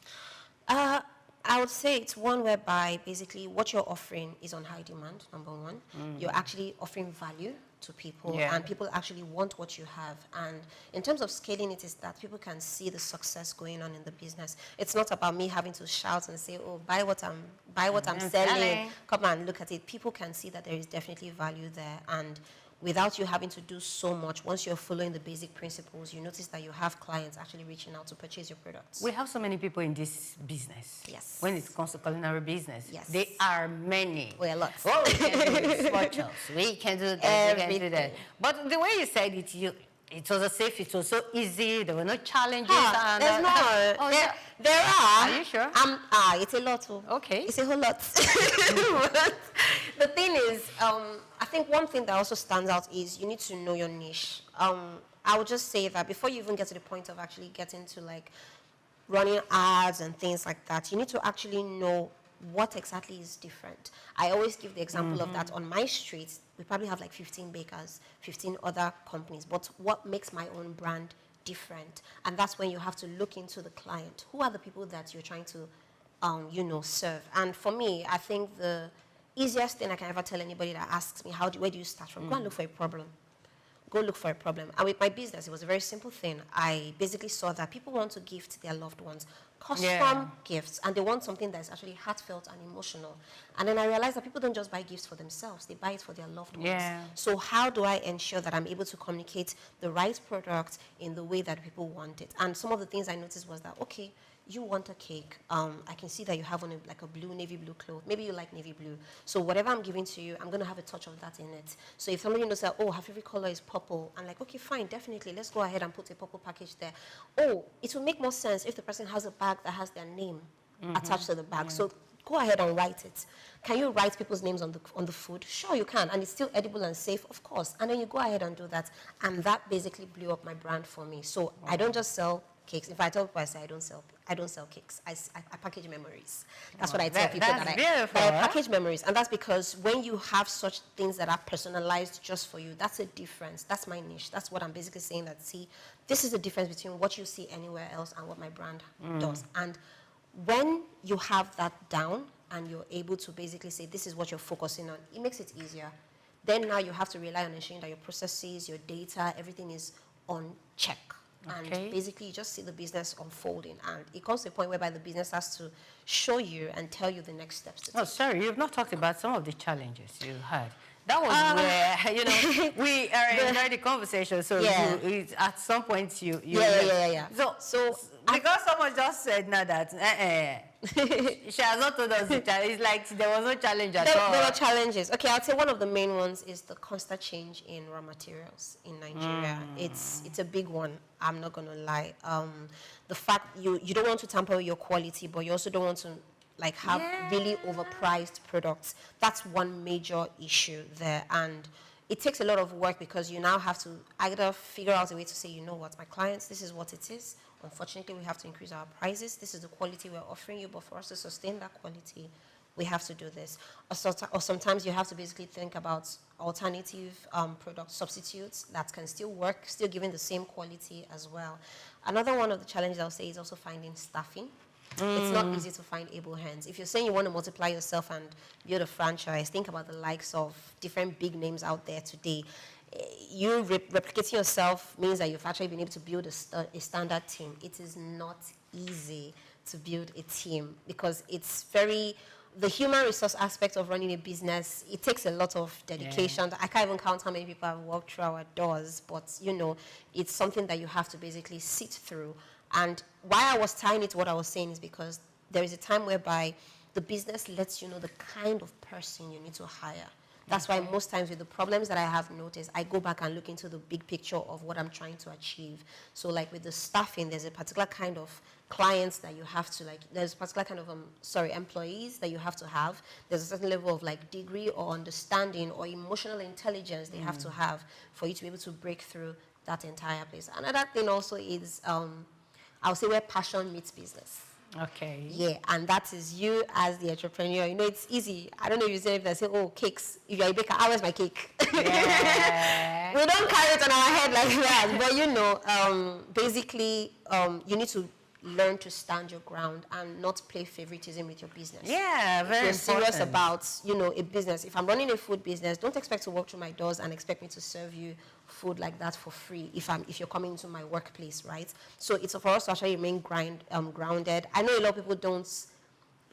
I would say it's one whereby basically what you're offering is on high demand, number one. You're actually offering value to people, and people actually want what you have. And in terms of scaling, it is that people can see the success going on in the business. It's not about me having to shout and say, oh, buy what I'm selling, come and look at it. People can see that there is definitely value there, and without you having to do so much, once you're following the basic principles, you notice that you have clients actually reaching out to purchase your products. We have so many people in this business. Yes. When it comes to culinary business. Yes. There are many. Well, lots. Oh, we can do spirituals. We can do this, we can do that. But the way you said it, it was safe, it was so easy, there were no challenges. There's no. There are. Are you sure? It's a lot. Okay. It's a whole lot. The thing is, I think one thing that also stands out is you need to know your niche. I would just say that before you even get to the point of actually getting to like running ads and things like that, you need to actually know what exactly is different. I always give the example of that. On my street, we probably have like 15 bakers, 15 other companies, but what makes my own brand different? And that's when you have to look into the client. Who are the people that you're trying to, serve? And for me, I think the easiest thing I can ever tell anybody that asks me, where do you start from? Go and look for a problem. Go look for a problem. And with my business, it was a very simple thing. I basically saw that people want to gift their loved ones, custom gifts, and they want something that's actually heartfelt and emotional. And then I realized that people don't just buy gifts for themselves, they buy it for their loved ones. Yeah. So how do I ensure that I'm able to communicate the right product in the way that people want it? And some of the things I noticed was that, okay, you want a cake. I can see that you have on like a blue, navy blue cloth. Maybe you like navy blue. So whatever I'm giving to you, I'm going to have a touch of that in it. So if somebody knows that, oh, her favorite color is purple, I'm like, okay, fine, definitely. Let's go ahead and put a purple package there. Oh, it will make more sense if the person has a bag that has their name attached to the bag. So go ahead and write it. Can you write people's names on the food? Sure, you can. And it's still edible and safe, of course. And then you go ahead and do that. And that basically blew up my brand for me. So I don't just sell cakes. If I tell people, I say I don't sell cakes. I package memories. That's what I tell people. That's beautiful, I package memories. And that's because when you have such things that are personalized just for you, that's a difference. That's my niche. That's what I'm basically saying, that, see, this is the difference between what you see anywhere else and what my brand does. And when you have that down and you're able to basically say this is what you're focusing on, it makes it easier. Then now you have to rely on ensuring that your processes, your data, everything is on check. And basically, you just see the business unfolding. And it comes to a point whereby the business has to show you and tell you the next steps to take. Oh, sorry, you've not talked about some of the challenges you had. That was where, you know, we enjoyed the conversation. So at some point, you So because someone just said now that, she has not told us the challenge. It's like there was no challenge at all. There were challenges. Okay, I'd say one of the main ones is the constant change in raw materials in Nigeria. It's a big one. I'm not gonna lie. The fact you don't want to tamper with your quality, but you also don't want to like have really overpriced products. That's one major issue there, and it takes a lot of work because you now have to either figure out a way to say, you know what, my clients, this is what it is. Unfortunately, we have to increase our prices. This is the quality we're offering you, but for us to sustain that quality, we have to do this. Or sometimes you have to basically think about alternative product substitutes that can still work, still giving the same quality as well. Another one of the challenges I'll say is also finding staffing. It's not easy to find able hands. If you're saying you want to multiply yourself and build a franchise, think about the likes of different big names out there today. You replicating yourself means that you've actually been able to build a standard team. It is not easy to build a team because it's the human resource aspect of running a business, it takes a lot of dedication. I can't even count how many people have walked through our doors, but you know, it's something that you have to basically sit through. And why I was tying it to what I was saying is because there is a time whereby the business lets you know the kind of person you need to hire. That's why most times with the problems that I have noticed, I go back and look into the big picture of what I'm trying to achieve. So like with the staffing, there's a particular kind of clients that you have to there's a particular kind of, employees that you have to have. There's a certain level of like degree or understanding or emotional intelligence they have to have for you to be able to break through that entire place. Another thing also is, I'll say where passion meets business. Okay. Yeah, and that is you as the entrepreneur. You know, it's easy. I don't know if you say if they say, oh, cakes. If you're a baker, where's my cake? Yeah. We don't carry it on our head like that. But you know, basically, you need to learn to stand your ground and not play favoritism with your business. Yeah, very If you're serious important. about, you know, a business. If I'm running a food business, don't expect to walk through my doors and expect me to serve you food like that for free if you're coming into my workplace, right? So it's for us to actually remain grounded. I know a lot of people don't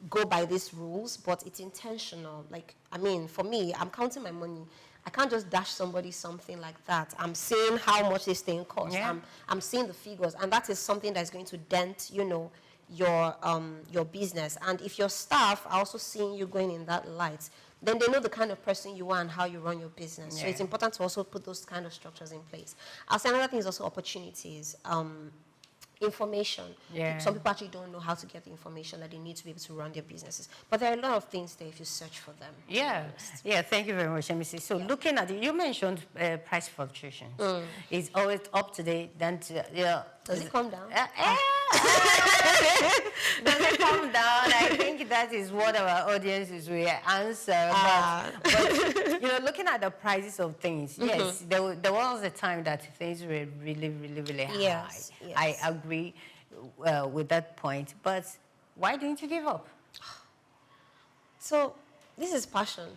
go by these rules, but it's intentional. Like, I mean, for me, I'm counting my money. I can't just dash somebody something like that. I'm seeing how much this thing costs. Yeah. I'm seeing the figures, and that is something that's going to dent, you know, your business. And if your staff are also seeing you going in that light, then they know the kind of person you are and how you run your business. Yeah. So it's important to also put those kind of structures in place. I'll say another thing is also opportunities. Information. Yeah. Some people actually don't know how to get the information that they need to be able to run their businesses. But there are a lot of things there if you search for them. Yeah, yeah. Thank you very much, MEC. So looking at it, you mentioned price fluctuations. It's always up to date. Then does it come down? Does it come down? I think that is what our audiences will answer. But you know, looking at the prices of things, yes, there was a time that things were really, really, really high. Yes. I agree with that point. But why didn't you give up? So this is passion.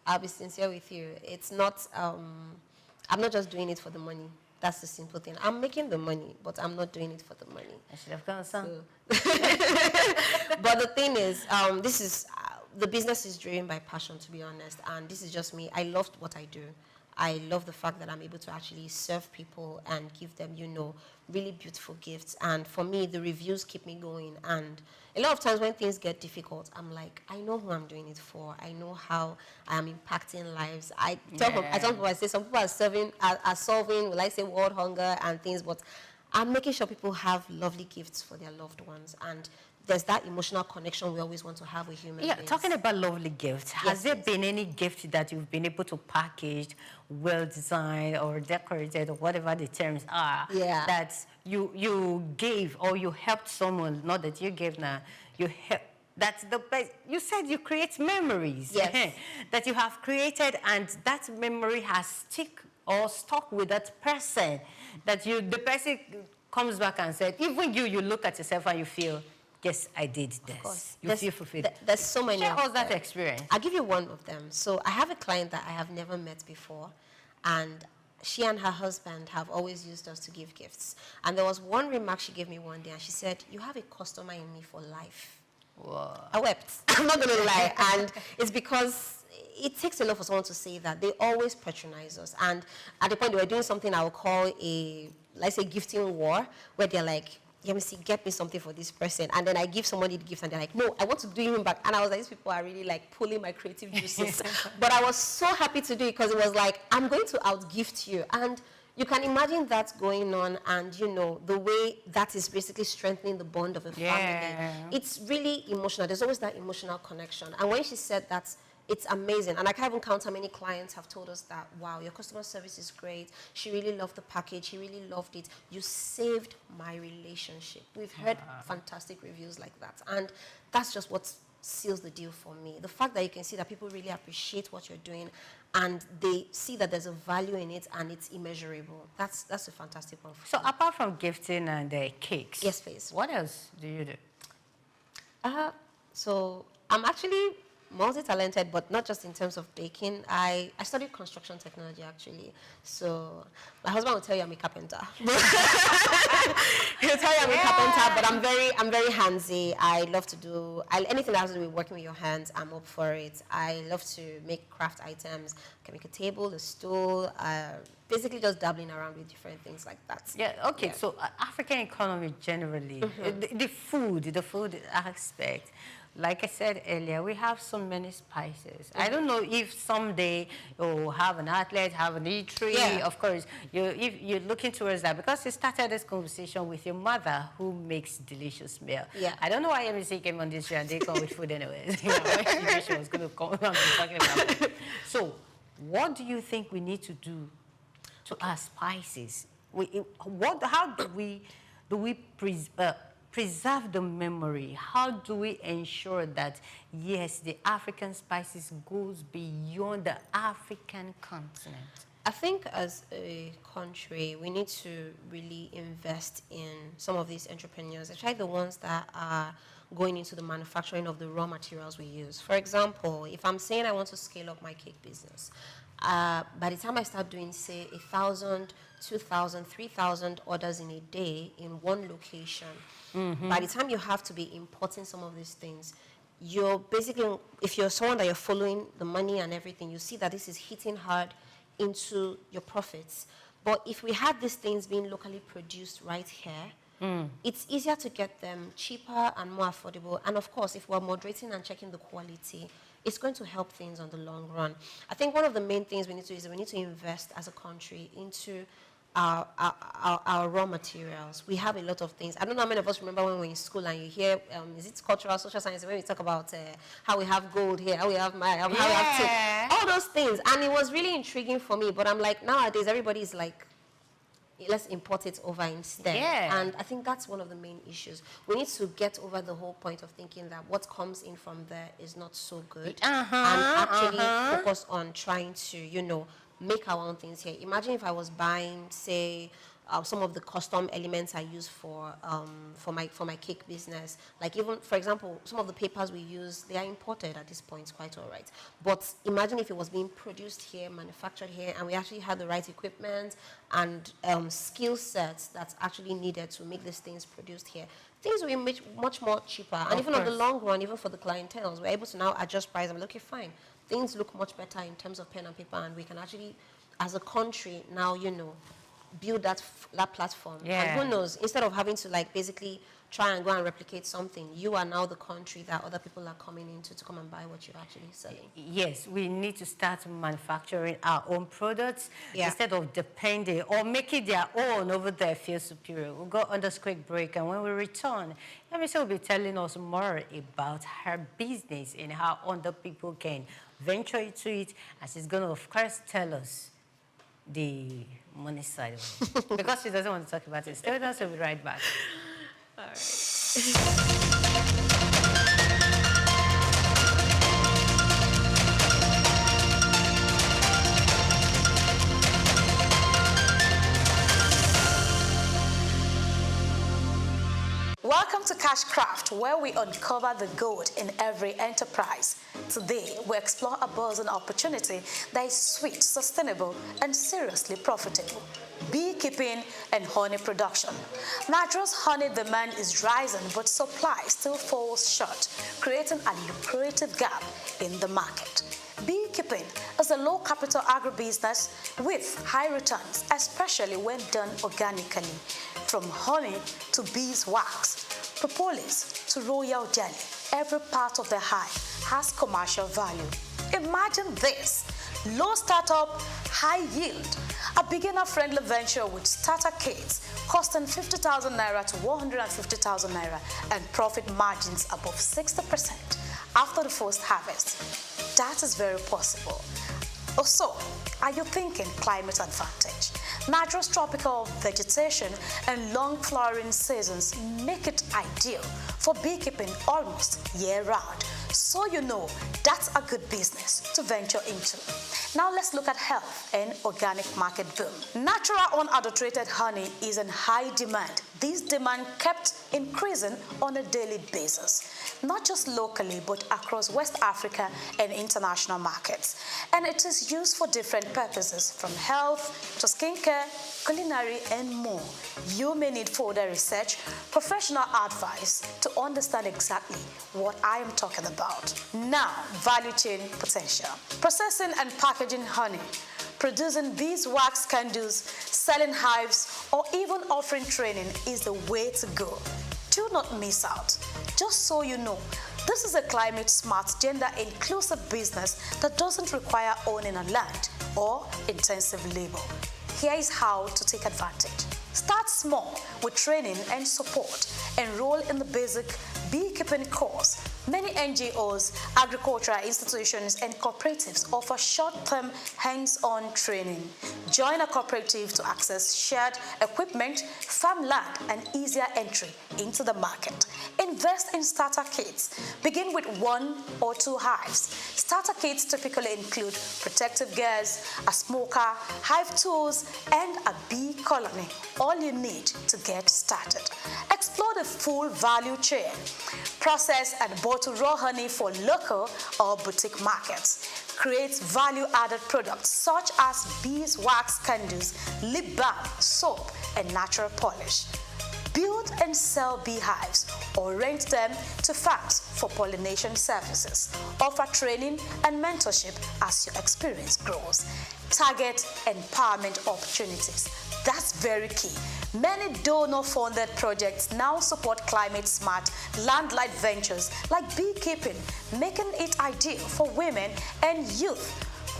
I'll be sincere with you. It's not. I'm not just doing it for the money. That's the simple thing. I'm making the money, but I'm not doing it for the money. I should have gone some. But the thing is, the business is driven by passion, to be honest, and this is just me. I love what I do. I love the fact that I'm able to actually serve people and give them, you know, really beautiful gifts. And for me, the reviews keep me going. And a lot of times when things get difficult, I'm like, I know who I'm doing it for. I know how I'm impacting lives. I say some people are solving, will I say, world hunger and things, but I'm making sure people have lovely gifts for their loved ones. And there's that emotional connection we always want to have with human beings. Talking about lovely gifts, has there been any gift that you've been able to package, well designed or decorated or whatever the terms are, that you gave or you helped someone, not that you gave now, you helped? That's the best. You said you create memories that you have created, and that memory has stuck with that person, that the person comes back and said, even you look at yourself and you feel, yes, I did this. You feel fulfilled. There's so many. Share us that experience. I'll give you one of them. So I have a client that I have never met before, and she and her husband have always used us to give gifts. And there was one remark she gave me one day, and she said, "You have a customer in me for life." Whoa. I wept. I'm not going to lie. And it's because it takes a lot for someone to say that. They always patronize us. And at the point they were doing something I would call let's say, gifting war, where they're like, get me something for this person. And then I give somebody the gift and they're like, no, I want to do him back. And I was like, these people are really like pulling my creative juices. But I was so happy to do it because it was like, I'm going to outgift you. And you can imagine that going on, and you know, the way that is basically strengthening the bond of a family. It's really emotional. There's always that emotional connection. And when she said that, it's amazing. And I can't even count how many clients have told us that, wow, your customer service is great. She really loved the package. She really loved it. You saved my relationship. We've heard fantastic reviews like that. And that's just what seals the deal for me. The fact that you can see that people really appreciate what you're doing and they see that there's a value in it and it's immeasurable. That's a fantastic one. So apart from gifting and cakes. Yes, please. What else do you do? So I'm actually multi-talented, but not just in terms of baking. I studied construction technology, actually. So my husband will tell you I'm a carpenter. He'll tell you I'm a carpenter, but I'm very handsy. I love to do anything that has to do with working with your hands. I'm up for it. I love to make craft items. I can make a table, a stool, basically just dabbling around with different things like that. So African economy generally, the food aspect. Like I said earlier, we have so many spices. I don't know if someday you'll have an outlet, have an eatery. Of course, if you're looking towards that, because you started this conversation with your mother who makes delicious meal. I don't know why MSC came on this show and they come with food anyways. You know, she was going to come on talking about it. So, what do you think we need to do to our spices? How do we preserve the memory? How do we ensure that, yes, the African spices goes beyond the African continent? I think as a country, we need to really invest in some of these entrepreneurs, especially the ones that are going into the manufacturing of the raw materials we use. For example, if I'm saying I want to scale up my cake business, by the time I start doing, say, 1,000, 2,000, 3,000 orders in a day in one location, by the time you have to be importing some of these things, you're basically, if you're someone that you're following the money and everything, you see that this is hitting hard into your profits. But if we had these things being locally produced right here, it's easier to get them cheaper and more affordable. And of course, if we're moderating and checking the quality, it's going to help things on the long run. I think one of the main things we need to do is we need to invest as a country into our raw materials. We have a lot of things. I don't know how many of us remember when we were in school and you hear, is it cultural, social science, when we talk about how we have gold here, how we have how we have tin, all those things. And it was really intriguing for me, but I'm like, nowadays everybody is like, let's import it over instead. And I think that's one of the main issues. We need to get over the whole point of thinking that what comes in from there is not so good, and actually focus on trying to, you know, make our own things here. Imagine if I was buying, say, some of the custom elements I use for my cake business. Like even, for example, some of the papers we use, they are imported at this point, quite all right. But imagine if it was being produced here, manufactured here, and we actually had the right equipment and skill sets that's actually needed to make these things produced here. Things will be much more cheaper. And even on the long run, even for the clientele, we're able to now adjust price and be like, okay, fine. Things look much better in terms of pen and paper, and we can actually, as a country, now, you know, build that platform. Yeah. And who knows, instead of having to like basically try and go and replicate something, you are now the country that other people are coming into to come and buy what you're actually selling. Yes, we need to start manufacturing our own products instead of depending or making their own over there feel superior. We'll go on this quick break, and when we return, Emisi will be telling us more about her business and how other people can venture into it, and she's going to, of course, tell us the money side of it. Because she doesn't want to talk about it. Stay with us, we'll be right back. All right. Welcome to Cashcraft, where we uncover the gold in every enterprise. Today, we explore a buzzing opportunity that is sweet, sustainable, and seriously profitable: beekeeping and honey production. Niger's honey demand is rising, but supply still falls short, creating a lucrative gap in the market. Beekeeping is a low-capital agribusiness with high returns, especially when done organically. From honey to beeswax, propolis to royal jelly, every part of the hive has commercial value. Imagine this: low startup, high yield. A beginner-friendly venture with starter kits costing 50,000 naira to 150,000 naira and profit margins above 60% after the first harvest. That is very possible. Also, are you thinking climate advantage? Niger's tropical vegetation and long flowering seasons make it ideal for beekeeping almost year-round. So you know that's a good business to venture into. Now let's look at health and organic market boom. Natural unadulterated honey is in high demand. This demand kept increasing on a daily basis, not just locally but across West Africa and international markets. And it is used for different purposes, from health to skincare, culinary, and more. You may need further research, professional advice to understand exactly what I am talking about. Now, value chain potential. Processing and packaging honey, producing beeswax candles, selling hives, or even offering training is the way to go. Do not miss out. Just so you know, this is a climate-smart, gender-inclusive business that doesn't require owning a land or intensive labor. Here is how to take advantage. Start small with training and support. Enroll in the basic beekeeping course. Many NGOs, agricultural institutions, and cooperatives offer short-term hands-on training. Join a cooperative to access shared equipment, farmland, and easier entry into the market. Invest in starter kits. Begin with 1 or 2 hives. Starter kits typically include protective gears, a smoker, hive tools, and a bee colony. All you need to get started. Explore the full value chain. Process and bottle raw honey for local or boutique markets. Create value-added products such as beeswax candles, lip balm, soap, and natural polish. Build and sell beehives or rent them to farms for pollination services. Offer training and mentorship as your experience grows. Target empowerment opportunities. That's very key. Many donor-funded projects now support climate-smart, land-light ventures like beekeeping, making it ideal for women and youth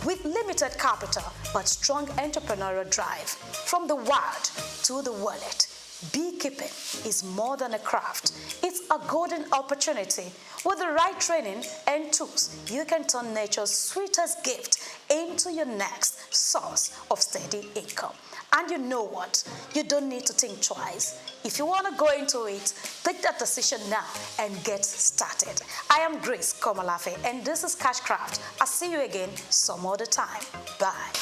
with limited capital but strong entrepreneurial drive. From the wild to the wallet, beekeeping is more than a craft. It's a golden opportunity. With the right training and tools, you can turn nature's sweetest gift into your next source of steady income. And you know what? You don't need to think twice. If you want to go into it, take that decision now and get started. I am Grace Komalafe, and this is Cashcraft. I'll see you again some other time. Bye.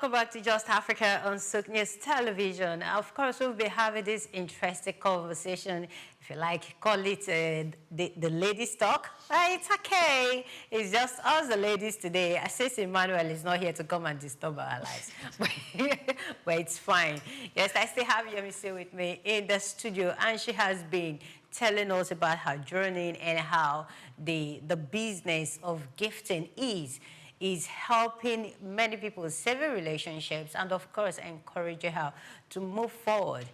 welcome back to Just Africa on SOUQ News Television. Of course, we'll be having this interesting conversation, if you like, call it the ladies' talk. It's okay. It's just us, the ladies, today. I say Emmanuel is not here to come and disturb our lives, but it's fine. Yes, I still have Yemisi with me in the studio, and she has been telling us about her journey and how the business of gifting is helping many people save relationships and, of course, encouraging her to move forward.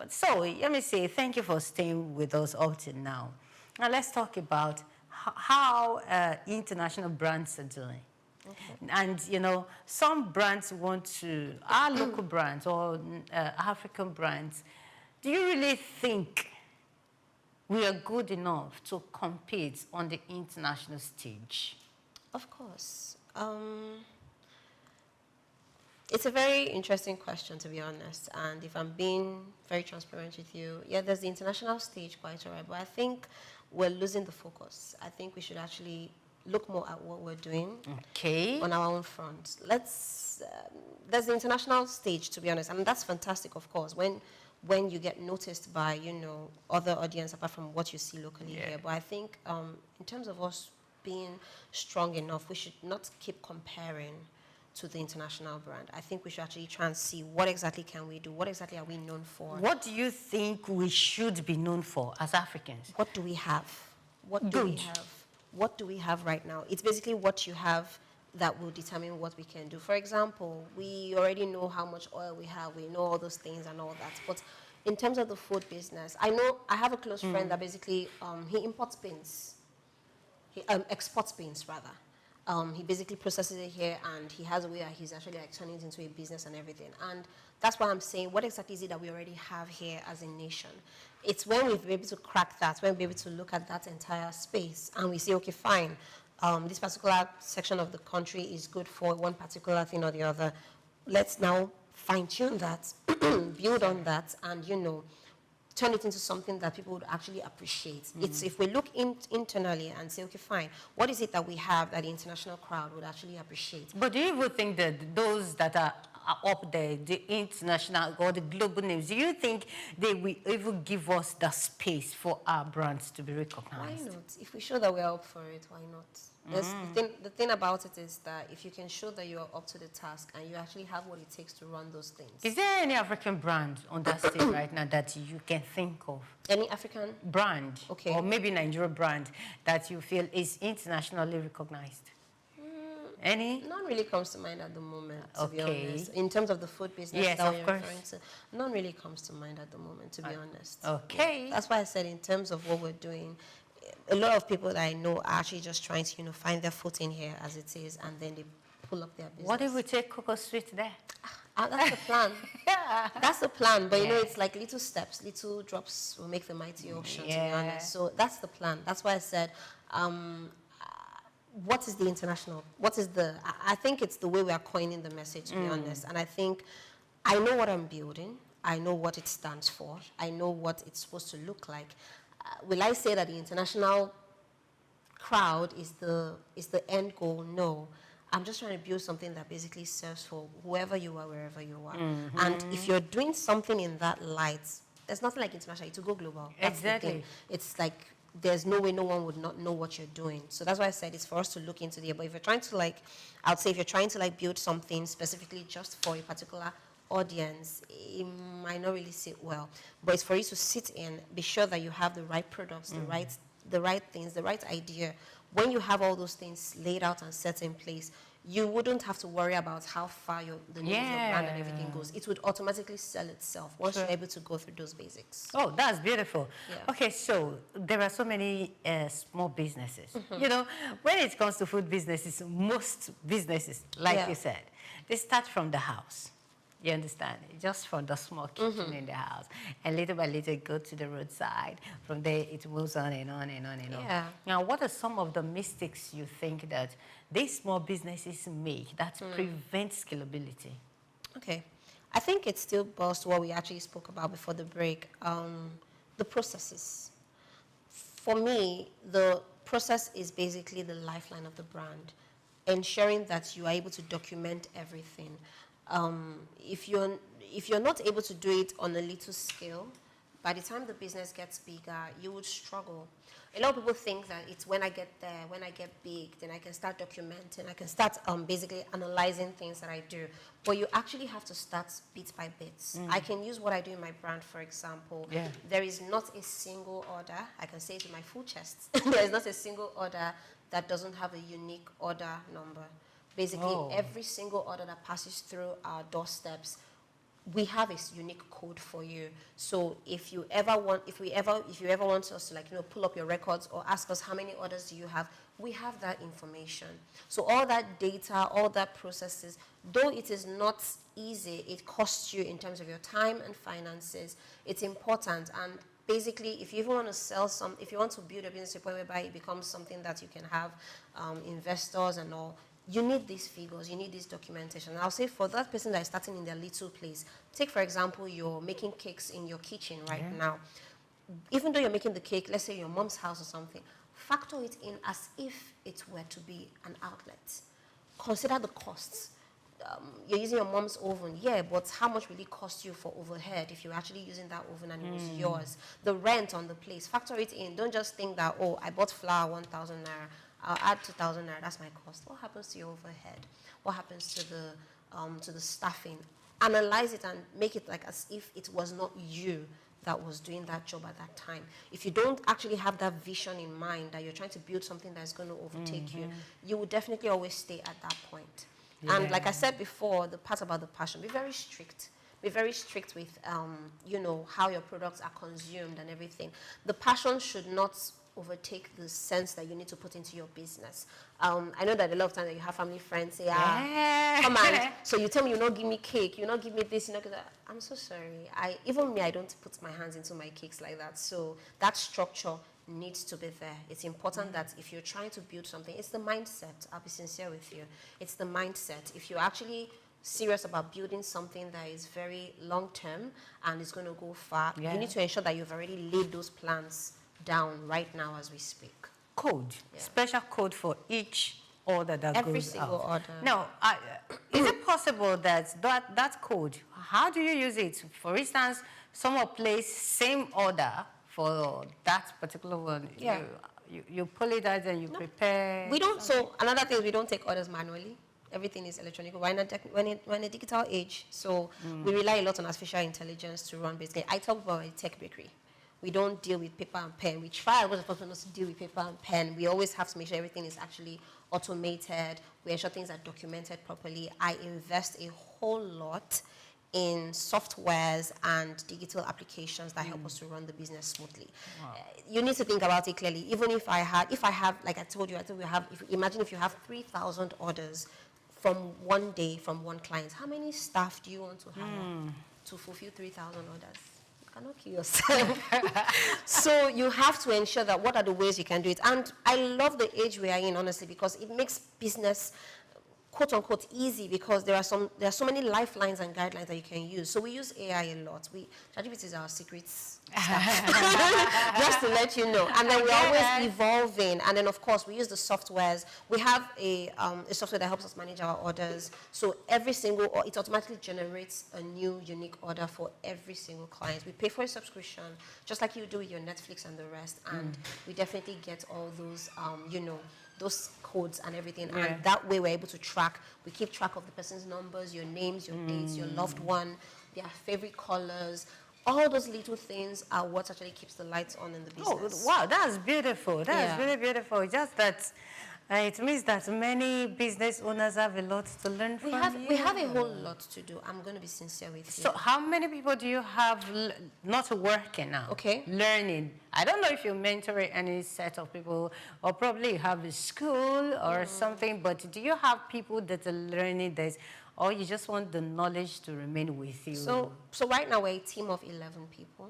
So, let me say thank you for staying with us up till now. Now, let's talk about how international brands are doing. Okay. And, you know, some brands want to, our local brands or African brands, do you really think we are good enough to compete on the international stage? Of course. It's a very interesting question, to be honest. And if I'm being very transparent with you, yeah, there's the international stage, quite all right. But I think we're losing the focus. I think we should actually look more at what we're doing on our own front. There's the international stage, to be honest. And that's fantastic, of course, when you get noticed by, you know, other audience apart from what you see locally here. But I think in terms of us being strong enough, we should not keep comparing to the international brand. I think we should actually try and see what exactly can we do, what exactly are we known for. What do you think we should be known for as Africans? What do we have? What do we have? What do we have right now? It's basically what you have that will determine what we can do. For example, we already know how much oil we have, we know all those things and all that. But in terms of the food business, I have a close friend that basically, he imports beans. He exports beans, rather. He basically processes it here, and he has a way that he's actually like turning it into a business and everything. And that's why I'm saying, what exactly is it that we already have here as a nation? It's when we'll be able to crack that, when we'll be able to look at that entire space, and we say, okay, fine, this particular section of the country is good for one particular thing or the other. Let's now fine-tune that, build on that, and, you know, turn it into something that people would actually appreciate. It's if we look internally and say, okay, fine, what is it that we have that the international crowd would actually appreciate? But do you even think that those that are up there, the international or the global names, do you think they will even give us the space for our brands to be recognized? Why not? If we show that we're up for it, why not? The thing about it is that if you can show that you are up to the task and you actually have what it takes to run those things. Is there any African brand on that stage right now that you can think of? Any African? Brand. Okay. Or maybe Nigerian brand that you feel is internationally recognized? Any? None really comes to mind at the moment, to be honest. In terms of the food business that we're referring to, none really comes to mind at the moment, to be honest. Okay. Yeah. That's why I said in terms of what we're doing, a lot of people that I know are actually just trying to, you know, find their footing here as it is, and then they pull up their business. What if we take Cocoa Sweet there? That's the plan. That's the plan. But, you know, it's like little steps, little drops will make the mighty ocean, to be honest. So that's the plan. That's why I said, what is the international? What is the... I think it's the way we are coining the message, to be honest. And I think I know what I'm building. I know what it stands for. I know what it's supposed to look like. Will I say that the international crowd is the end goal? No. I'm just trying to build something that basically serves for whoever you are, wherever you are. And if you're doing something in that light, there's nothing like international. To go global. That's exactly. The thing. It's like there's no way no one would not know what you're doing. So that's why I said it's for us to look into there. But if you're trying to like, I would say if you're trying to like build something specifically just for a particular audience, it might not really sit well. But it's for you to sit in, be sure that you have the right products, the right things, the right idea. When you have all those things laid out and set in place, you wouldn't have to worry about how far the name of your brand and everything goes. It would automatically sell itself once you're able to go through those basics. Oh, that's beautiful. Yeah. Okay, so there are so many small businesses. You know, when it comes to food businesses, most businesses, like you said, they start from the house. You understand? Just from the small kitchen in the house. And little by little, go to the roadside. From there, it moves on and on and on and on. Now, what are some of the mistakes you think that these small businesses make that prevent scalability? Okay. I think it still boils to what we actually spoke about before the break, the processes. For me, the process is basically the lifeline of the brand, ensuring that you are able to document everything. If you're not able to do it on a little scale, by the time the business gets bigger, you would struggle. A lot of people think that it's when I get there, when I get big, then I can start documenting, I can start basically analyzing things that I do. But you actually have to start bit by bit. I can use what I do in my brand, for example. Yeah. There is not a single order, I can say it with my full chest, there is not a single order that doesn't have a unique order number. Basically, every single order that passes through our doorsteps, we have a unique code for you. So if you ever want us to pull up your records or ask us how many orders do you have, we have that information. So all that data, all that processes, though it is not easy, it costs you in terms of your time and finances. It's important. And basically, if you even want to sell if you want to build a business to a point whereby it becomes something that you can have investors and all, you need these figures, you need this documentation. And I'll say for that person that is starting in their little place, take for example, you're making cakes in your kitchen right now. Even though you're making the cake, let's say in your mom's house or something, factor it in as if it were to be an outlet. Consider the costs. You're using your mom's oven, yeah, but how much will it cost you for overhead if you're actually using that oven and it was yours? The rent on the place, factor it in. Don't just think that, oh, I bought flour, 1,000 naira. I'll add 2,000 naira, that's my cost. What happens to your overhead? What happens to the staffing? Analyze it and make it like as if it was not you that was doing that job at that time. If you don't actually have that vision in mind that you're trying to build something that's going to overtake you, you will definitely always stay at that point. And like I said before, the part about the passion, be very strict. Be very strict with, how your products are consumed and everything. The passion should not overtake the sense that you need to put into your business. I know that a lot of times that you have family friends say, come on, so you tell me you not give me cake, you not give me this, you not give that. I'm so sorry. Even me, I don't put my hands into my cakes like that. So that structure needs to be there. It's important that if you're trying to build something, it's the mindset. I'll be sincere with you. It's the mindset. If you're actually serious about building something that is very long-term and is going to go far, you need to ensure that you've already laid those plans down right now as we speak. Code, special code for each order that every goes single out. order. Now, is it possible that code, how do you use it? For instance, someone places same order for that particular one. Yeah. You pull it out and you prepare. We don't. So another thing is we don't take orders manually. Everything is electronic. We're in a digital age, so we rely a lot on artificial intelligence to run basically. I talk about a tech bakery. We don't deal with paper and pen. We try as much as possible not to deal with paper and pen. We always have to make sure everything is actually automated. We ensure things are documented properly. I invest a whole lot in softwares and digital applications that help us to run the business smoothly. Wow. You need to think about it clearly. Even if I have, like I told you, imagine if you have 3,000 orders from one day from one client. How many staff do you want to hire to fulfill 3,000 orders? Cannot kill yourself. So you have to ensure that what are the ways you can do it. And I love the age we are in, honestly, because it makes business quote unquote easy, because there are so many lifelines and guidelines that you can use. So we use AI a lot. ChatGPT is our secrets just to let you know. And then we're always evolving. And then of course we use the softwares. We have a software that helps us manage our orders. So every single, it automatically generates a new unique order for every single client. We pay for a subscription, just like you do with your Netflix and the rest. And we definitely get all those, those codes and everything, and that way we're able to track. We keep track of the person's numbers, your names, your dates, your loved one, their favorite colors. All those little things are what actually keeps the lights on in the business. Oh, wow, that's beautiful. That's really beautiful. Just that it means that many business owners have a lot to learn from you. We have a whole lot to do. I'm going to be sincere with you. So how many people do you have not working now? Okay. Learning. I don't know if you mentor any set of people, or probably you have a school or something, but do you have people that are learning this, or you just want the knowledge to remain with you? So right now we're a team of 11 people.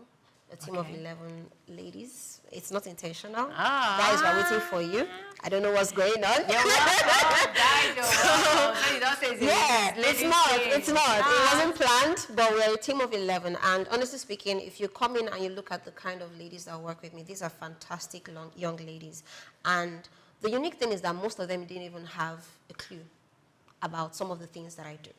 A team of 11 ladies. It's not intentional. Guys, we're waiting for you. I don't know what's going on. It's not. It wasn't planned, but we're a team of 11. And honestly speaking, if you come in and you look at the kind of ladies that work with me, these are fantastic young ladies. And the unique thing is that most of them didn't even have a clue about some of the things that I do.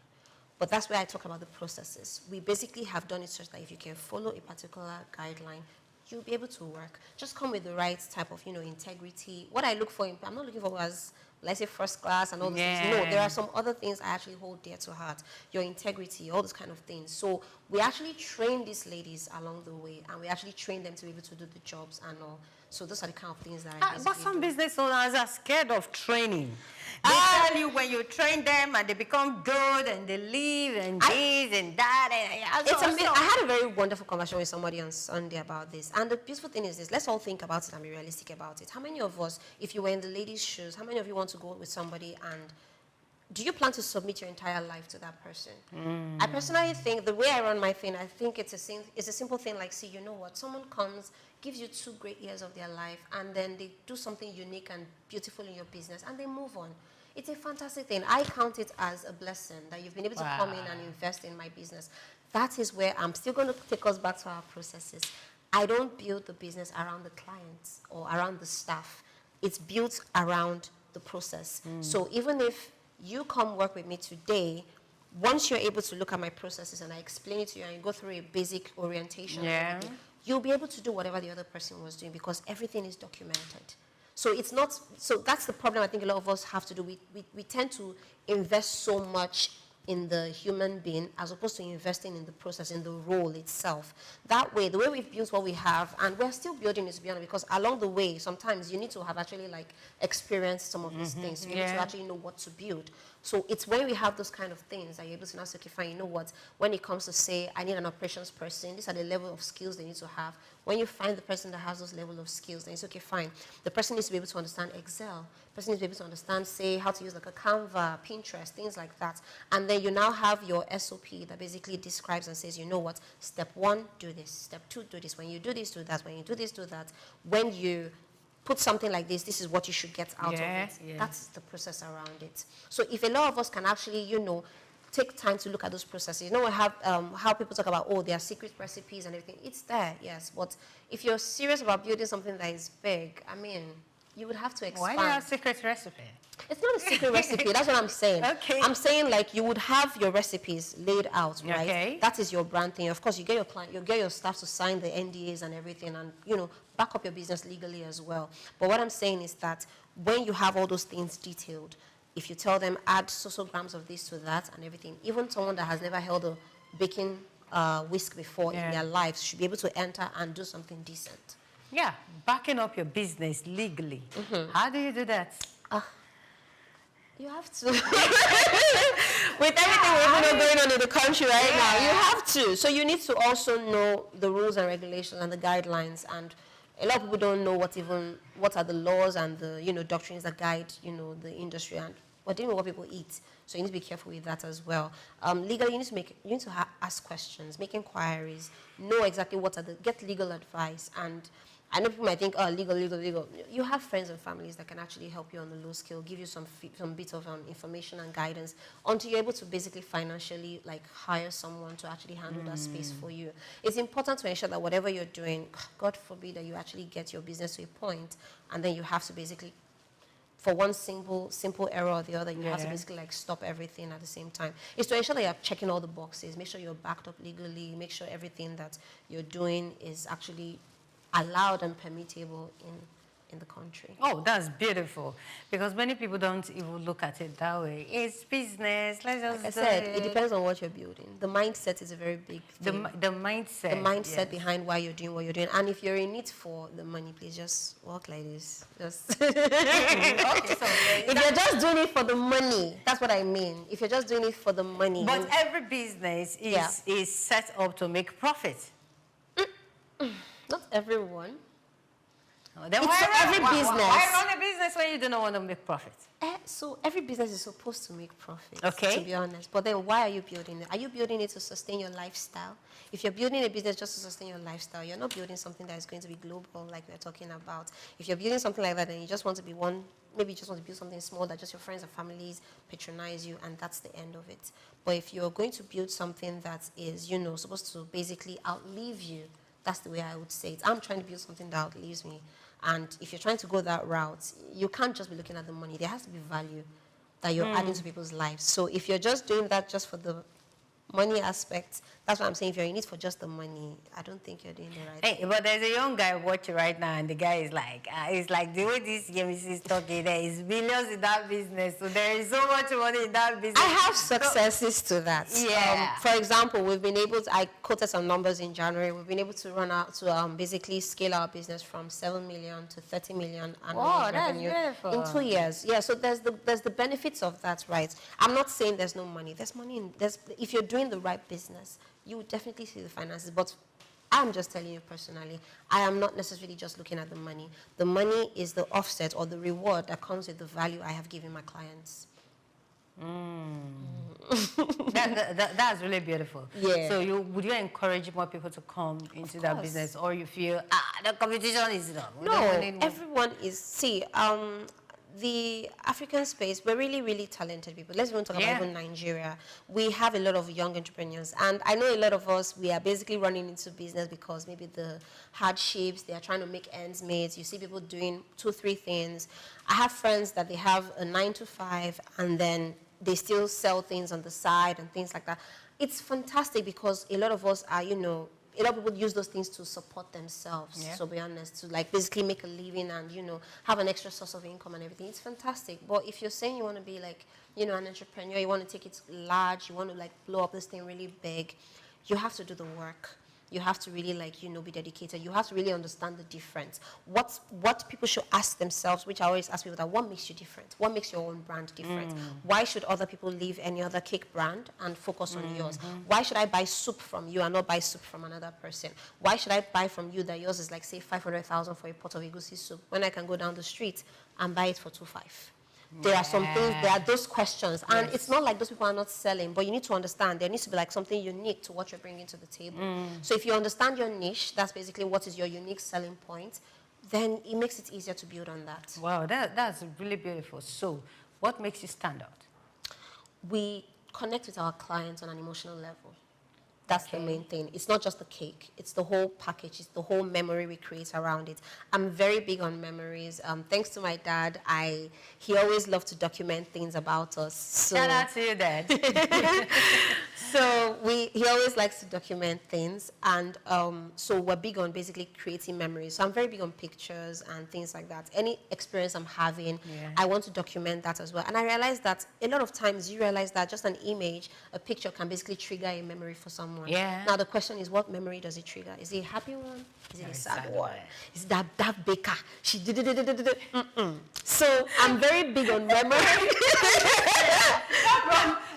But that's where I talk about the processes. We basically have done it such that if you can follow a particular guideline, you'll be able to work. Just come with the right type of, integrity. What I look for, I'm not looking for as, let's say, first class and all those things. No, there are some other things I actually hold dear to heart. Your integrity, all those kind of things. So we actually train these ladies along the way, and we actually train them to be able to do the jobs and all. So those are the kind of things that I But some business owners are scared of training. They tell you when you train them and they become good and they leave and this and that. I had a very wonderful conversation with somebody on Sunday about this. And the beautiful thing is this, let's all think about it and be realistic about it. How many of us, if you were in the ladies' shoes, how many of you want to go with somebody and do you plan to submit your entire life to that person? I personally think, the way I run my thing, I think it's a simple thing like, see, you know what, someone comes, gives you 2 great years of their life, and then they do something unique and beautiful in your business, and they move on. It's a fantastic thing. I count it as a blessing that you've been able to come in and invest in my business. That is where I'm still going to take us back to our processes. I don't build the business around the clients or around the staff. It's built around the process. So even if you come work with me today, once you're able to look at my processes and I explain it to you and you go through a basic orientation, you'll be able to do whatever the other person was doing because everything is documented. So it's not, so that's the problem I think a lot of us have to do. We tend to invest so much in the human being as opposed to investing in the process, in the role itself. That way, the way we've built what we have, and we're still building it, to be honest, because along the way, sometimes you need to have actually like experienced some of these things. You need to actually know what to build. So it's when we have those kind of things that you're able to now say, okay, fine, you know what, when it comes to say, I need an operations person, these are the level of skills they need to have. When you find the person that has those level of skills, then it's okay, fine. The person needs to be able to understand Excel. The person needs to be able to understand, say, how to use like a Canva, Pinterest, things like that. And then you now have your SOP that basically describes and says, you know what, step 1, do this. Step 2, do this. When you do this, do that. When you do this, do that. When you put something like this is what you should get out of it. That's the process around it. So if a lot of us can actually, you know, take time to look at those processes. You know, we have how people talk about, oh, there are secret recipes and everything. It's there, yes. But if you're serious about building something that is big, I mean, you would have to expand. Why do you have secret recipe? It's not a secret recipe. That's what I'm saying. Okay. I'm saying like you would have your recipes laid out, right? Okay. That is your brand thing. Of course, you get your client, you get your staff to sign the NDAs and everything, and you know, back up your business legally as well. But what I'm saying is that when you have all those things detailed, if you tell them add so grams of this to that and everything, even someone that has never held a baking whisk before in their lives should be able to enter and do something decent. Yeah, backing up your business legally. How do you do that? You have to. With everything going on in the country right now, you have to. So you need to also know the rules and regulations and the guidelines. And a lot of people don't know what are the laws and the doctrines that guide the industry. And we're dealing with what people eat. So you need to be careful with that as well. Legally, you need to ask questions, make inquiries, know exactly get legal advice. And I know people might think, oh, legal. You have friends and families that can actually help you on the low scale, give you some bit of information and guidance until you're able to basically financially hire someone to actually handle that space for you. It's important to ensure that whatever you're doing, God forbid that you actually get your business to a point and then you have to basically, for one simple error or the other, you have to basically stop everything at the same time. It's to ensure that you're checking all the boxes, make sure you're backed up legally, make sure everything that you're doing is actually allowed and permissible in the country. Oh, that's beautiful. Because many people don't even look at it that way. It's business. Let's just like I said, it depends on what you're building. The mindset is a very big thing. The mindset. The mindset behind why you're doing what you're doing. And if you're in it for the money, please just walk like this. If you're just doing it for the money, that's what I mean. If you're just doing it for the money. But every business is set up to make profit. Not everyone. Then every business. Why run a business when you do not want to make profit? So every business is supposed to make profit, okay, to be honest. But then why are you building it? Are you building it to sustain your lifestyle? If you're building a business just to sustain your lifestyle, you're not building something that is going to be global like we're talking about. If you're building something like that and you just want to be maybe you just want to build something small that just your friends and families patronize you and that's the end of it. But if you're going to build something that is, supposed to basically outlive you, that's the way I would say it. I'm trying to build something that outlives me. And if you're trying to go that route, you can't just be looking at the money. There has to be value that you're adding to people's lives. So if you're just doing that just for the money aspect. That's what I'm saying. If you're in it for just the money, I don't think you're doing the right thing. But there's a young guy watching right now, and the guy is like, it's like the way this GMC is talking, there is billions in that business. So there is so much money in that business. I have successes to that. Yeah. For example, we've been able to, I quoted some numbers in January, we've been able to run out to basically scale our business from 7 million to 30 million annual revenue in 2 years. Yeah, so there's the benefits of that, right? I'm not saying there's no money. There's money if you're doing the right business, you would definitely see the finances. But I'm just telling you personally, I am not necessarily just looking at the money. The money is the offset or the reward that comes with the value I have given my clients. That's really beautiful. Yeah. So would you encourage more people to come into that business, or you feel the competition is done? No, everyone is. See, the African space, we're really, really talented people. Let's even talk about even Nigeria. We have a lot of young entrepreneurs, and I know a lot of us, we are basically running into business because maybe the hardships, they are trying to make ends meet. You see people doing 2, 3 things. I have friends that they have a 9 to 5, and then they still sell things on the side and things like that. It's fantastic because a lot of us are, you know, a lot of people use those things to support themselves, to be honest, to like basically make a living and, you know, have an extra source of income and everything. It's fantastic. But if you're saying you want to be like, you know, an entrepreneur, you want to take it large, you want to like blow up this thing really big, you have to do the work. You have to really, like, you know, be dedicated. You have to really understand the difference. What people should ask themselves, which I always ask people, that what makes you different? What makes your own brand different? Why should other people leave any other cake brand and focus on yours? Why should I buy soup from you and not buy soup from another person? Why should I buy from you that yours is like, say, 500,000 for a pot of egusi soup when I can go down the street and buy it for 2.5? There are some things, there are those questions. And it's not like those people are not selling, but you need to understand there needs to be like something unique to what you're bringing to the table. So if you understand your niche, that's basically what is your unique selling point, then it makes it easier to build on that. Wow, that's really beautiful. So what makes you stand out? We connect with our clients on an emotional level. That's the main thing. It's not just the cake. It's the whole package. It's the whole memory we create around it. I'm very big on memories. Thanks to my dad, he always loved to document things about us. So, shout out to your dad. So he always likes to document things. And so we're big on basically creating memories. So I'm very big on pictures and things like that. Any experience I'm having, I want to document that as well. And I realized that a lot of times you realize that just an image, a picture can basically trigger a memory for someone. Yeah. Now the question is, what memory does it trigger? Is it a happy one? Is it a sad one? Is that baker? She did it. So I'm very big on memory.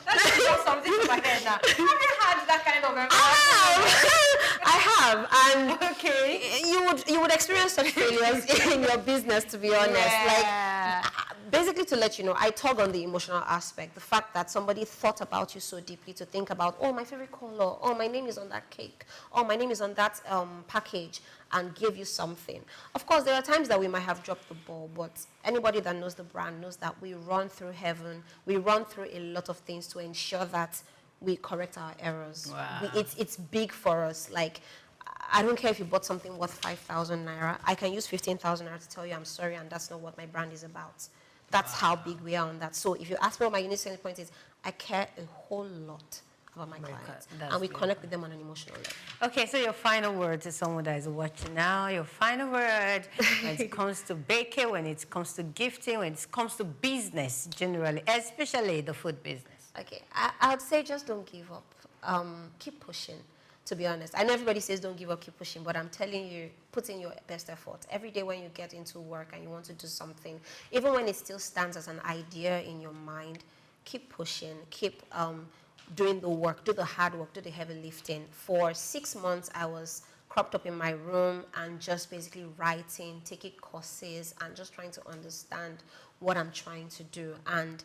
That's something in my head now. Have you had that kind of memory? I have, and you would experience such failures in your business, to be honest. Like, basically, to let you know, I talk on the emotional aspect, the fact that somebody thought about you so deeply to think about, oh, my favorite color, oh, my name is on that cake, oh, my name is on that package, and give you something. Of course, there are times that we might have dropped the ball, but anybody that knows the brand knows that we run through heaven, we run through a lot of things to ensure that we correct our errors. Wow. It's big for us. Like, I don't care if you bought something worth 5,000 naira. I can use 15,000 naira to tell you I'm sorry, and that's not what my brand is about. That's how big we are on that. So if you ask me what my unique selling point is, I care a whole lot about my clients. And we connect with them on an emotional level. Okay, so your final word to someone that is watching now, your final word when it comes to baking, when it comes to gifting, when it comes to business generally, especially the food business. Okay, I would say just don't give up. Keep pushing, to be honest. I know everybody says don't give up, keep pushing, but I'm telling you, put in your best effort. Every day when you get into work and you want to do something, even when it still stands as an idea in your mind, keep pushing, keep doing the work, do the hard work, do the heavy lifting. For 6 months, I was cropped up in my room and just basically writing, taking courses, and just trying to understand what I'm trying to do. And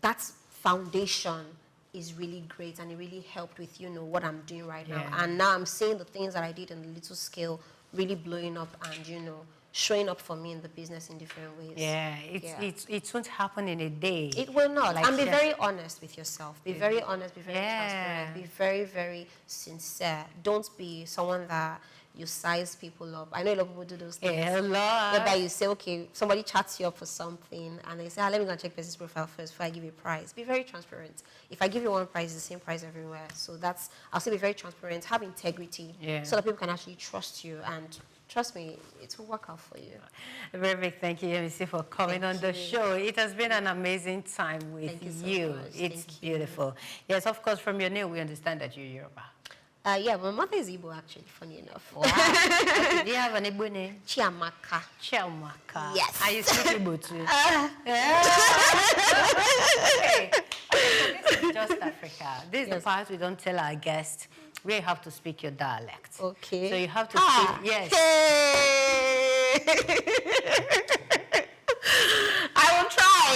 that's foundation is really great, and it really helped with, you know, what I'm doing right now. And now I'm seeing the things that I did on a little scale really blowing up and, you know, showing up for me in the business in different ways. Yeah, it won't happen in a day. It will not. Like And be very honest with yourself. Be very honest, be very transparent, be very, very sincere. Don't be someone that you size people up. I know a lot of people do those things. Yeah, a lot. Whereby you say, okay, somebody chats you up for something, and they say, let me go and check business profile first before I give you a price. Be very transparent. If I give you one price, it's the same price everywhere. So that's, I'll say be very transparent, have integrity, so that people can actually trust you. And trust me, it will work out for you. A very big thank you, Yemisi, for coming on the show. It has been an amazing time with you. It's beautiful. Yes, of course, from your name, we understand that you're Yoruba. Yeah, my mother is Igbo, actually, funny enough. Wow. Okay, do you have an Igbo name? Chiamaka. Chiamaka. Yes. Are you speak Igbo too? Okay. So this is Just Africa. This is the part we don't tell our guests. We have to speak your dialect. Okay. So you have to speak, yes. Hey. I will try.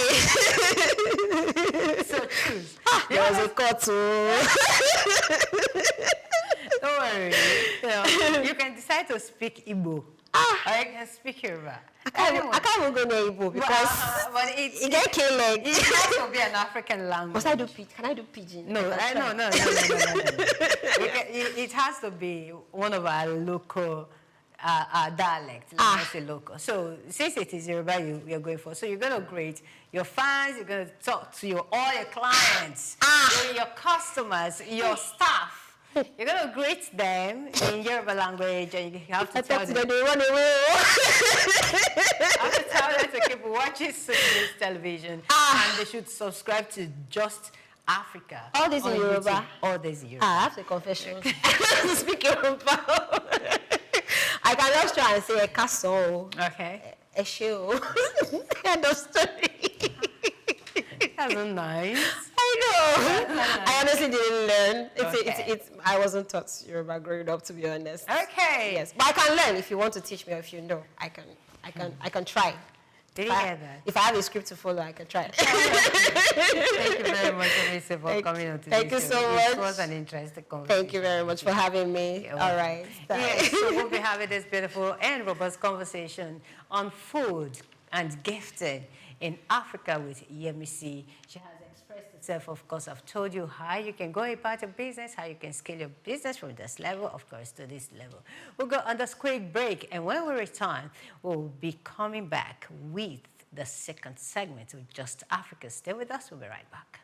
So choose. There was a cut. Don't worry. You can decide to speak Igbo. Or you can speak Yoruba. I can't even go near Igbo because it get killed. It has to be an African language. Must I do pidgin? Can I do pidgin? No. It has to be one of our local dialects. Let's say local. So since it is Yoruba you're going for, so you're going to greet your fans, you're going to talk to all your clients, your customers, your staff. You're going to greet them in Yoruba language, and you have to tell them. They run away. I have to tell them to keep watching SOUQ News Television, and they should subscribe to Just Africa. All this in Yoruba. All this in Yoruba. I have to confession. I have to speak Yoruba. I can just try and say a castle. Okay. A show. End of story. That's so nice. I know. I honestly didn't learn. I wasn't taught Yoruba growing up, to be honest. Okay. Yes, but I can learn if you want to teach me, or if you know, I can try. Did you hear that? If I have a script to follow, I can try. Thank you very much, Elisa, for coming on today. Thank you so much. It was an interesting conversation. Thank you very much for having me. All right. Yes, so we'll be having this beautiful and robust conversation on food and gifting in Africa with Yemisi. She has expressed itself, of course. I've told you how you can go about your business, how you can scale your business from this level, of course, to this level. We'll go on this quick break, and when we return, we'll be coming back with the second segment of Just Africa. Stay with us. We'll be right back.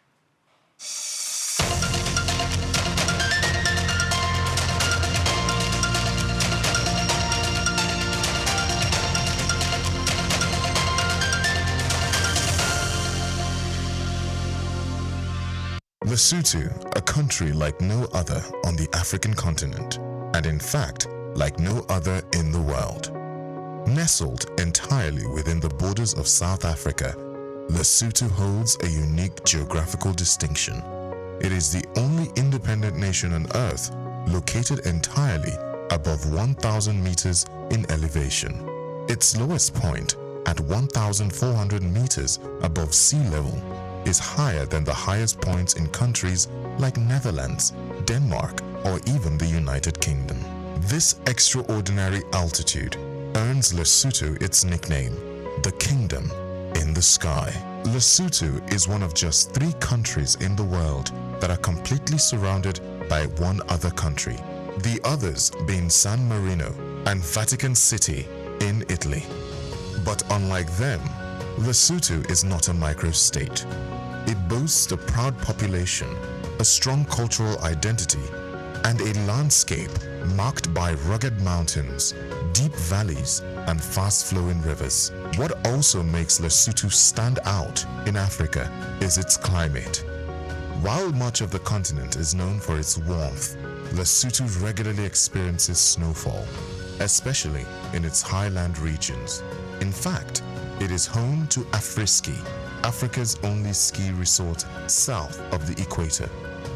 Lesotho, a country like no other on the African continent, and in fact, like no other in the world. Nestled entirely within the borders of South Africa, Lesotho holds a unique geographical distinction. It is the only independent nation on Earth located entirely above 1,000 meters in elevation. Its lowest point, at 1,400 meters above sea level, is higher than the highest points in countries like Netherlands, Denmark, or even the United Kingdom. This extraordinary altitude earns Lesotho its nickname, the Kingdom in the Sky. Lesotho is one of just 3 countries in the world that are completely surrounded by one other country, the others being San Marino and Vatican City in Italy. But unlike them, Lesotho is not a microstate. It boasts a proud population, a strong cultural identity, and a landscape marked by rugged mountains, deep valleys, and fast-flowing rivers. What also makes Lesotho stand out in Africa is its climate. While much of the continent is known for its warmth, Lesotho regularly experiences snowfall, especially in its highland regions. In fact, it is home to Afriski, Africa's only ski resort south of the equator,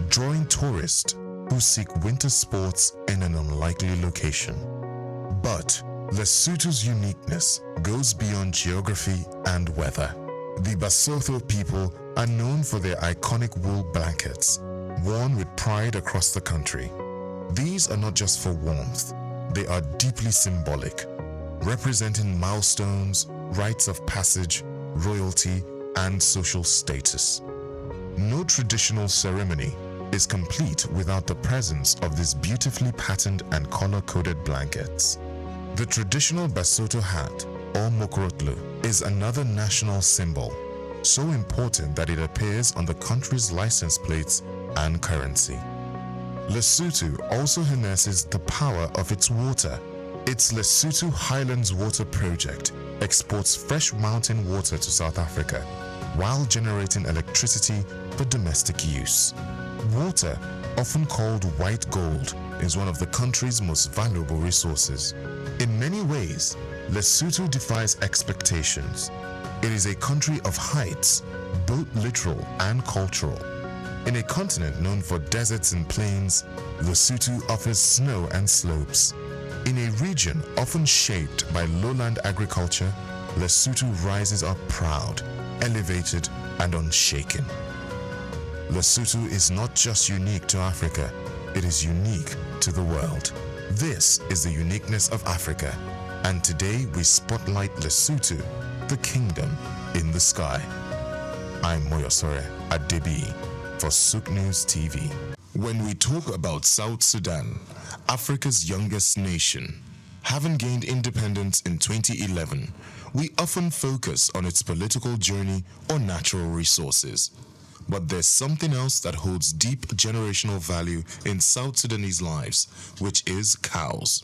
drawing tourists who seek winter sports in an unlikely location. But Lesotho's uniqueness goes beyond geography and weather. The Basotho people are known for their iconic wool blankets, worn with pride across the country. These are not just for warmth, they are deeply symbolic. representing milestones, rites of passage, royalty, and social status. No traditional ceremony is complete without the presence of these beautifully patterned and color-coded blankets. The traditional Basotho hat, or mokrotlo, is another national symbol, so important that it appears on the country's license plates and currency. Lesotho also harnesses the power of its water. Its Lesotho Highlands Water Project exports fresh mountain water to South Africa while generating electricity for domestic use. Water, often called white gold, is one of the country's most valuable resources. In many ways, Lesotho defies expectations. It is a country of heights, both literal and cultural. In a continent known for deserts and plains, Lesotho offers snow and slopes. In a region often shaped by lowland agriculture, Lesotho rises up proud, elevated, and unshaken. Lesotho is not just unique to Africa, it is unique to the world. This is the uniqueness of Africa, and today we spotlight Lesotho, the kingdom in the sky. I'm Moyosore Adebi for SOUQ News TV. When we talk about South Sudan, Africa's youngest nation, having gained independence in 2011, we often focus on its political journey or natural resources. But there's something else that holds deep generational value in South Sudanese lives, which is cows.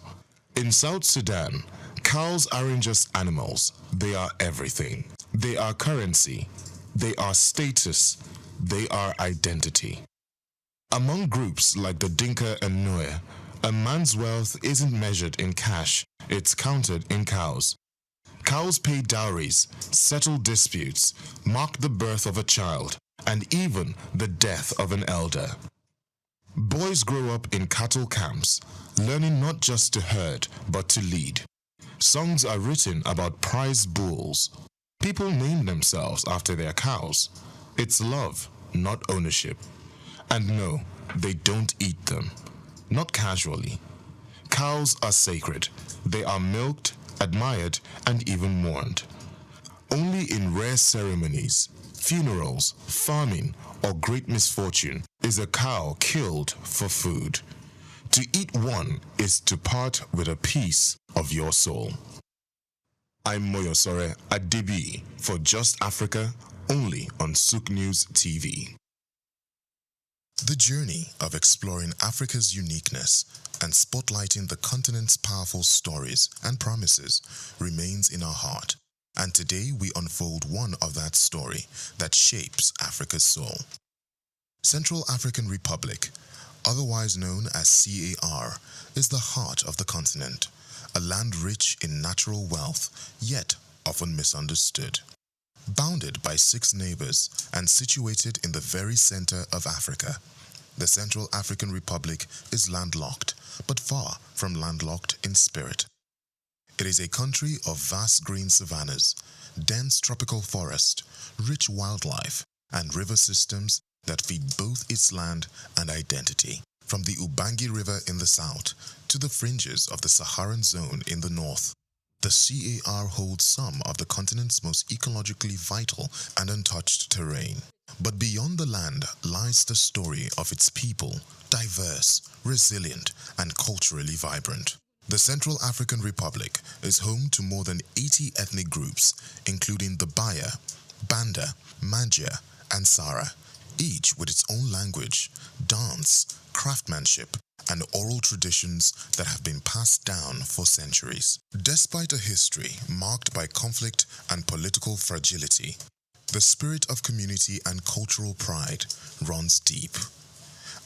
In South Sudan, cows aren't just animals, they are everything. They are currency, they are status, they are identity. Among groups like the Dinka and Nuer, a man's wealth isn't measured in cash, it's counted in cows. Cows pay dowries, settle disputes, mark the birth of a child, and even the death of an elder. Boys grow up in cattle camps, learning not just to herd, but to lead. Songs are written about prized bulls. People name themselves after their cows. It's love, not ownership. And no, they don't eat them. Not casually. Cows are sacred. They are milked, admired, and even mourned. Only in rare ceremonies, funerals, farming, or great misfortune is a cow killed for food. To eat one is to part with a piece of your soul. I'm Moyosore Adebi for Just Africa, only on SOUQ News TV. The journey of exploring Africa's uniqueness and spotlighting the continent's powerful stories and promises remains in our heart. And today we unfold one of that story that shapes Africa's soul. Central African Republic, otherwise known as CAR, is the heart of the continent, a land rich in natural wealth, yet often misunderstood. Bounded by 6 neighbors and situated in the very center of Africa, the Central African Republic is landlocked, but far from landlocked in spirit. It is a country of vast green savannas, dense tropical forest, rich wildlife, and river systems that feed both its land and identity. From the Ubangi River in the south to the fringes of the Saharan zone in the north, the CAR holds some of the continent's most ecologically vital and untouched terrain. But beyond the land lies the story of its people, diverse, resilient, and culturally vibrant. The Central African Republic is home to more than 80 ethnic groups, including the Baya, Banda, Mangia, and Sara, each with its own language, dance, craftsmanship, and oral traditions that have been passed down for centuries. Despite a history marked by conflict and political fragility, the spirit of community and cultural pride runs deep.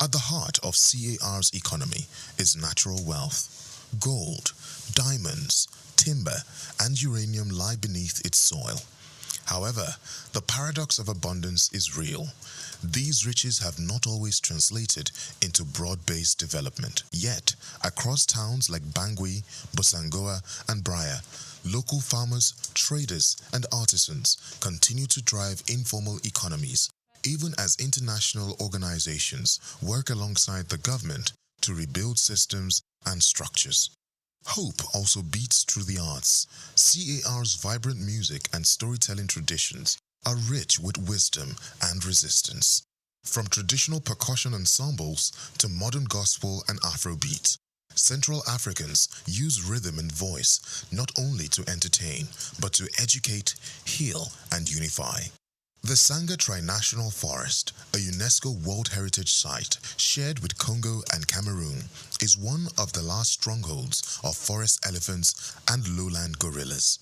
At the heart of CAR's economy is natural wealth. Gold, diamonds, timber, and uranium lie beneath its soil. However, the paradox of abundance is real. These riches have not always translated into broad-based development. Yet, across towns like Bangui, Bosangoa, and Braya, local farmers, traders, and artisans continue to drive informal economies, even as international organizations work alongside the government to rebuild systems and structures. Hope also beats through the arts. CAR's vibrant music and storytelling traditions are rich with wisdom and resistance. From traditional percussion ensembles to modern gospel and Afrobeat, Central Africans use rhythm and voice not only to entertain, but to educate, heal, and unify. The Sanga Trinational Forest, a UNESCO World Heritage Site shared with Congo and Cameroon, is one of the last strongholds of forest elephants and lowland gorillas.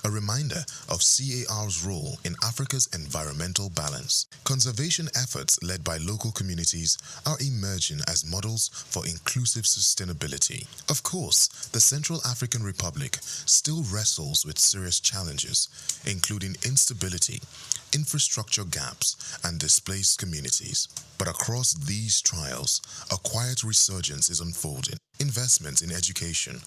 A reminder of CAR's role in Africa's environmental balance. Conservation efforts led by local communities are emerging as models for inclusive sustainability. Of course, the Central African Republic still wrestles with serious challenges, including instability, infrastructure gaps, and displaced communities. But across these trials, a quiet resurgence is unfolding. Investments in education,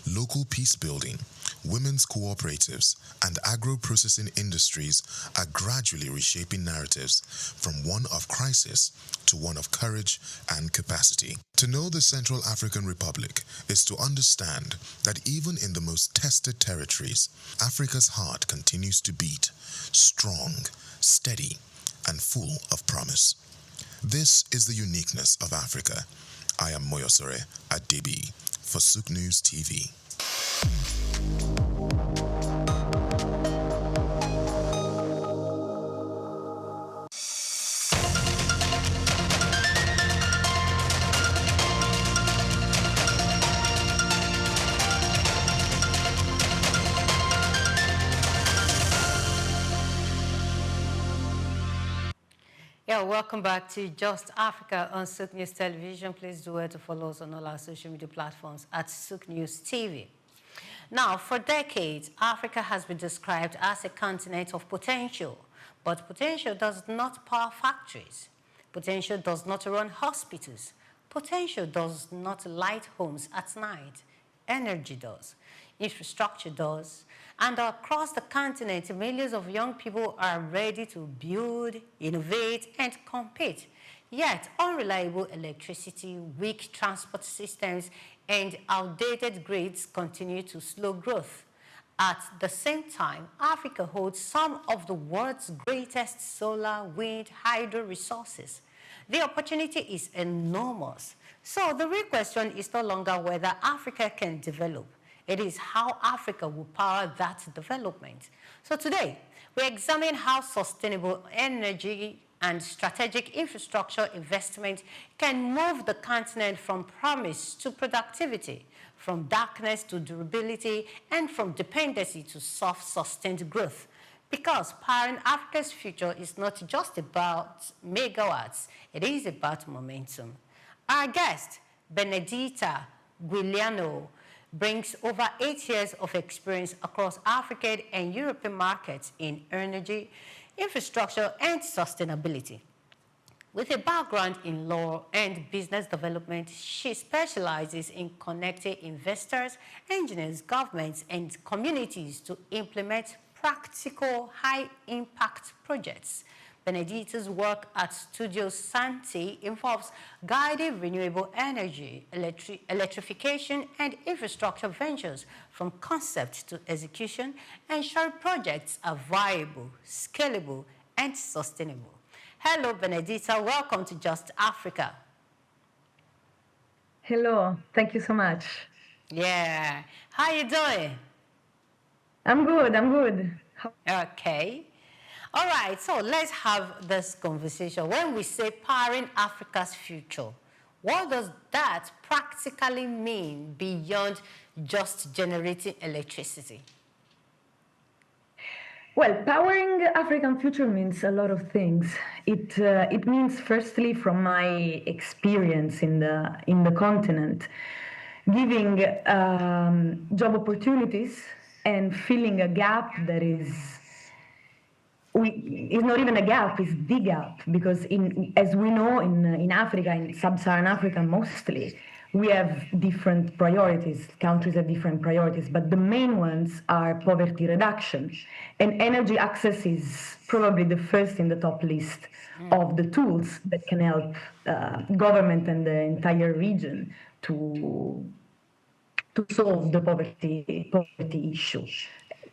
local peace building, women's cooperatives, and agro-processing industries are gradually reshaping narratives from one of crisis to one of courage and capacity. To know the Central African Republic is to understand that even in the most tested territories, Africa's heart continues to beat, strong, steady, and full of promise. This is the uniqueness of Africa. I am Moyosore Adebi for SOUQ News TV. Yeah, welcome back to Just Africa on SOUQ News Television. Please do well to follow us on all our social media platforms at SOUQ News TV. Now, for decades, Africa has been described as a continent of potential, but potential does not power factories. Potential does not run hospitals. Potential does not light homes at night. Energy does. Infrastructure does. And across the continent, millions of young people are ready to build, innovate, and compete. Yet, unreliable electricity, weak transport systems, and outdated grids continue to slow growth. At the same time, Africa holds some of the world's greatest solar, wind, hydro resources. The opportunity is enormous. So the real question is no longer whether Africa can develop. It is how Africa will power that development. So today, we examine how sustainable energy and strategic infrastructure investment can move the continent from promise to productivity, from darkness to durability, and from dependency to self-sustained growth. Because powering Africa's future is not just about megawatts, it is about momentum. Our guest, Benedita Guiliano, brings over 8 years of experience across African and European markets in energy, infrastructure, and sustainability. With a background in law and business development, she specializes in connecting investors, engineers, governments, and communities to implement practical, high-impact projects. Benedita's work at Studio Santi involves guiding renewable energy, electrification, and infrastructure ventures from concept to execution, ensuring projects are viable, scalable, and sustainable. Hello, Benedita. Welcome to Just Africa. Hello. Thank you so much. Yeah. How are you doing? I'm good. I'm good. Okay. All right, so let's have this conversation. When we say powering Africa's future, what does that practically mean beyond just generating electricity? Well, powering African future means a lot of things. It means, firstly, from my experience in the continent, giving job opportunities and filling a gap that is not even a gap, it's the gap, because as we know, in Africa, in sub-Saharan Africa mostly, we have different priorities. Countries have different priorities, but the main ones are poverty reduction. And energy access is probably the first in the top list of the tools that can help government and the entire region to solve the poverty issue.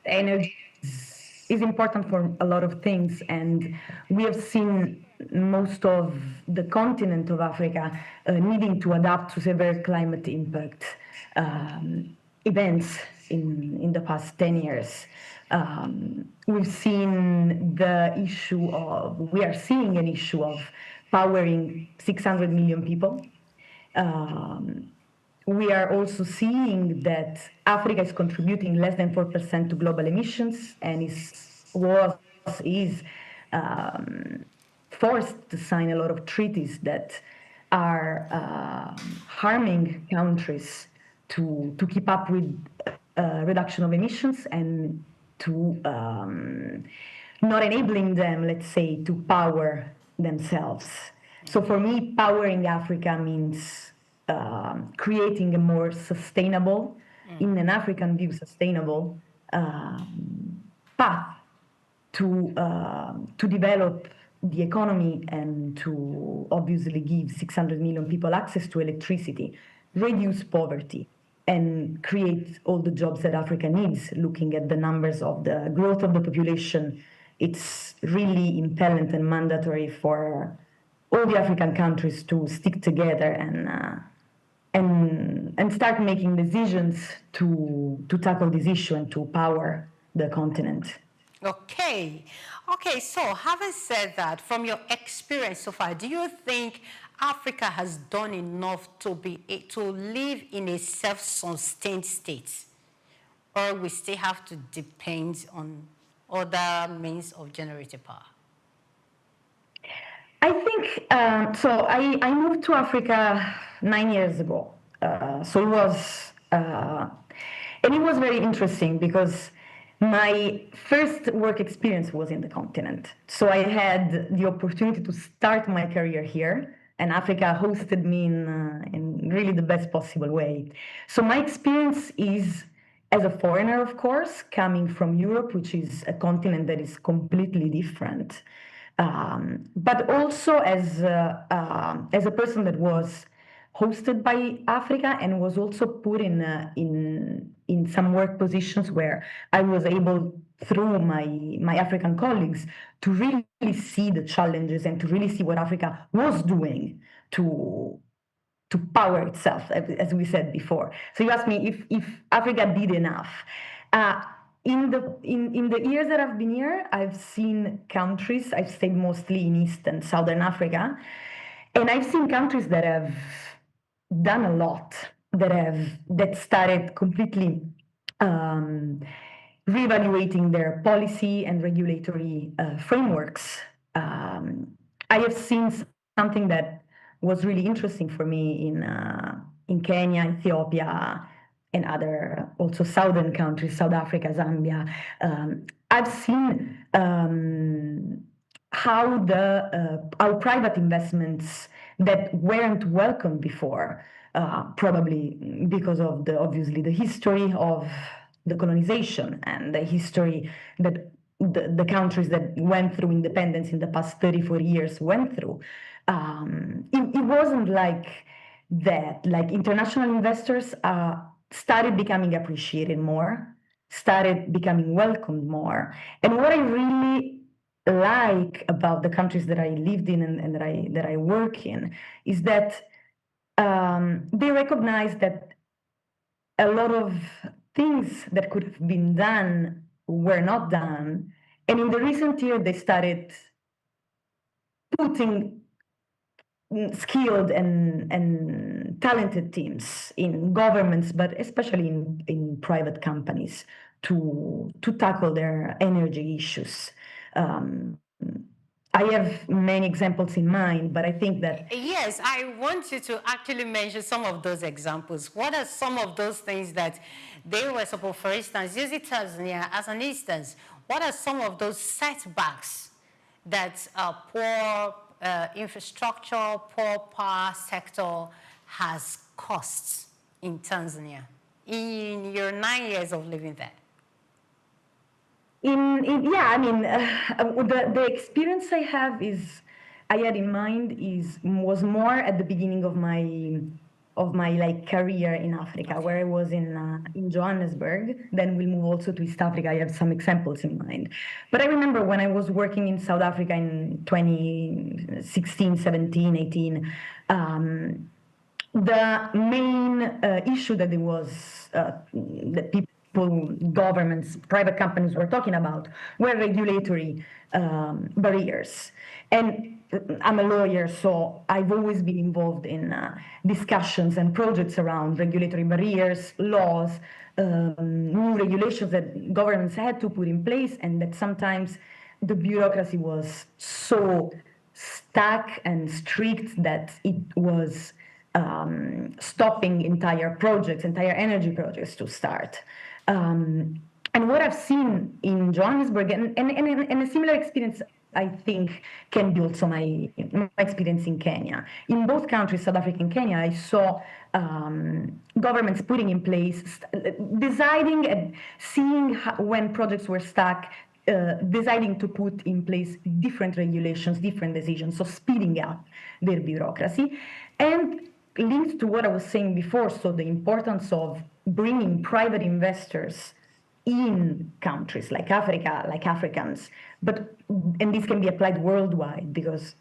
Energy is important for a lot of things, and we have seen most of the continent of Africa needing to adapt to severe climate impact events in the past 10 years. We've seen we are seeing an issue of powering 600 million people. We are also seeing that Africa is contributing less than 4% to global emissions and is forced to sign a lot of treaties that are harming countries to keep up with reduction of emissions and to not enabling them, let's say, to power themselves. So for me, powering Africa means creating a more sustainable, in an African view, sustainable path to develop the economy and to obviously give 600 million people access to electricity, reduce poverty, and create all the jobs that Africa needs. Looking at the numbers of the growth of the population, it's really impellent and mandatory for all the African countries to stick together and start making decisions to tackle this issue and to power the continent. Okay, so having said that, from your experience so far, do you think Africa has done enough to live in a self-sustained state, or we still have to depend on other means of generating power? I think so. I moved to Africa 9 years ago. So it was very interesting because my first work experience was in the continent. So I had the opportunity to start my career here, and Africa hosted me in really the best possible way. So my experience is as a foreigner, of course, coming from Europe, which is a continent that is completely different. But also as a person that was hosted by Africa and was also put in some work positions where I was able, through my African colleagues, to really see the challenges and to really see what Africa was doing to power itself, as we said before. So you asked me if Africa did enough. In the years that I've been here, I've seen countries, I've stayed mostly in East and Southern Africa, and I've seen countries that have done a lot, that started completely reevaluating their policy and regulatory frameworks. I have seen something that was really interesting for me in Kenya, Ethiopia, and other also southern countries, South Africa, Zambia. I've seen how private investments that weren't welcome before, probably because of obviously the history of the colonization and the history that the countries that went through independence in the past 34 years went through. It wasn't like that. Like international investors started becoming appreciated more, started becoming welcomed more. And what I really like about the countries that I lived in and that I work in is that they recognize that a lot of things that could have been done were not done. And in the recent year, they started putting skilled and talented teams in governments, but especially in private companies to tackle their energy issues. I have many examples in mind, but I think that... Yes, I want you to actually mention some of those examples. What are some of those things that they were supposed, for instance, use Tanzania as an instance, what are some of those setbacks that poor infrastructure, poor power sector has cost in Tanzania in your 9 years of living there? The experience I had in mind was more at the beginning of of my career in Africa, where I was in Johannesburg. Then we'll move also to East Africa. I have some examples in mind. But I remember when I was working in South Africa in 2016, 17, 18, the main issue that there was that people, governments, private companies were talking about were regulatory barriers. And I'm a lawyer, so I've always been involved in discussions and projects around regulatory barriers, laws, new regulations that governments had to put in place, and that sometimes the bureaucracy was so stuck and strict that it was stopping entire projects, entire energy projects to start. And what I've seen in Johannesburg, and a similar experience, I think, can be also my experience in Kenya. In both countries, South Africa and Kenya, I saw governments putting in place, deciding and seeing when projects were stuck, deciding to put in place different regulations, different decisions, so speeding up their bureaucracy. And linked to what I was saying before, so the importance of bringing private investors in countries like Africa, like Africans, and this can be applied worldwide because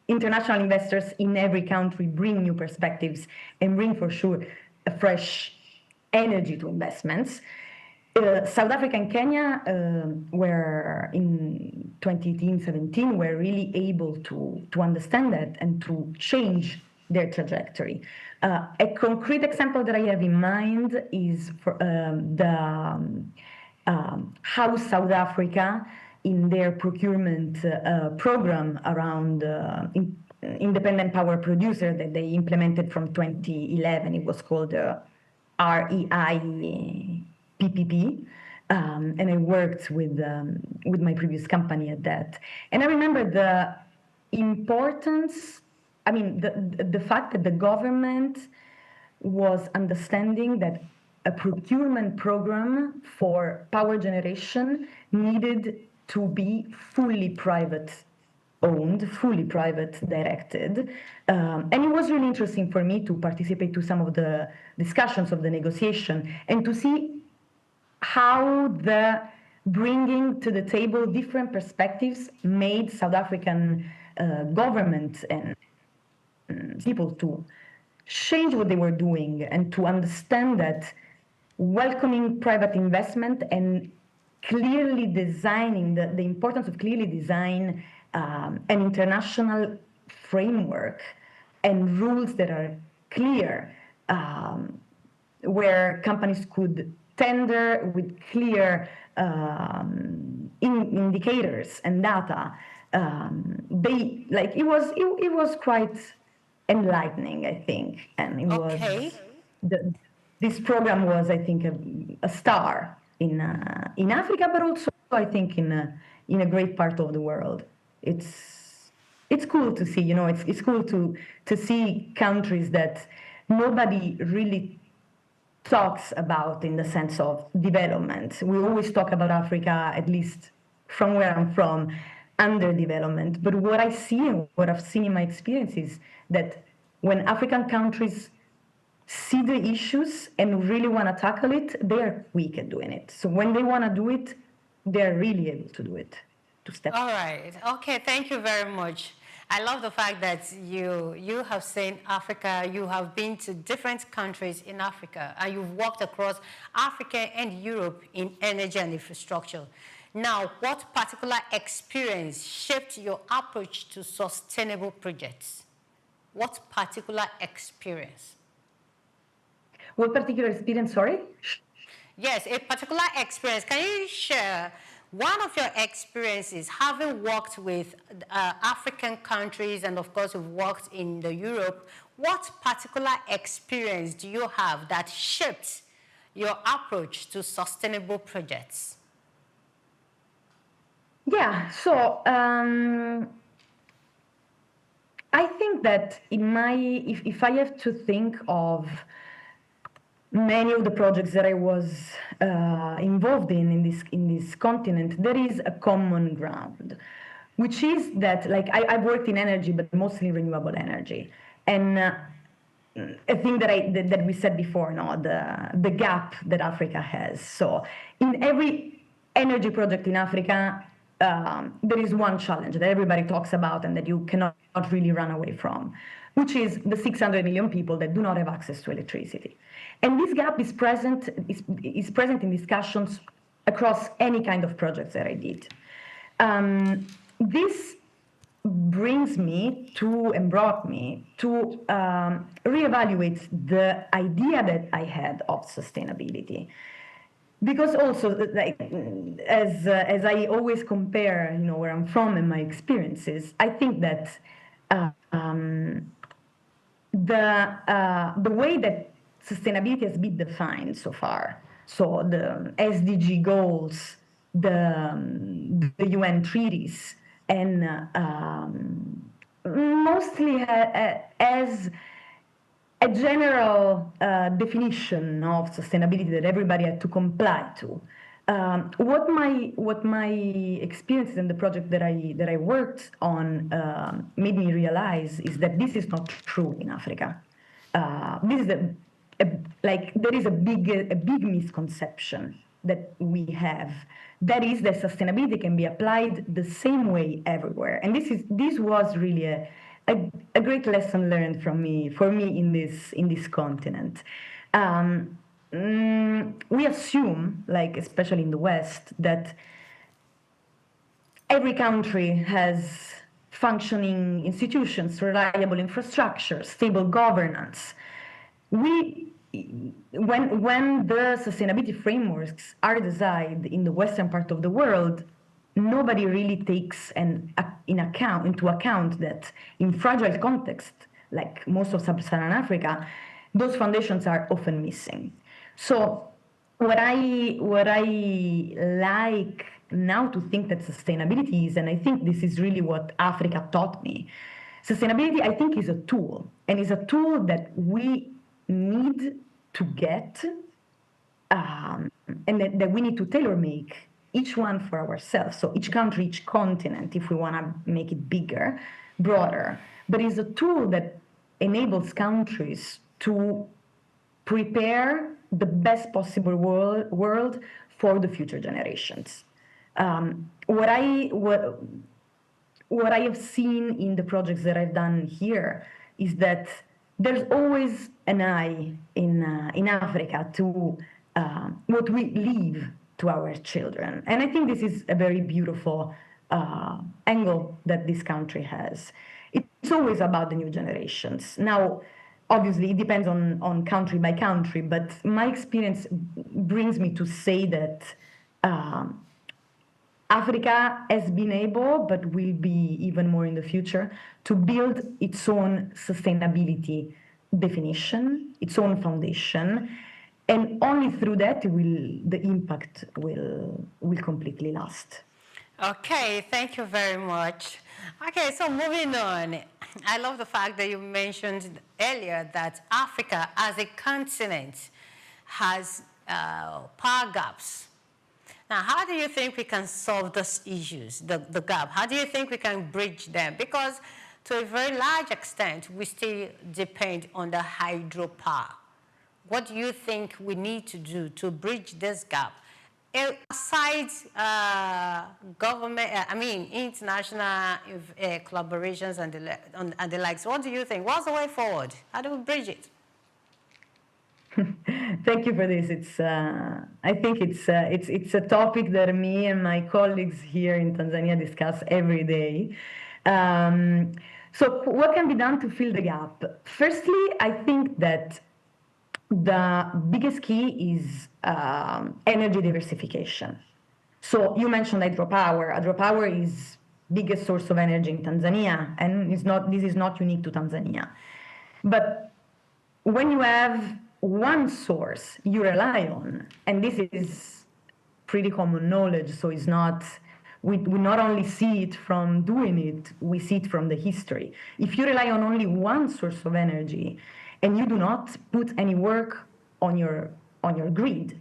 international investors in every country bring new perspectives and bring for sure a fresh energy to investments. South Africa and Kenya were in 2018-17 were really able to understand that and to change their trajectory. A concrete example that I have in mind is for how South Africa, in their procurement program around independent power producer that they implemented from 2011, it was called REI PPP, and I worked with my previous company at that. And I remember the importance, the fact that the government was understanding that a procurement program for power generation needed to be fully private owned, fully private directed. And it was really interesting for me to participate to some of the discussions of the negotiation and to see how the bringing to the table different perspectives made South African government and people to change what they were doing and to understand that welcoming private investment and clearly designing the importance of clearly design an international framework and rules that are clear, where companies could tender with clear indicators and data. It was quite enlightening, I think, and it was this program was, I think, a star in Africa, but also I think in a great part of the world. It's cool to see, it's cool to see countries that nobody really talks about in the sense of development. We always talk about Africa, at least from where I'm from, underdevelopment. But what I see and what I've seen in my experience is that when African countries see the issues and really want to tackle it, they're quick at doing it. So when they want to do it, they're really able to do it, to step. All right. Okay, thank you very much. I love the fact that you have seen Africa, you have been to different countries in Africa, and you've walked across Africa and Europe in energy and infrastructure. Now, what particular experience shaped your approach to sustainable projects? What particular experience? What particular experience, sorry? Yes, a particular experience. Can you share one of your experiences, having worked with African countries and of course you've worked in Europe, what particular experience do you have that shaped your approach to sustainable projects? Yeah, so I think that if I have to think of many of the projects that I was involved in this continent, there is a common ground, which is that, I've worked in energy, but mostly renewable energy. And a thing that we said before, no, the gap that Africa has. So in every energy project in Africa, there is one challenge that everybody talks about and that you cannot really run away from, which is the 600 million people that do not have access to electricity. And this gap is present in discussions across any kind of projects that I did. This brought me to reevaluate the idea that I had of sustainability. Because also, like, as I always compare, where I'm from and my experiences, I think that the way that sustainability has been defined so far, so the SDG goals, the UN treaties, and mostly as a general definition of sustainability that everybody had to comply to. What my experiences in the project that I worked on made me realize is that this is not true in Africa. This is there is a big misconception that we have. That is that sustainability can be applied the same way everywhere, and this was really a great lesson learned for me in this continent. We assume, especially in the West, that every country has functioning institutions, reliable infrastructure, stable governance. When the sustainability frameworks are designed in the Western part of the world, nobody really takes into account that in fragile context, like most of sub-Saharan Africa, those foundations are often missing. So what I like now to think that sustainability is, and I think this is really what Africa taught me, sustainability, I think, is a tool, and is a tool that we need to get, and that we need to tailor-make each one for ourselves. So each country, each continent, if we want to make it bigger, broader. But it's a tool that enables countries to prepare the best possible world for the future generations. What I have seen in the projects that I've done here is that there's always an eye in Africa to what we leave to our children. And I think this is a very beautiful angle that this country has. It's always about the new generations. Now, obviously, it depends on country by country, but my experience brings me to say that Africa has been able, but will be even more in the future, to build its own sustainability definition, its own foundation, and only through that the impact will completely last. Okay, thank you very much. Okay, so moving on. I love the fact that you mentioned earlier that Africa as a continent has power gaps. Now, how do you think we can solve those issues, the gap? How do you think we can bridge them? Because to a very large extent, we still depend on the hydropower. What do you think we need to do to bridge this gap? Aside international collaborations and the likes, what do you think? What's the way forward? How do we bridge it? Thank you for this. I think it's a topic that me and my colleagues here in Tanzania discuss every day. So what can be done to fill the gap? Firstly, I think that the biggest key is energy diversification. So you mentioned hydropower. Hydropower is biggest source of energy in Tanzania, and this is not unique to Tanzania. But when you have one source you rely on, and this is pretty common knowledge, so it's not, we not only see it from doing it, we see it from the history. If you rely on only one source of energy and you do not put any work on your grid,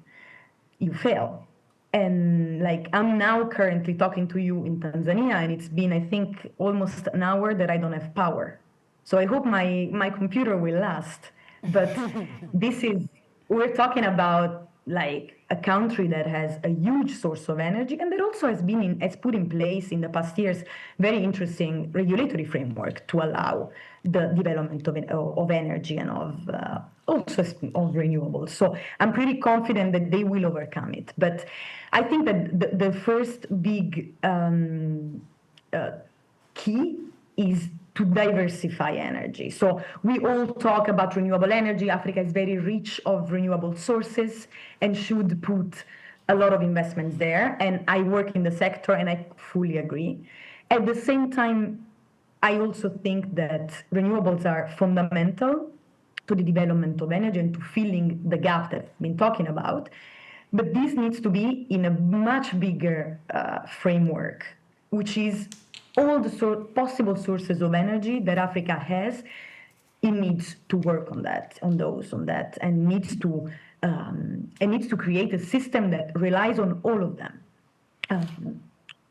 you fail. And I'm now currently talking to you in Tanzania, and it's been, I think, almost an hour that I don't have power. So I hope my computer will last. But we're talking about like a country that has a huge source of energy, and that also has put in place in the past years very interesting regulatory framework to allow the development of energy and also of renewables. So I'm pretty confident that they will overcome it. But I think that the first big key is to diversify energy. So we all talk about renewable energy. Africa is very rich of renewable sources and should put a lot of investments there. And I work in the sector and I fully agree. At the same time, I also think that renewables are fundamental to the development of energy and to filling the gap that I've been talking about. But this needs to be in a much bigger framework, which is all the possible sources of energy that Africa has. It needs to work on that, and needs to create a system that relies on all of them.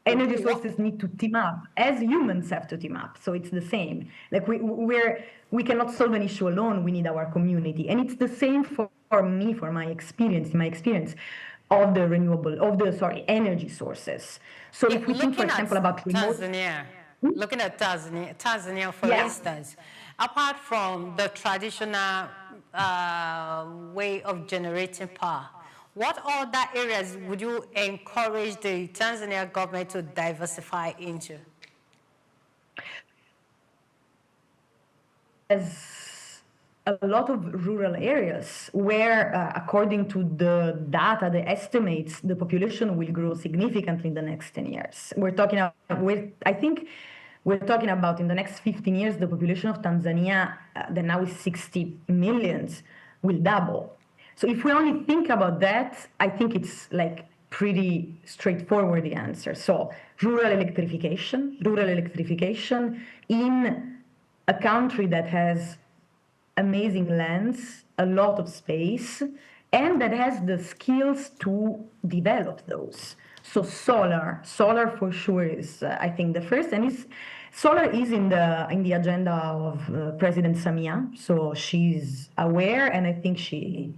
Energy sources need to team up, as humans have to team up. So it's the same. Like we cannot solve an issue alone. We need our community, and it's the same for me, for my experience. Of the energy sources. So if we think, for example, about Tanzania, looking at Tanzania, for instance, apart from the traditional way of generating power, what other areas would you encourage the Tanzania government to diversify into? A lot of rural areas where, according to the data, the estimates, the population will grow significantly in the next 10 years. I think we're talking about in the next 15 years, the population of Tanzania, that now is 60 million, will double. So if we only think about that, I think it's like pretty straightforward, the answer. So rural electrification in a country that has amazing lands, a lot of space, and that has the skills to develop those. So solar for sure is, I think, the first, and solar is in the agenda of President Samia. So she's aware, and I think she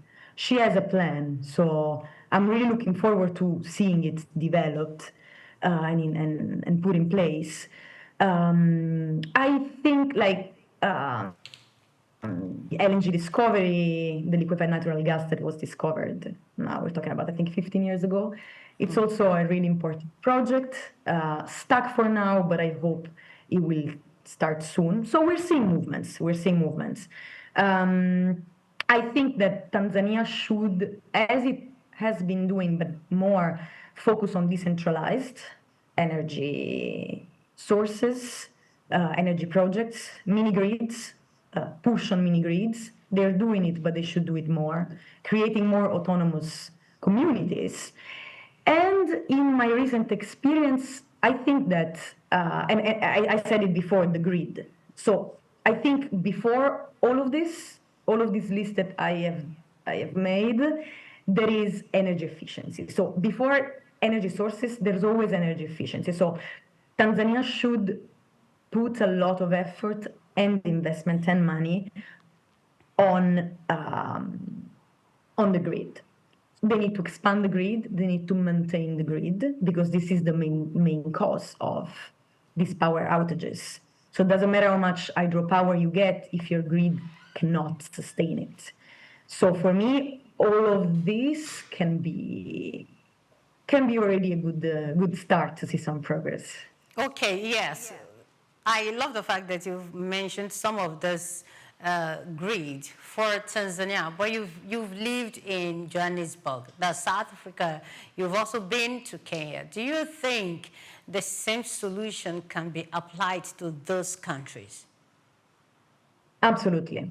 has a plan. So I'm really looking forward to seeing it developed and put in place. I think the LNG discovery, the liquefied natural gas that was discovered, now we're talking about, I think, 15 years ago. It's also a really important project, stuck for now, but I hope it will start soon. So we're seeing movements. I think that Tanzania should, as it has been doing, but more focus on decentralized energy sources, energy projects, mini-grids, push on mini-grids. They're doing it, but they should do it more, creating more autonomous communities. And in my recent experience, I think that, and I said it before, the grid. So I think before all of this list that I have made, there is energy efficiency. So before energy sources, there's always energy efficiency. So Tanzania should put a lot of effort and investment and money on the grid. They need to expand the grid. They need to maintain the grid, because this is the main cause of these power outages. So it doesn't matter how much hydropower you get if your grid cannot sustain it. So for me, all of this can be already a good start to see some progress. Okay, yes. I love the fact that you've mentioned some of this grid for Tanzania, but you've lived in Johannesburg, that's South Africa. You've also been to Kenya. Do you think the same solution can be applied to those countries? Absolutely.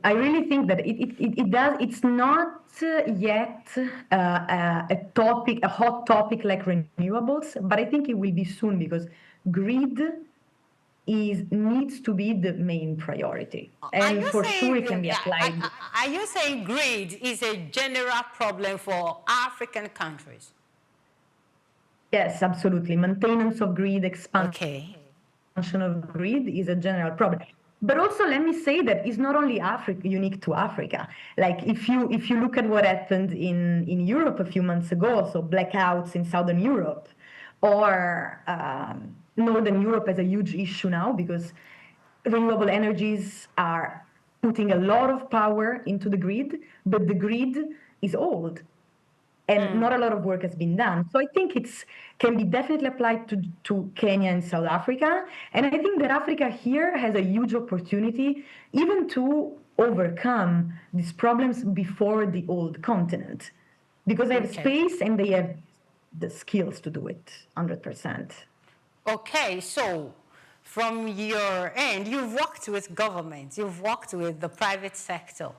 I really think that it does. It's not yet a hot topic like renewables, but I think it will be soon, because grid needs to be the main priority, and for sure it can be applied. Are you saying grid is a general problem for African countries? Yes, absolutely. Maintenance of grid, expansion of grid is a general problem. But also, let me say that it's not only unique to Africa. Like if you look at what happened in Europe a few months ago, so blackouts in Southern Europe, or Northern Europe has a huge issue now because renewable energies are putting a lot of power into the grid, but the grid is old and not a lot of work has been done. So I think it can be definitely applied to Kenya and South Africa. And I think that Africa here has a huge opportunity even to overcome these problems before the old continent, because they have space and they have the skills to do it 100%. Okay, so from your end, you've worked with government, you've worked with the private sector.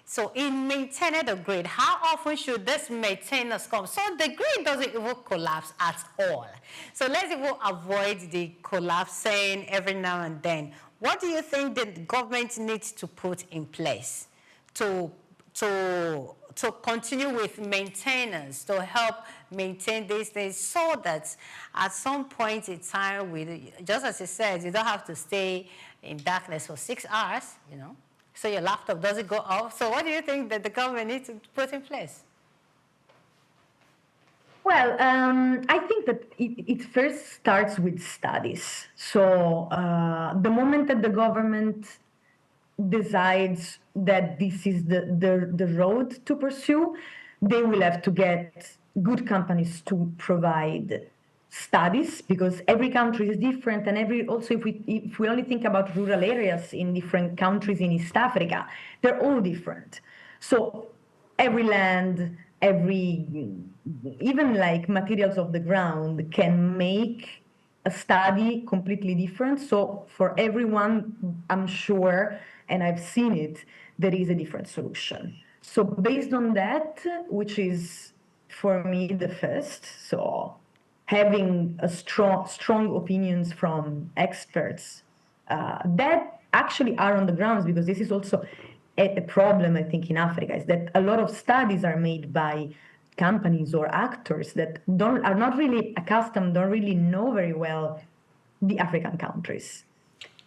So in maintaining the grid, how often should this maintenance come so the grid doesn't even collapse at all? So let's even avoid the collapsing every now and then. What do you think the government needs to put in place to continue with maintenance, to help maintain these things so that at some point in time, just as you said, you don't have to stay in darkness for 6 hours, you know? So your laptop doesn't go off. So what do you think that the government needs to put in place? Well, I think that it first starts with studies. So the moment that the government decides that this is the road to pursue, they will have to get good companies to provide studies, because every country is different, and if we only think about rural areas in different countries in East Africa, they're all different. So every land, even like materials of the ground can make a study completely different. So for everyone, I'm sure, and I've seen it, there is a different solution. So based on that, which is for me the first, so having a strong opinions from experts that actually are on the grounds, because this is also a problem, I think, in Africa, is that a lot of studies are made by companies or actors that are not really accustomed, don't really know very well the African countries.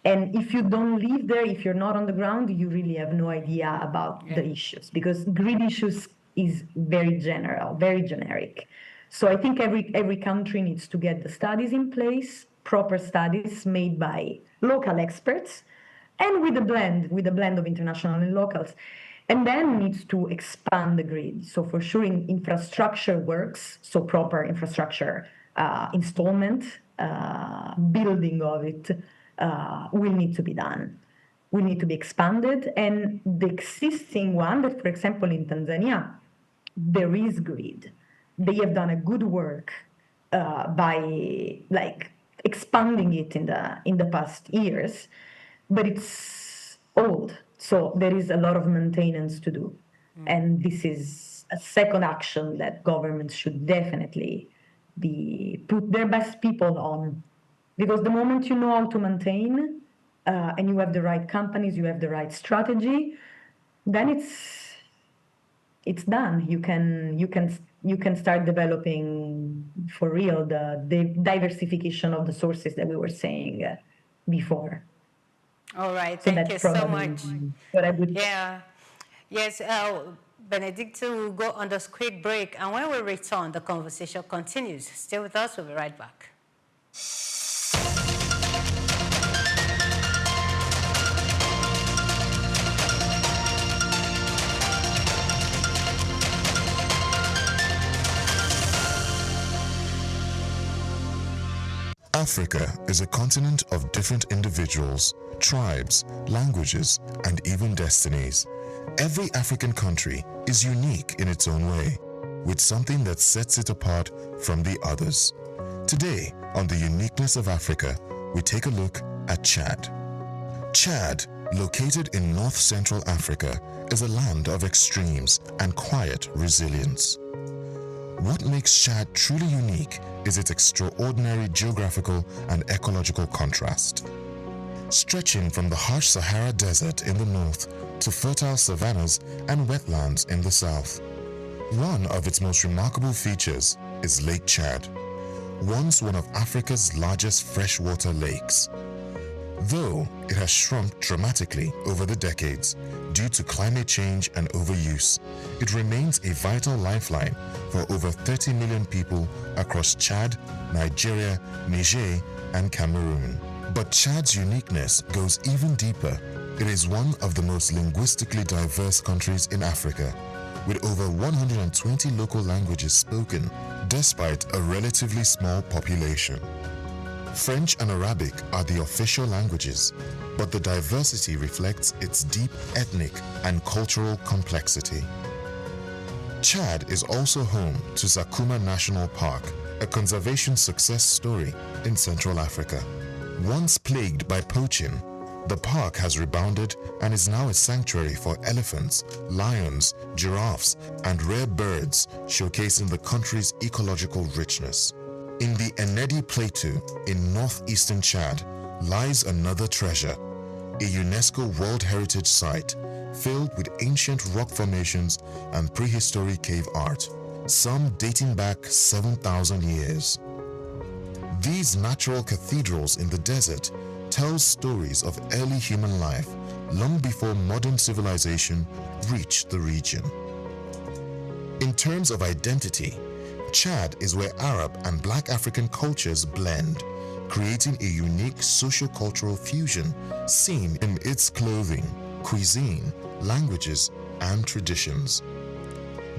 And if you don't live there, if you're not on the ground, you really have no idea about the issues, because grid issues is very general, very generic. So I think every country needs to get the studies in place, proper studies made by local experts, and with a blend of international and locals, and then needs to expand the grid. So for sure, infrastructure works, so proper infrastructure installment, building of it will need to be done. Will need to be expanded, and the existing one that, for example, in Tanzania, there is grid. They have done a good work by expanding it in the past years, but it's old, so there is a lot of maintenance to do. And this is a second action that governments should definitely put their best people on, because the moment you know how to maintain and you have the right companies, you have the right strategy, then it's done. You can start developing for real the diversification of the sources that we were saying before. All right, So thank that's you so probably much. what I would. Yeah, yes, Benedicto will go on this quick break, and when we return, the conversation continues. Stay with us, we'll be right back. Africa is a continent of different individuals, tribes, languages, and even destinies. Every African country is unique in its own way, with something that sets it apart from the others. Today, on the uniqueness of Africa, we take a look at Chad. Chad, located in north-central Africa, is a land of extremes and quiet resilience. What makes Chad truly unique is its extraordinary geographical and ecological contrast. Stretching from the harsh Sahara Desert in the north to fertile savannas and wetlands in the south. One of its most remarkable features is Lake Chad, once one of Africa's largest freshwater lakes. Though it has shrunk dramatically over the decades due to climate change and overuse, it remains a vital lifeline for over 30 million people across Chad, Nigeria, Niger, and Cameroon. But Chad's uniqueness goes even deeper. It is one of the most linguistically diverse countries in Africa, with over 120 local languages spoken, despite a relatively small population. French and Arabic are the official languages, but the diversity reflects its deep ethnic and cultural complexity. Chad is also home to Sakuma National Park, a conservation success story in Central Africa. Once plagued by poaching, the park has rebounded and is now a sanctuary for elephants, lions, giraffes, and rare birds, showcasing the country's ecological richness. In the Enedi Plateau in northeastern Chad lies another treasure, a UNESCO World Heritage Site filled with ancient rock formations and prehistoric cave art, some dating back 7,000 years. These natural cathedrals in the desert tell stories of early human life long before modern civilization reached the region. In terms of identity, Chad is where Arab and Black African cultures blend, creating a unique socio-cultural fusion seen in its clothing, cuisine, languages, and traditions.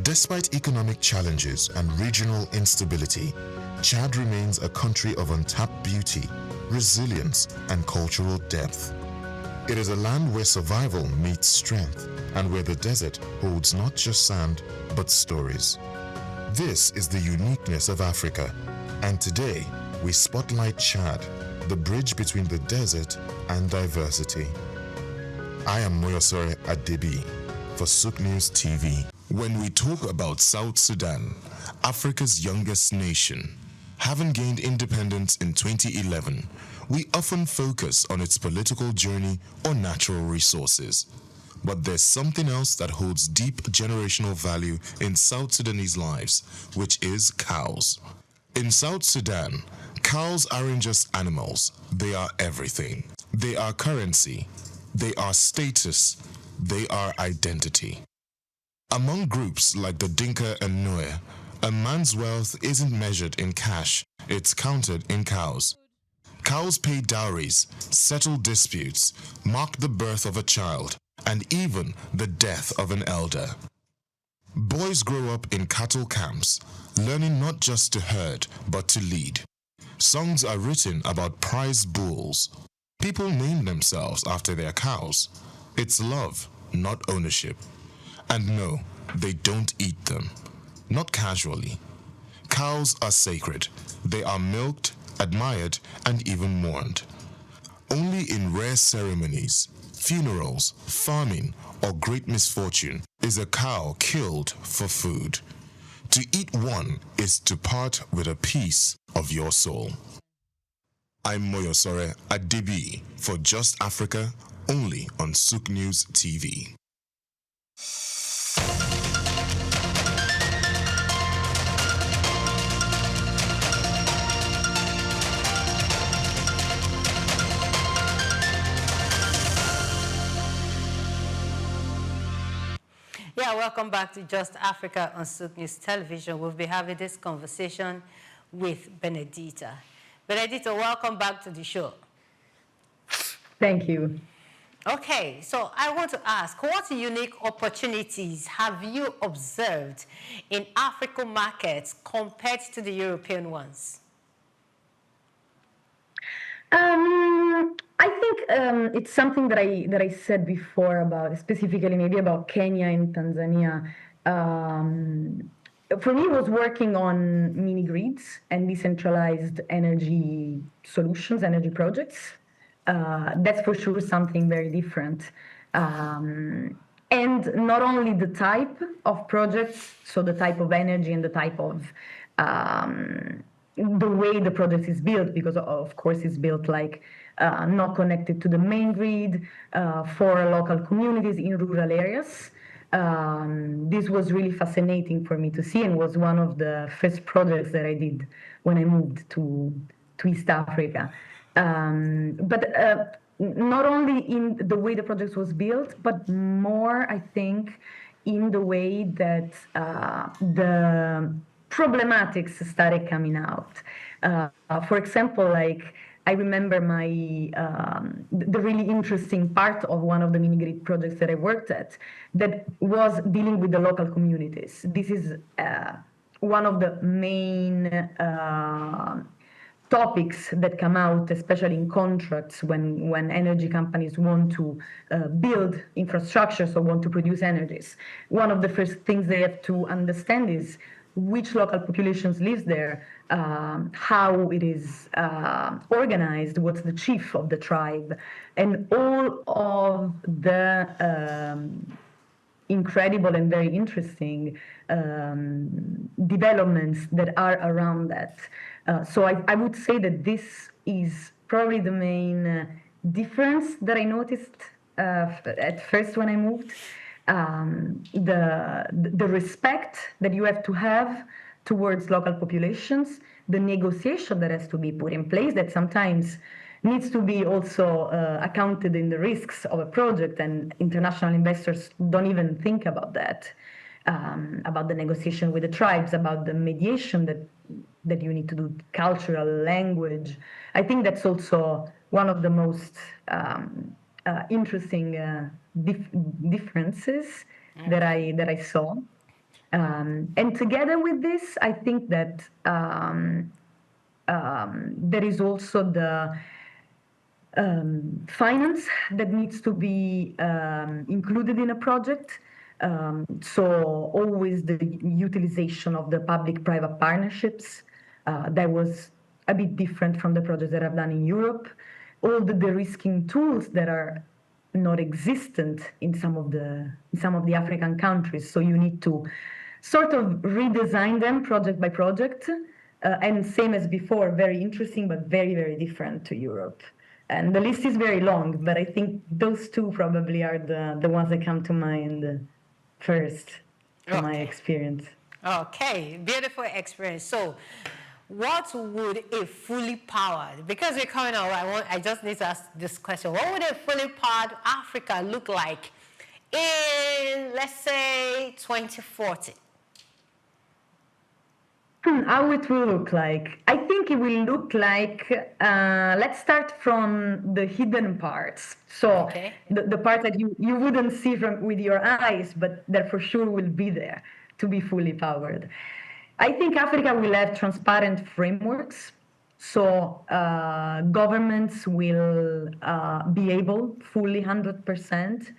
Despite economic challenges and regional instability, Chad remains a country of untapped beauty, resilience, and cultural depth. It is a land where survival meets strength and where the desert holds not just sand, but stories. This is the uniqueness of Africa, and today we spotlight Chad, the bridge between the desert and diversity. I am Moyosore Adebi for SOUQ News TV. When we talk about South Sudan, Africa's youngest nation, having gained independence in 2011, we often focus on its political journey or natural resources. But there's something else that holds deep generational value in South Sudanese lives, which is cows. In South Sudan, cows aren't just animals, they are everything. They are currency, they are status, they are identity. Among groups like the Dinka and Nuer, a man's wealth isn't measured in cash, it's counted in cows. Cows pay dowries, settle disputes, mark the birth of a child, and even the death of an elder. Boys grow up in cattle camps, learning not just to herd, but to lead. Songs are written about prized bulls. People name themselves after their cows. It's love, not ownership. And no, they don't eat them. Not casually. Cows are sacred. They are milked, admired, and even mourned. Only in rare ceremonies, funerals, farming, or great misfortune is a cow killed for food. To eat one is to part with a piece of your soul. I'm Moyosore Adebi for Just Africa, only on SOUQ News TV. Yeah, welcome back to Just Africa on SOUQ News Television. We'll be having this conversation with Benedita. Benedita, welcome back to the show. Thank you. Okay, so I want to ask, what unique opportunities have you observed in African markets compared to the European ones? I think it's something that I said before about, specifically maybe about Kenya and Tanzania. For me, it was working on mini grids and decentralized energy solutions, energy projects. That's for sure something very different. And not only the type of projects, so the type of energy and the type of the way the project is built, because of course it's built like not connected to the main grid for local communities in rural areas. This was really fascinating for me to see, and was one of the first projects that I did when I moved to East Africa. But not only in the way the project was built, but more, I think, in the way that the problematics started coming out. For example, like I remember the really interesting part of one of the mini-grid projects that I worked at that was dealing with the local communities. This is one of the main topics that come out, especially in contracts when energy companies want to build infrastructure, so want to produce energies. One of the first things they have to understand is which local populations live there, how it is organized, what's the chief of the tribe, and all of the incredible and very interesting developments that are around that. So I would say that this is probably the main difference that I noticed at first when I moved. The respect that you have to have towards local populations, the negotiation that has to be put in place that sometimes needs to be also accounted in the risks of a project, and international investors don't even think about that, about the negotiation with the tribes, about the mediation that you need to do, cultural, language. I think that's also one of the most interesting differences that I saw. And together with this, I think that there is also the finance that needs to be included in a project. So always the utilization of the public-private partnerships that was a bit different from the projects that I've done in Europe. All the de-risking tools that are not existent in some of the African countries. So you need to sort of redesign them project by project. And same as before, very interesting, but very, very different to Europe. And the list is very long, but I think those two probably are the ones that come to mind first from my experience. Okay, beautiful experience. So what would a fully powered, because we're coming out, I just need to ask this question. What would a fully powered Africa look like in, let's say, 2040? How it will look like? I think it will look like, let's start from the hidden parts. So the part that you wouldn't see with your eyes, but that for sure will be there to be fully powered. I think Africa will have transparent frameworks. So governments will be able fully 100%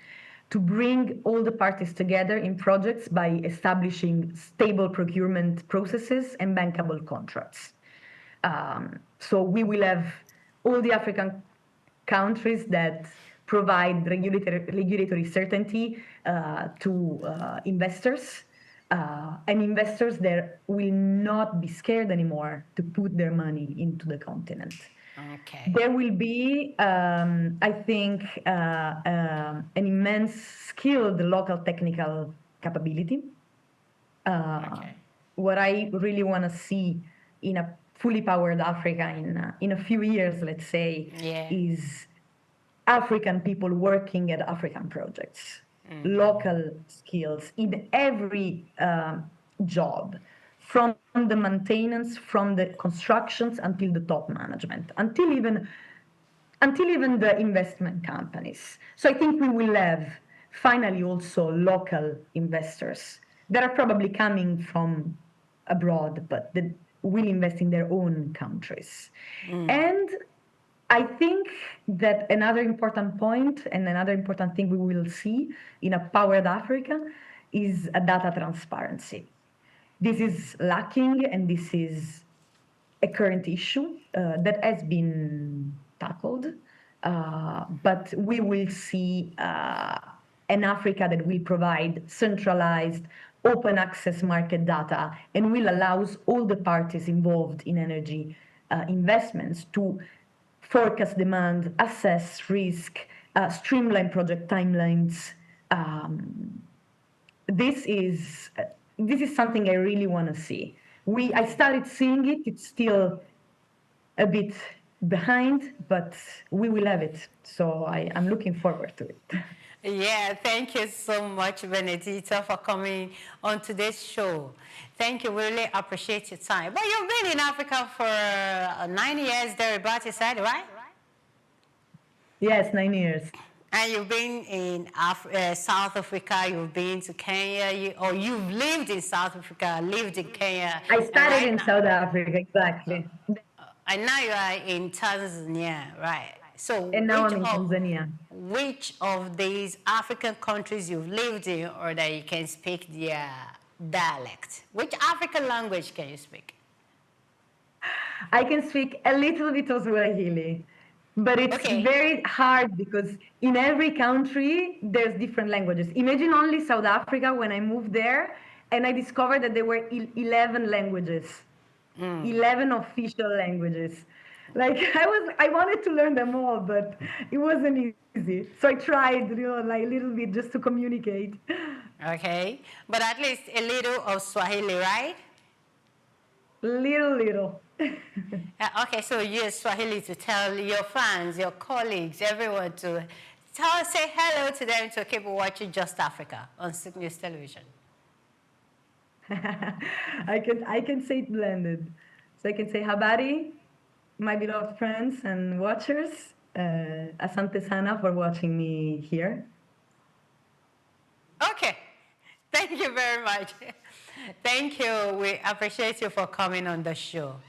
to bring all the parties together in projects by establishing stable procurement processes and bankable contracts. So we will have all the African countries that provide regulatory certainty to investors, and investors that will not be scared anymore to put their money into the continent. Okay. There will be, I think, an immense skilled local technical capability. What I really want to see in a fully powered Africa in a few years, let's say, is African people working at African projects, local skills in every job, from the maintenance, from the constructions until the top management, until even the investment companies. So I think we will have finally also local investors that are probably coming from abroad, but that will invest in their own countries. And I think that another important point and another important thing we will see in a powered Africa is a data transparency. This is lacking, and this is a current issue that has been tackled, but we will see an Africa that will provide centralized, open access market data and will allow all the parties involved in energy investments to forecast demand, assess risk, streamline project timelines. This is something I really want to see. I started seeing it. It's still a bit behind, but we will have it. So I'm looking forward to it. Yeah, thank you so much, Benedita, for coming on today's show. Thank you. We really appreciate your time. But you've been in Africa for 9 years, thereabout, you said, right? Yes, 9 years. And you've been in South Africa, you've been to Kenya, or you've lived in South Africa, lived in Kenya. I started in South Africa, exactly. And now you are in Tanzania, right? So And now I'm in Tanzania. Which of these African countries you've lived in, or that you can speak their dialect? Which African language can you speak? I can speak a little bit of Swahili, but it's very hard because in every country there's different languages. Imagine only South Africa when I moved there, and I discovered that there were 11 languages, 11 official languages. Like I wanted to learn them all, but it wasn't easy. So I tried, like a little bit just to communicate. Okay, but at least a little of Swahili, right? Little. Okay, so you use Swahili to tell your fans, your colleagues, everyone to say hello to them to keep watching Just Africa on SOUQ News Television. I can say it blended. So I can say habari, my beloved friends and watchers. Asante sana for watching me here. Okay, thank you very much. Thank you. We appreciate you for coming on the show.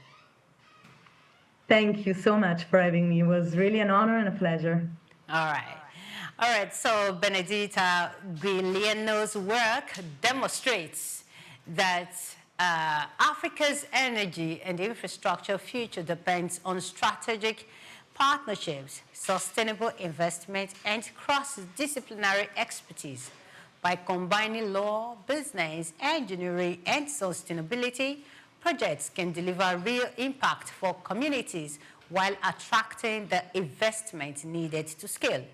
Thank you so much for having me. It was really an honor and a pleasure. All right. So Benedita Guiliano's work demonstrates that Africa's energy and infrastructure future depends on strategic partnerships, sustainable investment, and cross-disciplinary expertise. By combining law, business, engineering, and sustainability, projects can deliver real impact for communities while attracting the investment needed to scale.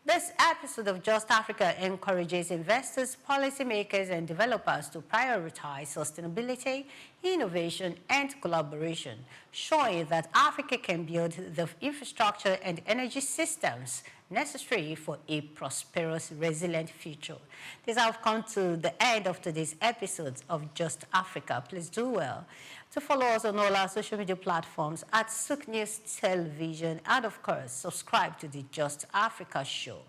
This episode of Just Africa encourages investors, policymakers, and developers to prioritize sustainability, innovation, and collaboration, showing that Africa can build the infrastructure and energy systems necessary for a prosperous, resilient future. This has come to the end of today's episode of Just Africa. Please do well to follow us on all our social media platforms at SOUQ News Television, and of course, subscribe to the Just Africa show.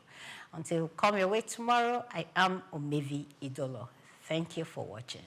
Until come your way tomorrow, I am Omevi Idolo. Thank you for watching.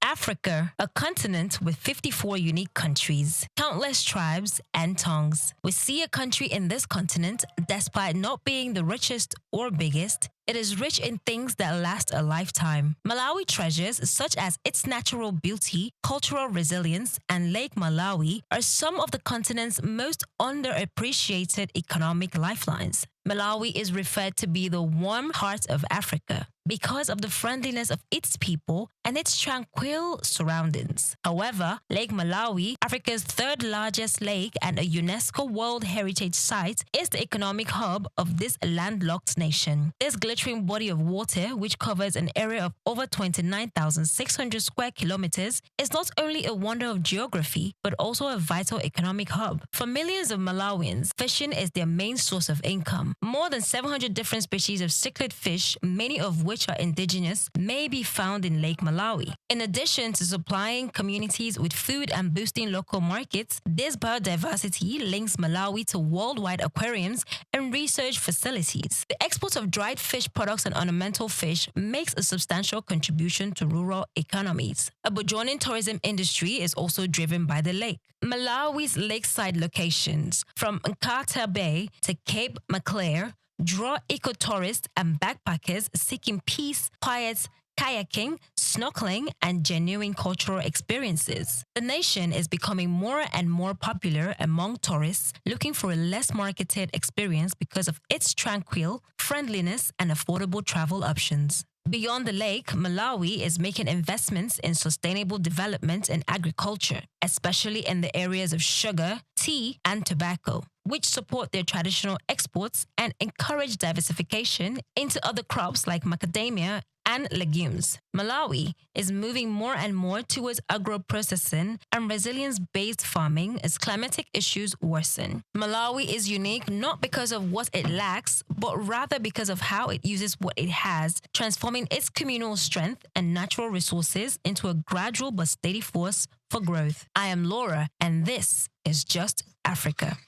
Africa, a continent with 54 unique countries, countless tribes and tongues. We see a country in this continent, despite not being the richest or biggest, it is rich in things that last a lifetime. Malawi treasures such as its natural beauty, cultural resilience, and Lake Malawi are some of the continent's most underappreciated economic lifelines. Malawi is referred to be the warm heart of Africa because of the friendliness of its people and its tranquil surroundings. However, Lake Malawi, Africa's third largest lake and a UNESCO World Heritage Site, is the economic hub of this landlocked nation. This glittering body of water, which covers an area of over 29,600 square kilometers, is not only a wonder of geography, but also a vital economic hub. For millions of Malawians, fishing is their main source of income. More than 700 different species of cichlid fish, many of which are indigenous, may be found in Lake Malawi. In addition to supplying communities with food and boosting local markets, this biodiversity links Malawi to worldwide aquariums and research facilities. The export of dried fish products and ornamental fish makes a substantial contribution to rural economies. A burgeoning tourism industry is also driven by the lake. Malawi's lakeside locations, from Nkata Bay to Cape Maclear, draw eco-tourists and backpackers seeking peace, quiet, kayaking, snorkeling, and genuine cultural experiences. The nation is becoming more and more popular among tourists looking for a less marketed experience because of its tranquil, friendliness, and affordable travel options. Beyond the lake, Malawi is making investments in sustainable development and agriculture, especially in the areas of sugar, tea, and tobacco, which support their traditional exports and encourage diversification into other crops like macadamia and legumes. Malawi is moving more and more towards agro-processing and resilience-based farming as climatic issues worsen. Malawi is unique not because of what it lacks, but rather because of how it uses what it has, transforming its communal strength and natural resources into a gradual but steady force for growth. I am Laura, and this is Just Africa.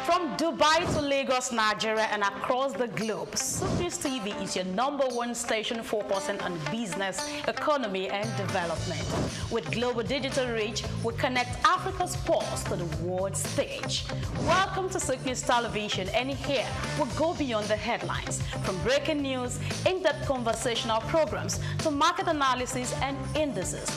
From Dubai to Lagos, Nigeria, and across the globe, SOUQ News TV is your #1 station focusing on business, economy, and development. With global digital reach, we connect Africa's pulse to the world stage. Welcome to SOUQ News Television, and here we go beyond the headlines. From breaking news, in-depth conversational programs, to market analysis and indices.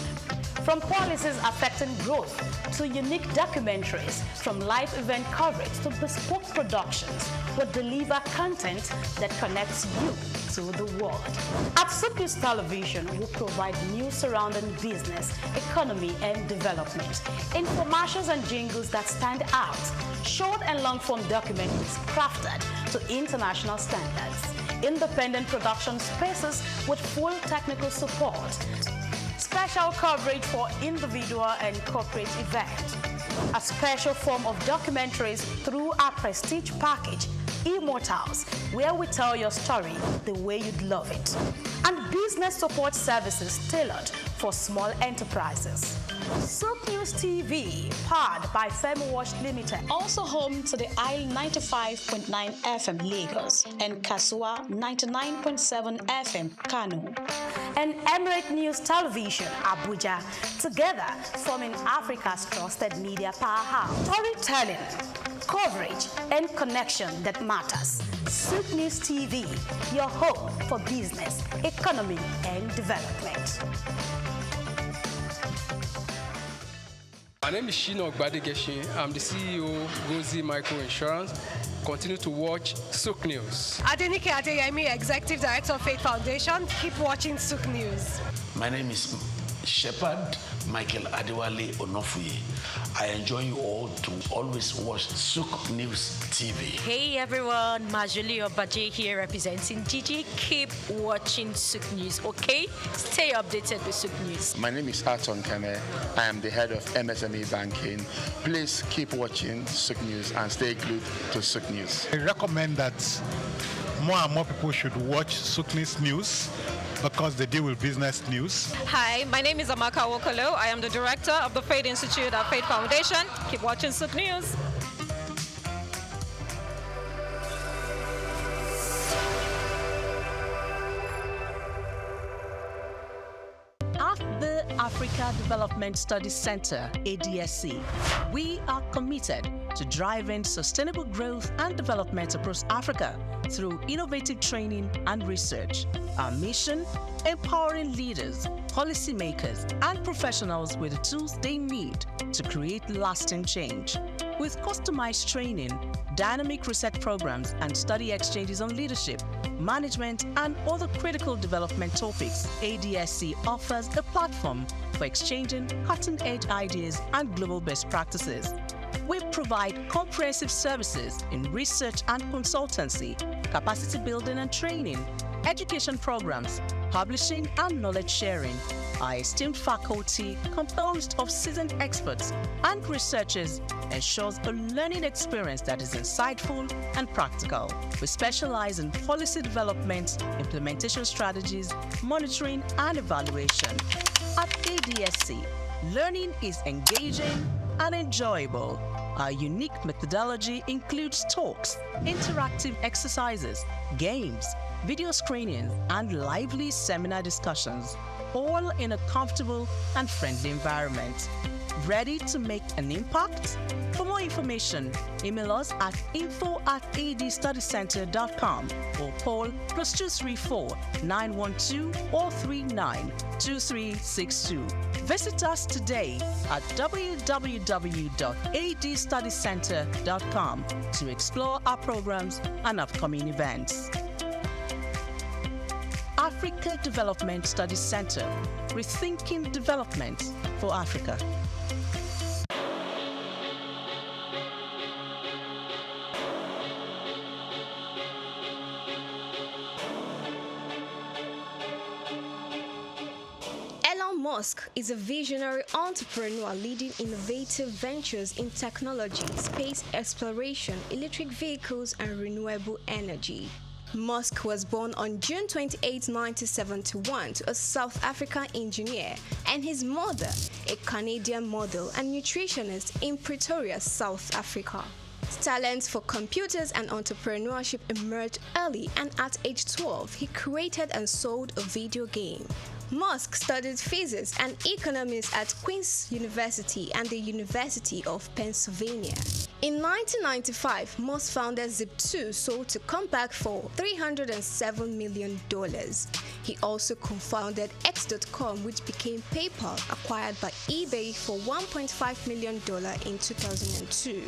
From policies affecting growth to unique documentaries, from live event coverage to bespoke productions, we deliver content that connects you to the world. At SOUQ News Television, we provide news surrounding business, economy, and development, infomercials and jingles that stand out, short and long-form documentaries crafted to international standards, independent production spaces with full technical support, special coverage for individual and corporate events, a special form of documentaries through our prestige package, Immortals, where we tell your story the way you'd love it, and business support services tailored for small enterprises. SOUQ News TV, powered by FemWatch Limited, also home to the Isle 95.9 FM Lagos and Kasua 99.7 FM Kano, and Emirate News Television Abuja, together forming Africa's trusted media powerhouse. Storytelling, coverage, and connection that matters. SOUQ News TV, your home for business, economy, and development. My name is Shino Gbadegeshin. I'm the CEO of Gozi Micro Insurance. Continue to watch SOUQ News. Adenike Adeyemi, Executive Director of Faith Foundation. Keep watching SOUQ News. My name is Shepherd Michael Adewale Onofuye. I enjoy you all to always watch SOUQ News TV. Hey everyone, Majuli Obaje here representing Gigi. Keep watching SOUQ News, okay? Stay updated with SOUQ News. My name is Aton Kene. I am the head of MSME Banking. Please keep watching SOUQ News and stay glued to SOUQ News. I recommend that more and more people should watch SOUQ News because they deal with business news. Hi, my name is Amaka Wokolo. I am the director of the Faith Institute at Faith Foundation. Keep watching SOUQ News. At the Africa Development Studies Center, ADSC, we are committed to driving sustainable growth and development across Africa through innovative training and research. Our mission: empowering leaders, policymakers, and professionals with the tools they need to create lasting change. With customized training, dynamic research programs, and study exchanges on leadership, management, and other critical development topics, ADSC offers a platform for exchanging cutting-edge ideas and global best practices. We provide comprehensive services in research and consultancy, capacity building and training, education programs, publishing, and knowledge sharing. Our esteemed faculty, composed of seasoned experts and researchers, ensures a learning experience that is insightful and practical. We specialize in policy development, implementation strategies, monitoring, and evaluation. At ADSC, learning is engaging and enjoyable. Our unique methodology includes talks, interactive exercises, games, video screenings, and lively seminar discussions, all in a comfortable and friendly environment. Ready to make an impact? For more information, email us at info@adstudycenter.com or call +234 912 439 2362. Visit us today at www.adstudycenter.com to explore our programs and upcoming events. At Africa Development Studies Center, rethinking development for Africa. Musk is a visionary entrepreneur leading innovative ventures in technology, space exploration, electric vehicles, and renewable energy. Musk was born on June 28, 1971 to a South African engineer and his mother, a Canadian model and nutritionist in Pretoria, South Africa. His talents for computers and entrepreneurship emerged early, and at age 12, he created and sold a video game. Musk studied physics and economics at Queen's University and the University of Pennsylvania. In 1995, Musk founded Zip2, sold to Compaq for $307 million. He also co-founded X.com, which became PayPal, acquired by eBay for $1.5 million in 2002.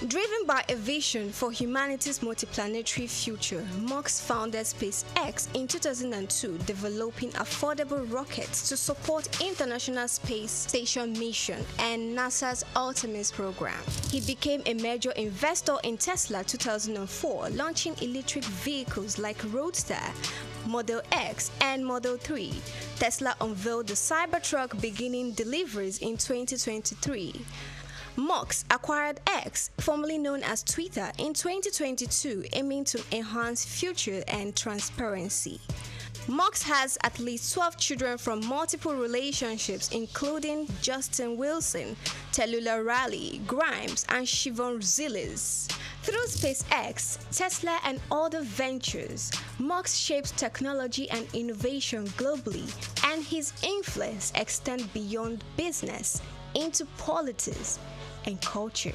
Driven by a vision for humanity's multiplanetary future, Musk founded SpaceX in 2002, developing affordable rockets to support International Space Station mission and NASA's Artemis program. He became a major investor in Tesla 2004, launching electric vehicles like Roadster, Model X, and Model 3. Tesla unveiled the Cybertruck, beginning deliveries in 2023. Musk acquired X, formerly known as Twitter, in 2022, aiming to enhance future and transparency. Musk has at least 12 children from multiple relationships, including Justin Wilson, Tallulah Riley, Grimes, and Siobhan Zilis. Through SpaceX, Tesla, and other ventures, Musk shapes technology and innovation globally, and his influence extends beyond business into politics and culture.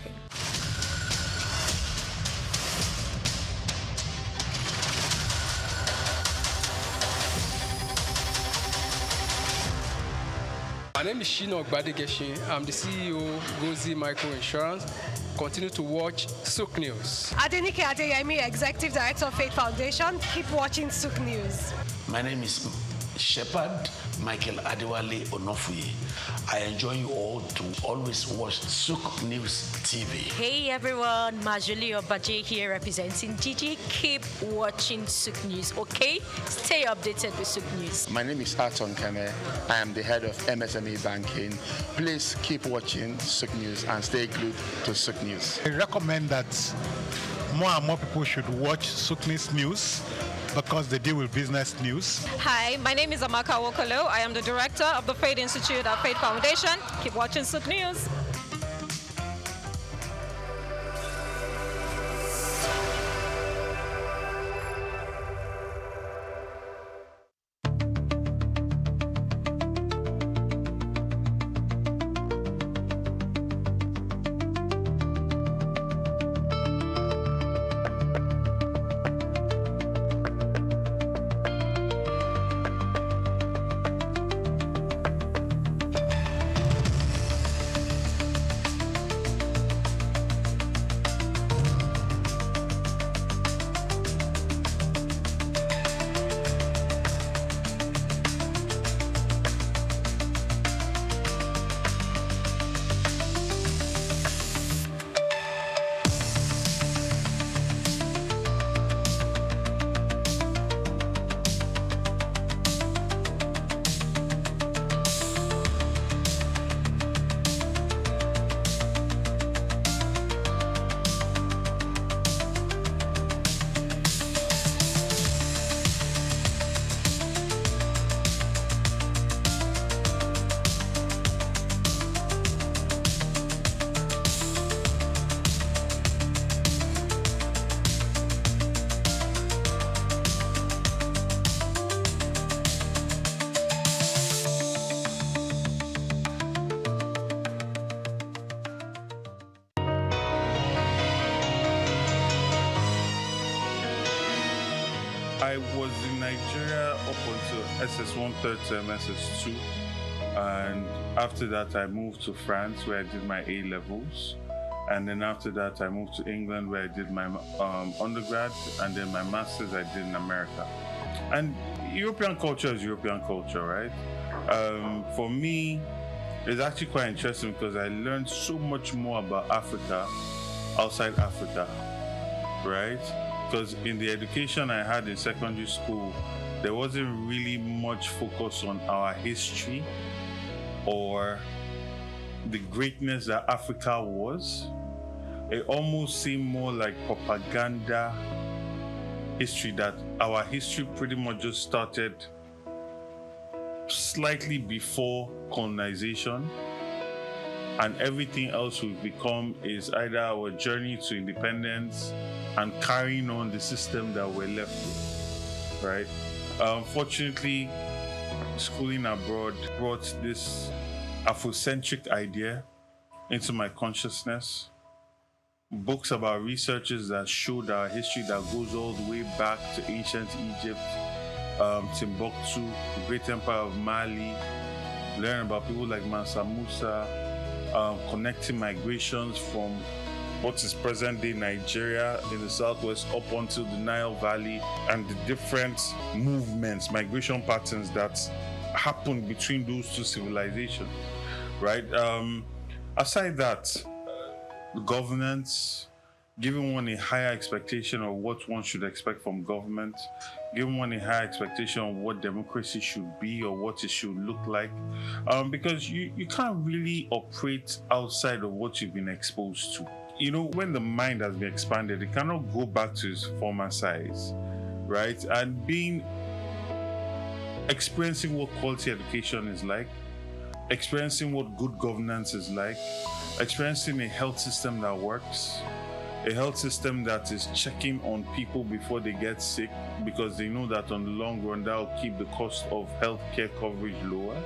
My name is SOUQ News. I'm the CEO of Gozi Micro Insurance. Continue to watch SOUQ News. Adenike Adeyemi, Executive Director of Faith Foundation. Keep watching SOUQ News. My name is Shepherd Michael Adewale Onofuye. I enjoy you all to always watch SOUQ News TV. Hey everyone, Majuli Obaje here representing Gigi. Keep watching SOUQ News, okay? Stay updated with SOUQ News. My name is Harton Keme. I am the head of MSME banking. Please keep watching SOUQ News and stay glued to SOUQ News. I recommend that more and more people should watch SOUQ News because they deal with business news. Hi, my name is Amaka Wokolo. I am the director of the Faith Institute at Faith Foundation. Keep watching SOUQ News. I was in Nigeria up until SS1 third term, SS2, and after that I moved to France where I did my A-levels, and then after that I moved to England where I did my undergrad, and then my master's I did in America. And European culture is European culture, right? For me, it's actually quite interesting because I learned so much more about Africa outside Africa, right? Because in the education I had in secondary school, there wasn't really much focus on our history or the greatness that Africa was. It almost seemed more like propaganda history, that our history pretty much just started slightly before colonization, and everything else we've become is either our journey to independence and carrying on the system that we're left with, right? Unfortunately, schooling abroad brought this Afrocentric idea into my consciousness. Books about researchers that showed our history that goes all the way back to ancient Egypt, Timbuktu, the Great Empire of Mali, learn about people like Mansa Musa, connecting migrations from what is present-day Nigeria in the southwest up until the Nile Valley, and the different movements, migration patterns that happened between those two civilizations, right? Aside that, governance, giving one a higher expectation of what one should expect from government, giving one a higher expectation of what democracy should be or what it should look like, because you can't really operate outside of what you've been exposed to. You know, when the mind has been expanded, it cannot go back to its former size, right? And experiencing what quality education is like, experiencing what good governance is like, experiencing a health system that works, a health system that is checking on people before they get sick because they know that on the long run that will keep the cost of healthcare coverage lower.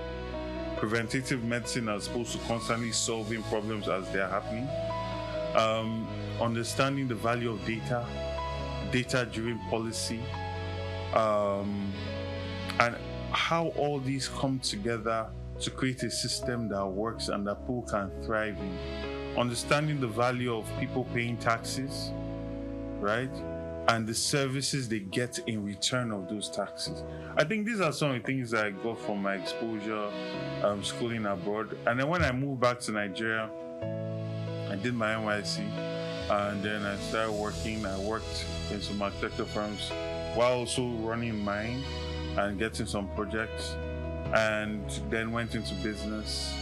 Preventative medicine as opposed to constantly solving problems as they're happening. Understanding the value of data, data-driven policy, and how all these come together to create a system that works and that people can thrive in. Understanding the value of people paying taxes, right? And the services they get in return of those taxes. I think these are some of the things that I got from my exposure schooling abroad. And then when I moved back to Nigeria, I did my NYSC, and then I started working. I worked in some architecture firms while also running mine and getting some projects, and then went into business.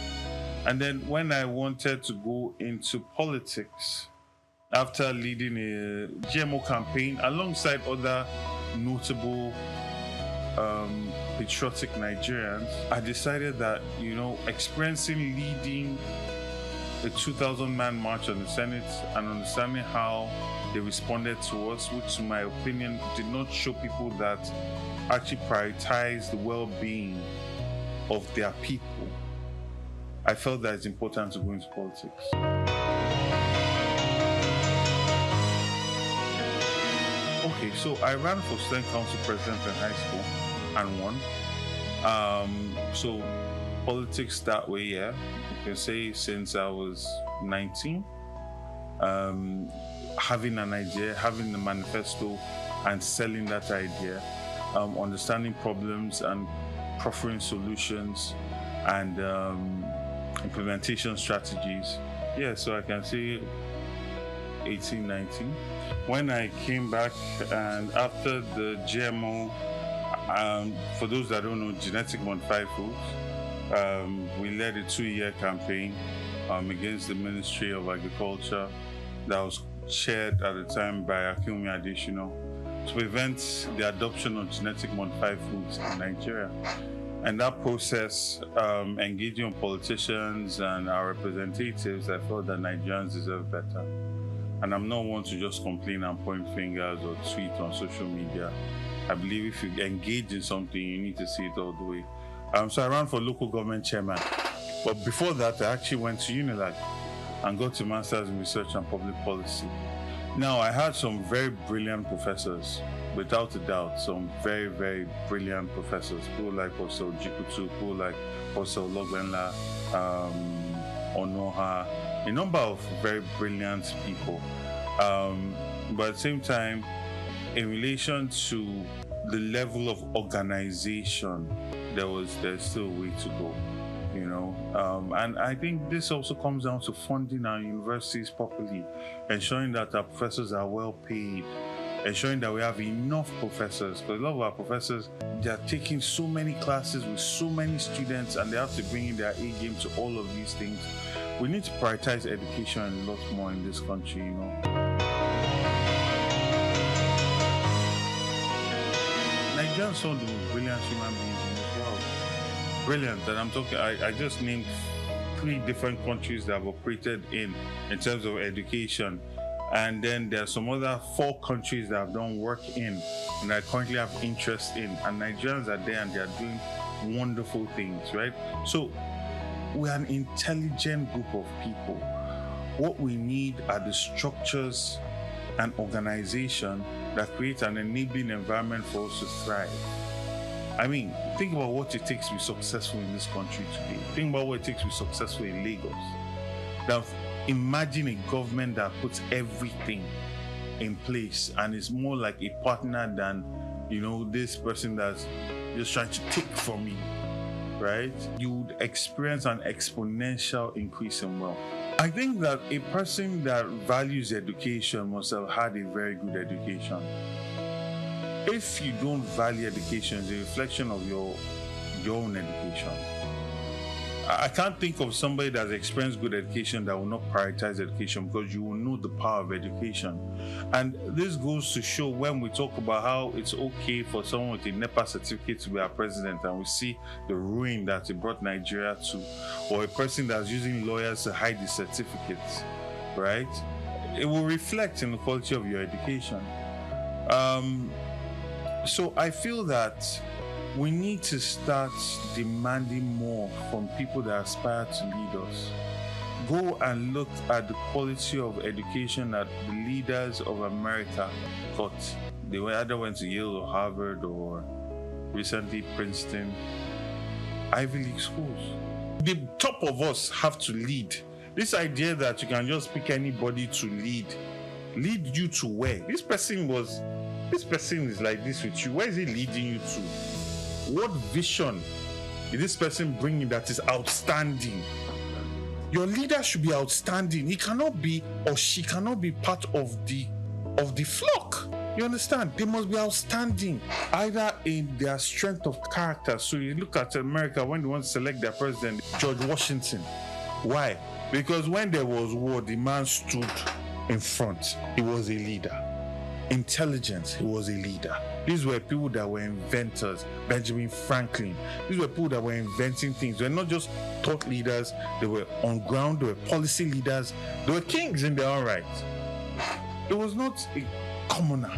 And then when I wanted to go into politics, after leading a GMO campaign alongside other notable patriotic Nigerians, I decided that, you know, experiencing leading a 2,000-man march on the Senate and understanding how they responded to us, which in my opinion did not show people that actually prioritize the well-being of their people, I felt that it's important to go into politics. Okay, so I ran for student council president in high school and won. So politics that way, yeah, you can say since I was 19, having an idea, having the manifesto and selling that idea, understanding problems and proffering solutions and implementation strategies. Yeah, so I can say 18, 19. When I came back and after the GMO, for those that don't know, genetic modified foods, we led a 2-year campaign against the Ministry of Agriculture that was chaired at the time by Akinwumi Adesina to prevent the adoption of genetic modified foods in Nigeria. And that process, engaging with politicians and our representatives, I felt that Nigerians deserve better. And I'm not one to just complain and point fingers or tweet on social media. I believe if you engage in something, you need to see it all the way. So I ran for local government chairman. But before that, I actually went to UNILAG and got a master's in research and public policy. Now, I had some very brilliant professors, without a doubt, some very, very brilliant professors. People like Professor Jikutu, people like Professor Logbenla, Onoha, a number of very brilliant people. But at the same time, in relation to the level of organization, there's still a way to go, you know. And I think this also comes down to funding our universities properly, ensuring that our professors are well paid, ensuring that we have enough professors, because a lot of our professors, they are taking so many classes with so many students, and they have to bring in their A game to all of these things. We need to prioritize education a lot more in this country, you know. Nigerians are some of the most brilliant human beings in this world. Brilliant. And I'm talking, I just named 3 different countries that have operated in terms of education. And then there are some other 4 countries that have done work in and I currently have interest in. And Nigerians are there and they are doing wonderful things, right? So we're an intelligent group of people. What we need are the structures and organization that create an enabling environment for us to thrive. I mean, think about what it takes to be successful in this country today. Think about what it takes to be successful in Lagos. Now, imagine a government that puts everything in place and is more like a partner than, you know, this person that's just trying to take from me, right? You would experience an exponential increase in wealth. I think that a person that values education must have had a very good education. If you don't value education, it's a reflection of your own education. I can't think of somebody that's experienced good education that will not prioritize education, because you will know the power of education. And this goes to show when we talk about how it's okay for someone with a NEPA certificate to be our president, and we see the ruin that it brought Nigeria to, or a person that's using lawyers to hide the certificates, right? It will reflect in the quality of your education. So I feel that we need to start demanding more from people that aspire to lead us. Go and look at the quality of education that the leaders of America got. They either went to Yale or Harvard or recently Princeton, Ivy League schools. The top of us have to lead. This idea that you can just pick anybody to lead you to where? This person is like this with you. Where is he leading you to? What vision is this person bringing that is outstanding? Your leader should be outstanding. He cannot be, or she cannot be part of the flock. You understand? They must be outstanding, either in their strength of character. So you look at America when they want to select their president, George Washington. Why? Because when there was war, the man stood in front. He was a leader. Intelligence, he was a leader. These were people that were inventors. Benjamin Franklin. These were people that were inventing things. They were not just thought leaders. They were on ground. They were policy leaders. They were kings in their own right. It was not a commoner.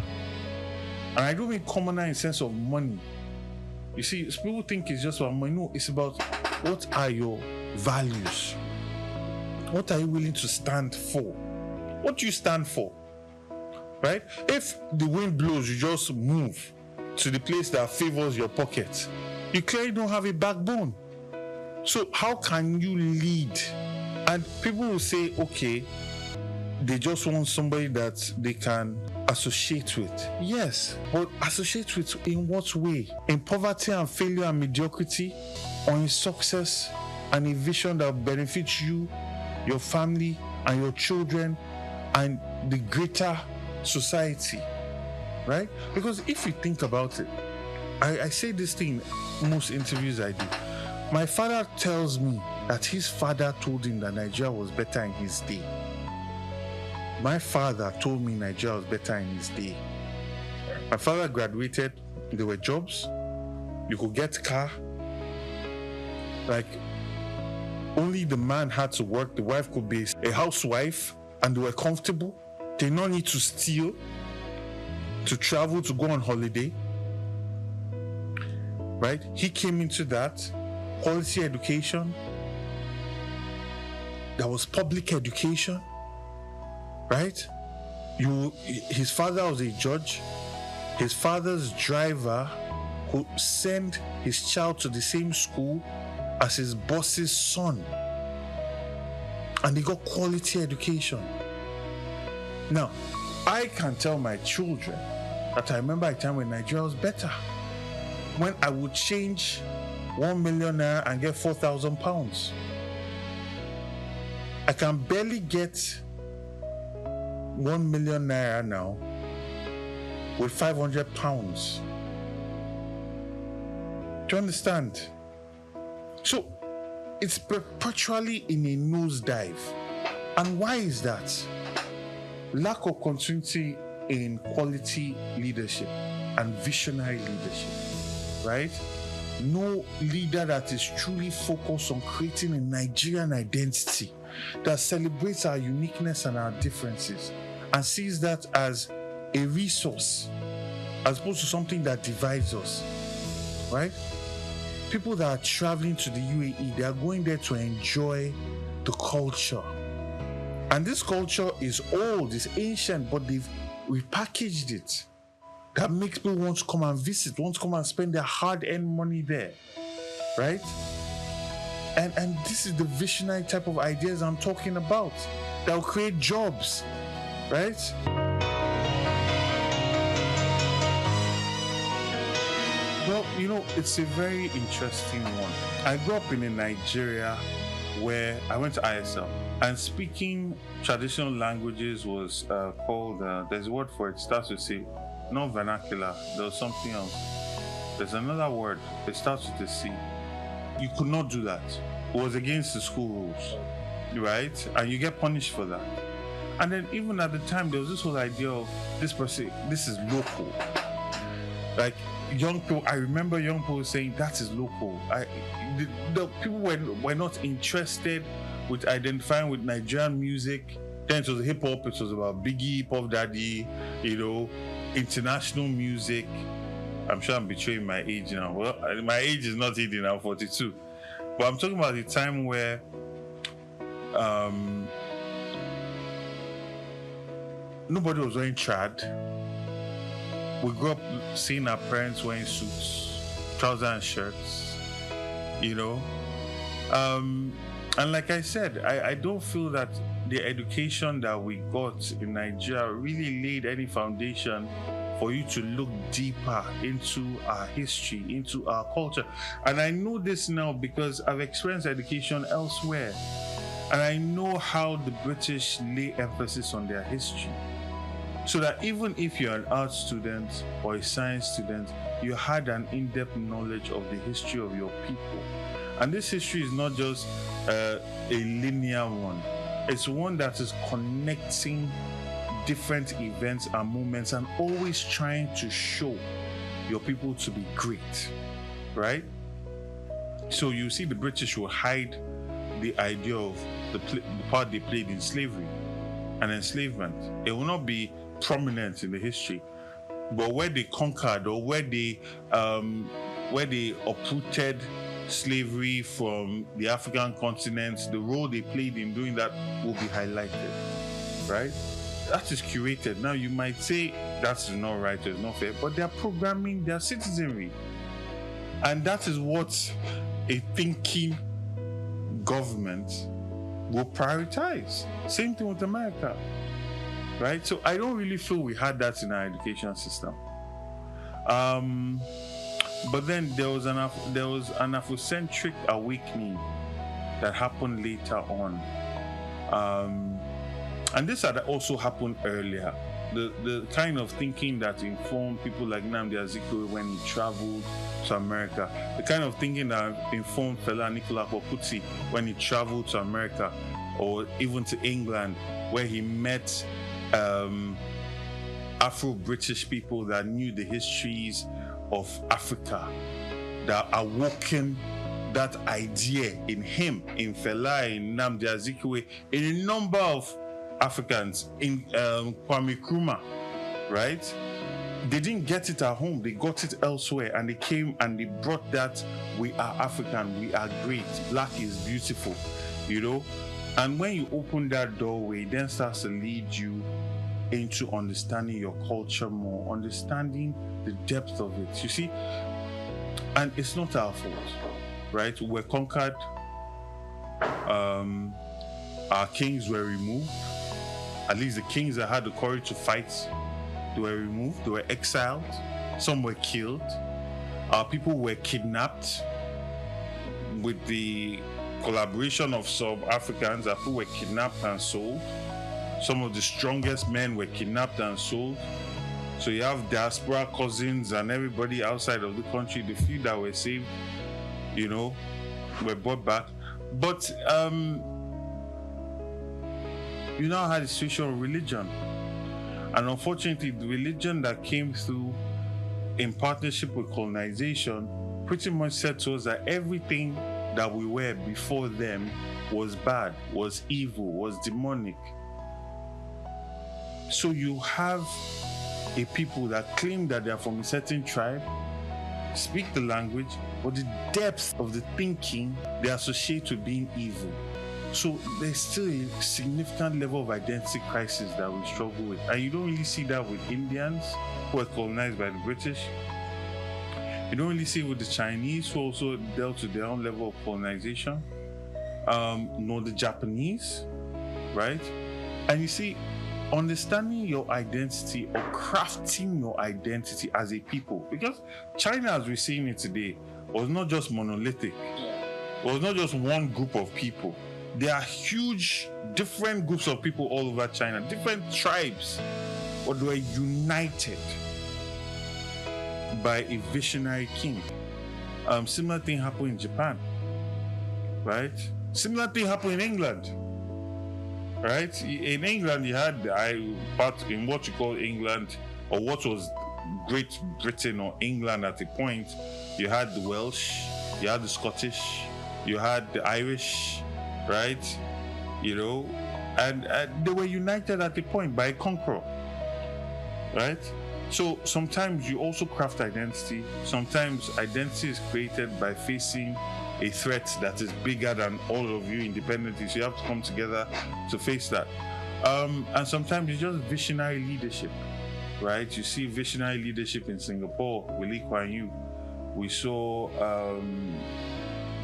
And I don't mean commoner in the sense of money. You see, people think it's just about money. No, it's about what are your values? What are you willing to stand for? What do you stand for? Right? If the wind blows, you just move to the place that favors your pocket. You clearly don't have a backbone. So how can you lead? And people will say, okay, they just want somebody that they can associate with. Yes, but associate with in what way? In poverty and failure and mediocrity, or in success and a vision that will benefit you, your family, and your children, and the greater society, right? Because if you think about it, I say this thing in most interviews I do. My father tells me that his father told him that Nigeria was better in his day. My father told me Nigeria was better in his day. My father graduated, there were jobs, you could get a car, like only the man had to work, the wife could be a housewife, and they were comfortable. They don't need to steal, to travel, to go on holiday, right? He came into that. Quality education. There was public education, right? His father was a judge. His father's driver who sent his child to the same school as his boss's son. And they got quality education. Now, I can tell my children that I remember a time when Nigeria was better. When I would change 1 million naira and get 4,000 pounds. I can barely get 1 million naira now with 500 pounds. Do you understand? So it's perpetually in a nosedive. And why is that? Lack of continuity in quality leadership and visionary leadership, right? No leader that is truly focused on creating a Nigerian identity that celebrates our uniqueness and our differences and sees that as a resource as opposed to something that divides us, right? People that are traveling to the UAE, they are going there to enjoy the culture. And this culture is old, it's ancient, but they've repackaged it. That makes people want to come and visit, want to come and spend their hard-earned money there, right? And this is the visionary type of ideas I'm talking about that will create jobs, right? Well, you know, it's a very interesting one. I grew up in Nigeria where I went to ISL, and speaking traditional languages was called, there's a word for it, starts with C, not vernacular, there was something else. There's another word, it starts with a C. You could not do that. It was against the school rules, right? And you get punished for that. And then even at the time, there was this whole idea of this person, this is local. Like young people, I remember young people saying that is local. The people were not interested with identifying with Nigerian music. Then it was hip hop, it was about Biggie, Puff Daddy, you know, international music. I'm sure I'm betraying my age now. Well, my age is not 80 now, 42. But I'm talking about the time where nobody was wearing trad. We grew up seeing our parents wearing suits, trousers and shirts, you know. And like I said, I don't feel that the education that we got in Nigeria really laid any foundation for you to look deeper into our history, into our culture. And I know this now because I've experienced education elsewhere. And I know how the British lay emphasis on their history. So that even if you're an art student or a science student, you had an in-depth knowledge of the history of your people. And this history is not just a linear one. It's one that is connecting different events and moments and always trying to show your people to be great, right? So you see the British will hide the idea of the part they played in slavery and enslavement. It will not be prominent in the history, but where they conquered or where they uprooted slavery from the African continent, the role they played in doing that will be highlighted, right? That is curated. Now you might say that's not right, it's not fair, but they're programming their citizenry. And that is what a thinking government will prioritize. Same thing with America, right? So I don't really feel we had that in our education system. But then there was an Afrocentric awakening that happened later on. And this had also happened earlier. The kind of thinking that informed people like Nnamdi Azikiwe when he traveled to America, the kind of thinking that informed Fela Anikulapo Kuti when he traveled to America, or even to England, where he met Afro-British people that knew the histories of Africa, that awoken that idea in him, in Fela, in Nnamdi Azikiwe, in a number of Africans, in Kwame Nkrumah, right? They didn't get it at home, they got it elsewhere, and they came and they brought that, we are African, we are great, black is beautiful, you know? And when you open that doorway, it then starts to lead you into understanding your culture more, understanding the depth of it, you see? And it's not our fault, right? We're conquered, our kings were removed, at least the kings that had the courage to fight They were removed, they were exiled, some were killed. People were kidnapped with the collaboration of some Africans. People were kidnapped and sold. Some of the strongest men were kidnapped and sold. So you have diaspora cousins and everybody outside of the country. The few that were saved, you know, were brought back. But you now had a situation of religion. And unfortunately, the religion that came through in partnership with colonization pretty much said to us that everything that we were before them was bad, was evil, was demonic. So you have a people that claim that they are from a certain tribe, speak the language, but the depth of the thinking they associate with being evil. So there's still a significant level of identity crisis that we struggle with. And you don't really see that with Indians who were colonized by the British. You don't really see it with the Chinese who also dealt with their own level of colonization, nor the Japanese, right? And you see, understanding your identity or crafting your identity as a people, because China, as we're seeing it today, was not just monolithic. It was not just one group of people. There are huge, different groups of people all over China, different tribes, but they were united by a visionary king. Similar thing happened in Japan, right? Similar thing happened in England, right? In England, you had part in what you call England, or what was Great Britain or England at a point. You had the Welsh, you had the Scottish, you had the Irish, right? You know, and they were united at a point by a conqueror, right? So sometimes you also craft identity. Sometimes identity is created by facing a threat that is bigger than all of you independently. So you have to come together to face that. And sometimes it's just visionary leadership, right? You see visionary leadership in Singapore with Lee Kuan Yew. We saw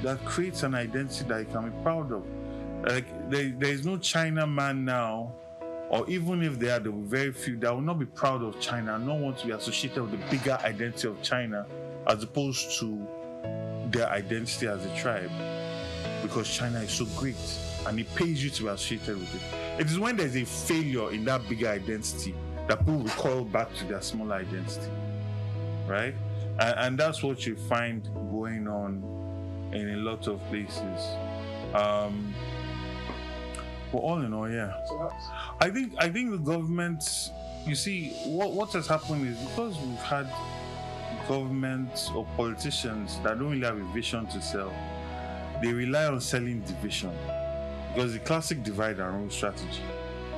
that creates an identity that you can be proud of. Like there is no China man now, or even if there will be very few that will not be proud of China and not want to be associated with the bigger identity of China as opposed to their identity as a tribe, because China is so great and it pays you to be associated with it. It is when there's a failure in that bigger identity that people recoil back to their smaller identity, right? And that's what you find going on in a lot of places. But all in all, yeah. I think the government, you see, what has happened is because we've had governments or politicians that don't really have a vision to sell, they rely on selling division. Because the classic divide and rule strategy.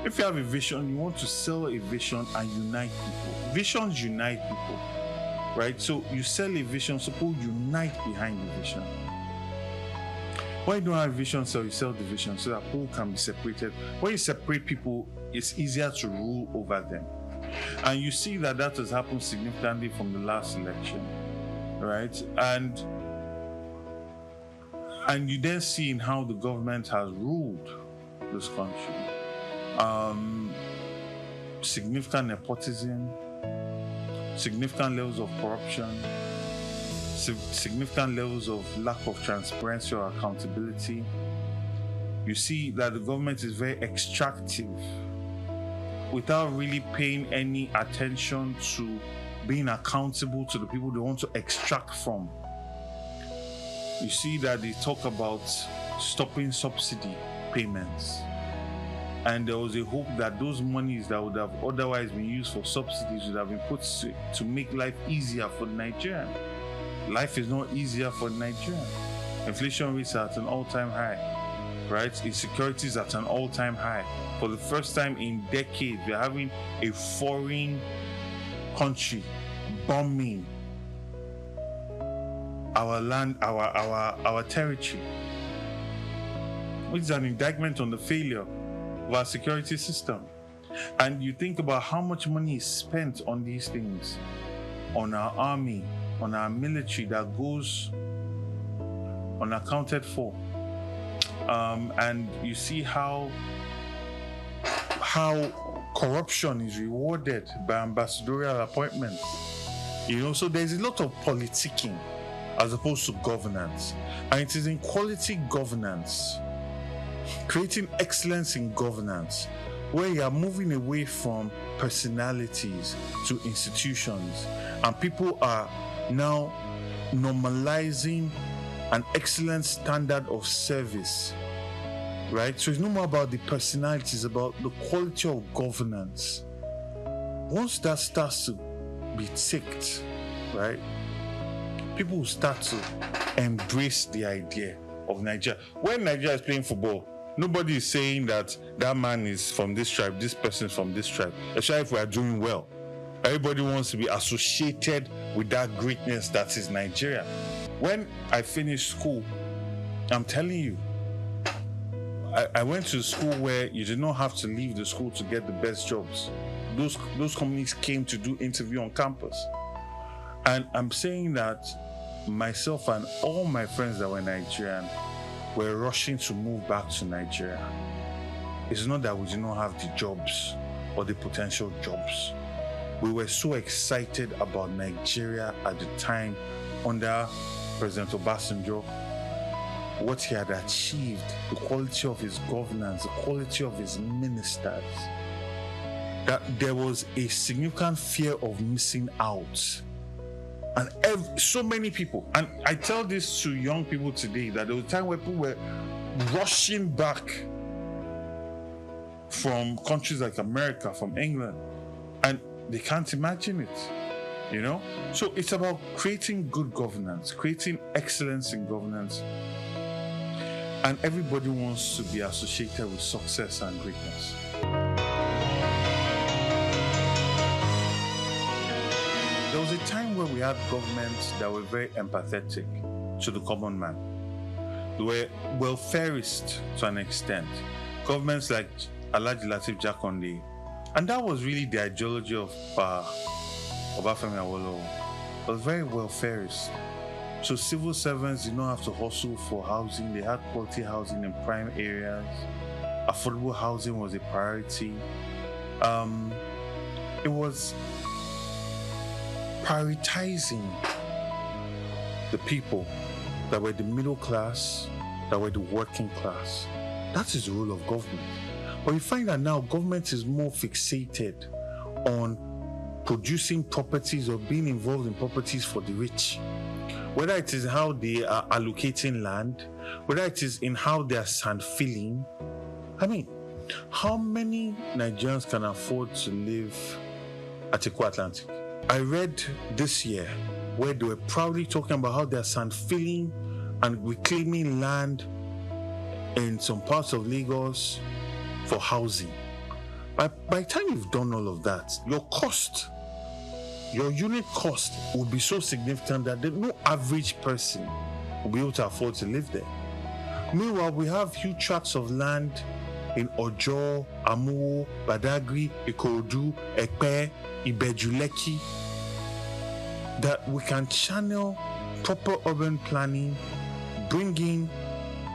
If you have a vision, you want to sell a vision and unite people. Visions unite people, right? So you sell a vision, so people unite behind the vision. When you don't have vision, so you sell the vision so that people can be separated. When you separate people, it's easier to rule over them. And you see that has happened significantly from the last election, right? And you then see in how the government has ruled this country. Significant nepotism, significant levels of corruption, significant levels of lack of transparency or accountability. You see that the government is very extractive without really paying any attention to being accountable to the people they want to extract from. You see that they talk about stopping subsidy payments. And there was a hope that those monies that would have otherwise been used for subsidies would have been put to make life easier for the Nigerian. Life is not easier for the Nigerian. Inflation rates are at an all-time high, right? Insecurity is at an all-time high. For the first time in decades, we're having a foreign country bombing our land, our territory, which is an indictment on the failure of our security system. And you think about how much money is spent on these things, on our army, on our military, that goes unaccounted for. And you see how corruption is rewarded by ambassadorial appointments. So there's a lot of politicking as opposed to governance. And it is in quality governance, creating excellence in governance, where you are moving away from personalities to institutions, and people are now normalizing an excellent standard of service, right? So it's no more about the personality, it's about the quality of governance. Once that starts to be ticked, right, people will start to embrace the idea of Nigeria. When Nigeria is playing football, nobody is saying that man is from this tribe, this person is from this tribe, especially if we are doing well. Everybody wants to be associated with that greatness that is Nigeria. When I finished school, I'm telling you, I went to school where you did not have to leave the school to get the best jobs. Those companies came to do interview on campus. And I'm saying that myself and all my friends that were Nigerian were rushing to move back to Nigeria. It's not that we did not have the jobs or the potential jobs. We were so excited about Nigeria at the time under President Obasanjo, what he had achieved, the quality of his governance, the quality of his ministers, that there was a significant fear of missing out. And so many people, and I tell this to young people today, that there was a time where people were rushing back from countries like America, from England, and they can't imagine it, So it's about creating good governance, creating excellence in governance, and everybody wants to be associated with success and greatness. There was a time where we had governments that were very empathetic to the common man. They were welfarist to an extent. Governments like Alhaji Lateef Jakonde, and that was really the ideology of Obafemi Awolowo. It was very welfarist. So civil servants did not have to hustle for housing. They had quality housing in prime areas. Affordable housing was a priority. It was prioritizing the people that were the middle class, that were the working class. That is the role of government. But you find that now government is more fixated on producing properties or being involved in properties for the rich. Whether it is how they are allocating land, whether it is in how they are sand filling. I mean, how many Nigerians can afford to live at Eko Atlantic? I read this year where they were proudly talking about how they are sand filling and reclaiming land in some parts of Lagos for housing. But by the time you've done all of that, your unit cost will be so significant that no average person will be able to afford to live there. Meanwhile, we have huge tracts of land in Ojo, Amuwo, Badagry, Ikorodu, Epe, Ibeju-Lekki that we can channel proper urban planning, bring in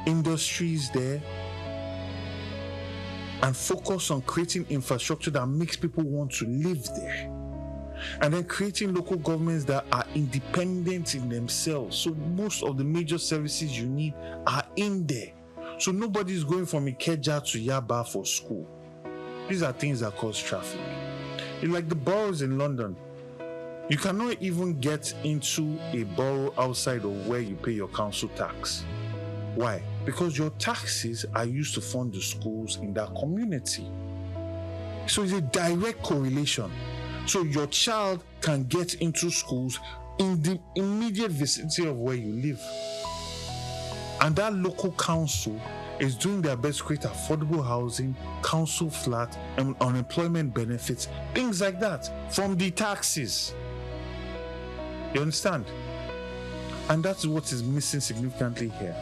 industries there, and focus on creating infrastructure that makes people want to live there. And then creating local governments that are independent in themselves. So most of the major services you need are in there. So nobody's going from Ikeja to Yaba for school. These are things that cause traffic. It's like the boroughs in London. You cannot even get into a borough outside of where you pay your council tax. Why? Because your taxes are used to fund the schools in that community. So it's a direct correlation. So your child can get into schools in the immediate vicinity of where you live. And that local council is doing their best to create affordable housing, council flat, and unemployment benefits, things like that, from the taxes. You understand? And that's what is missing significantly here.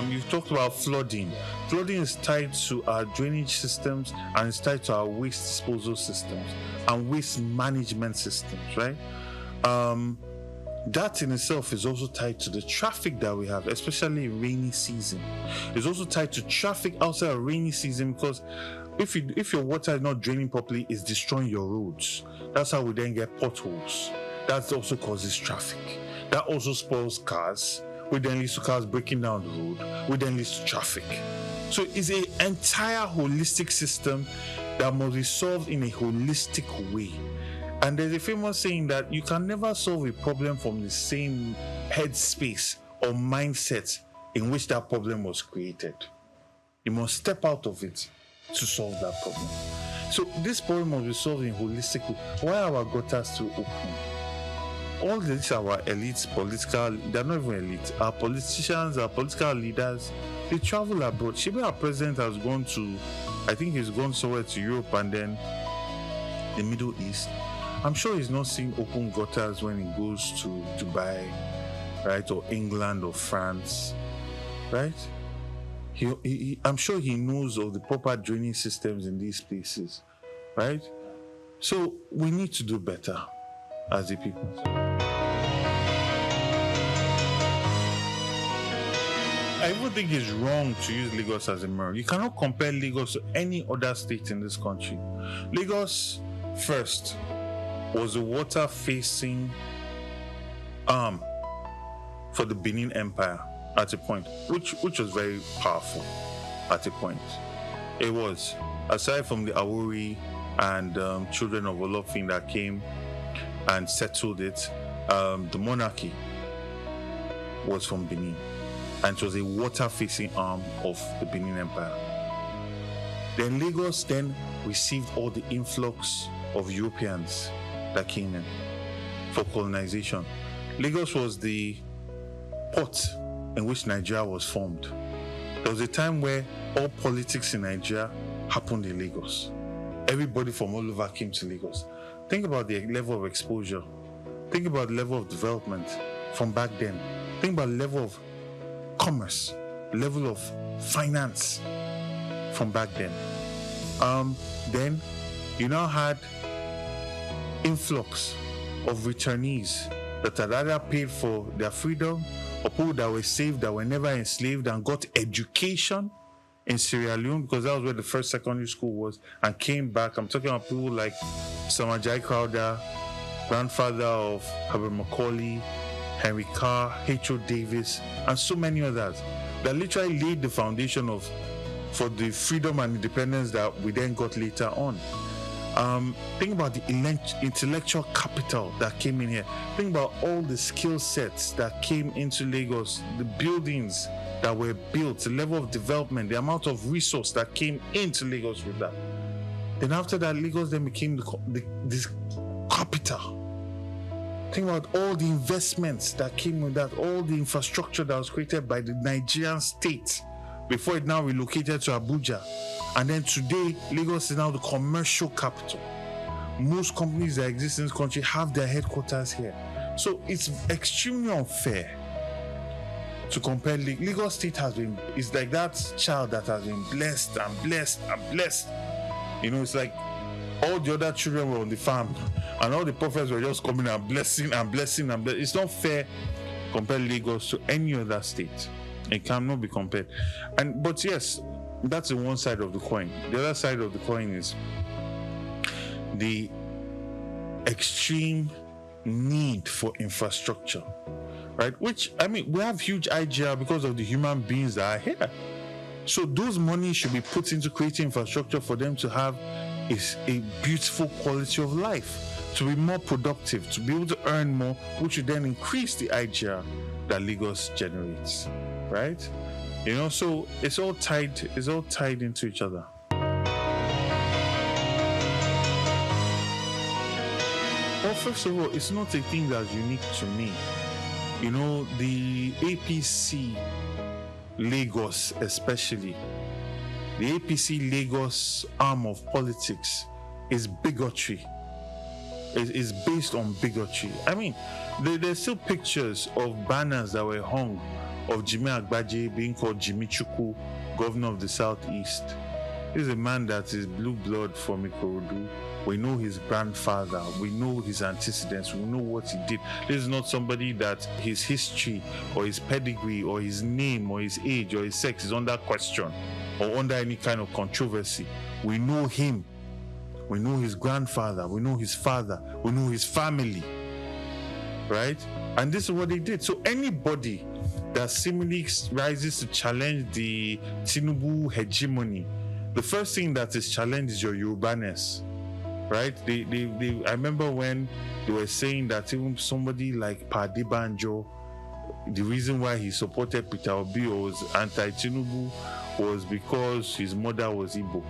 You've talked about flooding. Flooding is tied to our drainage systems and it's tied to our waste disposal systems and waste management systems, right? that in itself is also tied to the traffic that we have, especially in rainy season. It's also tied to traffic outside of rainy season, because if your water is not draining properly, it's destroying your roads. That's how we then get potholes. That also causes traffic. That also spoils cars, which then leads to cars breaking down the road, which then leads to traffic. So it's an entire holistic system that must be solved in a holistic way. And there's a famous saying that you can never solve a problem from the same headspace or mindset in which that problem was created. You must step out of it to solve that problem. So this problem must be solved in a holistic way. Why are our gutters still open? All these our elites, they're not even elite. Our politicians, our political leaders, they travel abroad. Shibe, our president, has gone to, I think he's gone somewhere to Europe and then the Middle East. I'm sure he's not seeing open gutters when he goes to Dubai, right, or England or France, right? I'm sure he knows of the proper drainage systems in these places, right? So we need to do better as a people. I even think it's wrong to use Lagos as a mirror. You cannot compare Lagos to any other state in this country. Lagos, first, was a water-facing arm for the Benin Empire at a point, which was very powerful at a point. It was, aside from the Awori and children of Olofin that came and settled it, the monarchy was from Benin, and it was a water-facing arm of the Benin Empire. Then Lagos then received all the influx of Europeans that came in for colonization. Lagos was the port in which Nigeria was formed. There was a time where all politics in Nigeria happened in Lagos. Everybody from all over came to Lagos. Think about the level of exposure. Think about the level of development from back then. Think about the level of commerce, level of finance from back then. Then you now had influx of returnees that had either paid for their freedom or people that were saved, that were never enslaved and got education in Sierra Leone, because that was where the first secondary school was, and came back. I'm talking about people like Samajai Crowder, grandfather of Herbert Macaulay, Henry Carr, H.O. Davis, and so many others that literally laid the foundation for the freedom and independence that we then got later on. Think about the intellectual capital that came in here. Think about all the skill sets that came into Lagos, the buildings that were built, the level of development, the amount of resource that came into Lagos with that. Then after that, Lagos then became this capital. Think about all the investments that came with that, all the infrastructure that was created by the Nigerian state before it now relocated to Abuja. And then today, Lagos is now the commercial capital. Most companies that exist in this country have their headquarters here. So it's extremely unfair to compare. Lagos State is like that child that has been blessed and blessed and blessed. You know, it's like all the other children were on the farm and all the prophets were just coming and blessing and blessing and blessing. It's not fair to compare Lagos to any other state. It cannot be compared. But yes, that's the one side of the coin. The other side of the coin is the extreme need for infrastructure, right? Which, I mean, we have huge IGR because of the human beings that are here. So those money should be put into creating infrastructure for them to have a beautiful quality of life, to be more productive, to be able to earn more, which would then increase the IGR that Lagos generates, right? You know, so it's all tied into each other. Well, first of all, it's not a thing that's unique to me. You know, the APC Lagos especially, the APC Lagos arm of politics is bigotry. It's based on bigotry. I mean, there's still pictures of banners that were hung of Jimmy Agbaje being called Jimmy Chukwu, governor of the Southeast. This is a man that is blue blood from Ikorodu. We know his grandfather. We know his antecedents. We know what he did. This is not somebody that his history or his pedigree or his name or his age or his sex is under question or under any kind of controversy. We know him. We know his grandfather. We know his father. We know his family. Right? And this is what they did. So anybody that seemingly rises to challenge the Tinubu hegemony, the first thing that is challenged is your Yorubaness. Right? I remember when they were saying that even somebody like Padibanjo, the reason why he supported Peter Obi or was anti-Tinubu was because his mother was Igbo.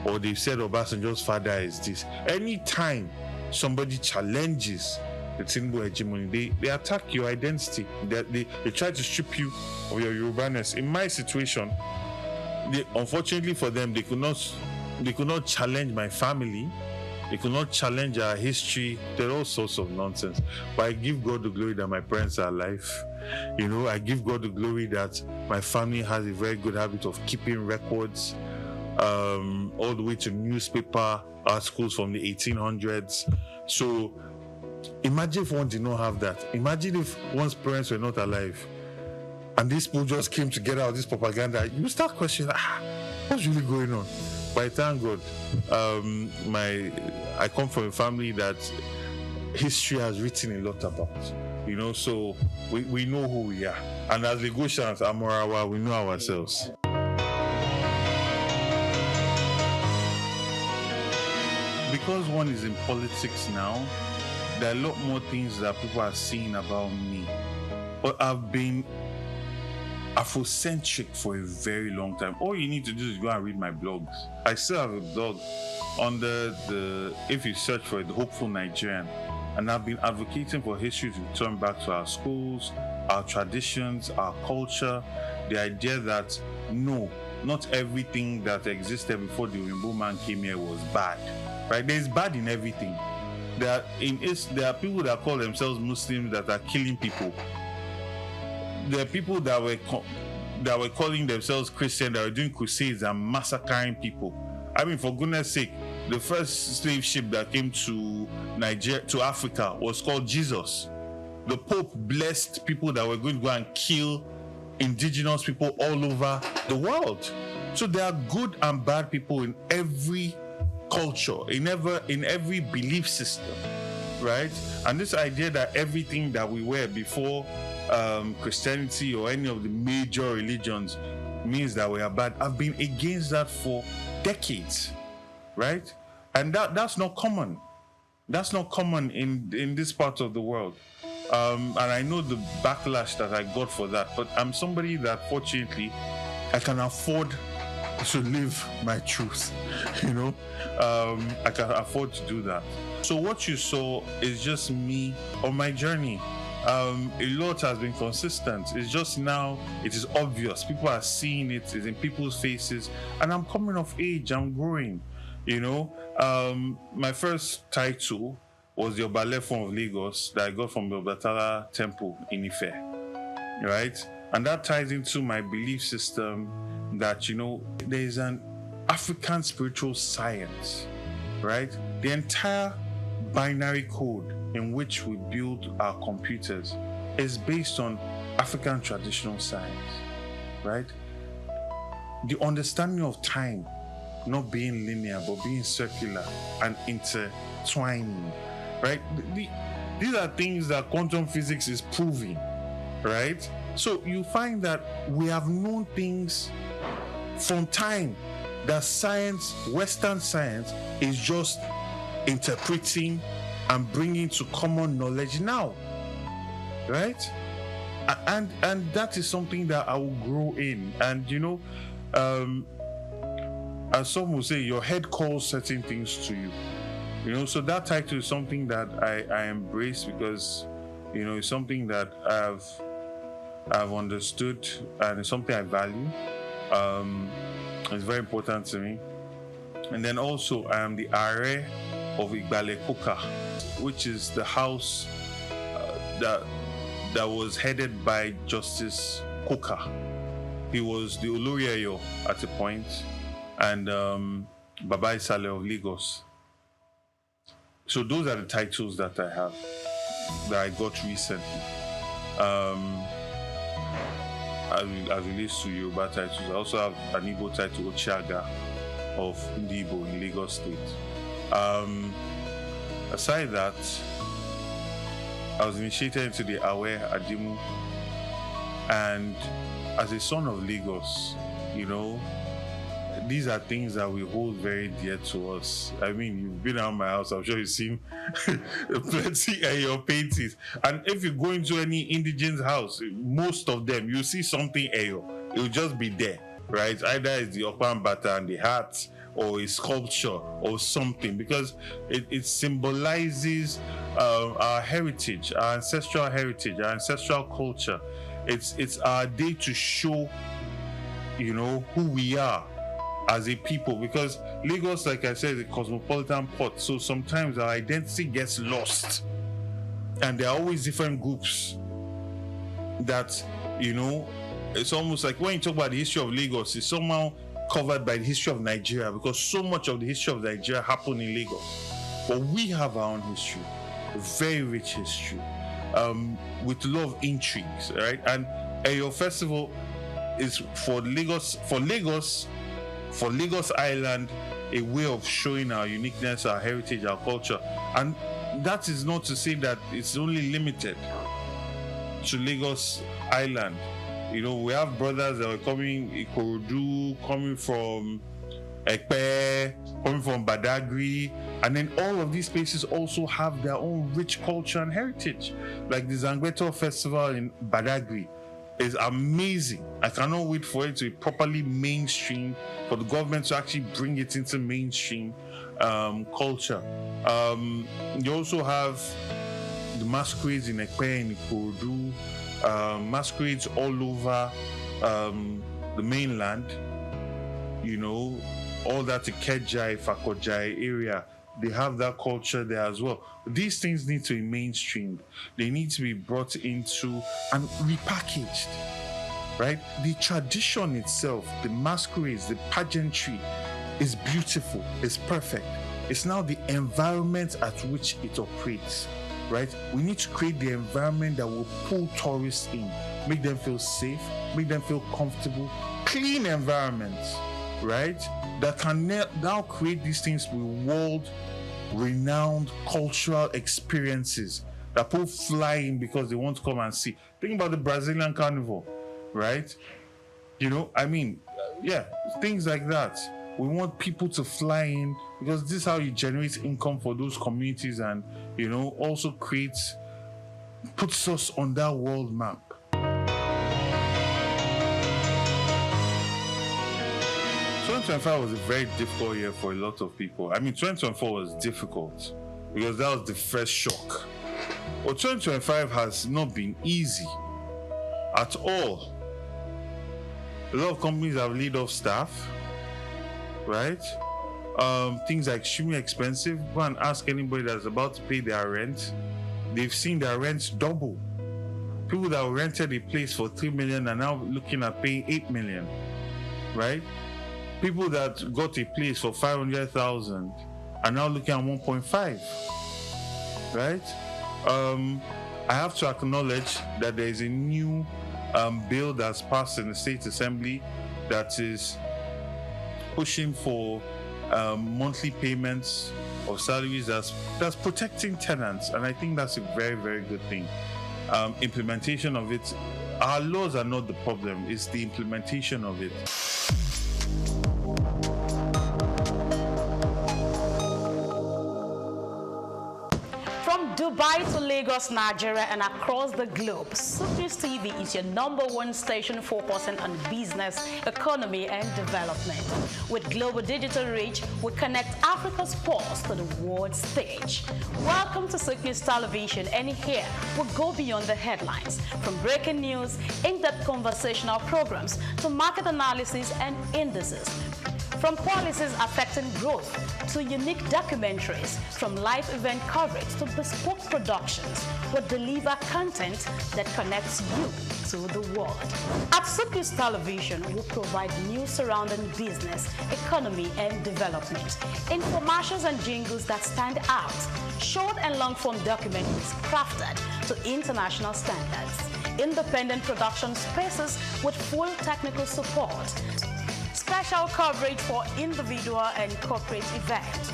Or they said Obasanjo's father is this. Anytime somebody challenges the Tinubu hegemony, they attack your identity. They try to strip you of your Yorubaness. In my situation, unfortunately for them, they could not challenge my family. They could not challenge our history. There are all sorts of nonsense. But I give God the glory that my parents are alive. You know, I give God the glory that my family has a very good habit of keeping records, all the way to newspaper articles from the 1800s. So imagine if one did not have that. Imagine if one's parents were not alive and these people just came together with this propaganda. You start questioning, what's really going on? But I thank God, I come from a family that history has written a lot about, you know, so we know who we are. And as Lagosians, Amorawa, we know ourselves. Because one is in politics now, there are a lot more things that people are seeing about me. But I've been Afrocentric for a very long time. All you need to do is go and read my blogs. I still have a blog under if you search for it, The Hopeful Nigerian. And I've been advocating for history to return back to our schools, our traditions, our culture. The idea that no, not everything that existed before the Rainbow Man came here was bad. Right? There's bad in everything. There are people that call themselves Muslims that are killing people. There are people that were calling themselves Christian that were doing crusades and massacring people. I mean, for goodness sake, the first slave ship that came to Africa was called Jesus. The Pope blessed people that were going to go and kill indigenous people all over the world. So there are good and bad people in every culture, in every belief system, right? And this idea that everything that we were before Christianity or any of the major religions means that we are bad. I've been against that for decades, right? And that's not common. That's not common in this part of the world. And I know the backlash that I got for that, but I'm somebody that fortunately I can afford to live my truth, you know? I can afford to do that. So what you saw is just me on my journey. A lot has been consistent. It's just now it is obvious. People are seeing it. It's in people's faces. And I'm coming of age. I'm growing, you know? My first title was the Obalefon of Lagos that I got from the Obatala Temple in Ife, right? And that ties into my belief system that, you know, there is an African spiritual science, right? The entire binary code in which we build our computers is based on African traditional science, right? The understanding of time not being linear, but being circular and intertwining, right? These are things that quantum physics is proving, right? So you find that we have known things from time that science, Western science, is just interpreting and bringing to common knowledge now, right? And that is something that I will grow in. And you know, as some will say, your head calls certain things to you. You know, so that title is something that I embrace because, you know, it's something that I've understood and it's something I value. It's very important to me. And then also I am the Are of Igbale Koka, which is the house that was headed by Justice Koka. He was the Oloriayo at a point, and Baba Isale of Lagos. So those are the titles that I have, that I got recently. As relates to Yoruba titles, I also have an Igbo title, Ochiaga of Ndibo in Lagos State. Aside that, I was initiated into the Awe Adimu, and as a son of Lagos, you know, these are things that we hold very dear to us. I mean, you've been around my house, I'm sure you've seen plenty of your paintings. And if you go into any indigenous house, most of them, you see something Eyo. It will just be there, right? Either it's the Okpan Bata and the hat, or a sculpture, or something, because it symbolizes our heritage, our ancestral heritage, our ancestral culture. It's our day to show, you know, who we are as a people, because Lagos, like I said, is a cosmopolitan port, so sometimes our identity gets lost, and there are always different groups that, you know, it's almost like when you talk about the history of Lagos, it's somehow covered by the history of Nigeria, because so much of the history of Nigeria happened in Lagos. But we have our own history, a very rich history, with a lot of intrigues, right? And Eyo Festival is for Lagos Island, a way of showing our uniqueness, our heritage, our culture. And that is not to say that it's only limited to Lagos Island. You know, we have brothers that are coming, Ikorodu, coming from Ekpe, coming from Badagry, and then all of these places also have their own rich culture and heritage. Like the Zangbeto Festival in Badagry is amazing. I cannot wait for it to be properly mainstream, for the government to actually bring it into mainstream culture. You also have the masquerades in Ekpe and Ikorodu, masquerades all over the mainland, you know, all that Ikejai, Fakojai area, they have that culture there as well. These things need to be mainstreamed. They need to be brought into and repackaged, right? The tradition itself, the masquerades, the pageantry is beautiful, it's perfect. It's now the environment at which it operates, right? We need to create the environment that will pull tourists in, make them feel safe, make them feel comfortable, clean environments, right? That can now create these things with world-renowned cultural experiences that people fly in because they want to come and see. Think about the Brazilian Carnival, right? You know, I mean, yeah, things like that. We want people to fly in because this is how you generate income for those communities, and, you know, also puts us on that world map. 2025 was a very difficult year for a lot of people. I mean, 2024 was difficult because that was the first shock. But 2025 has not been easy at all. A lot of companies have laid off staff, right? Things are extremely expensive. Go and ask anybody that's about to pay their rent. They've seen their rents double. People that rented a place for 3 million are now looking at paying 8 million, right? People that got a place for 500,000 are now looking at 1.5, right? I have to acknowledge that there is a new bill that's passed in the State Assembly that is pushing for monthly payments of salaries that's protecting tenants, and I think that's a very, very good thing. Implementation of it, our laws are not the problem, it's the implementation of it. Dubai to Lagos, Nigeria, and across the globe, SOUQ News TV is your #1 station focusing on business, economy, and development. With global digital reach, we connect Africa's pulse to the world stage. Welcome to SOUQ News Television, and here we go beyond the headlines, from breaking news, in-depth conversational programs, to market analysis and indices. From policies affecting growth to unique documentaries, from live event coverage to bespoke productions, we deliver content that connects you to the world. At SOUQ News Television, we provide news surrounding business, economy, and development, infomercials and jingles that stand out, short and long-form documentaries crafted to international standards, independent production spaces with full technical support, special coverage for individual and corporate events,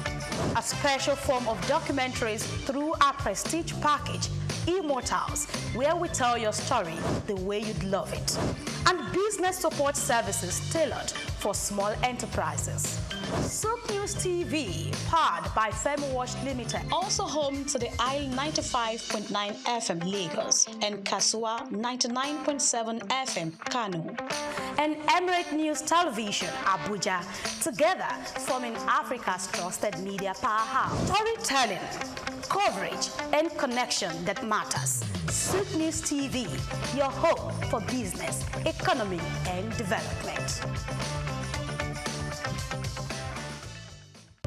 a special form of documentaries through our prestige package, Immortals, where we tell your story the way you'd love it, and business support services tailored for small enterprises. SOUQ News TV, powered by FemWatch Limited, also home to the Isle 95.9 FM Lagos and Kasua 99.7 FM Kano, and Emirate News Television Abuja, together forming Africa's trusted media powerhouse. Storytelling, coverage, and connection that matters. SOUQ News TV, your home for business, economy, and development.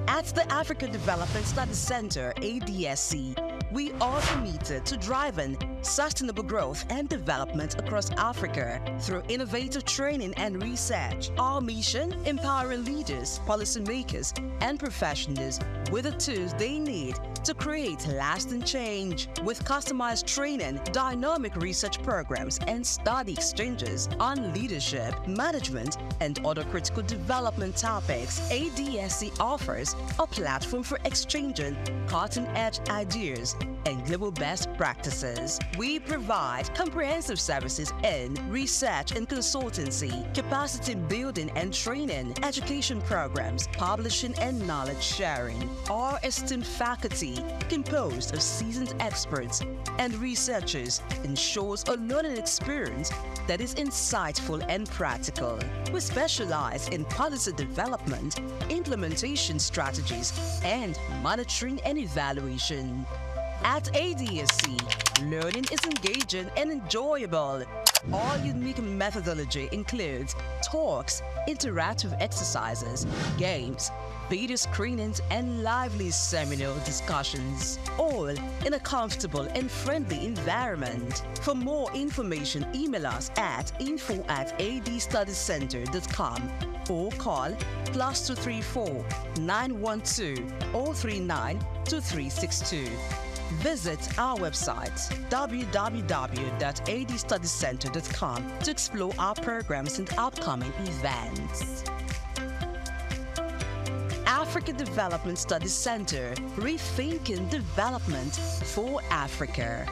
At the Africa Development Studies Center, ADSC, we are committed to driving sustainable growth and development across Africa through innovative training and research. Our mission: empowering leaders, policymakers, and professionals with the tools they need to create lasting change. With customized training, dynamic research programs, and study exchanges on leadership, management, and other critical development topics, ADSC offers a platform for exchanging cutting-edge ideas and global best practices. We provide comprehensive services in research and consultancy, capacity building and training, education programs, publishing and knowledge sharing. Our esteemed faculty, composed of seasoned experts and researchers, ensures a learning experience that is insightful and practical. We specialize in policy development, implementation strategies, and monitoring and evaluation. At ADSC, learning is engaging and enjoyable. Our unique methodology includes talks, interactive exercises, games, video screenings, and lively seminar discussions, all in a comfortable and friendly environment. For more information, email us at info@adstudiescenter.com or call +234 912 039 2362. Visit our website www.adstudiescenter.com to explore our programs and upcoming events. Africa Development Studies Center, rethinking development for Africa.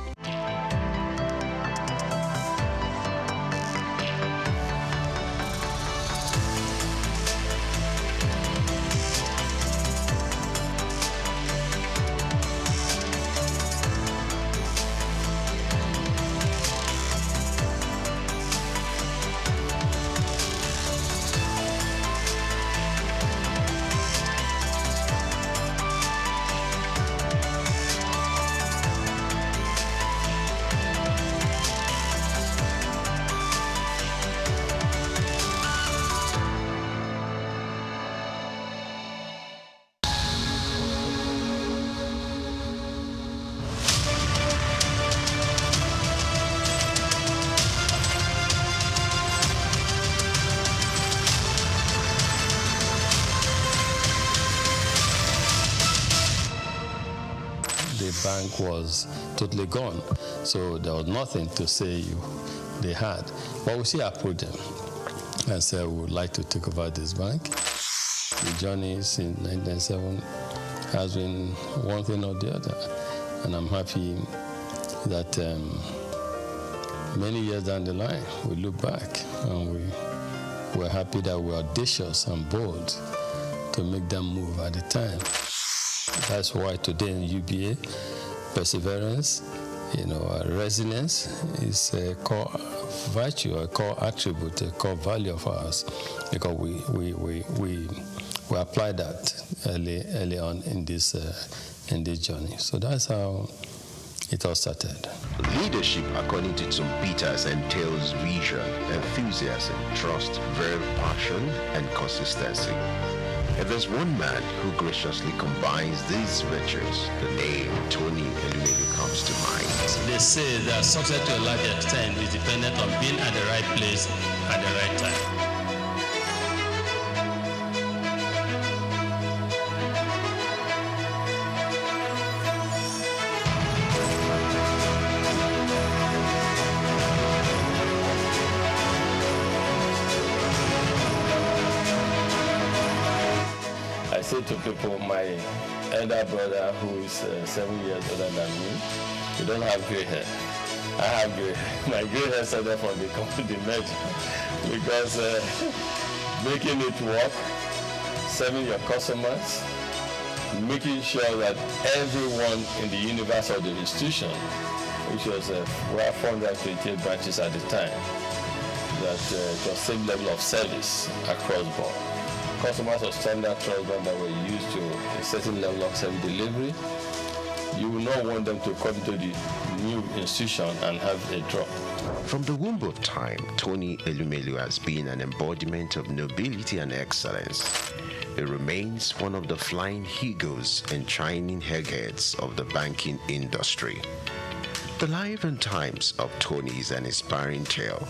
Bank was totally gone, so there was nothing to say they had. But we still approached them and said we would like to take over this bank. The journey since 1997 has been one thing or the other, and I'm happy that many years down the line we look back and we're happy that we're audacious and bold to make them move at the time. That's why today in UBA, perseverance, resilience is a core virtue, a core attribute, a core value of ours, because we apply that early on in this journey. So that's how it all started. Leadership, according to some Peters, entails vision, enthusiasm, trust, passion, and consistency. If there's one man who graciously combines these virtues, the name Tony Elumelu comes to mind. They say that success to a large extent is dependent on being at the right place at the right time. I say to people, my elder brother who is 7 years older than me, you don't have gray hair. I have gray hair. My gray hair started from the company merger because making it work, serving your customers, making sure that everyone in the universe of the institution, which was we have 428 branches at the time, that it was same level of service across board. Customers of standard trust that were used to a certain level of service delivery, you will not want them to come to the new institution and have a drop. From the womb of time, Tony Elumelu has been an embodiment of nobility and excellence. He remains one of the flying eagles and shining eggheads of the banking industry. The life and times of Tony is an inspiring tale.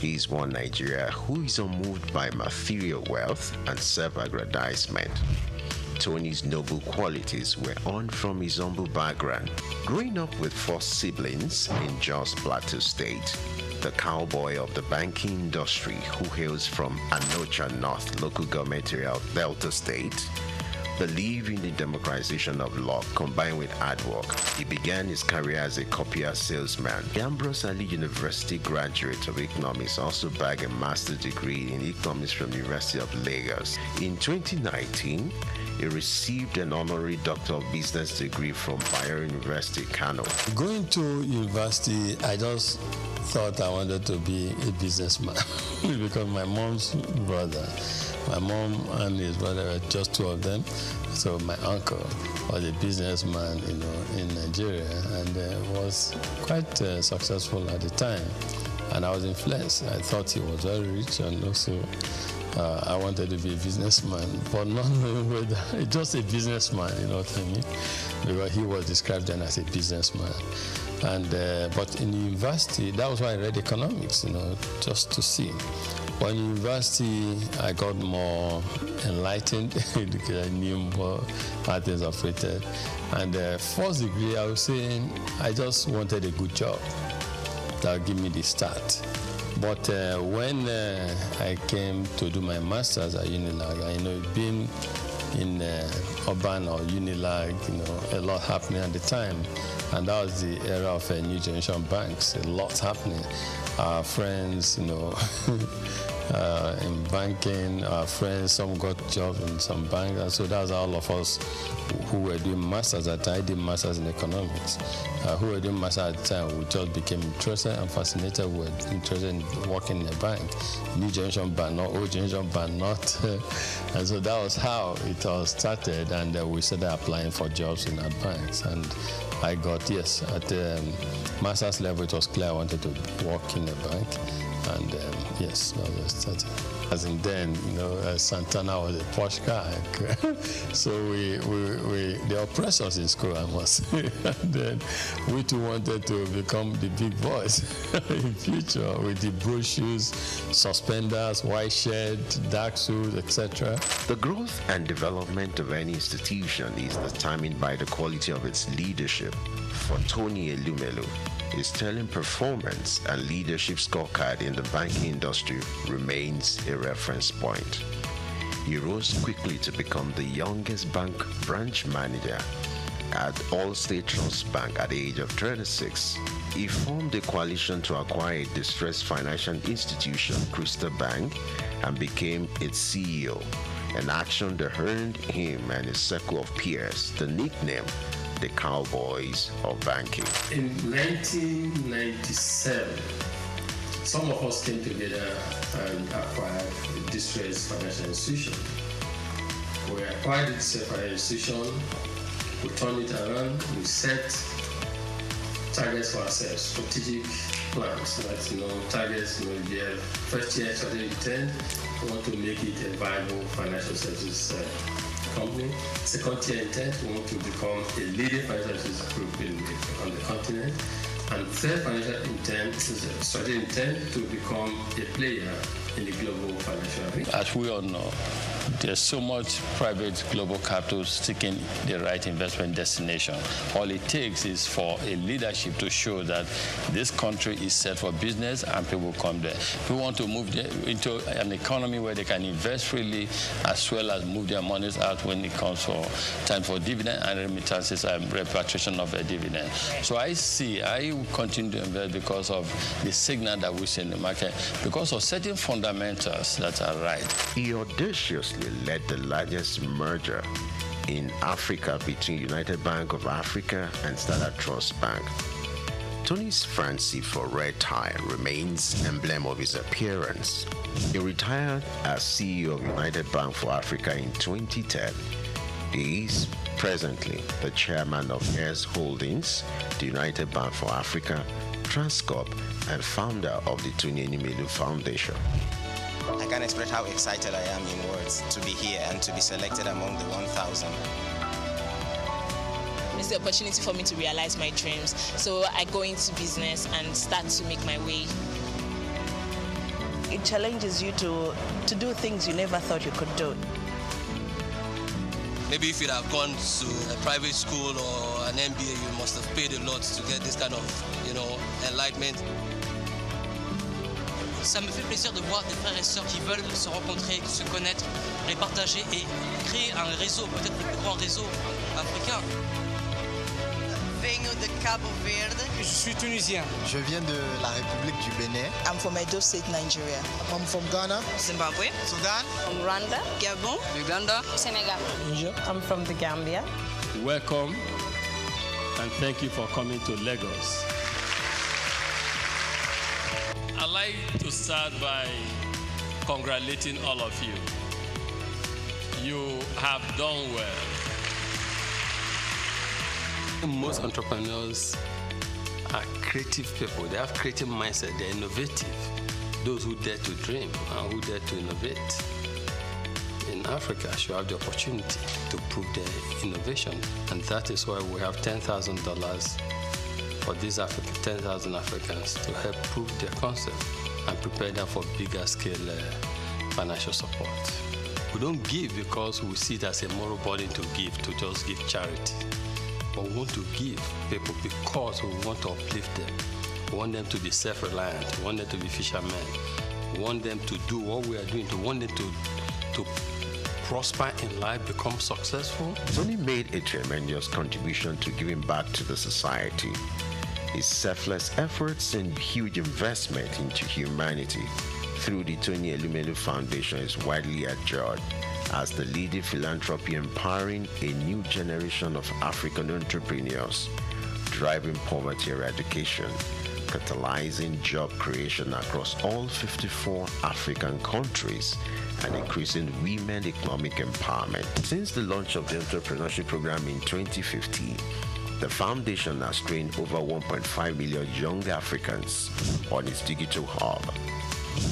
He is one Nigeria who is unmoved by material wealth and self-aggrandizement. Tony's noble qualities were earned from his humble background. Growing up with 4 siblings in Jos Plateau State, the cowboy of the banking industry who hails from Anocha North local government area of Delta State, believed in the democratization of law combined with hard work. He began his career as a copier salesman. The Ambrose Ali University graduate of economics also bagged a master's degree in economics from the University of Lagos. In 2019, he received an honorary Doctor of Business degree from Bayero University, Kano. Going to university, I just thought I wanted to be a businessman because my mom's brother, my mom and his brother were just 2 of them. So my uncle was a businessman, in Nigeria, and was quite successful at the time. And I was influenced. I thought he was very rich, and also I wanted to be a businessman, but not knowing whether just a businessman, you know what I mean? Because he was described then as a businessman. And but in university, that was why I read economics, just to see. But in university, I got more enlightened because I knew more how things operated. And first degree, I was saying I just wanted a good job that would give me the start. But when I came to do my master's at Unilag, being in urban or Unilag, a lot happening at the time. And that was the era of new generation banks, a lot happening. Our friends, in banking, our friends, some got jobs in some banks. And so that's all of us who were doing masters at the time. I did masters in economics. Who were doing masters at the time, we just became interested and fascinated. We were interested in working in a bank. New generation bank, not old generation bank, not. And so that was how it all started. And we started applying for jobs in our banks. And I got, yes, at the master's level, it was clear I wanted to work in a bank. And yes, that was started. As in then, Santana was a posh guy. So they oppressed us in school, I must say. And then we too wanted to become the big boys in future with the blue shoes, suspenders, white shirt, dark suits, etc. The growth and development of any institution is determined by the quality of its leadership. For Tony Elumelu, his sterling performance and leadership scorecard in the banking industry remains a reference point. He rose quickly to become the youngest bank branch manager at Allstate Trust Bank at the age of 36. He formed a coalition to acquire a distressed financial institution, Crystal Bank, and became its CEO, an action that earned him and his circle of peers the nickname the Cowboys of Banking. In 1997, some of us came together and acquired a distressed financial institution. We acquired this financial institution, we turned it around, we set targets for ourselves, strategic plans, like, targets, we have first year strategic intent, we want to make it a viable financial services company. Second year intent, we want to become a leading financial services group on the continent. And third financial intent is a strategic intent to become a player in the global financial arena. As we all know, there's so much private global capital seeking the right investment destination. All it takes is for a leadership to show that this country is set for business and people come there. We want to move into an economy where they can invest freely as well as move their monies out when it comes for time for dividend and remittances and repatriation of a dividend. So I will continue to invest because of the signal that we see in the market, because of certain fundamentals that are right. He audaciously led the largest merger in Africa between United Bank of Africa and Standard Trust Bank. Tony's fancy for red tie remains emblem of his appearance. He retired as CEO of United Bank for Africa in 2010. He is presently the chairman of Heirs Holdings, the United Bank for Africa, Transcorp, and founder of the Tony Elumelu Foundation. I can't express how excited I am in words to be here and to be selected among the 1,000. It's the opportunity for me to realize my dreams. So I go into business and start to make my way. It challenges you to do things you never thought you could do. Maybe if you'd have gone to a private school or an MBA, you must have paid a lot to get this kind of, enlightenment. Ça me fait plaisir de voir des frères et sœurs qui veulent se rencontrer, se connaître, les partager et créer un réseau, peut-être le plus grand réseau africain. Venho de Cabo Verde. Je suis tunisien. Je viens de la République du Bénin. I'm from Edo State, Nigeria. I'm from Ghana. Zimbabwe. Sudan. From Rwanda. Gabon. Uganda. Senegal. Niger. I'm from the Gambia. Welcome and thank you for coming to Lagos. I'd like to start by congratulating all of you. You have done well. Most entrepreneurs are creative people. They have creative mindset. They're innovative. Those who dare to dream and who dare to innovate in Africa should have the opportunity to prove their innovation. And that is why we have $10,000 for these 10,000 Africans to help prove their concept and prepare them for bigger scale financial support. We don't give because we see it as a moral burden to just give charity. But we want to give people because we want to uplift them. We want them to be self-reliant. We want them to be fishermen. We want them to do what we are doing. We want them to prosper in life, become successful. Tony made a tremendous contribution to giving back to the society. His selfless efforts and huge investment into humanity through the Tony Elumelu Foundation is widely adjured as the leading philanthropy empowering a new generation of African entrepreneurs, driving poverty eradication, catalyzing job creation across all 54 African countries, and increasing women economic empowerment. Since the launch of the entrepreneurship program in 2015, the foundation has trained over 1.5 million young Africans on its digital hub.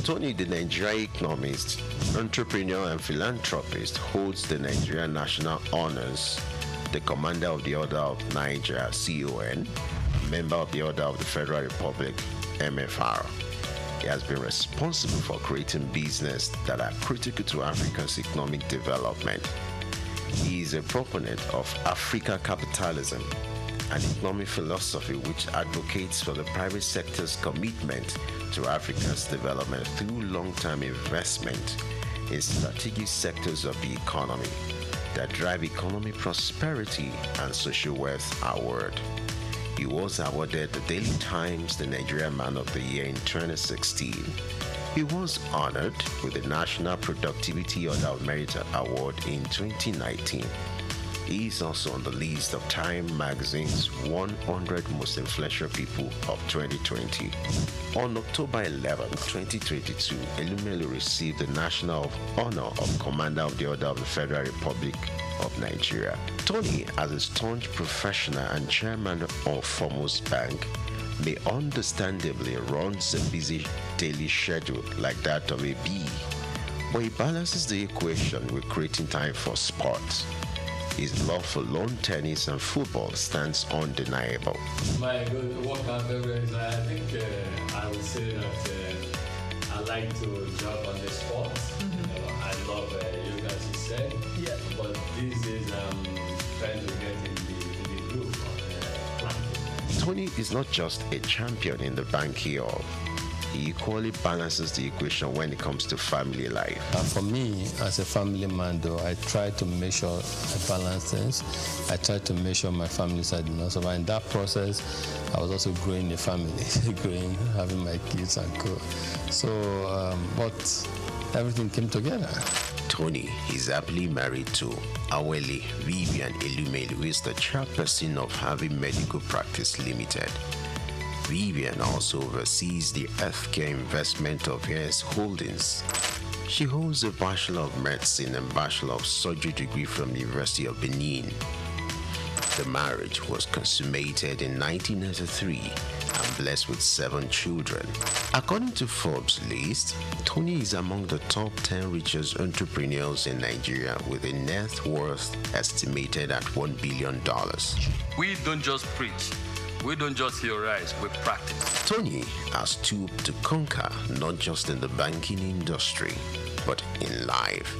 Tony, the Nigerian economist, entrepreneur, and philanthropist, holds the Nigerian National Honors, the Commander of the Order of Niger, CON, member of the Order of the Federal Republic, MFR. He has been responsible for creating business that are critical to Africa's economic development. He is a proponent of Africa capitalism, an economic philosophy which advocates for the private sector's commitment to Africa's development through long-term investment in strategic sectors of the economy that drive economic prosperity and social wealth award. He was awarded the Daily Times the Nigerian Man of the Year in 2016. He was honored with the National Productivity Order of Merit Award in 2019. He is also on the list of Time Magazine's 100 Most Influential People of 2020. On October 11, 2022, Elumelu received the National Honor of Commander of the Order of the Federal Republic of Nigeria. Tony, as a staunch professional and chairman of Foremost Bank, may understandably runs a busy daily schedule like that of a bee, but he balances the equation with creating time for sports. His love for lawn tennis and football stands undeniable. My good workout memories, I think I would say that I like to jump on the sport. I love yoga, as you said. Yeah. But these days I'm trying to get in the group of planting. Tony is not just a champion in the backyard. He equally balances the equation when it comes to family life. For me, as a family man, though, I try to make sure I balance things. I try to make sure my family side, so in that process, I was also growing a family, having my kids and co. So, but everything came together. Tony is happily married to Awele Vivian Elumelu, who is the chairperson of Harvey Medical Practice Limited. Vivian also oversees the healthcare investment of his holdings. She holds a Bachelor of Medicine and Bachelor of Surgery degree from the University of Benin. The marriage was consummated in 1993 and blessed with 7 children. According to Forbes' list, Tony is among the top 10 richest entrepreneurs in Nigeria with a net worth estimated at $1 billion. We don't just preach. We don't just theorize, we practice. Tony has stooped to conquer not just in the banking industry, but in life.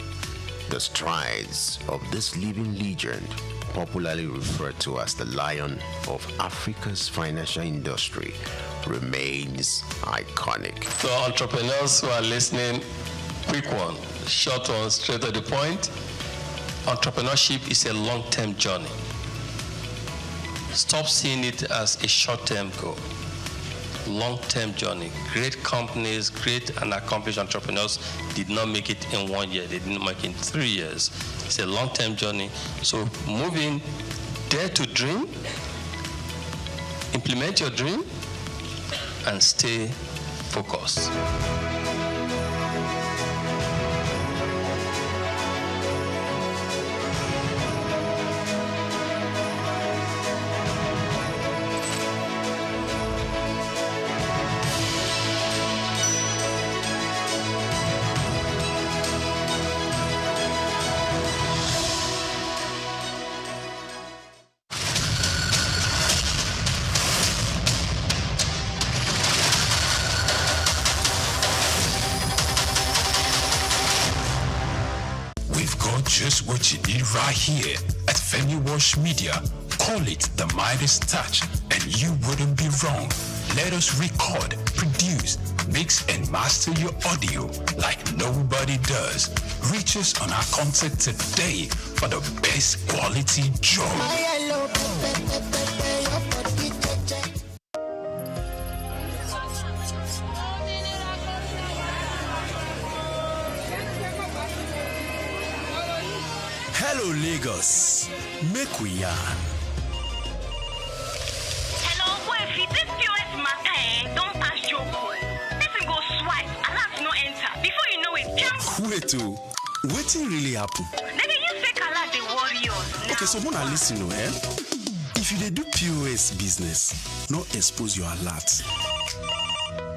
The strides of this living legend, popularly referred to as the Lion of Africa's financial industry, remains iconic. So entrepreneurs who are listening, quick one, short one, straight to the point. Entrepreneurship is a long-term journey. Stop seeing it as a short-term goal. Long-term journey. Great companies, great and accomplished entrepreneurs did not make it in 1 year. They didn't make it in 3 years. It's a long-term journey. So move in, dare to dream, implement your dream, and stay focused. Just what you need right here at Femi Wash Media. Call it the Midas Touch and you wouldn't be wrong. Let us record, produce, mix and master your audio like nobody does. Reach us on our contact today for the best quality job. Hello Lagos, make we yarn. Hello, Wefi, this POS matter don't pass your call. Person go swipe, alert no enter. Before you know it, jump. Wait oh, wetin really happen? They use fake alert the warriors. Okay, so mona listen oh, if you dey do POS business, no expose your alert.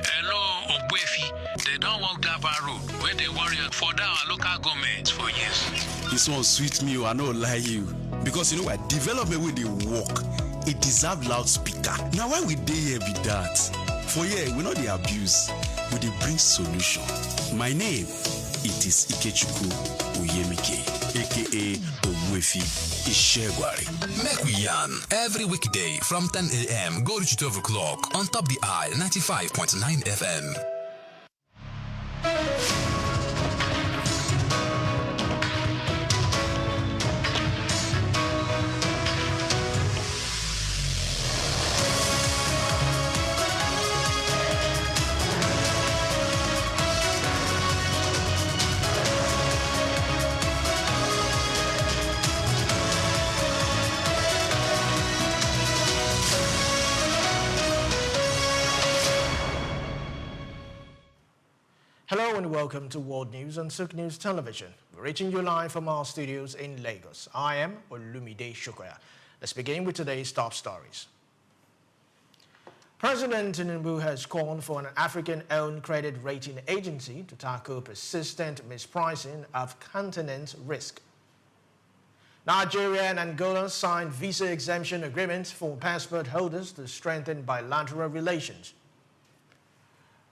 Hello, Ogbefi. They don't walk that bar road where they warrior for our local government for years. This one sweet me, I no lie you. Because you know what, development with the work, it deserve loudspeaker. Now why we dey here be that? For here, we know the abuse, we dey bring solution. My name, it is Ikechukwu Oyemike, aka Ogbefi Ishegwari. Make we yarn every weekday from 10 a.m. go to 12 o'clock on Top the Eye 95.9 FM. Hello and welcome to World News on SOUQ News Television. We're reaching you live from our studios in Lagos. I am Olumide Shukoya. Let's begin with today's top stories. President Tinubu has called for an African-owned credit rating agency to tackle persistent mispricing of continent risk. Nigeria and Angola signed visa exemption agreements for passport holders to strengthen bilateral relations.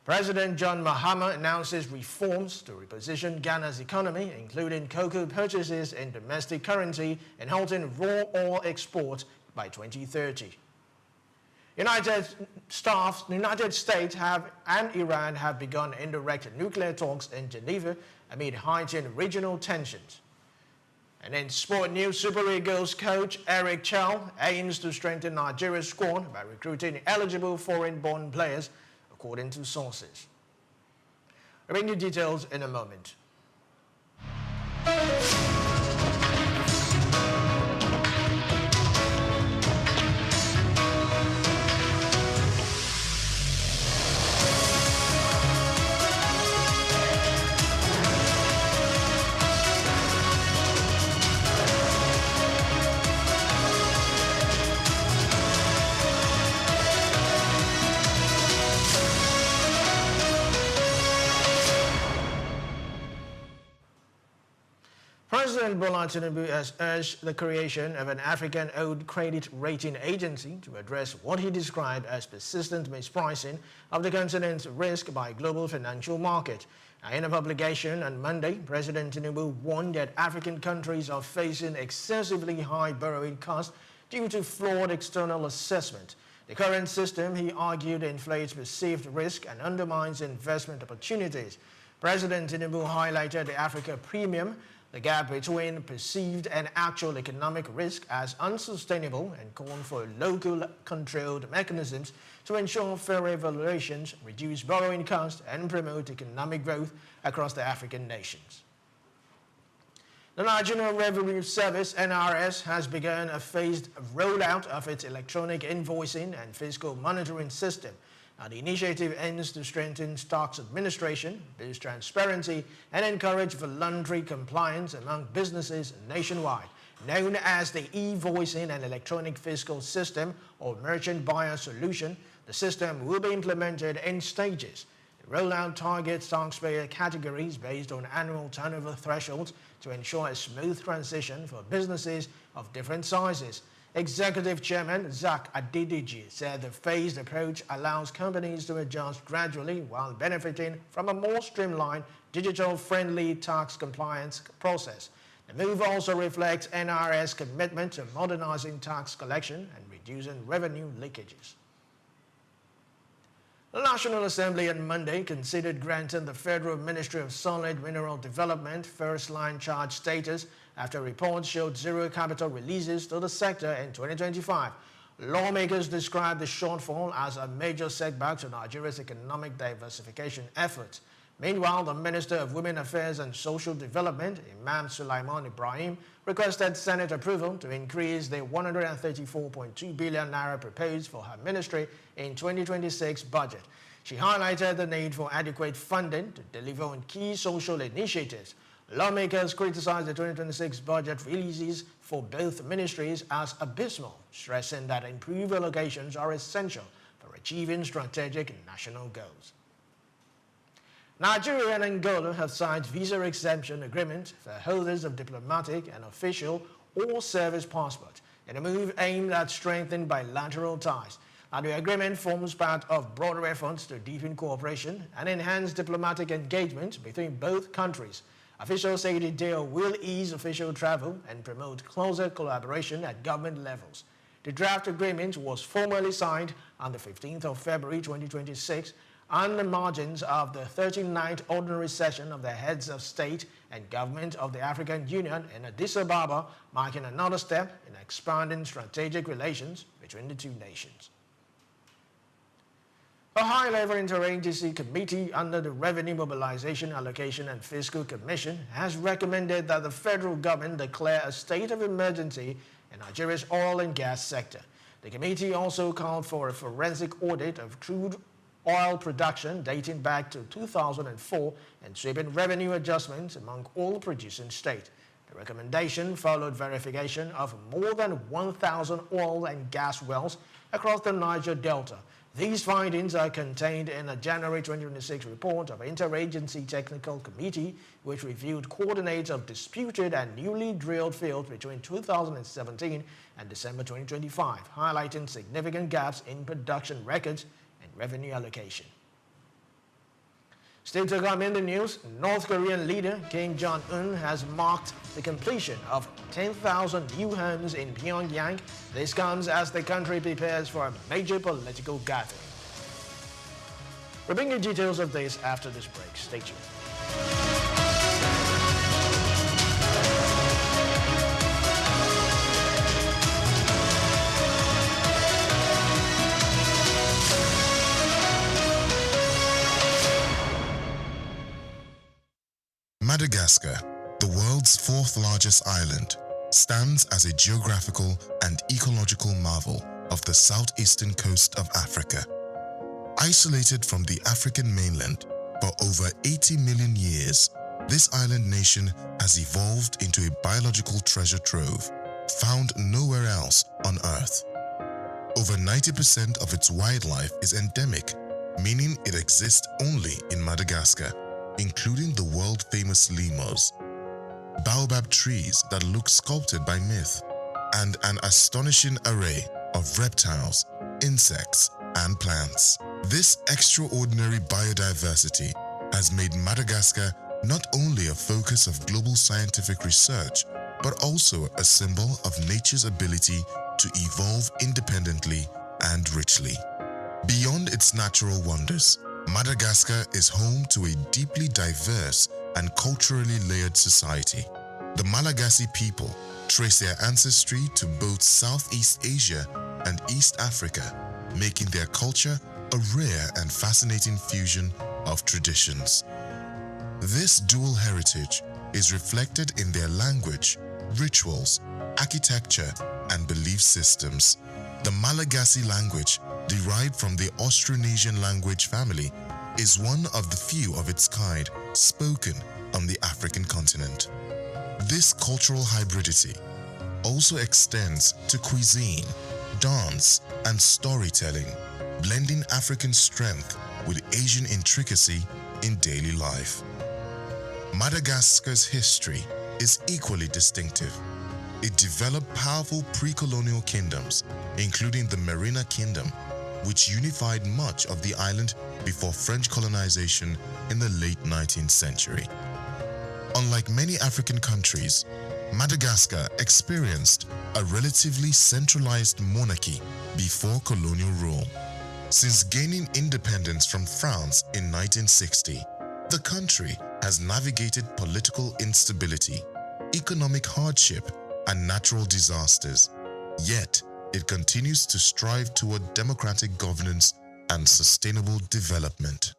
President John Mahama announces reforms to reposition Ghana's economy, including cocoa purchases in domestic currency and halting raw oil exports by 2030. United States and Iran have begun indirect nuclear talks in Geneva amid heightened regional tensions. And in sport news, Super Eagles coach Eric Chow aims to strengthen Nigeria's squad by recruiting eligible foreign-born players, according to sources. I'll bring you details in a moment. President Bola Tinubu has urged the creation of an African-owned credit rating agency to address what he described as persistent mispricing of the continent's risk by global financial market. In a publication on Monday, President Tinubu warned that African countries are facing excessively high borrowing costs due to flawed external assessment. The current system, he argued, inflates perceived risk and undermines investment opportunities. President Tinubu highlighted the Africa premium, the gap between perceived and actual economic risk, as unsustainable and called for local controlled mechanisms to ensure fair evaluations, reduce borrowing costs, and promote economic growth across the African nations. The Nigerian Revenue Service, NRS, has begun a phased rollout of its electronic invoicing and fiscal monitoring system. The initiative aims to strengthen tax administration, boost transparency, and encourage voluntary compliance among businesses nationwide. Known as the e-voicing and electronic fiscal system, or merchant buyer solution, the system will be implemented in stages. The rollout targets taxpayer categories based on annual turnover thresholds to ensure a smooth transition for businesses of different sizes. Executive Chairman SOUQ News said the phased approach allows companies to adjust gradually while benefiting from a more streamlined, digital-friendly tax compliance process. The move also reflects NRS commitment to modernizing tax collection and reducing revenue leakages. The National Assembly on Monday considered granting the Federal Ministry of Solid Mineral Development first-line charge status after reports showed zero capital releases to the sector in 2025. Lawmakers described the shortfall as a major setback to Nigeria's economic diversification efforts. Meanwhile, the Minister of Women Affairs and Social Development, Imam Sulaiman Ibrahim, requested Senate approval to increase the 134.2 billion naira proposed for her ministry in 2026 budget. She highlighted the need for adequate funding to deliver on key social initiatives. Lawmakers criticized the 2026 budget releases for both ministries as abysmal, stressing that improved allocations are essential for achieving strategic national goals. Nigeria and Angola have signed visa exemption agreements for holders of diplomatic and official or service passports in a move aimed at strengthening bilateral ties. The agreement forms part of broader efforts to deepen cooperation and enhance diplomatic engagement between both countries. Officials say the deal will ease official travel and promote closer collaboration at government levels. The draft agreement was formally signed on the 15th of February 2026 on the margins of the 39th Ordinary Session of the Heads of State and Government of the African Union in Addis Ababa, marking another step in expanding strategic relations between the two nations. A high-level interagency committee under the Revenue Mobilization, Allocation and Fiscal Commission has recommended that the federal government declare a state of emergency in Nigeria's oil and gas sector. The committee also called for a forensic audit of crude oil production dating back to 2004 and sweeping revenue adjustments among oil-producing states. The recommendation followed verification of more than 1,000 oil and gas wells across the Niger Delta. These findings are contained in a January 2026 report of Interagency Technical Committee, which reviewed coordinates of disputed and newly drilled fields between 2017 and December 2025, highlighting significant gaps in production records and revenue allocation. Still to come in the news, North Korean leader Kim Jong-un has marked the completion of 10,000 new homes in Pyongyang. This comes as the country prepares for a major political gathering. We'll bring you details of this after this break. Stay tuned. Madagascar, the world's fourth largest island, stands as a geographical and ecological marvel of the southeastern coast of Africa. Isolated from the African mainland for over 80 million years, this island nation has evolved into a biological treasure trove found nowhere else on Earth. Over 90% of its wildlife is endemic, meaning it exists only in Madagascar, including the world-famous lemurs, baobab trees that look sculpted by myth, and an astonishing array of reptiles, insects, and plants. This extraordinary biodiversity has made Madagascar not only a focus of global scientific research, but also a symbol of nature's ability to evolve independently and richly. Beyond its natural wonders, Madagascar is home to a deeply diverse and culturally layered society. The Malagasy people trace their ancestry to both Southeast Asia and East Africa, making their culture a rare and fascinating fusion of traditions. This dual heritage is reflected in their language, rituals, architecture, and belief systems. The Malagasy language, derived from the Austronesian language family, is one of the few of its kind spoken on the African continent. This cultural hybridity also extends to cuisine, dance, and storytelling, blending African strength with Asian intricacy in daily life. Madagascar's history is equally distinctive. It developed powerful pre-colonial kingdoms, including the Merina Kingdom, which unified much of the island before French colonization in the late 19th century. Unlike many African countries, Madagascar experienced a relatively centralized monarchy before colonial rule. Since gaining independence from France in 1960, the country has navigated political instability, economic hardship, and natural disasters. Yet, it continues to strive toward democratic governance and sustainable development.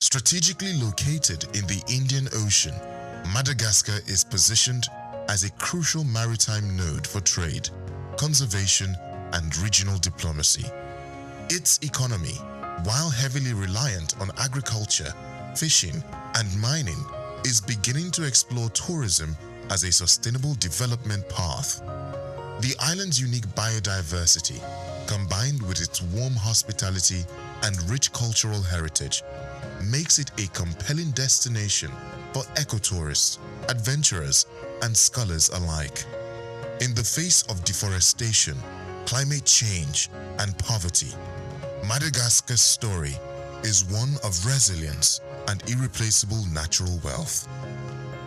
Strategically located in the Indian Ocean, Madagascar is positioned as a crucial maritime node for trade, conservation, and regional diplomacy. Its economy, while heavily reliant on agriculture, fishing, and mining, is beginning to explore tourism as a sustainable development path. The island's unique biodiversity, combined with its warm hospitality and rich cultural heritage, makes it a compelling destination for ecotourists, adventurers, and scholars alike. In the face of deforestation, climate change, and poverty, Madagascar's story is one of resilience and irreplaceable natural wealth.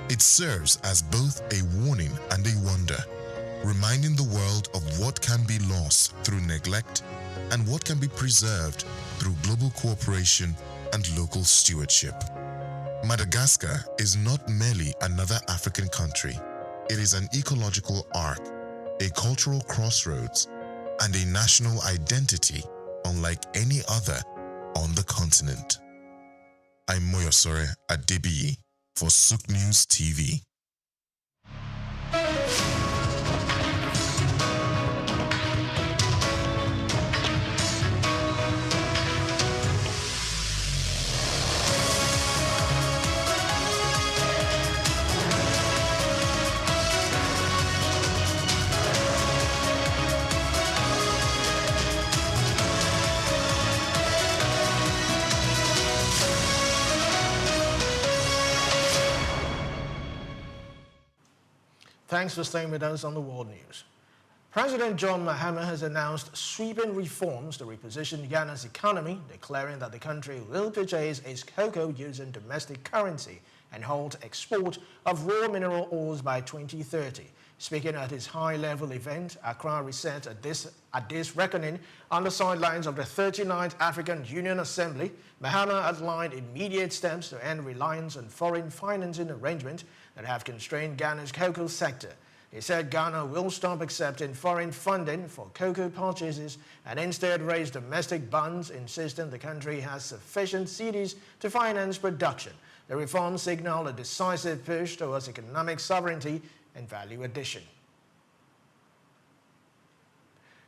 It serves as both a warning and a wonder, reminding the world of what can be lost through neglect and what can be preserved through global cooperation and local stewardship. Madagascar is not merely another African country. It is an ecological arc, a cultural crossroads, and a national identity unlike any other on the continent. I'm Moyosore Adebiyi for SOUQ News TV. Thanks for staying with us on the World News. President John Mahama has announced sweeping reforms to reposition Ghana's economy, declaring that the country will purchase its cocoa using domestic currency and halt export of raw mineral ores by 2030. Speaking at his high-level event, Accra Reset at this reckoning on the sidelines of the 39th African Union Assembly, Mahama outlined immediate steps to end reliance on foreign financing arrangements that have constrained Ghana's cocoa sector. He said Ghana will stop accepting foreign funding for cocoa purchases and instead raise domestic bonds, insisting the country has sufficient cedis to finance production. The reform signaled a decisive push towards economic sovereignty and value addition.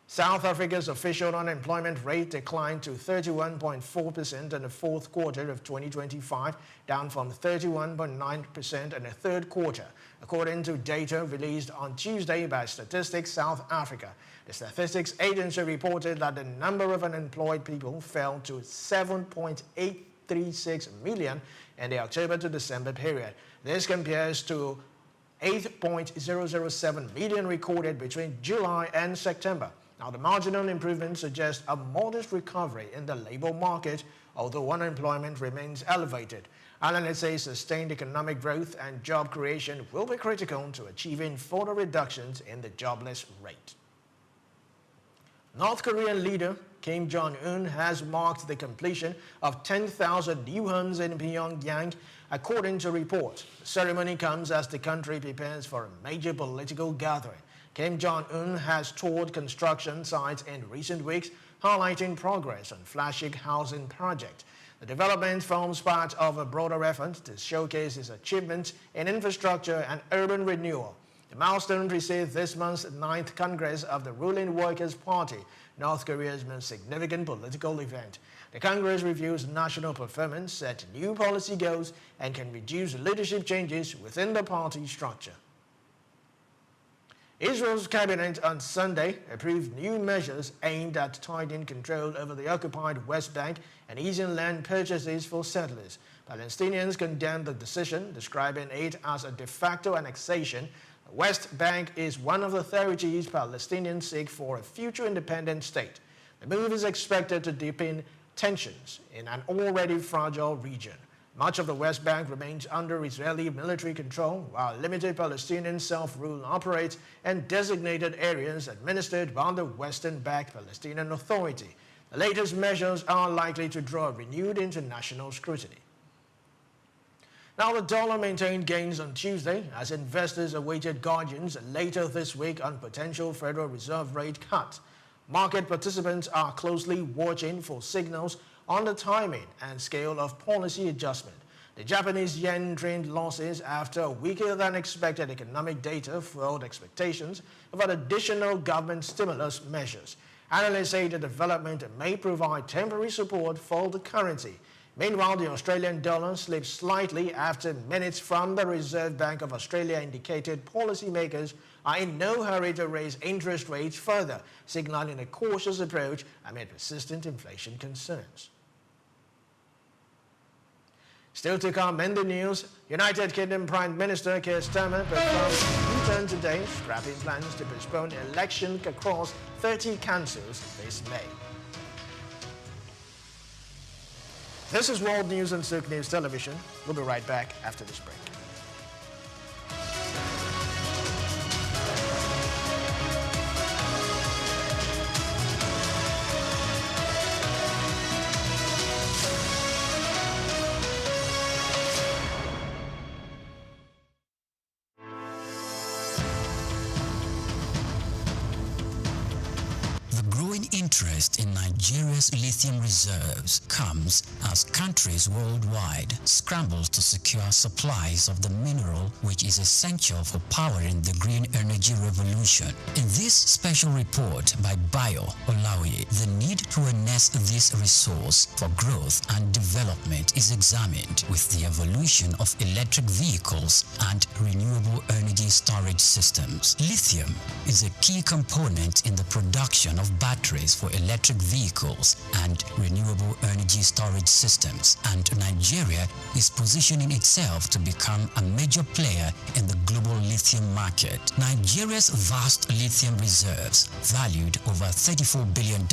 South Africa's official unemployment rate declined to 31.4% in the fourth quarter of 2025, down from 31.9% in the third quarter, according to data released on Tuesday by Statistics South Africa. The statistics agency reported that the number of unemployed people fell to 7.836 million in the October to December period. This compares to 8.007 million recorded between July and September. Now, the marginal improvement suggests a modest recovery in the labor market, although unemployment remains elevated. Analysts say sustained economic growth and job creation will be critical to achieving further reductions in the jobless rate. North Korean leader Kim Jong-un has marked the completion of 10,000 new homes in Pyongyang, according to reports. The ceremony comes as the country prepares for a major political gathering. Kim Jong-un has toured construction sites in recent weeks, highlighting progress on flagship housing projects. The development forms part of a broader effort to showcase his achievements in infrastructure and urban renewal. The milestone precedes this month's 9th Congress of the ruling Workers' Party, North Korea's most significant political event. The Congress reviews national performance, set new policy goals, and can reduce leadership changes within the party structure. Israel's cabinet on Sunday approved new measures aimed at tightening control over the occupied West Bank and easing land purchases for settlers. Palestinians condemned the decision, describing it as a de facto annexation. The West Bank is one of the territories Palestinians seek for a future independent state. The move is expected to deepen tensions in an already fragile region. Much of the West Bank remains under Israeli military control, while limited Palestinian self-rule operates in designated areas administered by the Western-backed Palestinian Authority. The latest measures are likely to draw renewed international scrutiny. Now, the dollar maintained gains on Tuesday as investors awaited guidance later this week on potential Federal Reserve rate cuts. Market participants are closely watching for signals on the timing and scale of policy adjustment. The Japanese yen trimmed losses after weaker than expected economic data fueled expectations about additional government stimulus measures. Analysts say the development may provide temporary support for the currency. Meanwhile, the Australian dollar slipped slightly after minutes from the Reserve Bank of Australia indicated policymakers are in no hurry to raise interest rates further, signaling a cautious approach amid persistent inflation concerns. Still to come in the news, United Kingdom Prime Minister Keir Starmer performed a U-turn today, scrapping plans to postpone elections across 30 councils this May. This is World News on SOUQ News Television. We'll be right back after this break. Interest in Nigeria's lithium reserves comes as countries worldwide scramble to secure supplies of the mineral which is essential for powering the green energy revolution. In this special report by Bayo Olaoye, the need to harness this resource for growth and development is examined with the evolution of electric vehicles and renewable energy storage systems. Lithium is a key component in the production of batteries for electric vehicles, vehicles, and renewable energy storage systems. And Nigeria is positioning itself to become a major player in the global lithium market. Nigeria's vast lithium reserves, valued over $34 billion,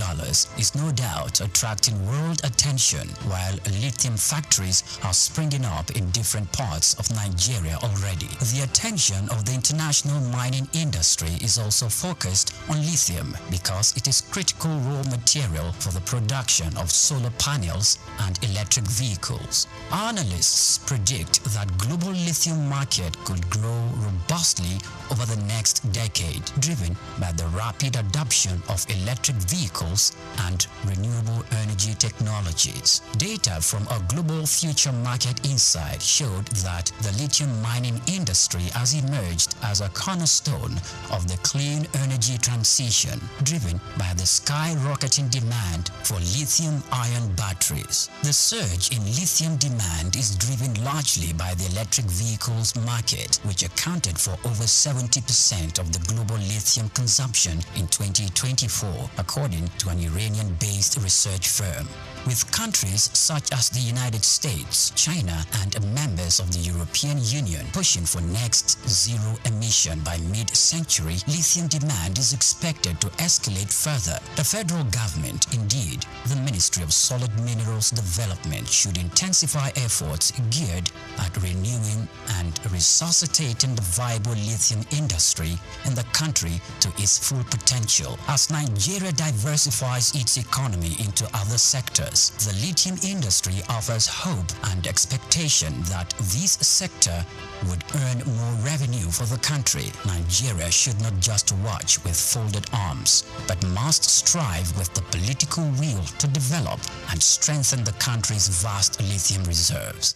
is no doubt attracting world attention, while lithium factories are springing up in different parts of Nigeria already. The attention of the international mining industry is also focused on lithium because it is critical raw material for the production of solar panels and electric vehicles. Analysts predict that global lithium market could grow robustly over the next decade, driven by the rapid adoption of electric vehicles and renewable energy technologies. Data from a global future market insight showed that the lithium mining industry has emerged as a cornerstone of the clean energy transition, driven by the skyrocketing demand for lithium-ion batteries. The surge in lithium demand is driven largely by the electric vehicles market, which accounted for over 70% of the global lithium consumption in 2024, according to an Iranian-based research firm. With countries such as the United States, China, and members of the European Union pushing for next zero emission by mid-century, lithium demand is expected to escalate further. The federal government, indeed, the Ministry of Solid Minerals Development, should intensify efforts geared at renewing and resuscitating the viable lithium industry in the country to its full potential. As Nigeria diversifies its economy into other sectors, the lithium industry offers hope and expectation that this sector would earn more revenue for the country. Nigeria should not just watch with folded arms, but must strive with the political will to develop and strengthen the country's vast lithium reserves.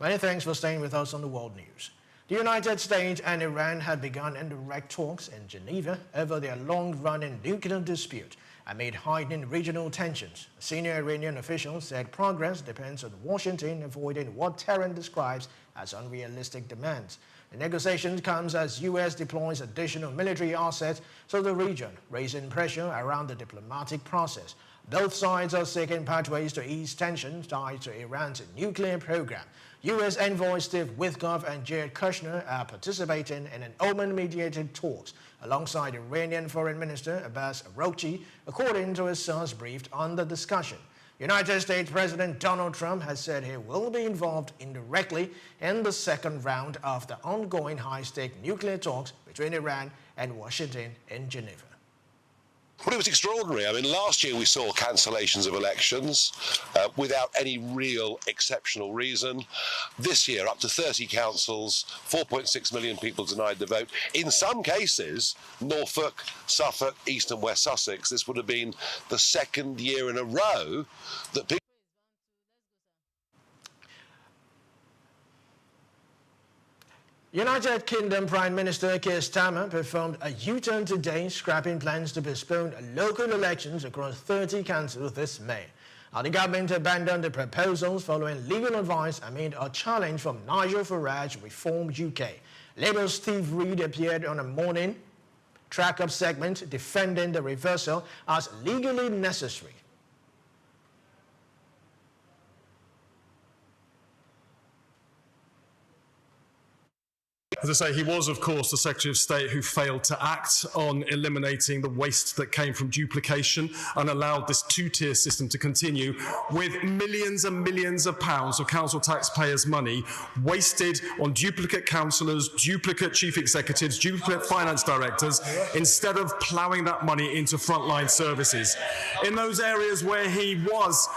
Many thanks for staying with us on the World News. The United States and Iran had begun indirect talks in Geneva over their long-running nuclear dispute amid heightened regional tensions. A senior Iranian official said progress depends on Washington avoiding what Tehran describes as unrealistic demands. The negotiation comes as U.S. deploys additional military assets to the region, raising pressure around the diplomatic process. Both sides are seeking pathways to ease tensions tied to Iran's nuclear program. U.S. envoys Steve Witkoff and Jared Kushner are participating in an Oman-mediated talks alongside Iranian Foreign Minister Abbas Araghchi, according to a source briefed on the discussion. United States President Donald Trump has said he will be involved indirectly in the second round of the ongoing high-stake nuclear talks between Iran and Washington in Geneva. Well, it was extraordinary. I mean, last year we saw cancellations of elections without any real exceptional reason. This year, up to 30 councils, 4.6 million people denied the vote. In some cases, Norfolk, Suffolk, East and West Sussex, this would have been the second year in a row that people... United Kingdom Prime Minister Keir Starmer performed a U-turn today, scrapping plans to postpone local elections across 30 councils this May. The government abandoned the proposals following legal advice amid a challenge from Nigel Farage Reform UK. Labour's Steve Reid appeared on a morning track-up segment defending the reversal as legally necessary. As I say, he was, of course, the Secretary of State who failed to act on eliminating the waste that came from duplication and allowed this two-tier system to continue, with millions and millions of pounds of council taxpayers' money wasted on duplicate councillors, duplicate chief executives, duplicate finance directors, instead of ploughing that money into frontline services. In those areas where he was,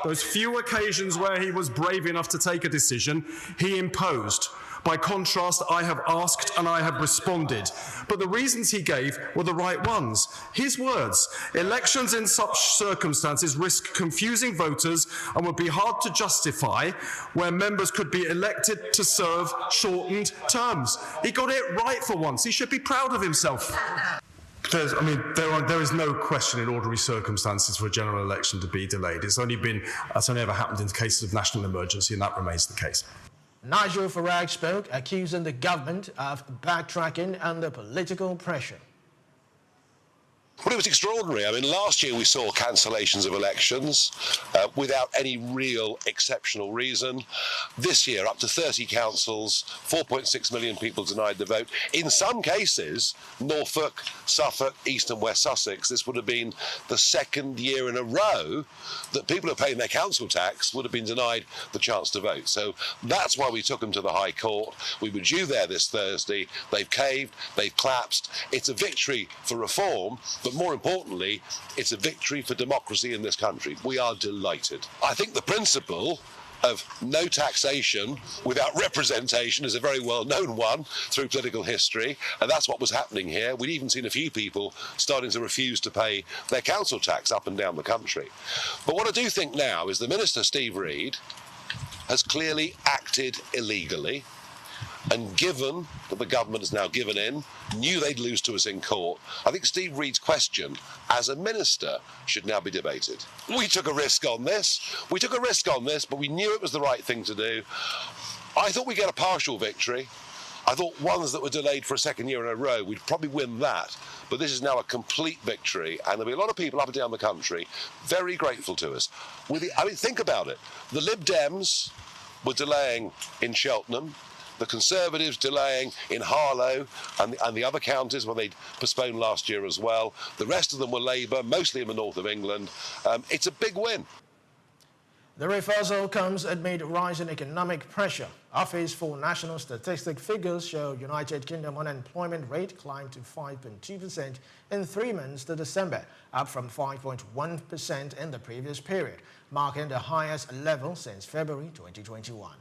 those few occasions where he was brave enough to take a decision, he imposed. By contrast, I have asked and I have responded. But the reasons he gave were the right ones. His words: elections in such circumstances risk confusing voters and would be hard to justify, where members could be elected to serve shortened terms. He got it right for once. He should be proud of himself. There is no question in ordinary circumstances for a general election to be delayed. That's only ever happened in cases of national emergency, and that remains the case. Nigel Farage spoke, accusing the government of backtracking under political pressure. Well, it was extraordinary. I mean, last year we saw cancellations of elections without any real exceptional reason. This year, up to 30 councils, 4.6 million people denied the vote. In some cases, Norfolk, Suffolk, East and West Sussex, this would have been the second year in a row that people who are paying their council tax would have been denied the chance to vote. So that's why we took them to the High Court. We were due there this Thursday. They've caved, they've collapsed. It's a victory for reform, but more importantly, it's a victory for democracy in this country. We are delighted. I think the principle of no taxation without representation is a very well-known one through political history, and that's what was happening here. We'd even seen a few people starting to refuse to pay their council tax up and down the country. But what I do think now is the Minister, Steve Reid, has clearly acted illegally, and given that the government has now given in, knew they'd lose to us in court, I think Steve Reid's question as a minister should now be debated. We took a risk on this, but we knew it was the right thing to do. I thought we'd get a partial victory. I thought ones that were delayed for a second year in a row, we'd probably win that. But this is now a complete victory, and there'll be a lot of people up and down the country very grateful to us. Think about it. The Lib Dems were delaying in Cheltenham, the Conservatives delaying in Harlow and the other counties where they'd postponed last year as well. The rest of them were Labour, mostly in the north of England. It's a big win. The reversal comes amid rising economic pressure. Office for National Statistics figures show United Kingdom unemployment rate climbed to 5.2% in 3 months to December, up from 5.1% in the previous period, marking the highest level since February 2021.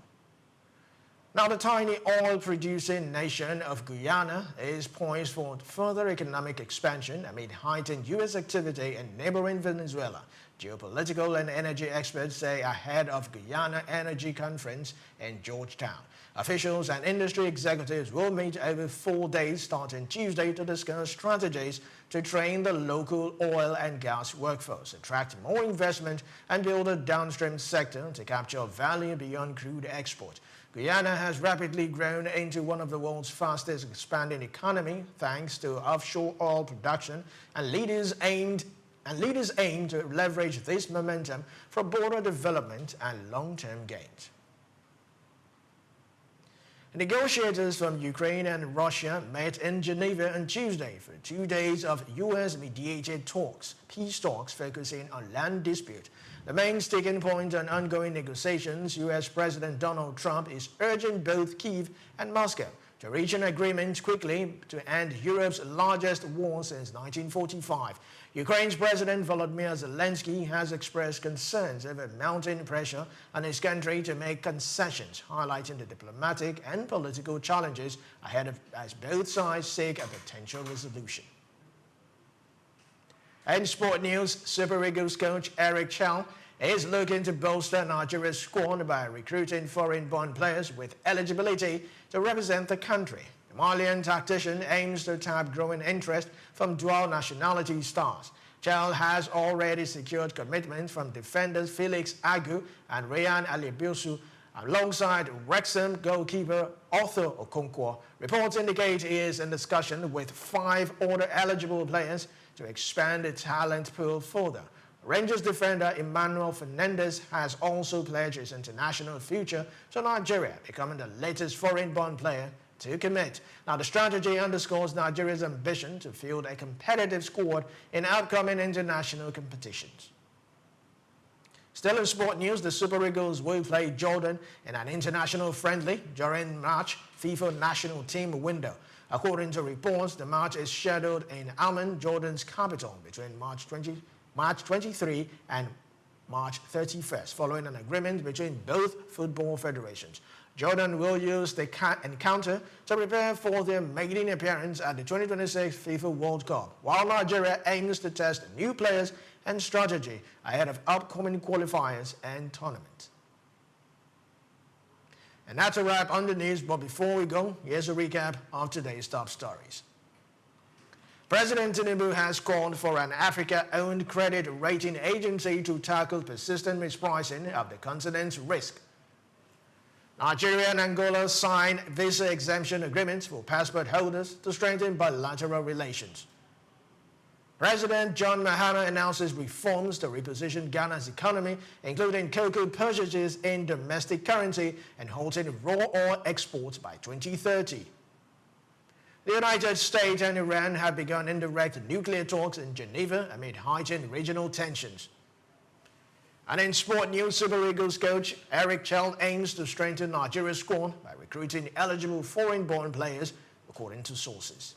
Now, the tiny oil-producing nation of Guyana is poised for further economic expansion amid heightened U.S. activity in neighboring Venezuela. Geopolitical and energy experts say ahead of Guyana Energy Conference in Georgetown. Officials and industry executives will meet over 4 days starting Tuesday to discuss strategies to train the local oil and gas workforce, attract more investment, and build a downstream sector to capture value beyond crude export. Guyana has rapidly grown into one of the world's fastest expanding economy thanks to offshore oil production, and leaders aim to leverage this momentum for broader development and long-term gains. Negotiators from Ukraine and Russia met in Geneva on Tuesday for 2 days of U.S.-mediated peace talks focusing on land dispute. The main sticking point on ongoing negotiations, U.S. President Donald Trump is urging both Kyiv and Moscow to reach an agreement quickly to end Europe's largest war since 1945. Ukraine's President Volodymyr Zelensky has expressed concerns over mounting pressure on his country to make concessions, highlighting the diplomatic and political challenges ahead as both sides seek a potential resolution. In sport news, Super Eagles coach Eric Chal is looking to bolster Nigeria's squad by recruiting foreign-born players with eligibility to represent the country. The Malian tactician aims to tap growing interest from dual nationality stars. Chal has already secured commitment from defenders Felix Agu and Rayan Alibiosu, alongside Wrexham goalkeeper Arthur Okonkwo. Reports indicate he is in discussion with 5 other eligible players to expand the talent pool further. Rangers defender Emmanuel Fernandez has also pledged his international future to Nigeria, becoming the latest foreign-born player to commit. Now, the strategy underscores Nigeria's ambition to field a competitive squad in upcoming international competitions. Still in sport news, the Super Eagles will play Jordan in an international friendly during March FIFA national team window. According to reports, the match is scheduled in Amman, Jordan's capital, between March 23 and March 31st, following an agreement between both football federations. Jordan will use the encounter to prepare for their maiden appearance at the 2026 FIFA World Cup, while Nigeria aims to test new players and strategy ahead of upcoming qualifiers and tournaments. And that's a wrap on the news, but before we go, here's a recap of today's top stories. President Tinubu has called for an Africa-owned credit rating agency to tackle persistent mispricing of the continent's risk. Nigeria and Angola signed visa exemption agreements for passport holders to strengthen bilateral relations. President John Mahama announces reforms to reposition Ghana's economy, including cocoa purchases in domestic currency and halting raw oil exports by 2030. The United States and Iran have begun indirect nuclear talks in Geneva amid heightened regional tensions. And in sport news, Super Eagles coach Eric Chell aims to strengthen Nigeria's squad by recruiting eligible foreign-born players, according to sources.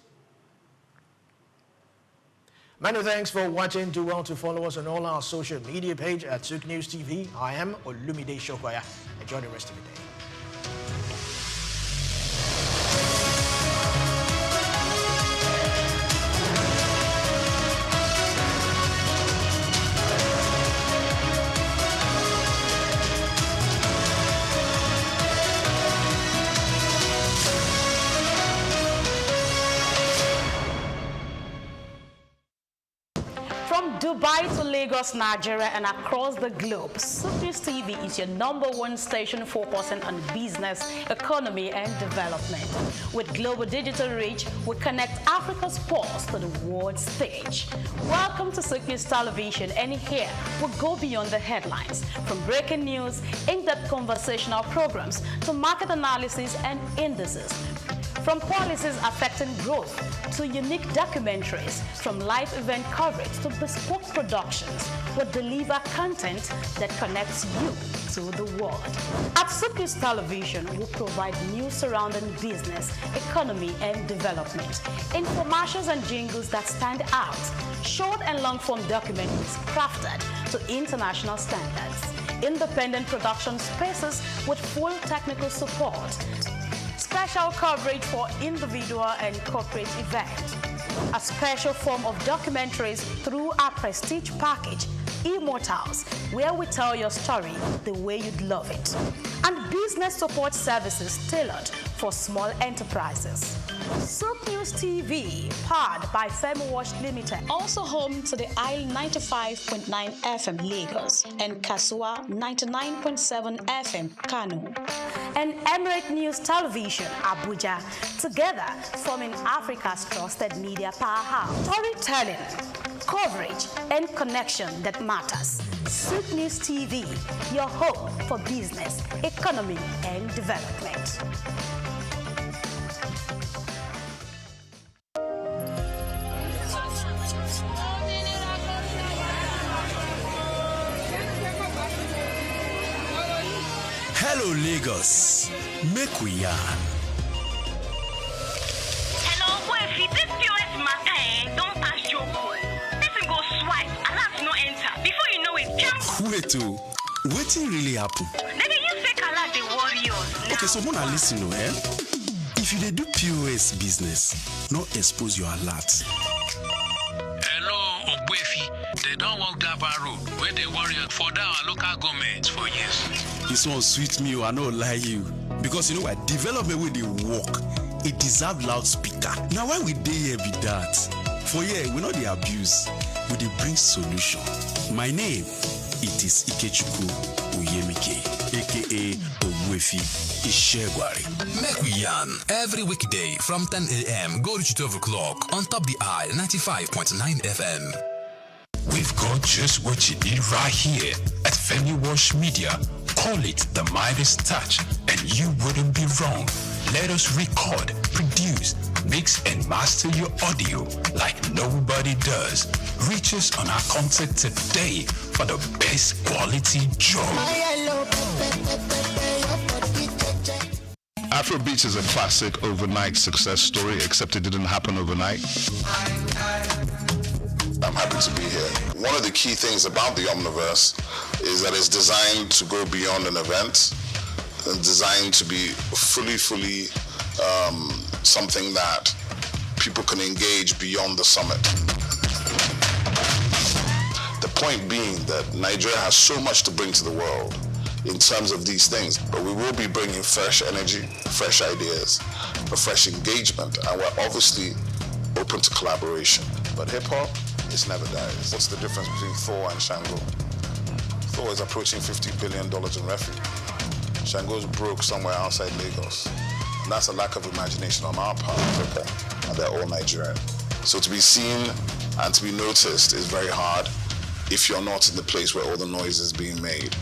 Many thanks for watching. Do well to follow us on all our social media page at SOUQ News TV. I am Olumide Shokoya. Enjoy the rest of the day. Dubai to Lagos, Nigeria, and across the globe, SOUQ News TV is your #1 station focusing on business, economy, and development. With global digital reach, we connect Africa's pulse to the world stage. Welcome to SOUQ News Television, and here we go beyond the headlines, from breaking news, in-depth conversational programs, to market analysis and indices. From policies affecting growth to unique documentaries, from live event coverage to bespoke productions, we deliver content that connects you to the world. At SOUQ News Television, we provide news surrounding business, economy, and development, infomercials and jingles that stand out, short and long-form documentaries crafted to international standards, independent production spaces with full technical support, special coverage for individual and corporate events, a special form of documentaries through our prestige package, Immortals, where we tell your story the way you'd love it, and business support services tailored for small enterprises. SOUQ News TV, powered by FemiWatch Limited, also home to the Isle 95.9 FM Lagos and Kasua 99.7 FM Kano, and Emirate News Television Abuja, together forming Africa's trusted media powerhouse. Storytelling, coverage, and connection that matters. SOUQ News TV, your home for business, economy, and development. Hello, Lagos. Make we yarn. Hello, Wefi. This POS matter don't pass your call. Person go swipe, alert no enter. Before you know it, jump. Wait, wetin really happen? Then they use fake alert the warriors. Okay, so Mona, listen, if you dey do POS business, no expose your alert. Hello, Ogbefi. They don't walk that road where they worry for our local government for years. This one sweet me, I no lie you. Because you know what, development with the work, it deserve loudspeaker. Now why we dey here be that? For here, we know the abuse, we dey bring solution. My name, it is Ikechukwu Uyemike, aka Ogbefi Ishegwari. Make we yarn every weekday from 10 a.m. go to 12 o'clock on top the Eye 95.9 FM. We've got just what you need right here at Femi Wash Media. Call it the Midas Touch and you wouldn't be wrong. Let us record, produce, mix and master your audio like nobody does. Reach us on our contact today for the best quality job. Afrobeats is a classic overnight success story, except it didn't happen overnight. I'm happy to be here. One of the key things about the Omniverse is that it's designed to go beyond an event, and designed to be fully something that people can engage beyond the summit. The point being that Nigeria has so much to bring to the world in terms of these things, but we will be bringing fresh energy, fresh ideas, a fresh engagement, and we're obviously open to collaboration. But hip-hop, it never dies. What's the difference between Thor and Shango? Thor is approaching $50 billion in revenue. Shango's broke somewhere outside Lagos. And that's a lack of imagination on our part, Africa, and they're all Nigerian. So to be seen and to be noticed is very hard if you're not in the place where all the noise is being made.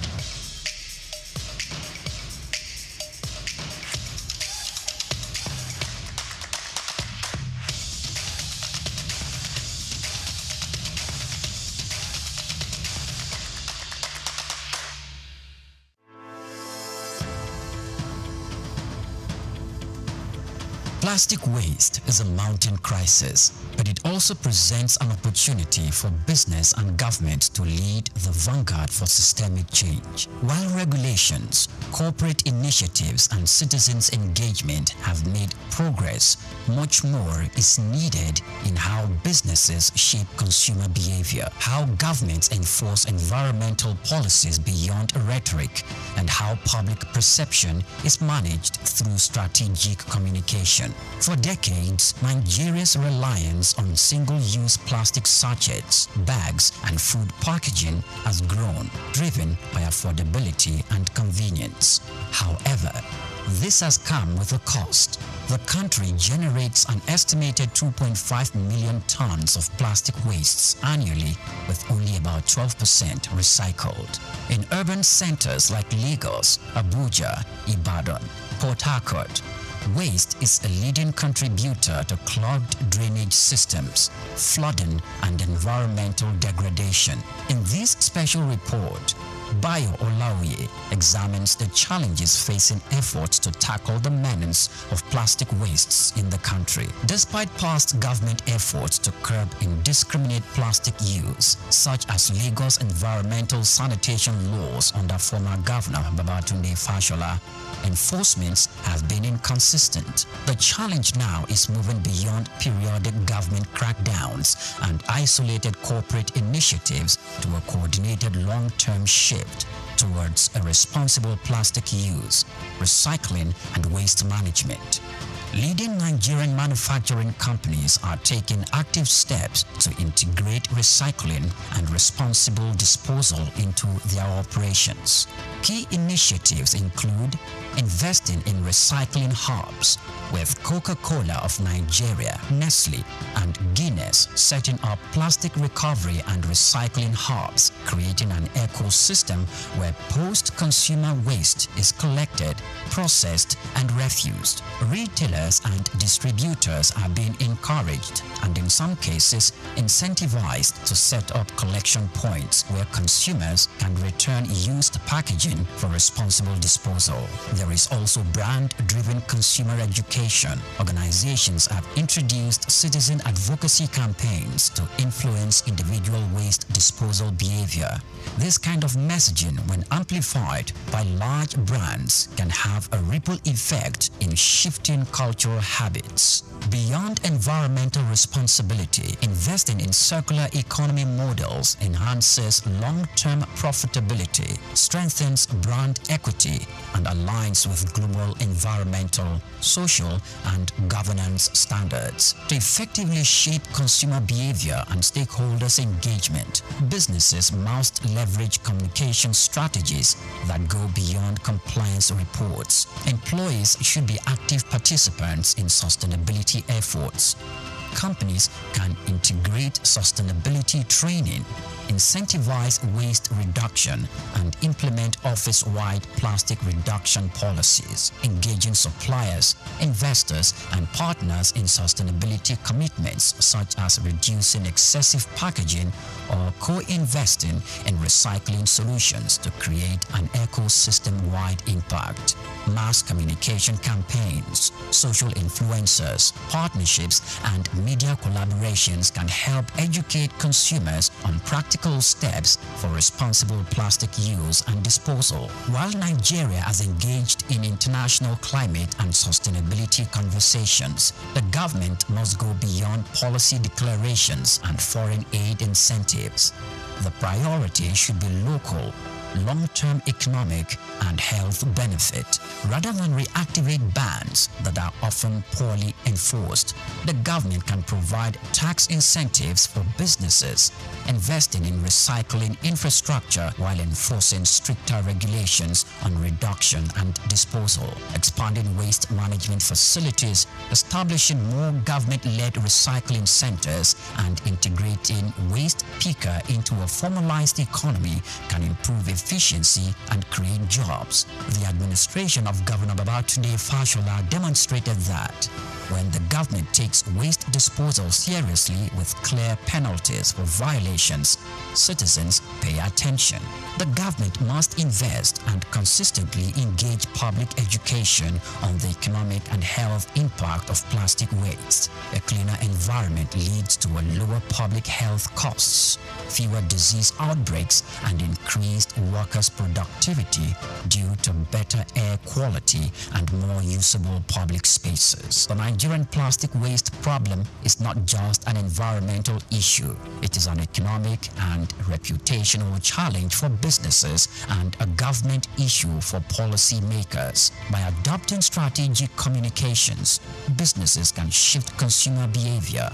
Plastic waste is a mounting crisis, but it also presents an opportunity for business and government to lead the vanguard for systemic change. While regulations, corporate initiatives, and citizens' engagement have made progress, much more is needed in how businesses shape consumer behavior, how governments enforce environmental policies beyond rhetoric, and how public perception is managed through strategic communication. For decades, Nigeria's reliance on single-use plastic sachets, bags, and food packaging has grown, driven by affordability and convenience. However, this has come with a cost. The country generates an estimated 2.5 million tons of plastic wastes annually, with only about 12% recycled. In urban centers like Lagos, Abuja, Ibadan, Port Harcourt, waste is a leading contributor to clogged drainage systems, flooding, and environmental degradation. In this special report, Bayo Olaoye examines the challenges facing efforts to tackle the menace of plastic wastes in the country. Despite past government efforts to curb indiscriminate plastic use, such as Lagos environmental sanitation laws under former Governor Babatunde Fashola, enforcements have been inconsistent. The challenge now is moving beyond periodic government crackdowns and isolated corporate initiatives to a coordinated long-term shift towards a responsible plastic use, recycling, and waste management. Leading Nigerian manufacturing companies are taking active steps to integrate recycling and responsible disposal into their operations. Key initiatives include investing in recycling hubs, with Coca-Cola of Nigeria, Nestle, and Guinness setting up plastic recovery and recycling hubs, creating an ecosystem where post-consumer waste is collected, processed, and refused. Retailers and distributors are being encouraged and in some cases incentivized to set up collection points where consumers can return used packaging for responsible disposal. There is also brand-driven consumer education. Organizations have introduced citizen advocacy campaigns to influence individual waste disposal behavior. This kind of messaging, when amplified by large brands, can have a ripple effect in shifting cultural habits. Beyond environmental responsibility, investing in circular economy models enhances long-term profitability, strengthens brand equity, and aligns with global environmental, social, and governance standards. To effectively shape consumer behavior and stakeholders' engagement, businesses must leverage communication strategies that go beyond compliance reports. Employees should be active participants in sustainability efforts. companies can integrate sustainability training, incentivize waste reduction, and implement office-wide plastic reduction policies, engaging suppliers, investors, and partners in sustainability commitments such as reducing excessive packaging or co-investing in recycling solutions to create an ecosystem-wide impact. Mass communication campaigns, social influencers, partnerships, and media collaborations can help educate consumers on practical steps for responsible plastic use and disposal. While Nigeria has engaged in international climate and sustainability conversations, the government must go beyond policy declarations and foreign aid incentives. The priority should be local, long-term economic and health benefit, rather than reactivate bans that are often poorly enforced. The government can provide tax incentives for businesses, investing in recycling infrastructure while enforcing stricter regulations on reduction and disposal, expanding waste management facilities, establishing more government-led recycling centers, and integrating waste picker into a formalized economy can improve efficiency and create jobs. The administration of Governor Babatunde Fashola demonstrated that when the government takes waste disposal seriously with clear penalties for violations, citizens pay attention. The government must invest and consistently engage public education on the economic and health impact of plastic waste. A cleaner environment leads to a lower public health costs, fewer disease outbreaks, and increased workers' productivity due to better air quality and more usable public spaces. The Nigerian plastic waste problem is not just an environmental issue. It is an economic and reputational challenge for businesses and a government issue for policymakers. By adopting strategic communications, businesses can shift consumer behavior,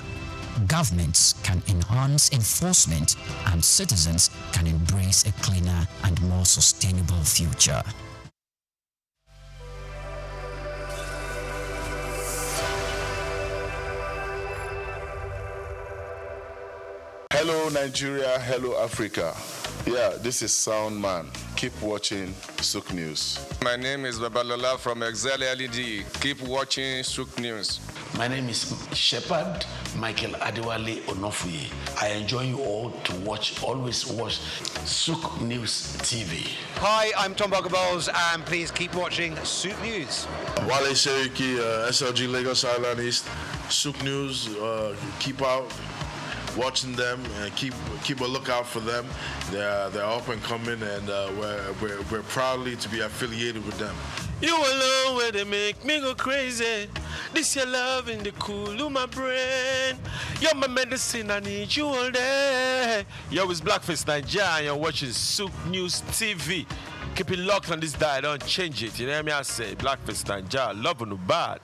governments can enhance enforcement, and citizens can embrace a cleaner and more sustainable future. Hello Nigeria, hello Africa. Yeah, this is Sound Man. Keep watching SOUQ News. My name is Babalola from Excel LED. Keep watching SOUQ News. My name is Shepherd Michael Adewale Onofuye. I enjoy you all to always watch SOUQ News TV. Hi, I'm Tom Bogabowles, and please keep watching SOUQ News. Wale Seriki, SLG Lagos Island East, SOUQ News, keep out watching them and keep a lookout for them. They're up and coming, and we're proudly to be affiliated with them. You alone where they make me go crazy. This your love in the cool of my brain. You're my medicine, I need you all day. Yo, it's Blackface Nigeria, and you're watching SOUQ News TV. Keep it locked on this dial, don't change it. You know what I say? Blackface Nigeria, love on the bad.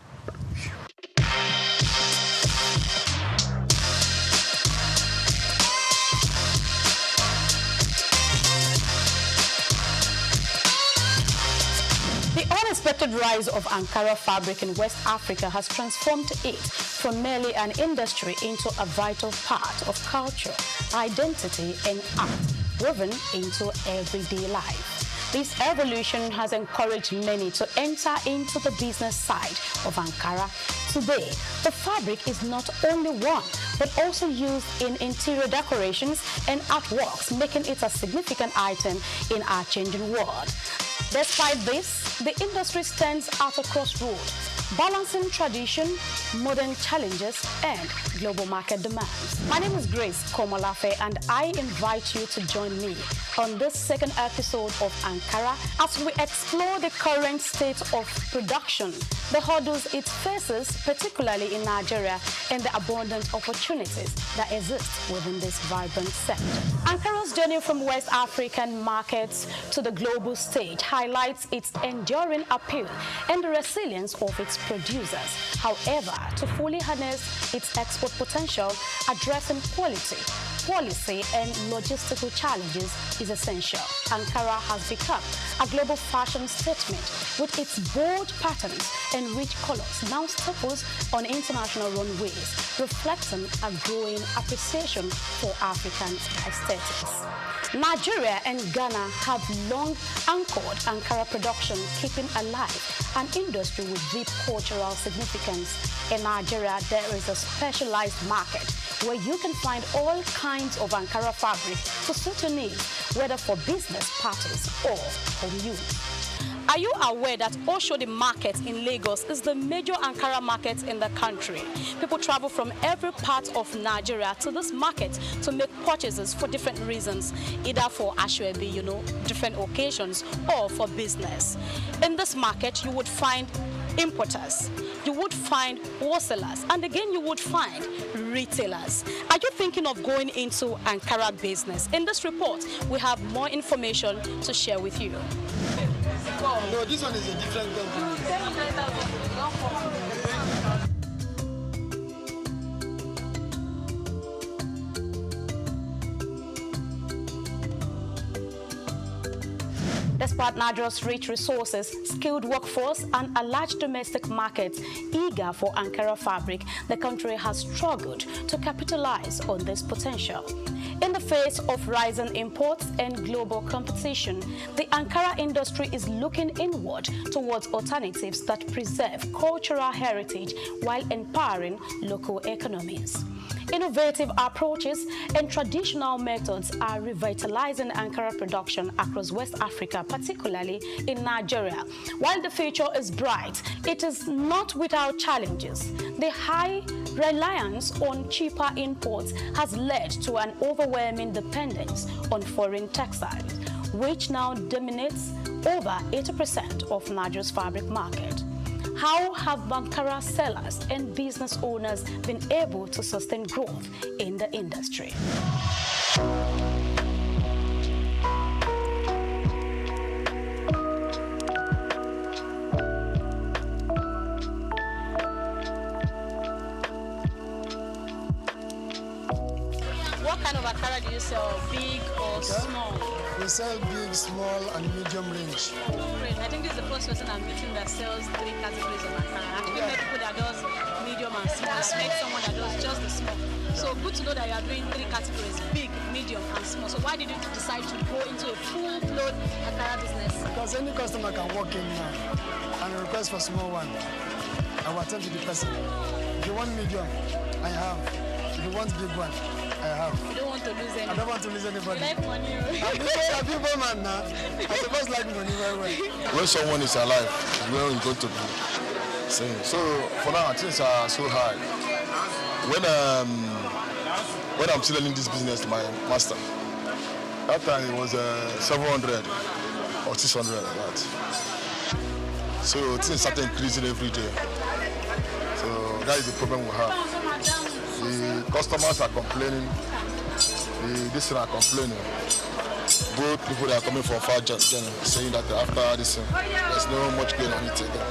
The unexpected rise of Ankara fabric in West Africa has transformed it from merely an industry into a vital part of culture, identity, and art, woven into everyday life. This evolution has encouraged many to enter into the business side of Ankara. Today, the fabric is not only worn, but also used in interior decorations and artworks, making it a significant item in our changing world. Despite this, the industry stands at a crossroads, balancing tradition, modern challenges, and global market demands. My name is Grace Komolafe, and I invite you to join me on this second episode of Ankara as we explore the current state of production, the hurdles it faces, particularly in Nigeria, and the abundant opportunities that exist within this vibrant sector. Ankara's journey from West African markets to the global stage highlights its enduring appeal and the resilience of its producers. However, to fully harness its export potential, addressing quality, policy and logistical challenges is essential. Ankara has become a global fashion statement with its bold patterns and rich colors now staples on international runways, reflecting a growing appreciation for African aesthetics. Nigeria and Ghana have long anchored Ankara production, keeping alive an industry with deep cultural significance. In Nigeria, there is a specialized market where you can find all kinds of Ankara fabric to suit your needs, whether for business parties or home use. Are you aware that Oshodi Market in Lagos is the major Ankara market in the country? People travel from every part of Nigeria to this market to make purchases for different reasons, either for Ashwebi, different occasions, or for business. In this market, you would find importers, you would find wholesalers, and again you would find retailers. Are you thinking of going into Ankara business? In this report, we have more information to share with you. No, this one is a different company. Despite Nigeria's rich resources, skilled workforce, and a large domestic market eager for Ankara fabric, the country has struggled to capitalize on this potential. In the face of rising imports and global competition, the Ankara industry is looking inward towards alternatives that preserve cultural heritage while empowering local economies. Innovative approaches and traditional methods are revitalizing Ankara production across West Africa, particularly in Nigeria. While the future is bright, it is not without challenges. The high reliance on cheaper imports has led to an overwhelming dependence on foreign textiles, which now dominates over 80% of Nigeria's fabric market. How have Ankara sellers and business owners been able to sustain growth in the industry? What kind of Ankara do you sell? Big or small? We sell big, small, and medium range. I think this is the first person I'm meeting that sells 3 categories of Ankara. I actually met people that does medium and small. I met someone that does just the small. So good to know that you are doing 3 categories, big, medium, and small. So why did you decide to go into a full-blown Ankara business? Because any customer can walk in now and request for small one. I will attend to the person. If you want medium, I have. If you want big one, I have. You don't want to lose anybody. I don't want to lose anybody. You like money. I'm a people man now. I suppose like money very well. When someone is alive, where is going to be sing. So for now, things are so high. When I'm still learning this business to my master, that time it was 700 or 600 like that. So things started increasing every day. So that is the problem we have. The customers are complaining. This are complaining. Both people that are coming from far journey saying that after this, there's no much gain on it again.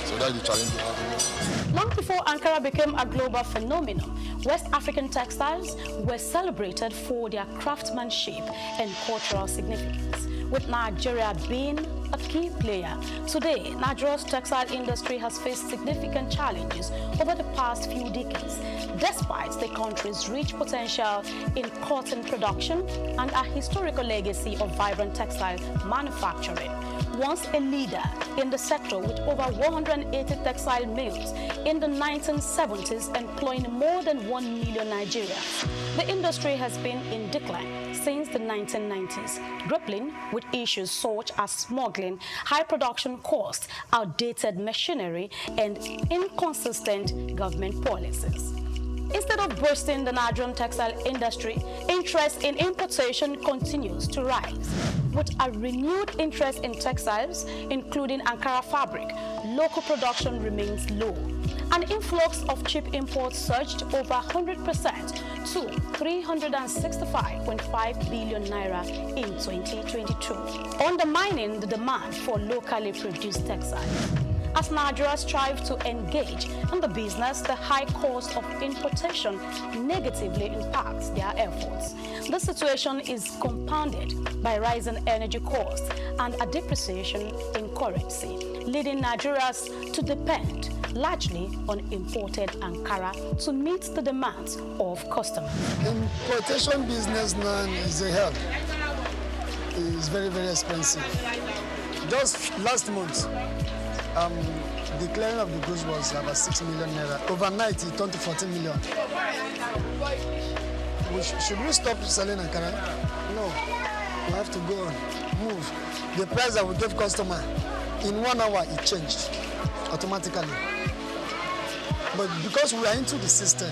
So that's the challenge we have. Long before Ankara became a global phenomenon, West African textiles were celebrated for their craftsmanship and cultural significance, with Nigeria being a key player. Today, Nigeria's textile industry has faced significant challenges over the past few decades, despite the country's rich potential in cotton production and a historical legacy of vibrant textile manufacturing. Once a leader in the sector with over 180 textile mills in the 1970s employing more than 1 million Nigerians, the industry has been in decline since the 1990s, grappling with issues such as smuggling, high production costs, outdated machinery, and inconsistent government policies. Instead of boosting the Nigerian textile industry, interest in importation continues to rise. With a renewed interest in textiles, including Ankara fabric, local production remains low. An influx of cheap imports surged over 100% to 365.5 billion naira in 2022, undermining the demand for locally produced textiles. As Nigeria strives to engage in the business, the high cost of importation negatively impacts their efforts. The situation is compounded by rising energy costs and a depreciation in currency, leading Nigerians to depend largely on imported Ankara to meet the demands of customers. Importation business now is a hell. It's very, very expensive. Just last month, the clearing of the goods was about 6 million naira. Overnight, it turned to 14 million. Should we stop selling Ankara? No. We have to go on, move. The price that we give customer, in 1 hour, it changed automatically. But because we are into the system,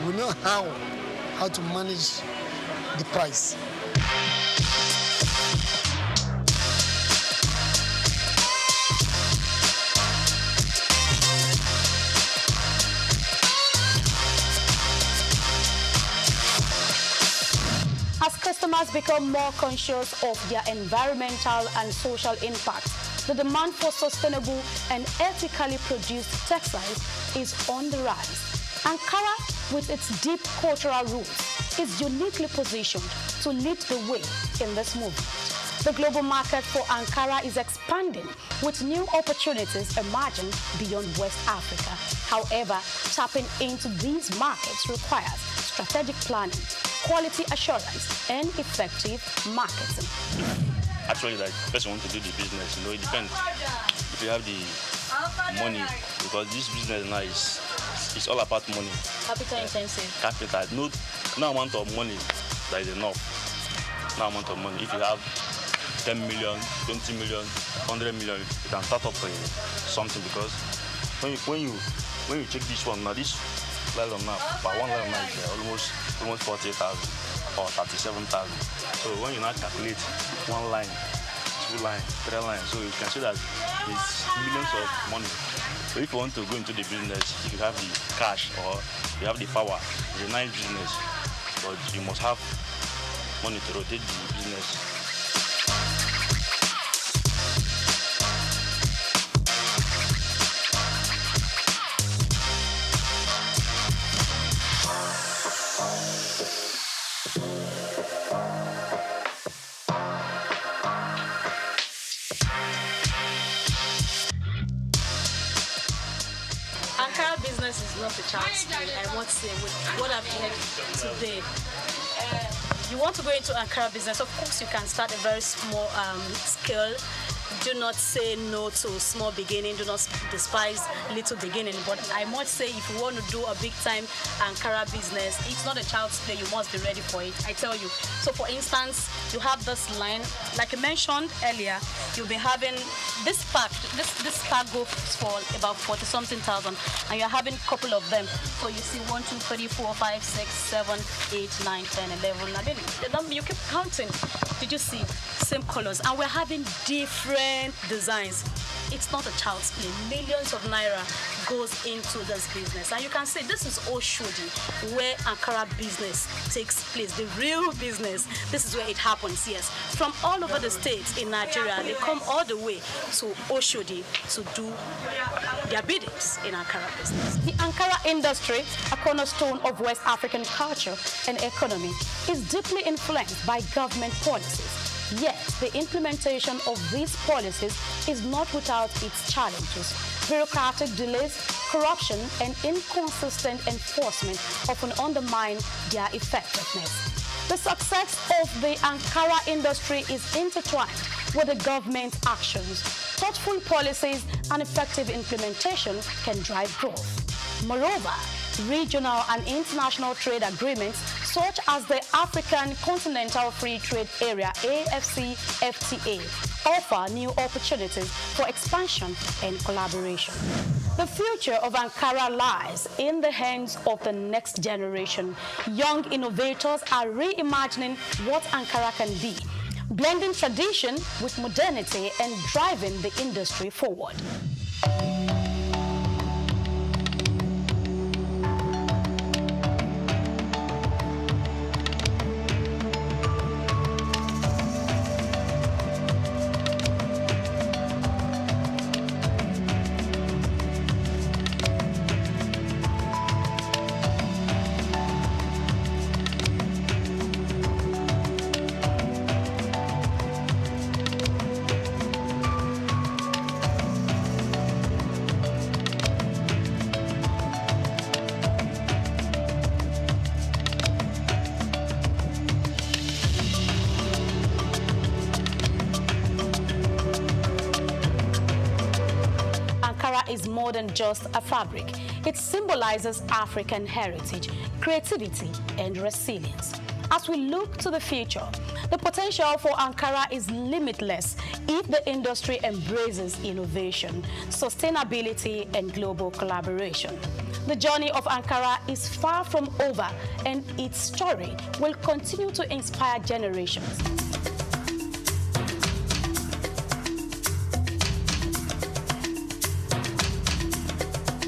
we know how to manage the price. As customers become more conscious of their environmental and social impact, the demand for sustainable and ethically produced textiles is on the rise. Ankara, with its deep cultural roots, is uniquely positioned to lead the way in this movement. The global market for Ankara is expanding, with new opportunities emerging beyond West Africa. However, tapping into these markets requires strategic planning, quality assurance, and effective marketing. Actually, like, the person wants to do the business, it depends if you have the money, because this business now is all about money. Capital intensive. Capital, no amount of money that is enough. No amount of money. If you have 10 million, 20 million, 100 million, you can start up something, because when you check this one now, this nylon now, per one nylon now is almost 40,000 or 37,000. So when you now calculate one line, two line, three lines, so you can see that it's millions of money. So if you want to go into the business, if you have the cash or you have the power, it's a nice business, but you must have money to rotate the business. Ankara business is not a chance play, I want to say, with what I've heard today. You want to go into Ankara business, of course you can start a very small scale. Do not say no to small beginning, do not despise little beginning. But I must say, if you want to do a big time Ankara business, it's not a child's play, you must be ready for it, I tell you. So for instance, you have this line, like I mentioned earlier, you'll be having this pack, this pack goes for about 40-something thousand, and you're having a couple of them. So you see 1, 2, 3, 4, 5, 6, 7, 8, 9, 10, 11, and then you keep counting. Did you see? Same colors, and we're having different designs. It's not a child's play. Millions of naira goes into this business, and you can see this is Oshodi, where Ankara business takes place, the real business. This is where it happens. Yes, from all over the states in Nigeria, they come all the way to Oshodi to do their biddings in Ankara business. The Ankara industry, a cornerstone of West African culture and economy, is deeply influenced by government policies. Yet, the implementation of these policies is not without its challenges. Bureaucratic delays, corruption, and inconsistent enforcement often undermine their effectiveness. The success of the Ankara industry is intertwined with the government's actions. Thoughtful policies and effective implementation can drive growth. Moreover, regional and international trade agreements such as the African Continental Free Trade Area (AFCFTA) offer new opportunities for expansion and collaboration. The future of Ankara lies in the hands of the next generation. Young innovators are reimagining what Ankara can be, blending tradition with modernity and driving the industry forward. is more than just a fabric. It symbolizes African heritage, creativity, and resilience. As we look to the future, the potential for Ankara is limitless if the industry embraces innovation, sustainability, and global collaboration. The journey of Ankara is far from over, and its story will continue to inspire generations.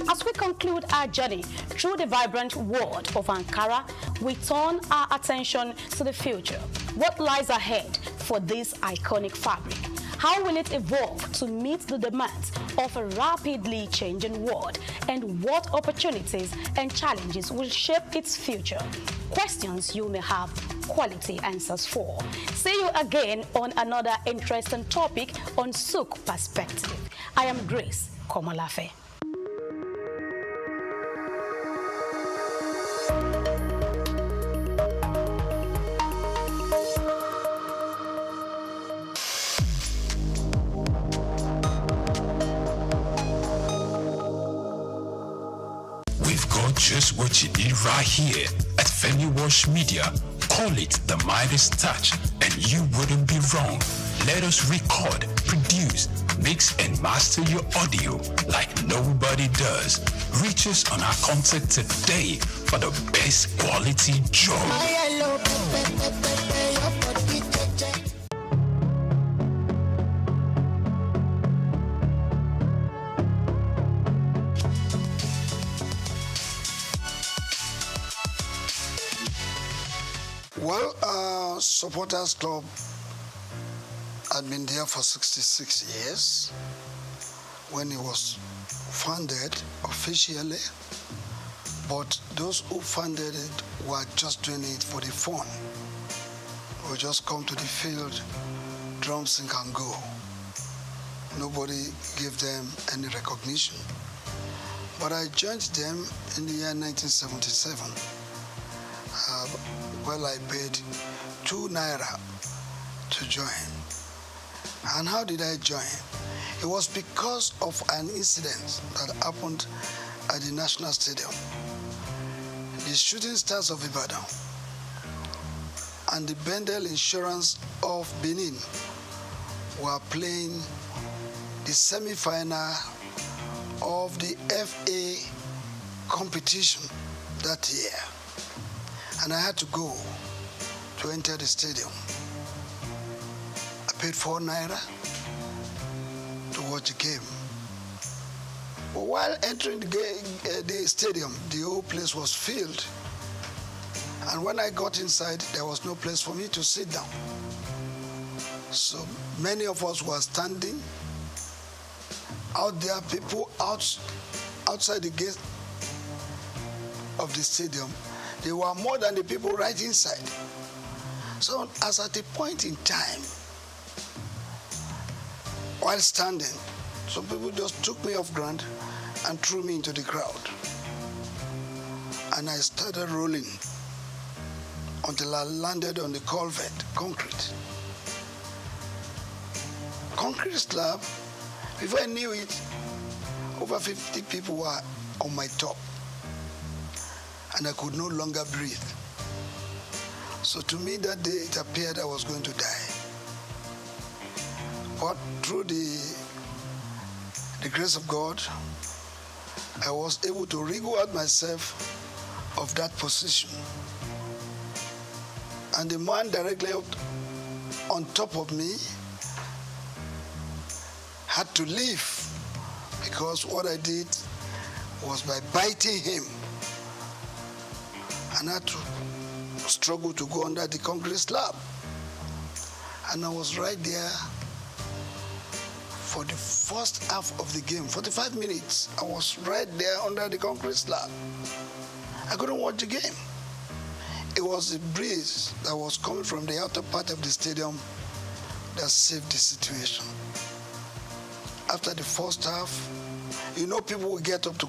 As we conclude our journey through the vibrant world of Ankara, we turn our attention to the future. What lies ahead for this iconic fabric? How will it evolve to meet the demands of a rapidly changing world? And what opportunities and challenges will shape its future? Questions you may have quality answers for. See you again on another interesting topic on SOUQ Perspective. I am Grace Komolafe. Just what you need right here at Femi Wash Media. Call it the Midas Touch and you wouldn't be wrong. Let us record, produce, mix and master your audio like nobody does. Reach us on our contact today for the best quality job. Well, Supporters Club had been there for 66 years when it was founded officially, but those who founded it were just doing it for the fun. We just come to the field, drum, sing and go. Nobody gave them any recognition. But I joined them in the year 1977. Well, I paid 2 naira to join. And how did I join? It was because of an incident that happened at the National Stadium. The Shooting Stars of Ibadan and the Bendel Insurance of Benin were playing the semi-final of the FA competition that year. And I had to go to enter the stadium. I paid 4 naira to watch the game. But while entering the stadium, the whole place was filled. And when I got inside, there was no place for me to sit down. So many of us were standing. Out there, people outside the gate of the stadium, they were more than the people right inside. So as at a point in time, while standing, some people just took me off ground and threw me into the crowd. And I started rolling until I landed on the culvert, concrete. Concrete slab. Before I knew it, over 50 people were on my top. And I could no longer breathe. So to me that day, it appeared I was going to die. But through the grace of God, I was able to wriggle out myself of that position. And the man directly on top of me had to leave, because what I did was by biting him. And I had to struggle to go under the concrete slab. And I was right there for the first half of the game, 45 minutes. I was right there under the concrete slab. I couldn't watch the game. It was the breeze that was coming from the outer part of the stadium that saved the situation. After the first half, you know, people will get up to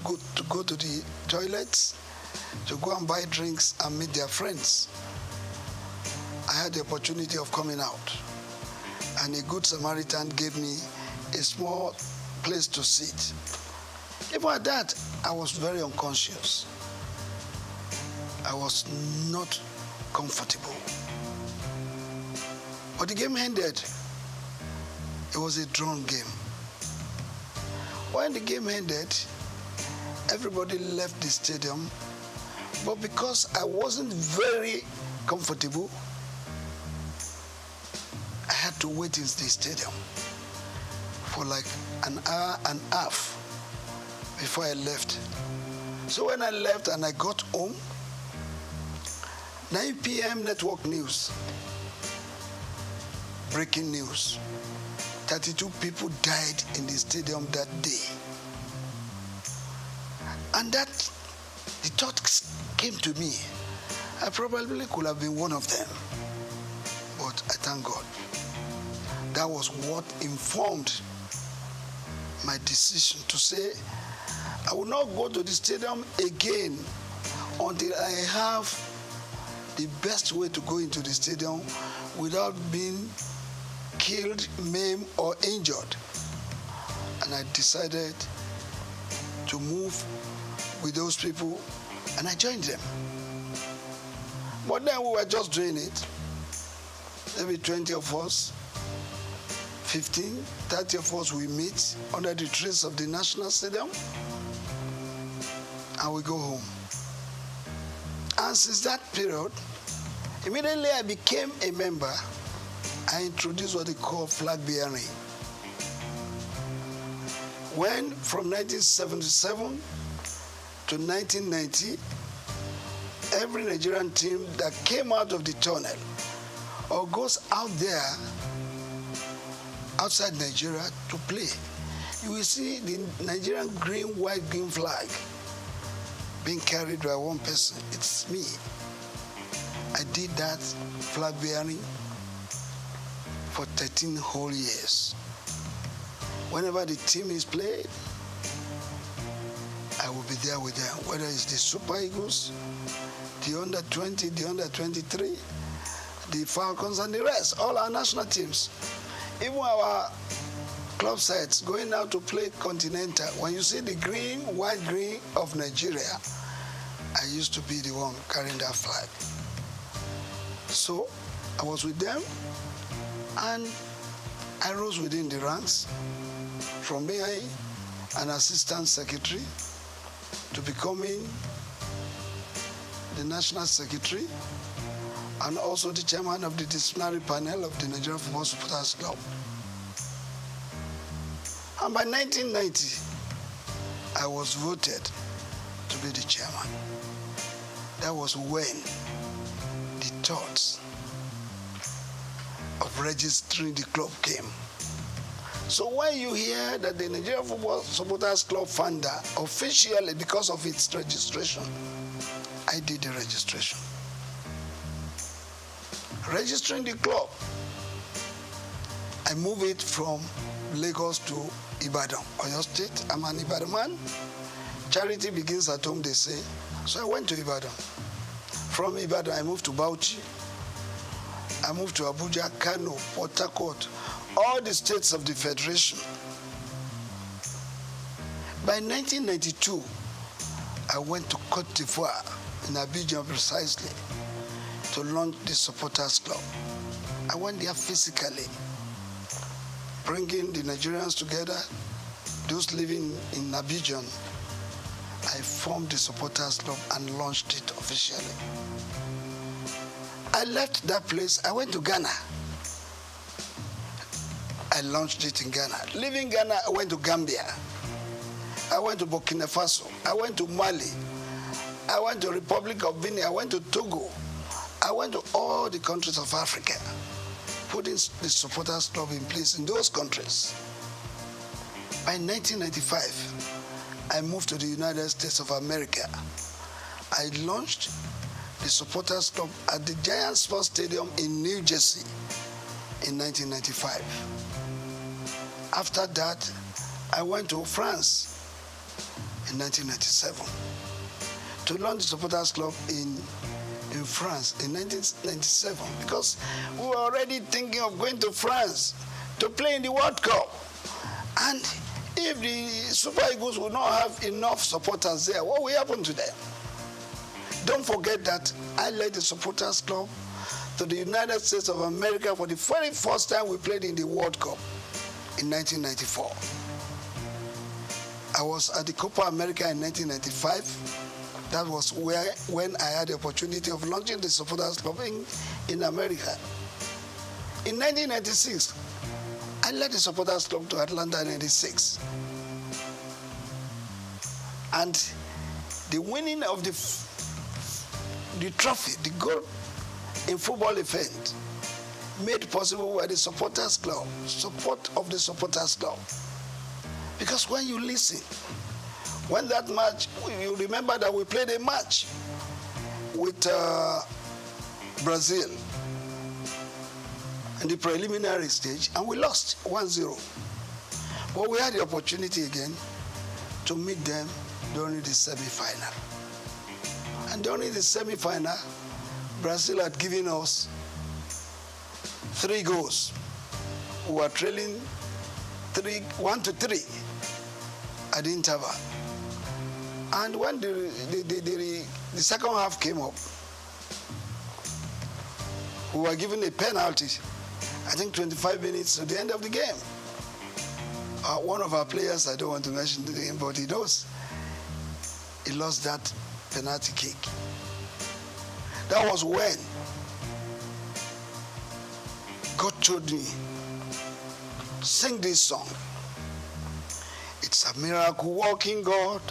go to the toilets, to go and buy drinks and meet their friends. I had the opportunity of coming out, and a good Samaritan gave me a small place to sit. Even at that, I was very unconscious. I was not comfortable. But the game ended. It was a drawn game. When the game ended, everybody left the stadium. But because I wasn't very comfortable, I had to wait in the stadium for like an hour and a half before I left. So when I left and I got home, 9 p.m. network news, breaking news. 32 people died in the stadium that day. And that, the thought came to me. I probably could have been one of them. But I thank God. That was what informed my decision to say, I will not go to the stadium again until I have the best way to go into the stadium without being killed, maimed, or injured. And I decided to move with those people, and I joined them. But then we were just doing it. Maybe 20 of us, 15, 30 of us, we meet under the trees of the National Stadium, and we go home. And since that period, immediately I became a member. I introduced what they call flag bearing. When from 1977 to 1990, every Nigerian team that came out of the tunnel or goes out there outside Nigeria to play, you will see the Nigerian green, white, green flag being carried by one person. It's me. I did that flag bearing for 13 whole years. Whenever the team is played, I will be there with them, whether it's the Super Eagles, the under 20, the under 23, the Falcons, and the rest, all our national teams. Even our club sides going out to play Continental, when you see the green, white, green of Nigeria, I used to be the one carrying that flag. So I was with them, and I rose within the ranks from being an assistant secretary to becoming the national secretary and also the chairman of the disciplinary panel of the Nigerian Football Supporters Club. And by 1990, I was voted to be the chairman. That was when the thoughts of registering the club came. So when you hear that the Nigerian Football Supporters Club founder officially, because of its registration, I did the registration. Registering the club, I moved it from Lagos to Ibadan, Oyo State. I'm an Ibadan man. Charity begins at home, they say. So I went to Ibadan. From Ibadan, I moved to Bauchi. I moved to Abuja, Kano, Port Harcourt, all the states of the Federation. By 1992, I went to Cote d'Ivoire, in Abidjan precisely, to launch the Supporters Club. I went there physically, bringing the Nigerians together, those living in Abidjan. I formed the Supporters Club and launched it officially. I left that place, I went to Ghana. I launched it in Ghana. Leaving Ghana, I went to Gambia. I went to Burkina Faso. I went to Mali. I went to Republic of Benin. I went to Togo. I went to all the countries of Africa, putting the Supporters Club in place in those countries. By 1995, I moved to the United States of America. I launched the Supporters Club at the Giant Sports Stadium in New Jersey in 1995. After that, I went to France in 1997 to launch the Supporters Club in France in 1997 because we were already thinking of going to France to play in the World Cup. And if the Super Eagles will not have enough supporters there, what will happen to them? Don't forget that I led the supporters club to the United States of America for the very first time we played in the World Cup in 1994. I was at the Copa America in 1995. That was when I had the opportunity of launching the supporters club in America. In 1996, I led the supporters club to Atlanta 96. And the winning of the trophy, the gold in football event, made possible by the supporters club, support of the supporters club. Because when you listen, when that match, you remember that we played a match with Brazil in the preliminary stage, and we lost 1-0. But we had the opportunity again to meet them during the semi-final. And during the semi-final, Brazil had given us 3 goals. We were trailing 1-3 at the interval. And when the second half came up, we were given a penalty, I think 25 minutes to the end of the game. One of our players, I don't want to mention the name, but he knows, he lost that penalty kick. That was when God told me, sing this song. It's a miracle working God.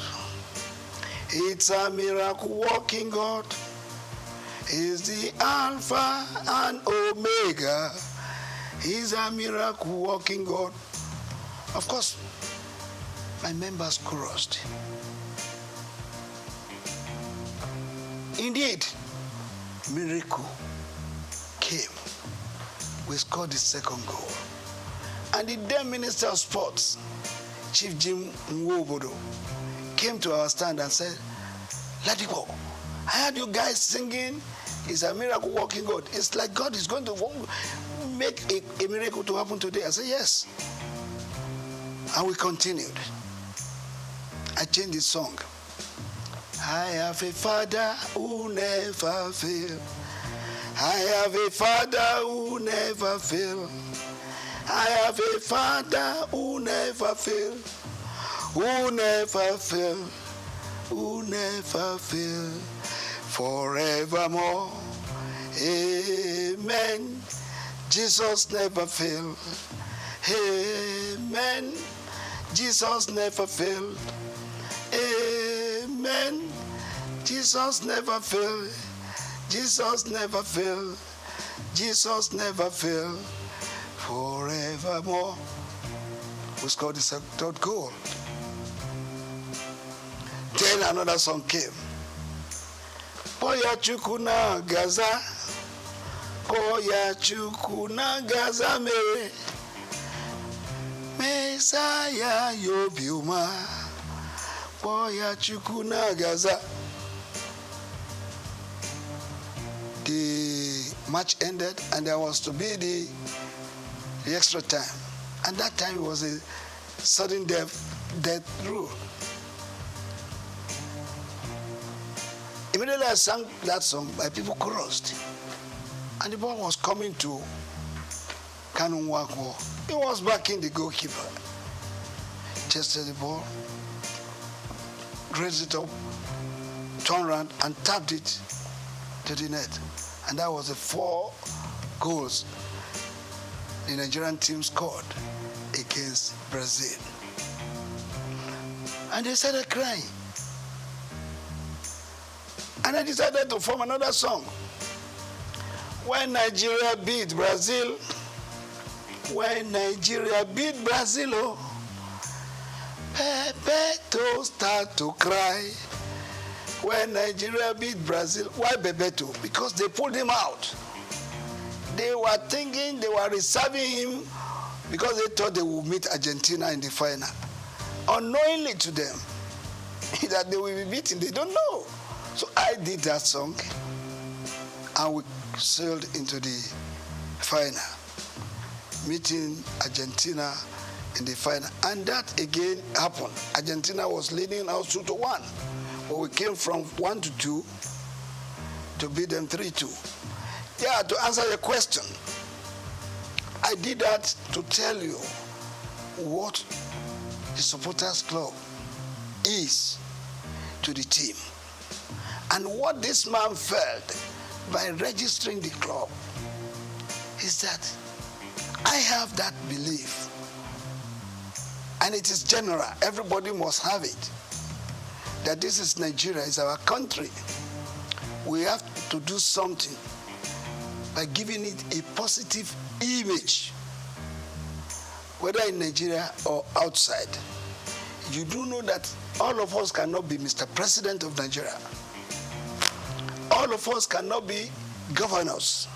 It's a miracle working God. He's the Alpha and Omega. He's a miracle working God. Of course, my members chorused. Indeed, miracle came. We scored the second goal. And the then Minister of Sports, Chief Jim Nwobodo, came to our stand and said, let it go. I heard you guys singing, it's a miracle working God. It's like God is going to make a miracle to happen today. I said, yes. And we continued. I changed the song. I have a Father who never fails. I have a Father who never fails. I have a Father who never fails. Who never fails. Who never fails. Forevermore. Amen. Jesus never failed. Amen. Jesus never failed. Amen. Jesus never failed. Jesus never failed. Jesus never failed. Forevermore. We scored the third goal. Then another song came. Boya chukuna gaza. Boya chukuna gaza me. Messiah yobiuma. Boya chukuna gaza. The match ended and there was to be the extra time. And that time it was a sudden death rule. Immediately I sang that song, my people chorused. And the ball was coming to Kanun Wakwo. He was backing the goalkeeper. Chested the ball, raised it up, turned around and tapped it to the net. And that was the 4 goals the Nigerian team scored against Brazil. And they started crying. And I decided to form another song. When Nigeria beat Brazil, when Nigeria beat Brazil, oh, Bebeto start to cry. When Nigeria beat Brazil, why Bebeto? Because they pulled him out. They were thinking they were reserving him because they thought they would meet Argentina in the final. Unknowingly to them, that they will be beaten, they don't know. So I did that song, and we sailed into the final, meeting Argentina in the final. And that again happened. Argentina was leading us 2-1. But we came from 1-2 to beat them 3-2. Yeah, to answer your question, I did that to tell you what the supporters club is to the team. And what this man felt by registering the club is that I have that belief, and it is general, everybody must have it, that this is Nigeria, it's our country. We have to do something by giving it a positive image, whether in Nigeria or outside. You do know that all of us cannot be Mr. President of Nigeria. All of us cannot be governors,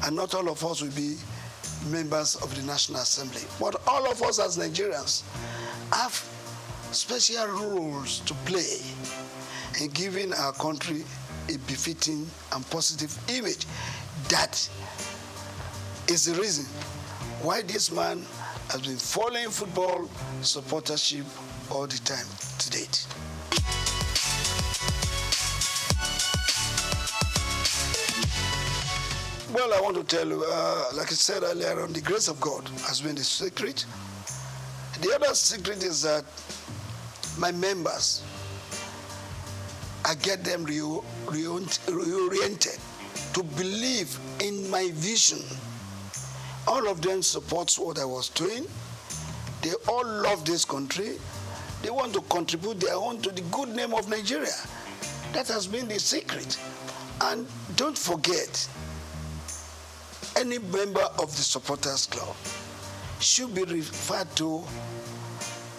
and not all of us will be members of the National Assembly. But all of us as Nigerians have special roles to play in giving our country a befitting and positive image. That is the reason why this man has been following football supportership all the time to date. Well, I want to tell you, like I said earlier on, the grace of God has been the secret. The other secret is that my members, I get them reoriented to believe in my vision. All of them supports what I was doing. They all love this country. They want to contribute their own to the good name of Nigeria. That has been the secret. And don't forget, any member of the supporters club should be referred to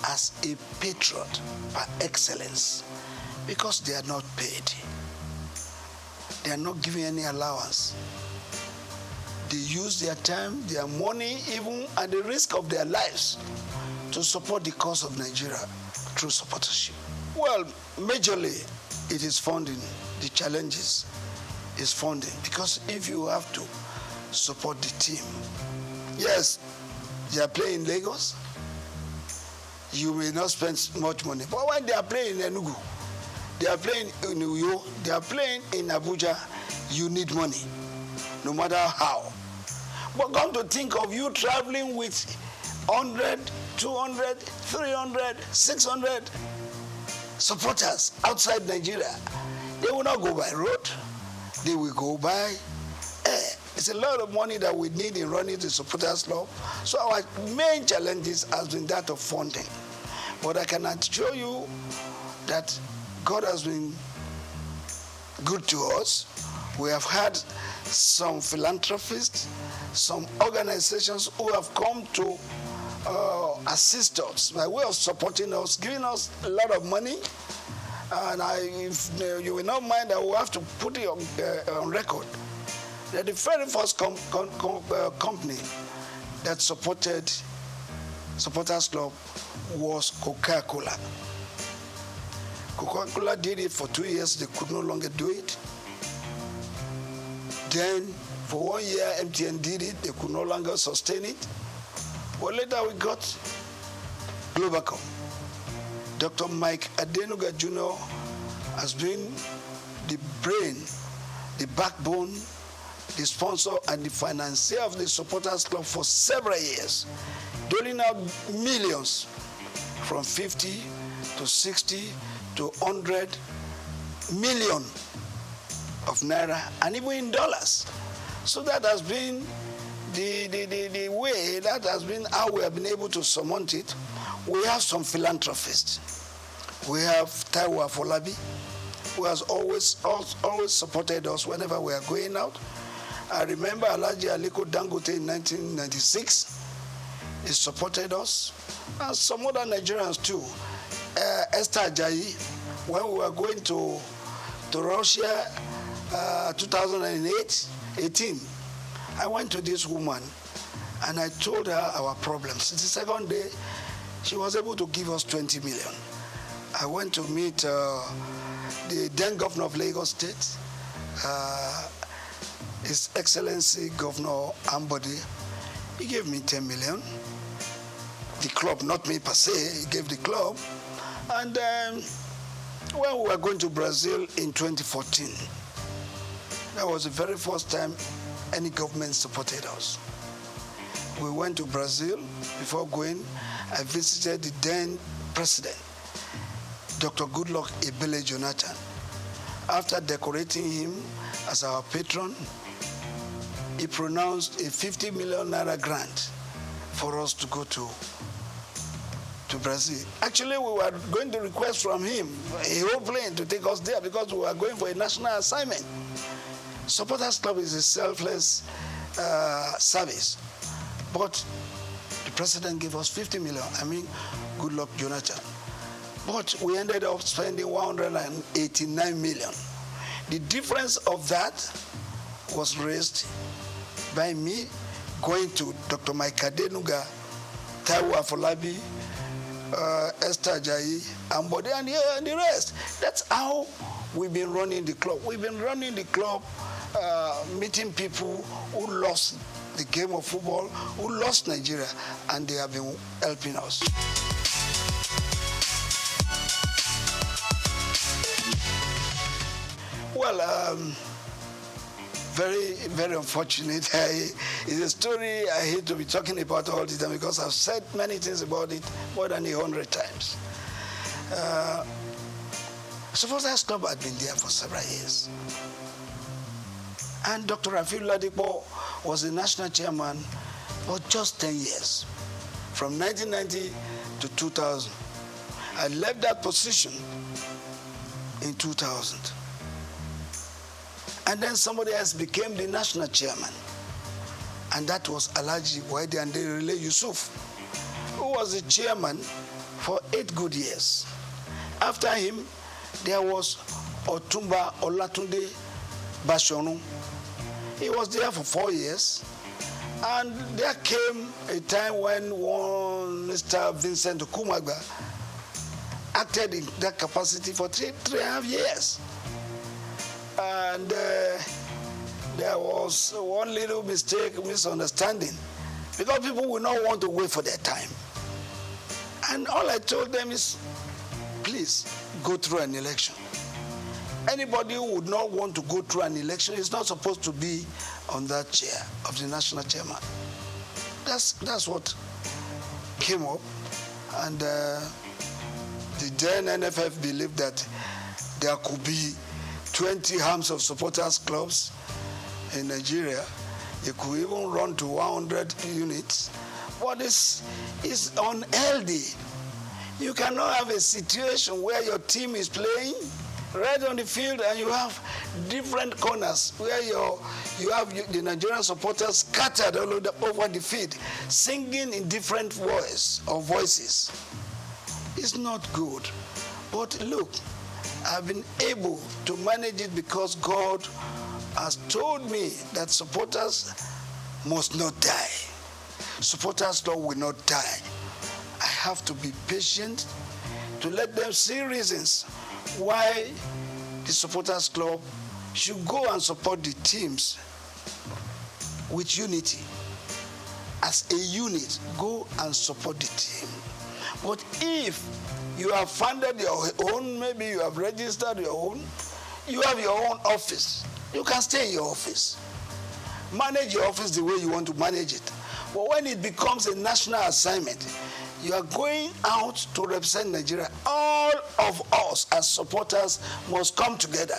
as a patron par excellence, because they are not paid. They are not given any allowance. They use their time, their money, even at the risk of their lives, to support the cause of Nigeria through supportership. Well, majorly, it is funding. The challenges is funding, because if you have to support the team, yes, they are playing in Lagos, you may not spend much money. But when they are playing in Enugu, they are playing in Uyo, they are playing in Abuja, you need money, no matter how. But come to think of you traveling with 100, 200, 300, 600 supporters outside Nigeria. They will not go by road, they will go by air. It's a lot of money that we need in running the supporters club. So our main challenges has been that of funding. But I can assure you that God has been good to us. We have had some philanthropists, some organizations who have come to assist us by way of supporting us, giving us a lot of money. And if you will not mind, I will have to put it on record that the very first company that supported Supporters Club was Coca-Cola. Coca-Cola did it for 2 years. They could no longer do it. Then, for 1 year, MTN did it. They could no longer sustain it. But later we got Globacom. Dr. Mike Adenuga Jr. has been the brain, the backbone, the sponsor and the financier of the Supporters Club for several years, doling out millions from 50 to 60 to 100 million of naira, and even in dollars. So that has been the way, that has been how we have been able to surmount it. We have some philanthropists. We have Taiwo Afolabi, who has always supported us whenever we are going out. I remember Alhaji Aliko Dangote in 1996. He supported us, and some other Nigerians too. Esther Ajayi, when we were going to Russia, 2018, I went to this woman and I told her our problems. The second day, she was able to give us 20 million. I went to meet the then governor of Lagos State, His Excellency Governor Ambode. He gave me 10 million. the club, not me per se, he gave the club. And when we were going to Brazil in 2014, that was the very first time any government supported us. We went to Brazil. Before going, I visited the then president, Dr. Goodluck Ebele Jonathan. After decorating him as our patron, he pronounced a 50 million naira grant for us to go to Brazil. Actually, we were going to request from him a whole plane to take us there because we were going for a national assignment. Supporters Club is a selfless service. But the president gave us 50 million. I mean, good luck, Jonathan. But we ended up spending 189 million. The difference of that was raised by me going to Dr. Mike Adenuga, Taiwo Afolabi, Esther Ajayi, Ambode, and the rest. That's how we've been running the club. We've been running the club, meeting people who lost the game of football, who lost Nigeria, and they have been helping us. Well, very, very unfortunate. It's a story I hate to be talking about all the time because I've said many things about it more than 100 times. Supporters Club had been there for several years. And Dr. Rafiu Ladipo was the national chairman for just 10 years, from 1990 to 2000. I left that position in 2000. And then somebody else became the national chairman. And that was Alhaji Waidi Anderile Yusuf, who was the chairman for 8 good years. After him, there was Otumba Olatunde Bashonu. He was there for 4 years. And there came a time when one Mr. Vincent Okumagba acted in that capacity for 3.5 years. And there was one little misunderstanding, because people will not want to wait for their time. And all I told them is, please go through an election. Anybody who would not want to go through an election is not supposed to be on that chair of the national chairman. That's what came up. And the then NFF believed that there could be 20 arms of supporters clubs in Nigeria. You could even run to 100 units. But it's unhealthy. You cannot have a situation where your team is playing right on the field and you have different corners where you have the Nigerian supporters scattered all over the field, singing in different voices. It's not good. But look, I've been able to manage it because God has told me that supporters must not die. Supporters will not die. I have to be patient to let them see reasons why the supporters club should go and support the teams with unity. As a unit, go and support the team. But if you have funded your own, maybe you have registered your own, you have your own office, you can stay in your office. Manage your office the way you want to manage it. But when it becomes a national assignment, you are going out to represent Nigeria. All of us as supporters must come together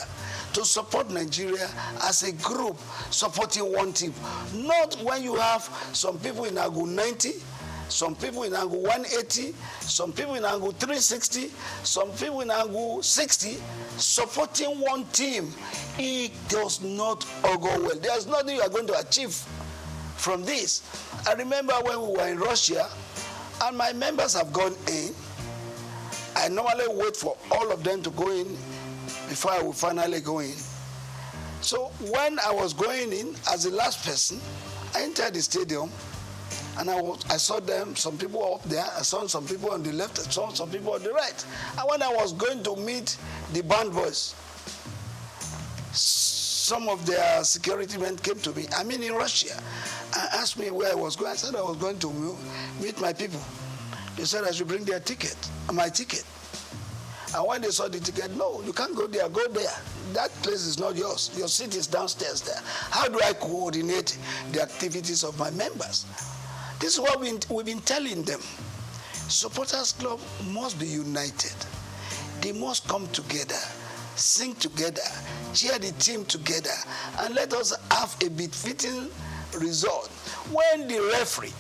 to support Nigeria as a group supporting one team. Not when you have some people in angle 90, some people in angle 180, some people in angle 360, some people in angle 60, supporting one team. It does not go well. There's nothing you are going to achieve from this. I remember when we were in Russia, and my members have gone in. I normally wait for all of them to go in before I will finally go in. So when I was going in as the last person, I entered the stadium and I saw them, some people up there, I saw some people on the left, I saw some people on the right. And when I was going to meet the band boys, some of their security men came to me, in Russia, and asked me where I was going. I said I was going to meet my people. They said I should bring their ticket, my ticket. And when they saw the ticket, no, you can't go there, go there. That place is not yours. Your seat is downstairs there. How do I coordinate the activities of my members? This is what we've been telling them. Supporters Club must be united. They must come together, sing together, cheer the team together, and let us have a befitting result. When the referee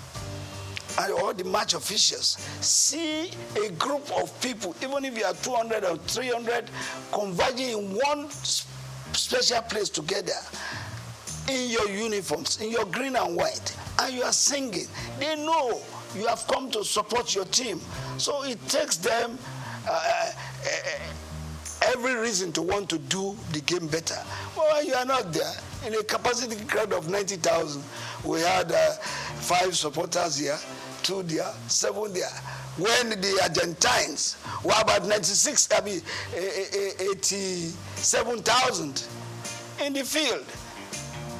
and all the match officials see a group of people, even if you are 200 or 300, converging in one special place together, in your uniforms, in your green and white, and you are singing, they know you have come to support your team. So it takes them every reason to want to do the game better. Well, when you are not there, in a capacity crowd of 90,000, we had 5 supporters here, 2 there, 7 there. When the Argentines were about 87,000 in the field,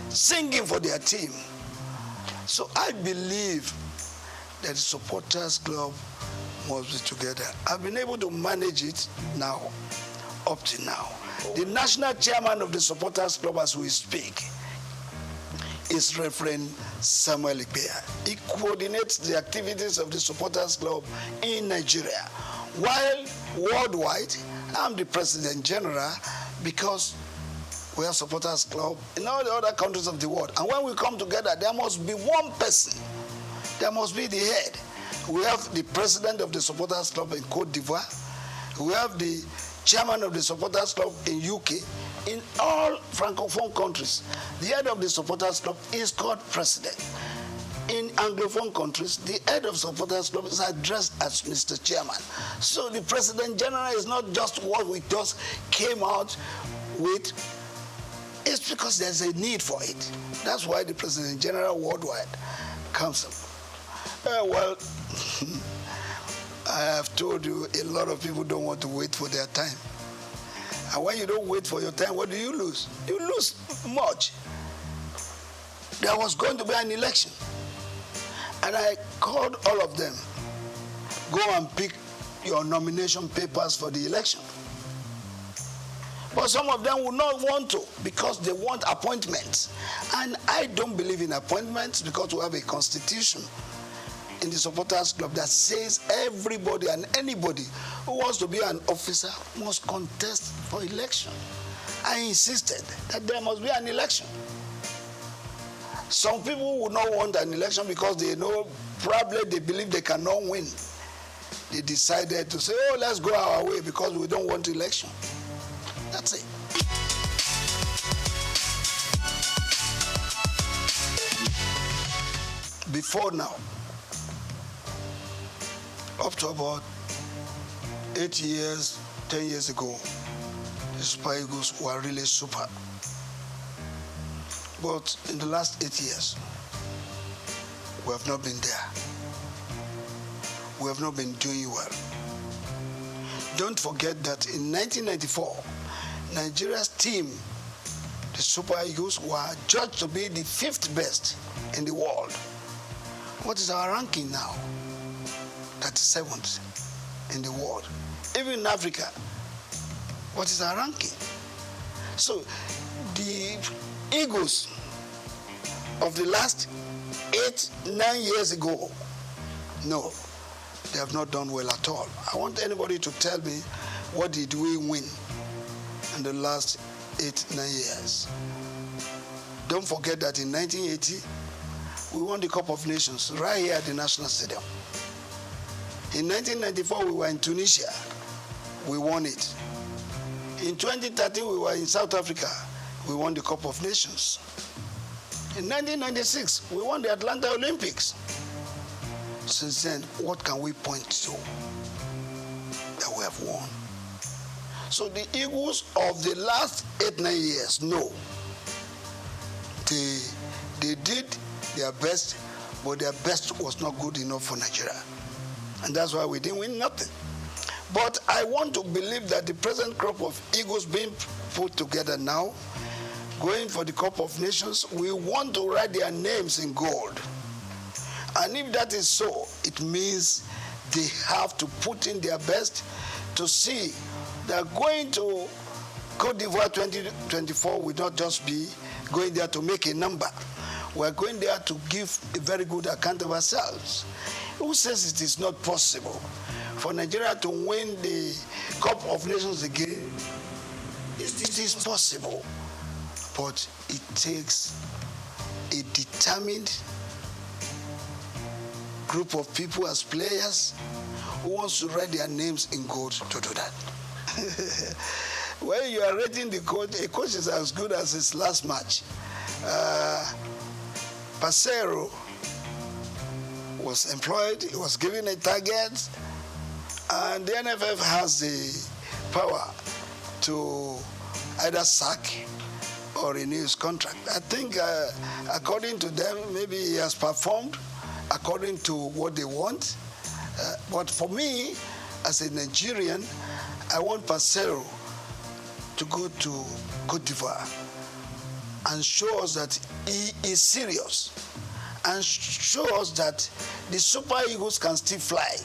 singing for their team. So I believe that the Supporters Club must be together. I've been able to manage it now, up to now. The national chairman of the Supporters Club, as we speak, is Reverend Samuel Ikpeya. He coordinates the activities of the Supporters Club in Nigeria. While worldwide, I'm the President General because we have Supporters Club in all the other countries of the world. And when we come together, there must be one person. There must be the head. We have the president of the Supporters Club in Cote d'Ivoire. We have the chairman of the Supporters Club in UK. In all Francophone countries, the head of the Supporters Club is called president. In Anglophone countries, the head of Supporters Club is addressed as Mr. Chairman. So the President General is not just what we just came out with. It's because there's a need for it. That's why the President General worldwide comes up. Well, I have told you a lot of people don't want to wait for their time. And when you don't wait for your time, what do you lose? You lose much. There was going to be an election. And I called all of them, go and pick your nomination papers for the election. But some of them would not want to because they want appointments. And I don't believe in appointments because we have a constitution in the Supporters Club that says everybody and anybody who wants to be an officer must contest for election. I insisted that there must be an election. Some people would not want an election because they know probably they believe they cannot win. They decided to say, oh, let's go our way because we don't want election. That's it. Before now, up to about 8 years, 10 years ago, the Super Eagles were really super. But in the last 8 years, we have not been there. We have not been doing well. Don't forget that in 1994, Nigeria's team, the Super Eagles, were judged to be the 5th best in the world. What is our ranking now? 37th in the world. Even in Africa, what is our ranking? So the Eagles of the last 8-9 years ago, no, they have not done well at all. I want anybody to tell me what did we win in the last 8-9 years. Don't forget that in 1980, we won the Cup of Nations right here at the National Stadium. In 1994, we were in Tunisia. We won it. In 2013, we were in South Africa. We won the Cup of Nations. In 1996, we won the Atlanta Olympics. Since then, what can we point to that we have won? So the Eagles of the last 8-9 years, no. They did their best, but their best was not good enough for Nigeria. And that's why we didn't win nothing. But I want to believe that the present crop of Eagles being put together now, going for the Cup of Nations, we want to write their names in gold. And if that is so, it means they have to put in their best to see that going to Côte d'Ivoire 2024 will not just be going there to make a number. We're going there to give a very good account of ourselves. Who says it is not possible for Nigeria to win the Cup of Nations again? It is possible, but it takes a determined group of people as players who wants to write their names in gold to do that. When you are rating the coach, a coach is as good as his last match. Pasero was employed, he was given a target, and the NFF has the power to either sack or renew his contract. I think according to them, maybe he has performed according to what they want. But for me, as a Nigerian, I want Pasero to go to Côte d'Ivoire and show us that he is serious and show us that the Super Eagles can still fly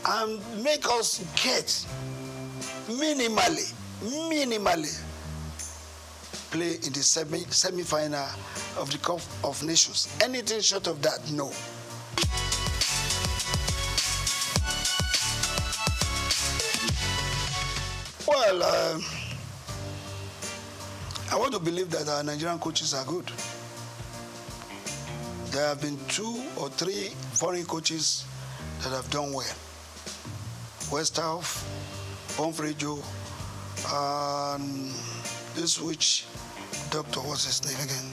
and make us get minimally play in the semi-final of the Cup of Nations. Anything short of that, no. Well, I want to believe that our Nigerian coaches are good. There have been 2 or 3 foreign coaches that have done well. Westhoff, Bonfrejo, and this which doctor, what's his name again?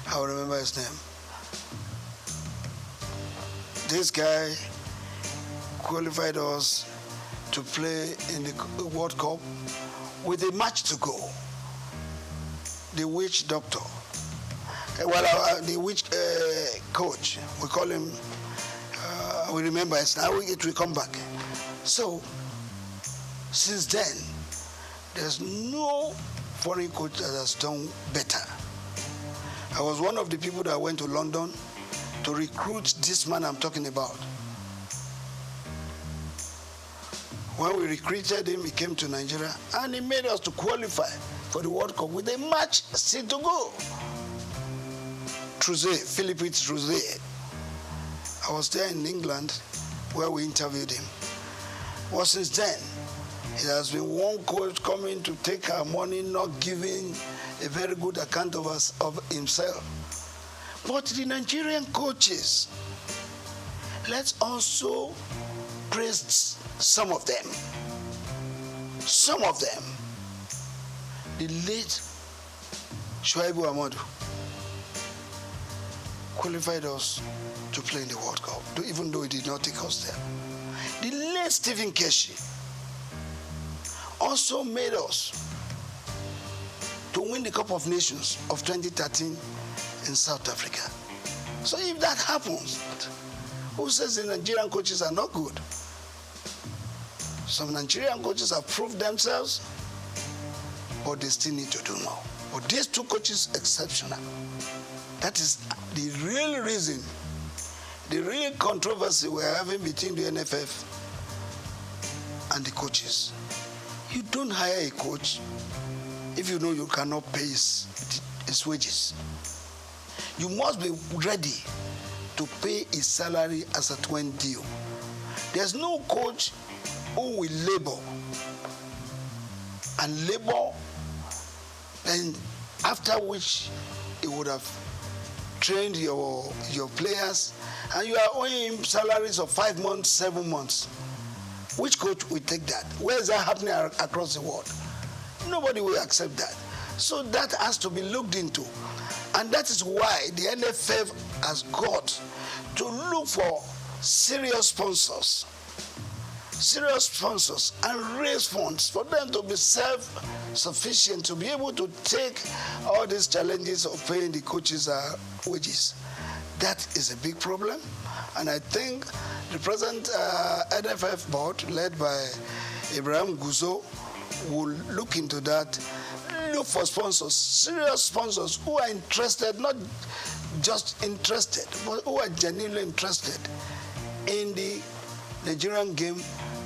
I'll remember his name. This guy qualified us to play in the World Cup with a match to go. The witch doctor. The witch coach, we call him, we remember it now, it will come back. So, since then, there's no foreign coach that has done better. I was one of the people that went to London to recruit this man I'm talking about. When we recruited him, he came to Nigeria and he made us to qualify for the World Cup with a match still to go. Philippe Trouzet. I was there in England where we interviewed him. Well, since then, it has been one coach coming to take our money, not giving a very good account of us, of himself. But the Nigerian coaches, let's also praise some of them. Some of them. The late Shuaibu Ahmadu qualified us to play in the World Cup, even though he did not take us there. The late Stephen Keshi also made us to win the Cup of Nations of 2013 in South Africa. So if that happens, who says the Nigerian coaches are not good? Some Nigerian coaches have proved themselves, but they still need to do more. But these 2 coaches, exceptional. That is the real reason, the real controversy we're having between the NFF and the coaches. You don't hire a coach if you know you cannot pay his wages. You must be ready to pay his salary as a twin deal. There's no coach who will labor and labor, and after which he would have trained your players, and you are owing him salaries of 5 months, 7 months. Which coach will take that? Where is that happening across the world? Nobody will accept that. So that has to be looked into. And that is why the NFF has got to look for serious sponsors and raise funds for them to be self-sufficient, to be able to take all these challenges of paying the coaches wages. That is a big problem, and I think the present NFF board, led by Ibrahim Gouzo, will look into that, look for sponsors, serious sponsors who are interested not just interested, but who are genuinely interested in the Nigerian game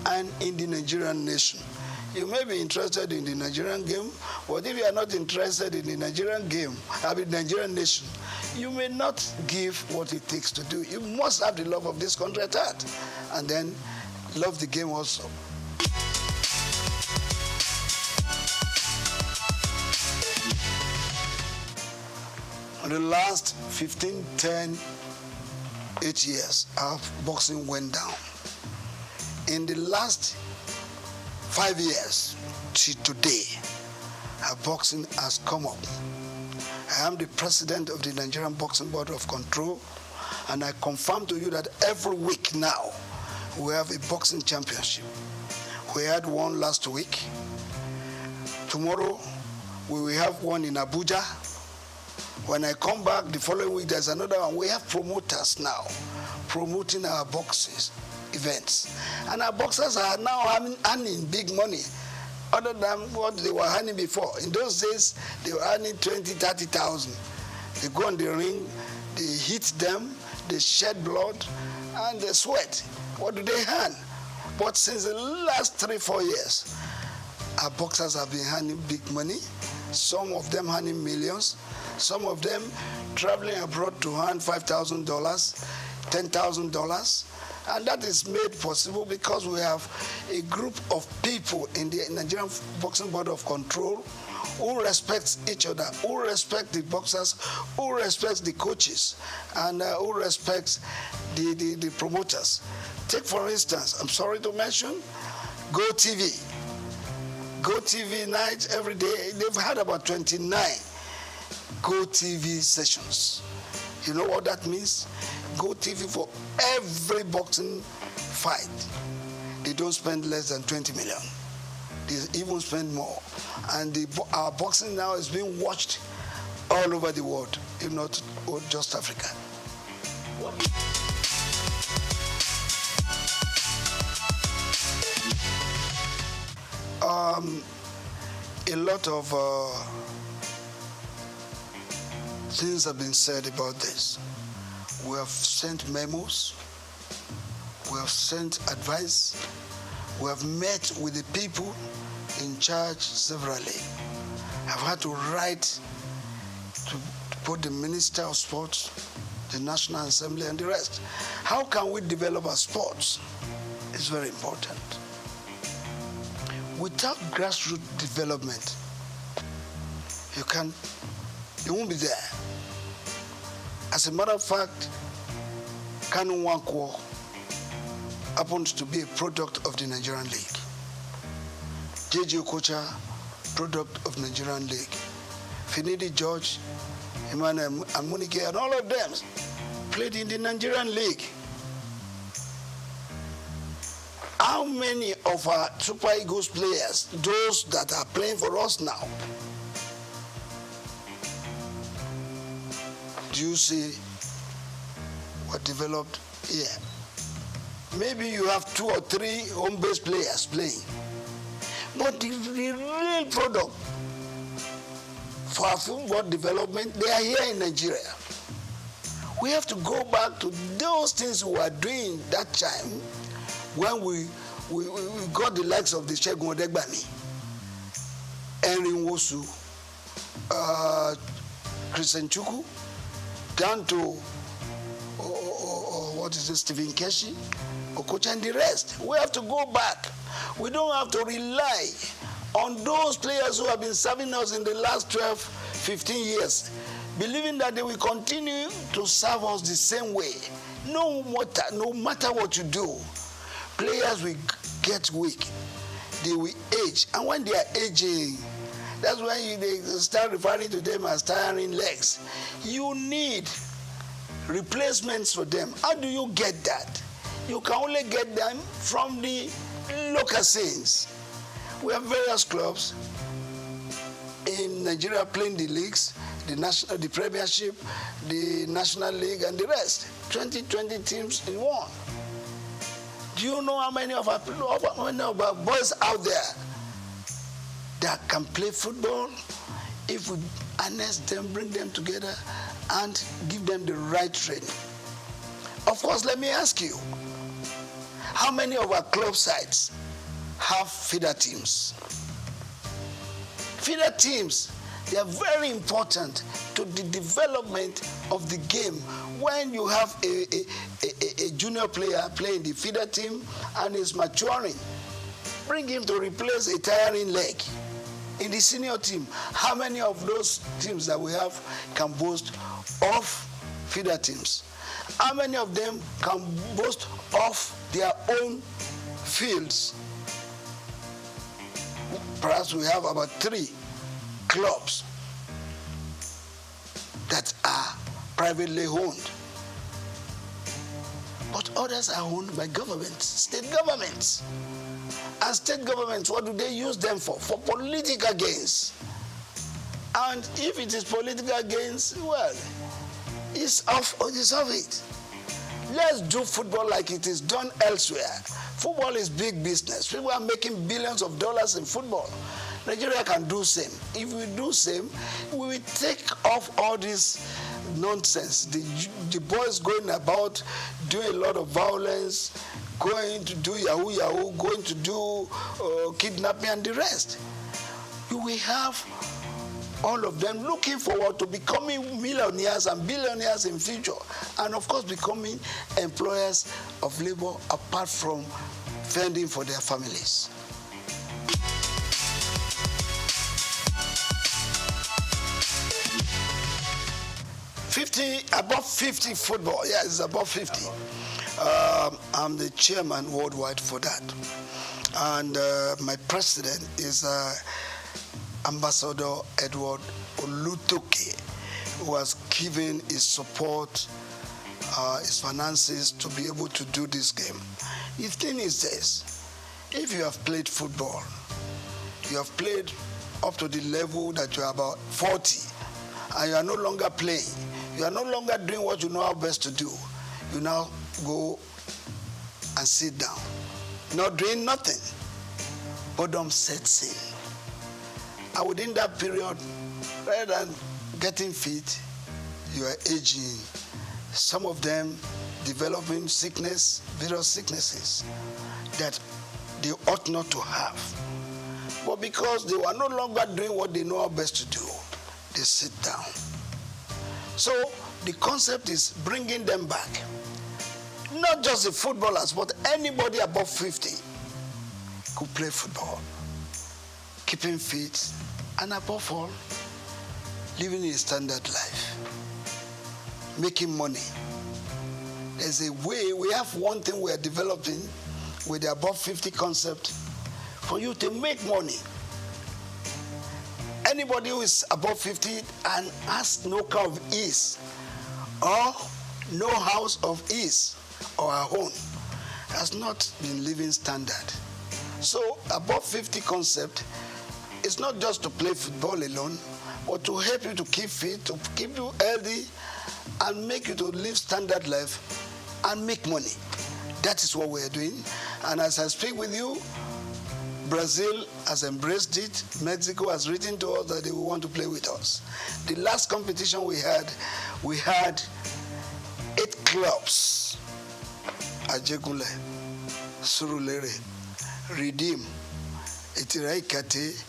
and in the Nigerian nation. You may be interested in the Nigerian game, but if you are not interested in the Nigerian game, the Nigerian nation, you may not give what it takes to do. You must have the love of this country at heart, and then love the game also. In the last 15, 10, 8 years, our boxing went down. In the last 5 years to today, our boxing has come up. I am the president of the Nigerian Boxing Board of Control, and I confirm to you that every week now, we have a boxing championship. We had one last week. Tomorrow, we will have one in Abuja. When I come back the following week, there's another one. We have promoters now promoting our boxing events. And our boxers are now earning big money other than what they were earning before. In those days, they were earning 20,000, 30,000. They go on the ring, they hit them, they shed blood, and they sweat. What do they earn? But since the last 3-4 years, our boxers have been earning big money. Some of them earning millions. Some of them traveling abroad to earn $5,000, $10,000. And that is made possible because we have a group of people in the Nigerian Boxing Board of Control who respects each other, who respect the boxers, who respects the coaches, and who respects the promoters. Take, for instance, I'm sorry to mention, Go TV. Go TV night every day. They've had about 29 Go TV sessions. You know what that means? Go TV for every boxing fight. They don't spend less than 20 million. They even spend more. And our boxing now is being watched all over the world, if not just Africa. A lot of things have been said about this. We have sent memos, we have sent advice, we have met with the people in charge severally. I've had to write to put the Minister of Sports, the National Assembly, and the rest. How can we develop our sports? It's very important. Without grassroots development, you won't be there. As a matter of fact, Kanu Nwankwo happens to be a product of the Nigerian League. J.J. Okocha, product of Nigerian League. Finidi George, Emmanuel Amunike, and all of them played in the Nigerian League. How many of our Super Eagles players, those that are playing for us now, do you see what developed here? Maybe you have 2 or 3 home-based players playing. But the real product for our football development, they are here in Nigeria. We have to go back to those things we were doing that time when we got the likes of the Segun Odegbami, Henry Nwosu, Christian Chukwu, down to Stephen Keshi, Okocha, and the rest. We have to go back. We don't have to rely on those players who have been serving us in the last 12, 15 years, believing that they will continue to serve us the same way. No matter what you do, players will get weak. They will age. And when they are aging, that's when they start referring to them as tiring legs. You need replacements for them. How do you get that? You can only get them from the local scenes. We have various clubs in Nigeria playing the leagues, the Premiership, the National League, and the rest. 20 teams in one. Do you know how many of our boys out there that can play football? If we harness them, bring them together, and give them the right training. Of course, let me ask you, how many of our club sides have feeder teams? Feeder teams, they are very important to the development of the game. When you have a junior player playing the feeder team and is maturing, bring him to replace a tiring leg. In the senior team, how many of those teams that we have can boast of feeder teams? How many of them can boast of their own fields? Perhaps we have about 3 clubs that are privately owned. But others are owned by governments, state governments. And state governments, what do they use them for? For political gains. And if it is political gains, well, it's off it. Let's do football like it is done elsewhere. Football is big business. People are making billions of dollars in football. Nigeria can do same. If we do same, we will take off all this nonsense. The boys going about doing a lot of violence, going to do yahoo, going to do kidnapping and the rest. You will have all of them looking forward to becoming millionaires and billionaires in future, and of course becoming employers of labor apart from fending for their families. Above 50 football, yeah, it's above 50. I'm the chairman worldwide for that. And my president is Ambassador Edward Olutoke, who has given his support, his finances to be able to do this game. The thing is this, if you have played football, you have played up to the level that you are about 40, and you are no longer playing, you are no longer doing what you know how best to do, you now go and sit down, not doing nothing. Boredom sets in. And within that period, rather than getting fit, you are aging. Some of them developing sickness, various sicknesses that they ought not to have. But because they were no longer doing what they know how best to do, they sit down. So the concept is bringing them back. Not just the footballers, but anybody above 50 could play football. Keeping fit, and above all, living a standard life. Making money. There's a way, we have one thing we are developing with the above 50 concept for you to make money. Anybody who is above 50 and has no car of ease or no house of ease or a home has not been living standard. So above 50 concept is not just to play football alone, but to help you to keep fit, to keep you healthy, and make you to live standard life and make money. That is what we are doing. And as I speak with you, Brazil has embraced it. Mexico has written to us that they will want to play with us. The last competition we had 8 clubs. Ajegule, Surulere, Redeem, Itiraikate,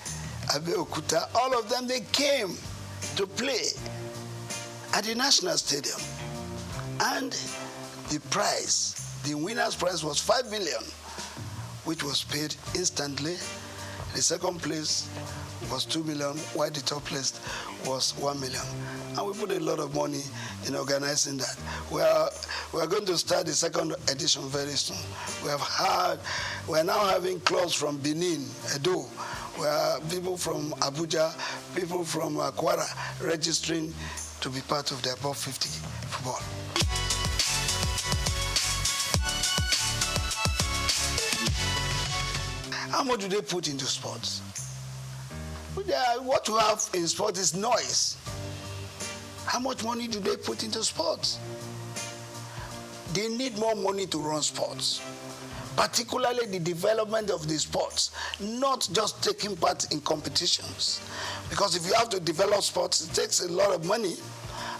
Abeokuta, all of them, they came to play at the National Stadium. And the prize, the winner's prize was 5 million, which was paid instantly. The second place was 2 million, while the top place was 1 million. And we put a lot of money in organizing that. We are going to start the second edition very soon. We are now having clubs from Benin, Edo, where people from Abuja, people from Kwara registering to be part of the above 50 football. How much do they put into sports? What you have in sports is noise. How much money do they put into sports? They need more money to run sports, particularly the development of the sports, not just taking part in competitions. Because if you have to develop sports, it takes a lot of money.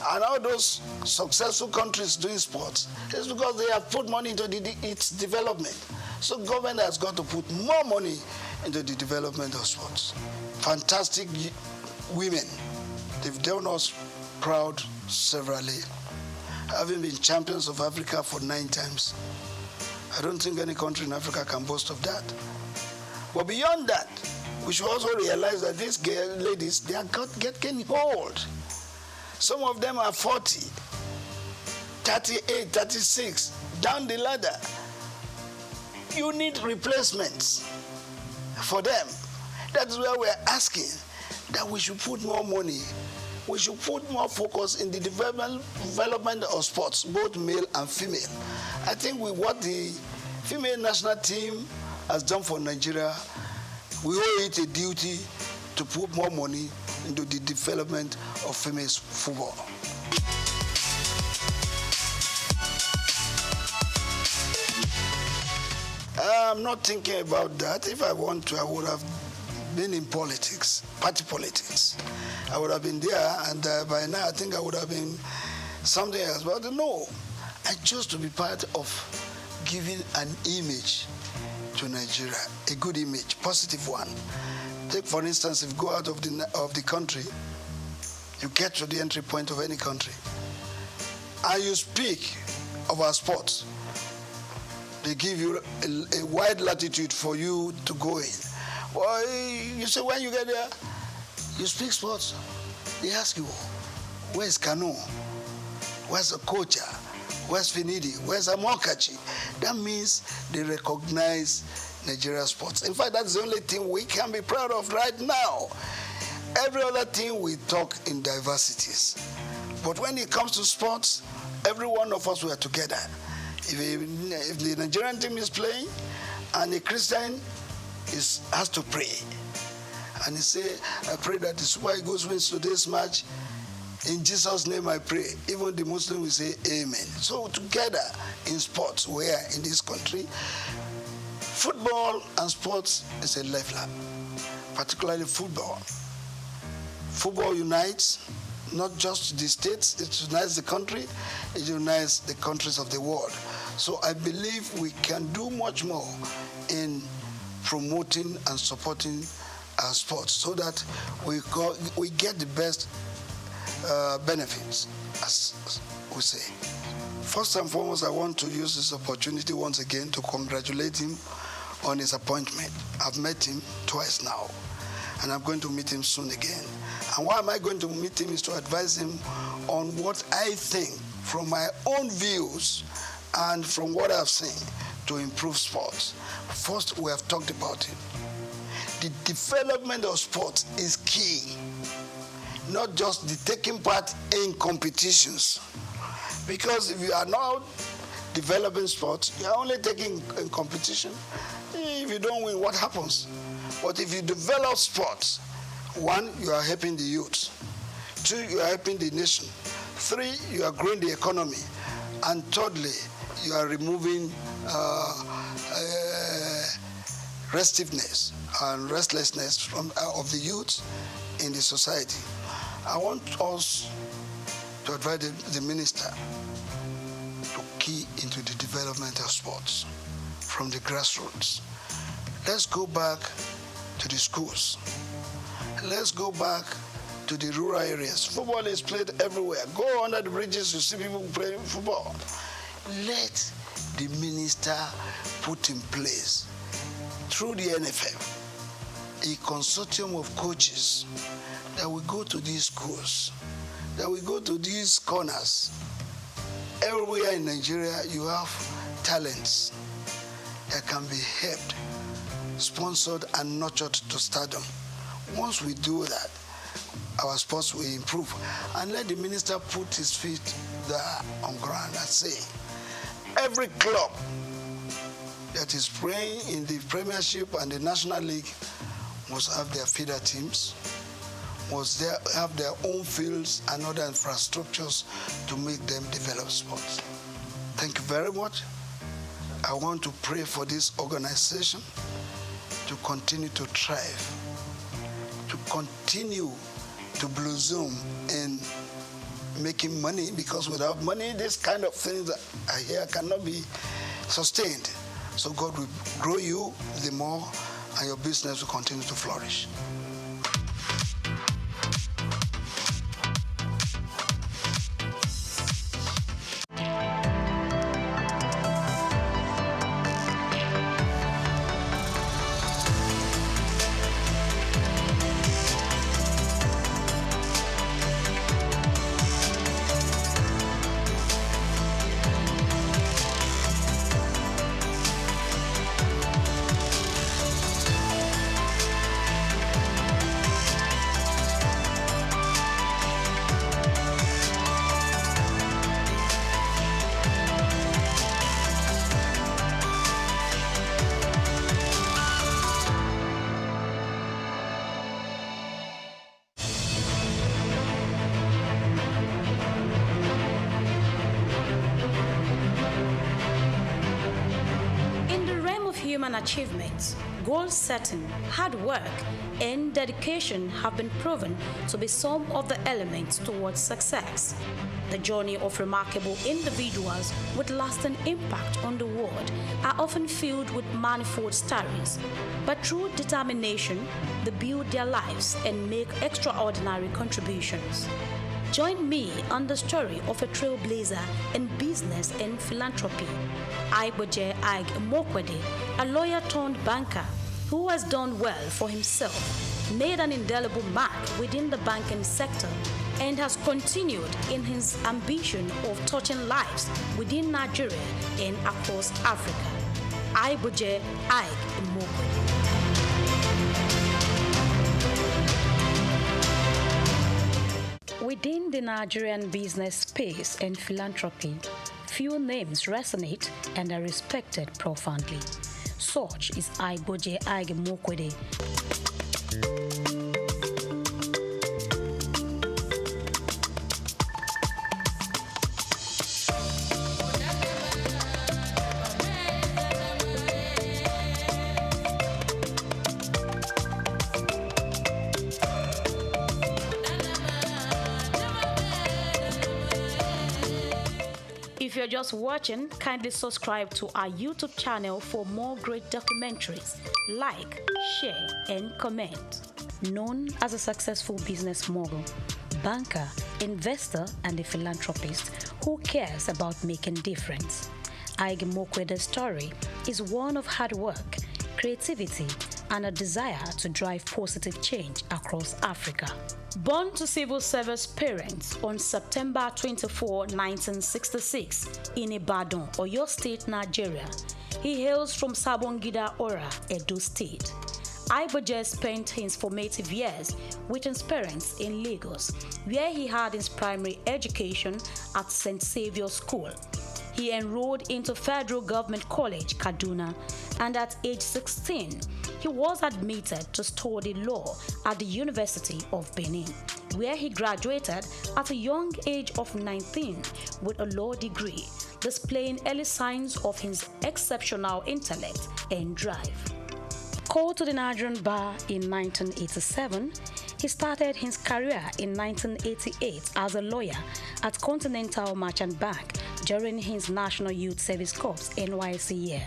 And all those successful countries doing sports is because they have put money into its development. So government has got to put more money into the development of sports. Fantastic women. They've done us proud severally. Having been champions of Africa for 9 times. I don't think any country in Africa can boast of that. But beyond that, we should also realize that these ladies, they are getting old. Some of them are 40, 38, 36, down the ladder. You need replacements for them. That's where we're asking that we should put more money. We should put more focus in the development of sports, both male and female. I think with what the female national team has done for Nigeria, we owe it a duty to put more money into the development of female football. I'm not thinking about that. If I want to, I would have been in politics, party politics. I would have been there, and by now I think I would have been something else. But no, I chose to be part of giving an image to Nigeria, a good image, positive one. Take, for instance, if you go out of the country, you get to the entry point of any country, and you speak of our sports, they give you a wide latitude for you to go in. Well, you say when you get there, you speak sports. They ask you, where's Kano? Where's Okocha? Where's Finidi? Where's Amokachi? That means they recognize Nigeria sports. In fact, that's the only thing we can be proud of right now. Every other thing we talk in diversities. But when it comes to sports, every one of us were together. If the Nigerian team is playing and a Christian has to pray, and he say, I pray that the Super Eagles wins today's match. In Jesus' name I pray. Even the Muslim will say amen. So together in sports, where in this country, football and sports is a lifeline, particularly football. Football unites not just the states, it unites the country, it unites the countries of the world. So I believe we can do much more in promoting and supporting our sports so that we get the best benefits, as we say. First and foremost, I want to use this opportunity once again to congratulate him on his appointment. I've met him twice now, and I'm going to meet him soon again. And why am I going to meet him is to advise him on what I think from my own views and from what I've seen to improve sports. First, we have talked about it. The development of sports is key, not just the taking part in competitions. Because if you are not developing sports, you are only taking in competition. If you don't win, what happens? But if you develop sports, 1, you are helping the youth. 2, you are helping the nation. 3, you are growing the economy. And thirdly, you are removing restiveness and restlessness of the youth in the society. I want us to advise the minister to key into the development of sports from the grassroots. Let's go back to the schools. Let's go back to the rural areas. Football is played everywhere. Go under the bridges, you see people playing football. Let the minister put in place, through the NFF, a consortium of coaches that will go to these schools, that will go to these corners. Everywhere in Nigeria, you have talents that can be helped, sponsored, and nurtured to stardom. Once we do that, our sports will improve. And let the minister put his feet there on ground and say, every club that is playing in the Premiership and the National League must have their feeder teams, must have their own fields and other infrastructures to make them develop sports. Thank you very much. I want to pray for this organization to continue to thrive, to continue to blossom in making money, because without money, this kind of things that I hear cannot be sustained. So God will grow you the more, and your business will continue to flourish. Human achievements, goal setting, hard work, and dedication have been proven to be some of the elements towards success. The journey of remarkable individuals with lasting impact on the world are often filled with manifold stories, but through determination, they build their lives and make extraordinary contributions. Join me on the story of a trailblazer in business and philanthropy, Aiboje Ig Mokwede, a lawyer turned banker who has done well for himself, made an indelible mark within the banking sector, and has continued in his ambition of touching lives within Nigeria and across Africa. Aiboje Ig Mokwede. Within the Nigerian business space and philanthropy, few names resonate and are respected profoundly. Such is Aiboje Ig Mokwede. If you're just watching, kindly subscribe to our YouTube channel for more great documentaries. Like, share, and comment. Known as a successful business mogul, banker, investor, and a philanthropist who cares about making difference, Ig Mokwede's story is one of hard work, creativity, and a desire to drive positive change across Africa. Born to civil service parents on September 24, 1966 in Ibadan, Oyo State, Nigeria, he hails from Sabongida Ora, Edo State. Aiboje spent his formative years with his parents in Lagos, where he had his primary education at St. Saviour's School. He enrolled into Federal Government College, Kaduna, and at age 16, he was admitted to study law at the University of Benin, where he graduated at a young age of 19 with a law degree, displaying early signs of his exceptional intellect and drive. Called to the Nigerian bar in 1987, he started his career in 1988 as a lawyer at Continental Merchant Bank during his National Youth Service Corps NYSC year.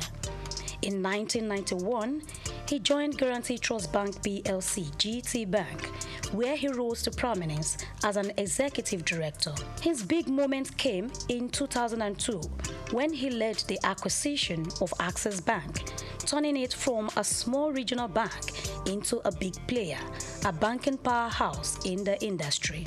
In 1991, he joined Guarantee Trust Bank PLC, GT Bank, where he rose to prominence as an executive director. His big moment came in 2002 when he led the acquisition of Access Bank, turning it from a small regional bank into a big player, a banking powerhouse in the industry.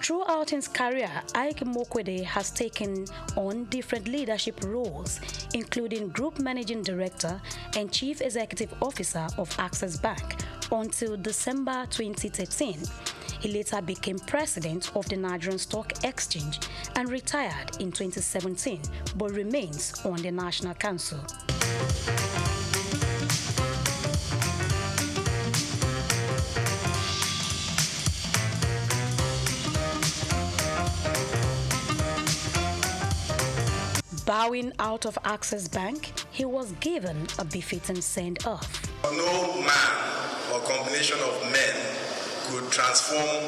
Throughout his career, Ig Mokwede has taken on different leadership roles, including Group Managing Director and Chief Executive Officer of Access Bank until December 2013. He later became President of the Nigerian Stock Exchange and retired in 2017, but remains on the National Council. Bowing out of Access Bank, he was given a befitting send-off. No man or combination of men could transform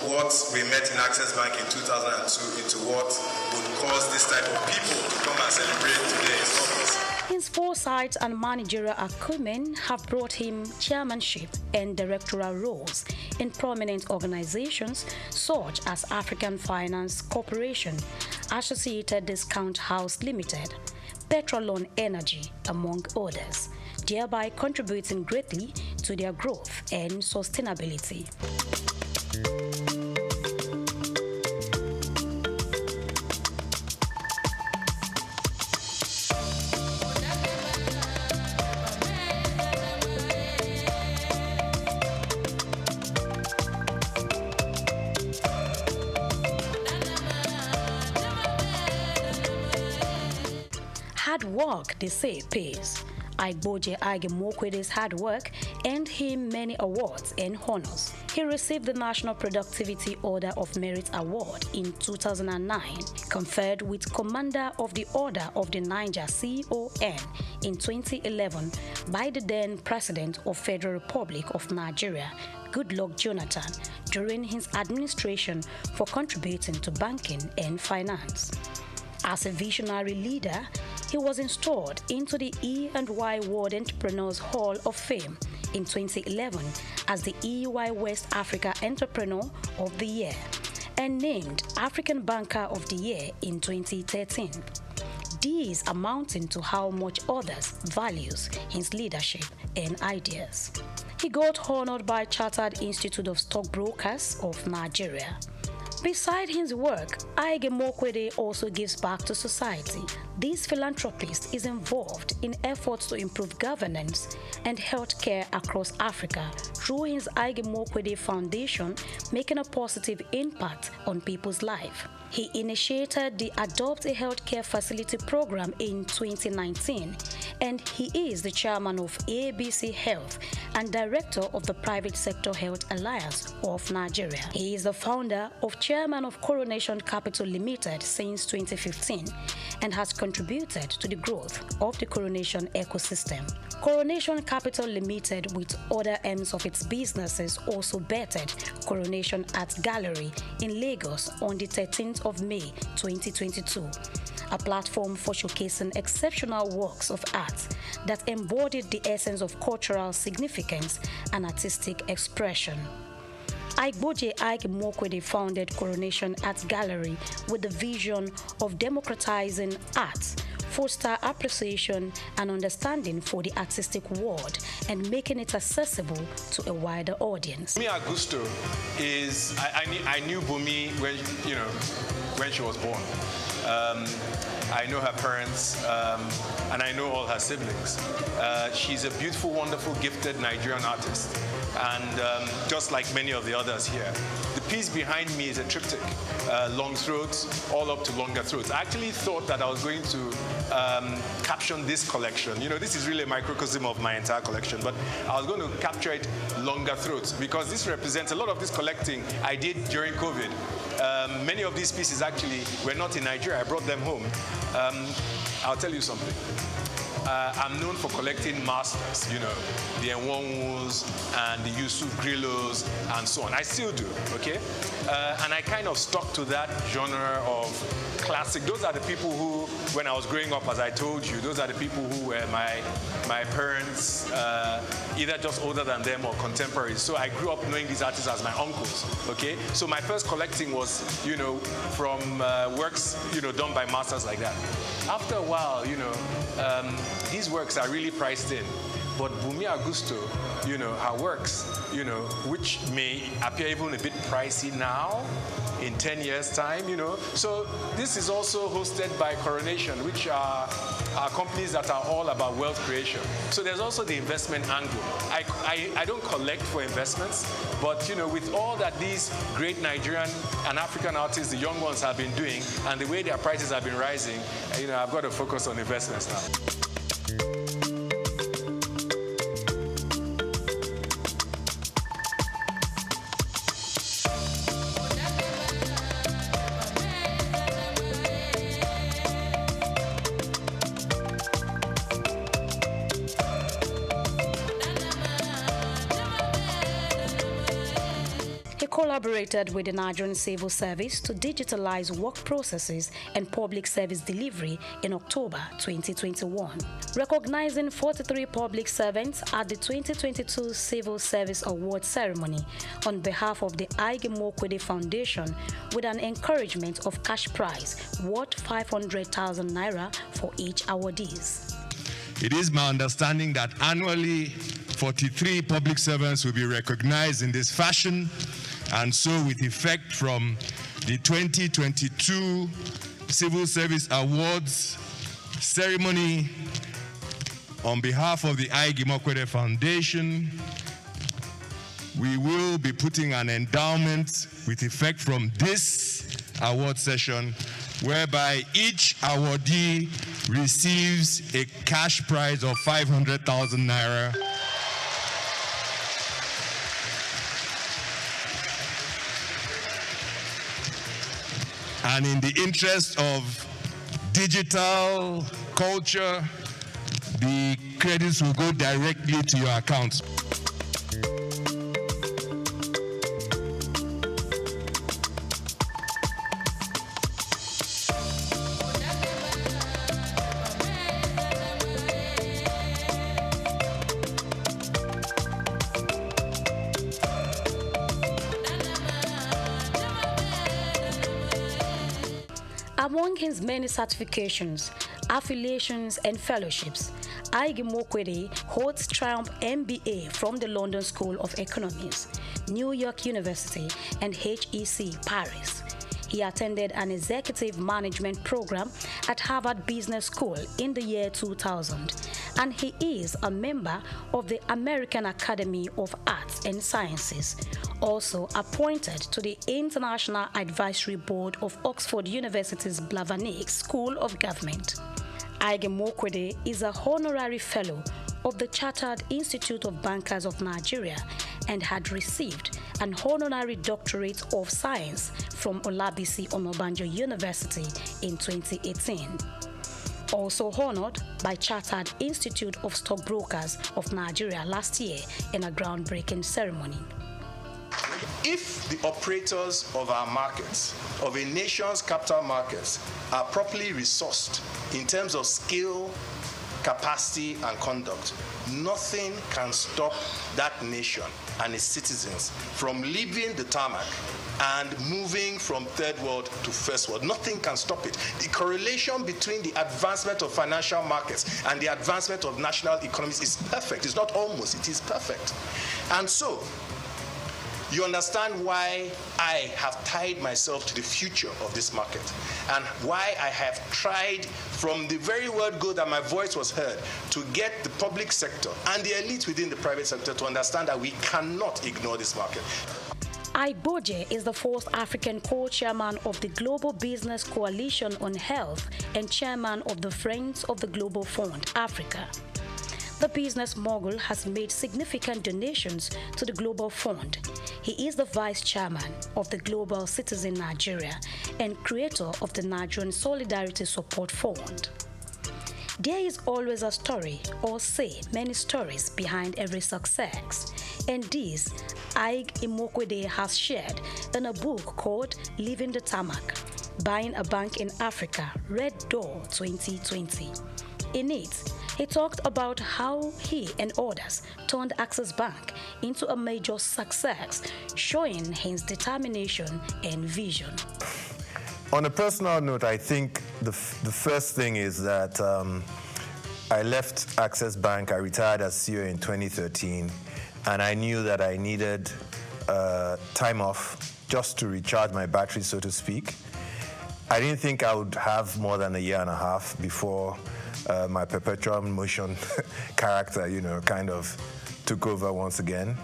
what we met in Access Bank in 2002 into what would cause this type of people to come and celebrate today's office. His foresight and managerial acumen have brought him chairmanship and directorial roles in prominent organizations such as African Finance Corporation, Associated Discount House Limited, Petrolon Energy, among others, thereby contributing greatly to their growth and sustainability. Hard work, they say, pays. Igboje Agemokwede's hard work earned him many awards and honors. He received the National Productivity Order of Merit Award in 2009, conferred with Commander of the Order of the Niger CON in 2011 by the then President of Federal Republic of Nigeria, Goodluck Jonathan, during his administration for contributing to banking and finance. As a visionary leader, he was installed into the E&Y World Entrepreneurs Hall of Fame in 2011 as the EY West Africa Entrepreneur of the Year and named African Banker of the Year in 2013. These amounting to how much others values his leadership and ideas. He got honored by Chartered Institute of Stockbrokers of Nigeria. Beside his work, Agemokwede also gives back to society. This philanthropist is involved in efforts to improve governance and healthcare across Africa through his Agemokwede Foundation, making a positive impact on people's life. He initiated the Adopt a Healthcare Facility program in 2019, and he is the chairman of ABC Health and director of the Private Sector Health Alliance of Nigeria. He is the founder of chairman of Coronation Capital Limited since 2015 and has contributed to the growth of the Coronation ecosystem. Coronation Capital Limited, with other arms of its businesses, also bettered Coronation Art Gallery in Lagos on the 13th of May 2022, a platform for showcasing exceptional works of art that embodied the essence of cultural significance and artistic expression. Igboje Agemokwede founded Coronation Art Gallery with the vision of democratizing art, foster appreciation and understanding for the artistic world, and making it accessible to a wider audience. Bumi Augusto is, I knew Bumi when she was born. I know her parents, and I know all her siblings. She's a beautiful, wonderful, gifted Nigerian artist, and just like many of the others here. The piece behind me is a triptych, long throats, all up to longer throats. I actually thought that I was going to caption this collection. This is really a microcosm of my entire collection, but I was going to capture it longer throats because this represents a lot of this collecting I did during COVID. Many of these pieces actually were not in Nigeria. I brought them home. I'll tell you something. I'm known for collecting masters, the Enwonwus and the Yusuf Grillos and so on. I still do, okay? And I kind of stuck to that genre of classic. Those are the people who, when I was growing up, as I told you, those are the people who were my parents, either just older than them or contemporaries. So I grew up knowing these artists as my uncles, okay? So my first collecting was, from works, done by masters like that. After a while, these works are really priced in. But Bumi Augusto, her works, which may appear even a bit pricey now, in 10 years' time, So this is also hosted by Coronation, which are companies that are all about wealth creation. So there's also the investment angle. I don't collect for investments, but with all that these great Nigerian and African artists, the young ones, have been doing, and the way their prices have been rising, I've got to focus on investments now. collaborated with the Nigerian Civil Service to digitalize work processes and public service delivery in October 2021. Recognizing 43 public servants at the 2022 Civil Service Award ceremony on behalf of the Ige Mokwede Foundation with an encouragement of cash prize worth 500,000 naira for each awardees. It is my understanding that annually 43 public servants will be recognized in this fashion, and so with effect from the 2022 Civil Service Awards ceremony, on behalf of the Ige Mokwede Foundation, we will be putting an endowment with effect from this award session, whereby each awardee receives a cash prize of 500,000 naira. And in the interest of digital culture, the credits will go directly to your accounts. Among his many certifications, affiliations, and fellowships, Ige Mokwede holds Triumph MBA from the London School of Economics, New York University, and HEC Paris. He attended an executive management program at Harvard Business School in the year 2000, and he is a member of the American Academy of Arts and Sciences, also appointed to the International Advisory Board of Oxford University's Blavatnik School of Government. Ige Mokwede is a honorary fellow of the Chartered Institute of Bankers of Nigeria and had received an honorary doctorate of science from Olabisi Onabanjo University in 2018. Also honored by Chartered Institute of Stockbrokers of Nigeria last year in a groundbreaking ceremony. If the operators of our markets, of a nation's capital markets, are properly resourced in terms of skill, capacity, and conduct, nothing can stop that nation and its citizens from leaving the tarmac and moving from third world to first world. Nothing can stop it. The correlation between the advancement of financial markets and the advancement of national economies is perfect. It's not almost, it is perfect. And so, you understand why I have tied myself to the future of this market and why I have tried from the very word go that my voice was heard to get the public sector and the elite within the private sector to understand that we cannot ignore this market. Aiboje is the fourth African co-chairman of the Global Business Coalition on Health and chairman of the Friends of the Global Fund, Africa. The business mogul has made significant donations to the Global Fund. He is the vice chairman of the Global Citizen Nigeria and creator of the Nigerian Solidarity Support Fund. There is always a story, or say many stories, behind every success, and this Ige Mokwede has shared in a book called Leaving the Tarmac, Buying a Bank in Africa, Red Door 2020. In it, he talked about how he and others turned Access Bank into a major success, showing his determination and vision. On a personal note, I think the first thing is that I left Access Bank. I retired as CEO in 2013, and I knew that I needed time off just to recharge my battery, so to speak. I didn't think I would have more than a year and a half before my perpetual motion character, kind of took over once again.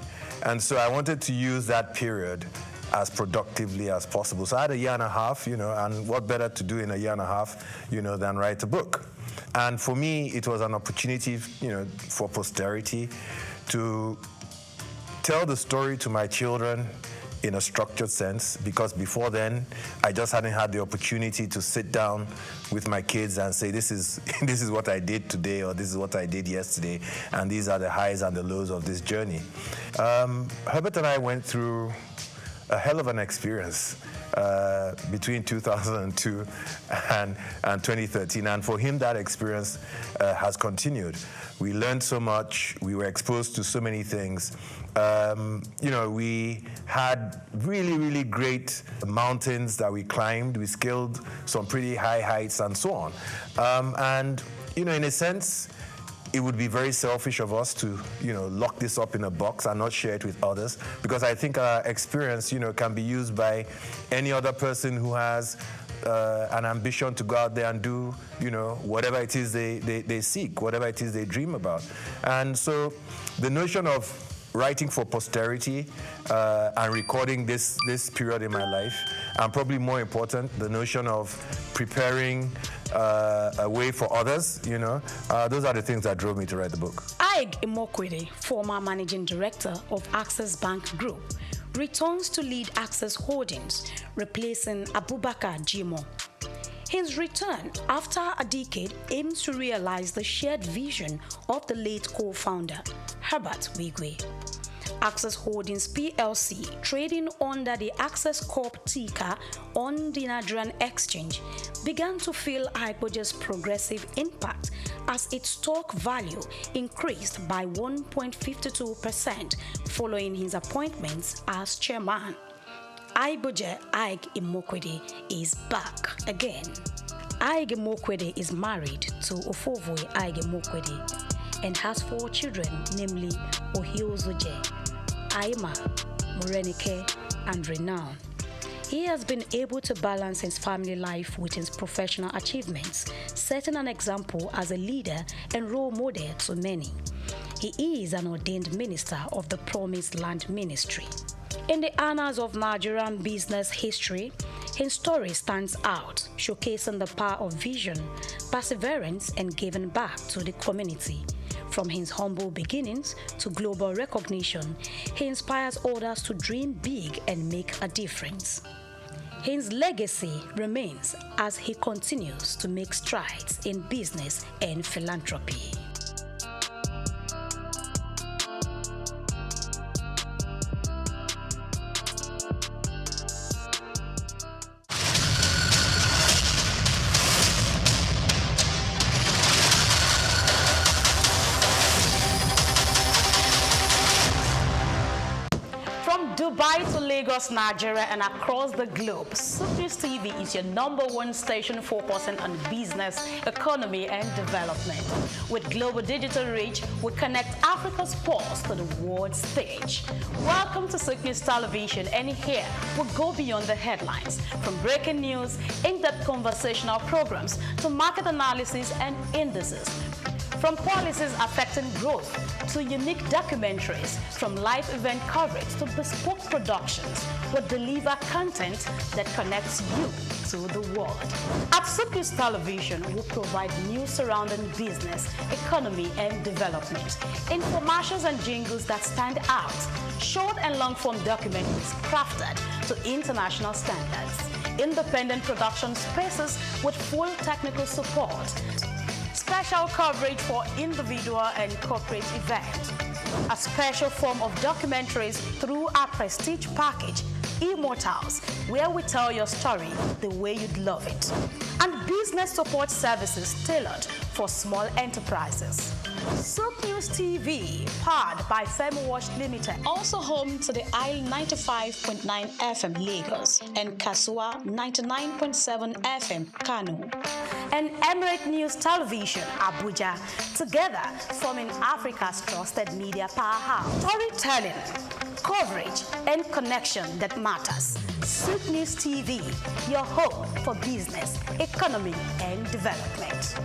And so I wanted to use that period as productively as possible. So I had a year and a half, and what better to do in a year and a half, than write a book. And for me, it was an opportunity, for posterity to tell the story to my children in a structured sense, because before then, I just hadn't had the opportunity to sit down with my kids and say, this is what I did today, or this is what I did yesterday, and these are the highs and the lows of this journey. Herbert and I went through a hell of an experience between 2002 and 2013. And for him, that experience has continued. We learned so much. We were exposed to so many things. We had really, really great mountains that we climbed. We scaled some pretty high heights and so on. In a sense, it would be very selfish of us to, lock this up in a box and not share it with others, because I think our experience, can be used by any other person who has an ambition to go out there and do, whatever it is they seek, whatever it is they dream about. And so the notion of writing for posterity and recording this period in my life, and probably more important, the notion of preparing a way for others, those are the things that drove me to write the book. Ig Imokwede, former managing director of Access Bank Group, returns to lead Access Holdings, replacing Abubakar Jimo. His return after a decade aims to realize the shared vision of the late co-founder, Herbert Wigwe. Access Holdings PLC, trading under the Access Corp ticker on the Nigerian exchange, began to feel Iboje's progressive impact as its stock value increased by 1.52% following his appointments as chairman. Iboje Ig Imokwede is back again. Ig Imokwede is married to Ofovwe Ig Imokwede and has 4 children, namely Ohiozoje, Aima, Morenike, and Renown. He has been able to balance his family life with his professional achievements, setting an example as a leader and role model to many. He is an ordained minister of the Promised Land Ministry. In the annals of Nigerian business history, his story stands out, showcasing the power of vision, perseverance, and giving back to the community. From his humble beginnings to global recognition, he inspires others to dream big and make a difference. His legacy remains as he continues to make strides in business and philanthropy. Dubai to Lagos, Nigeria, and across the globe, SOUQ News TV is your #1 station focusing on business, economy, and development. With global digital reach, we connect Africa's pulse to the world stage. Welcome to SOUQ News Television, and here we go beyond the headlines, from breaking news, in-depth conversational programs, to market analysis and indices. From policies affecting growth to unique documentaries, from live event coverage to bespoke productions, we deliver content that connects you to the world. At SOUQ News Television, we provide news surrounding business, economy, and development, infomercials and jingles that stand out, short and long-form documentaries crafted to international standards, independent production spaces with full technical support, special coverage for individual and corporate events, a special form of documentaries through our prestige package, Immortals, where we tell your story the way you'd love it, and business support services tailored for small enterprises. SOUQ News TV, powered by FemiWatch Limited, also home to the Isle 95.9 FM Lagos and Kasua 99.7 FM Kano, and Emirate News Television Abuja, together forming Africa's trusted media powerhouse. Storytelling, coverage, and connection that matters. SOUQ News TV, your home for business, economy, and development.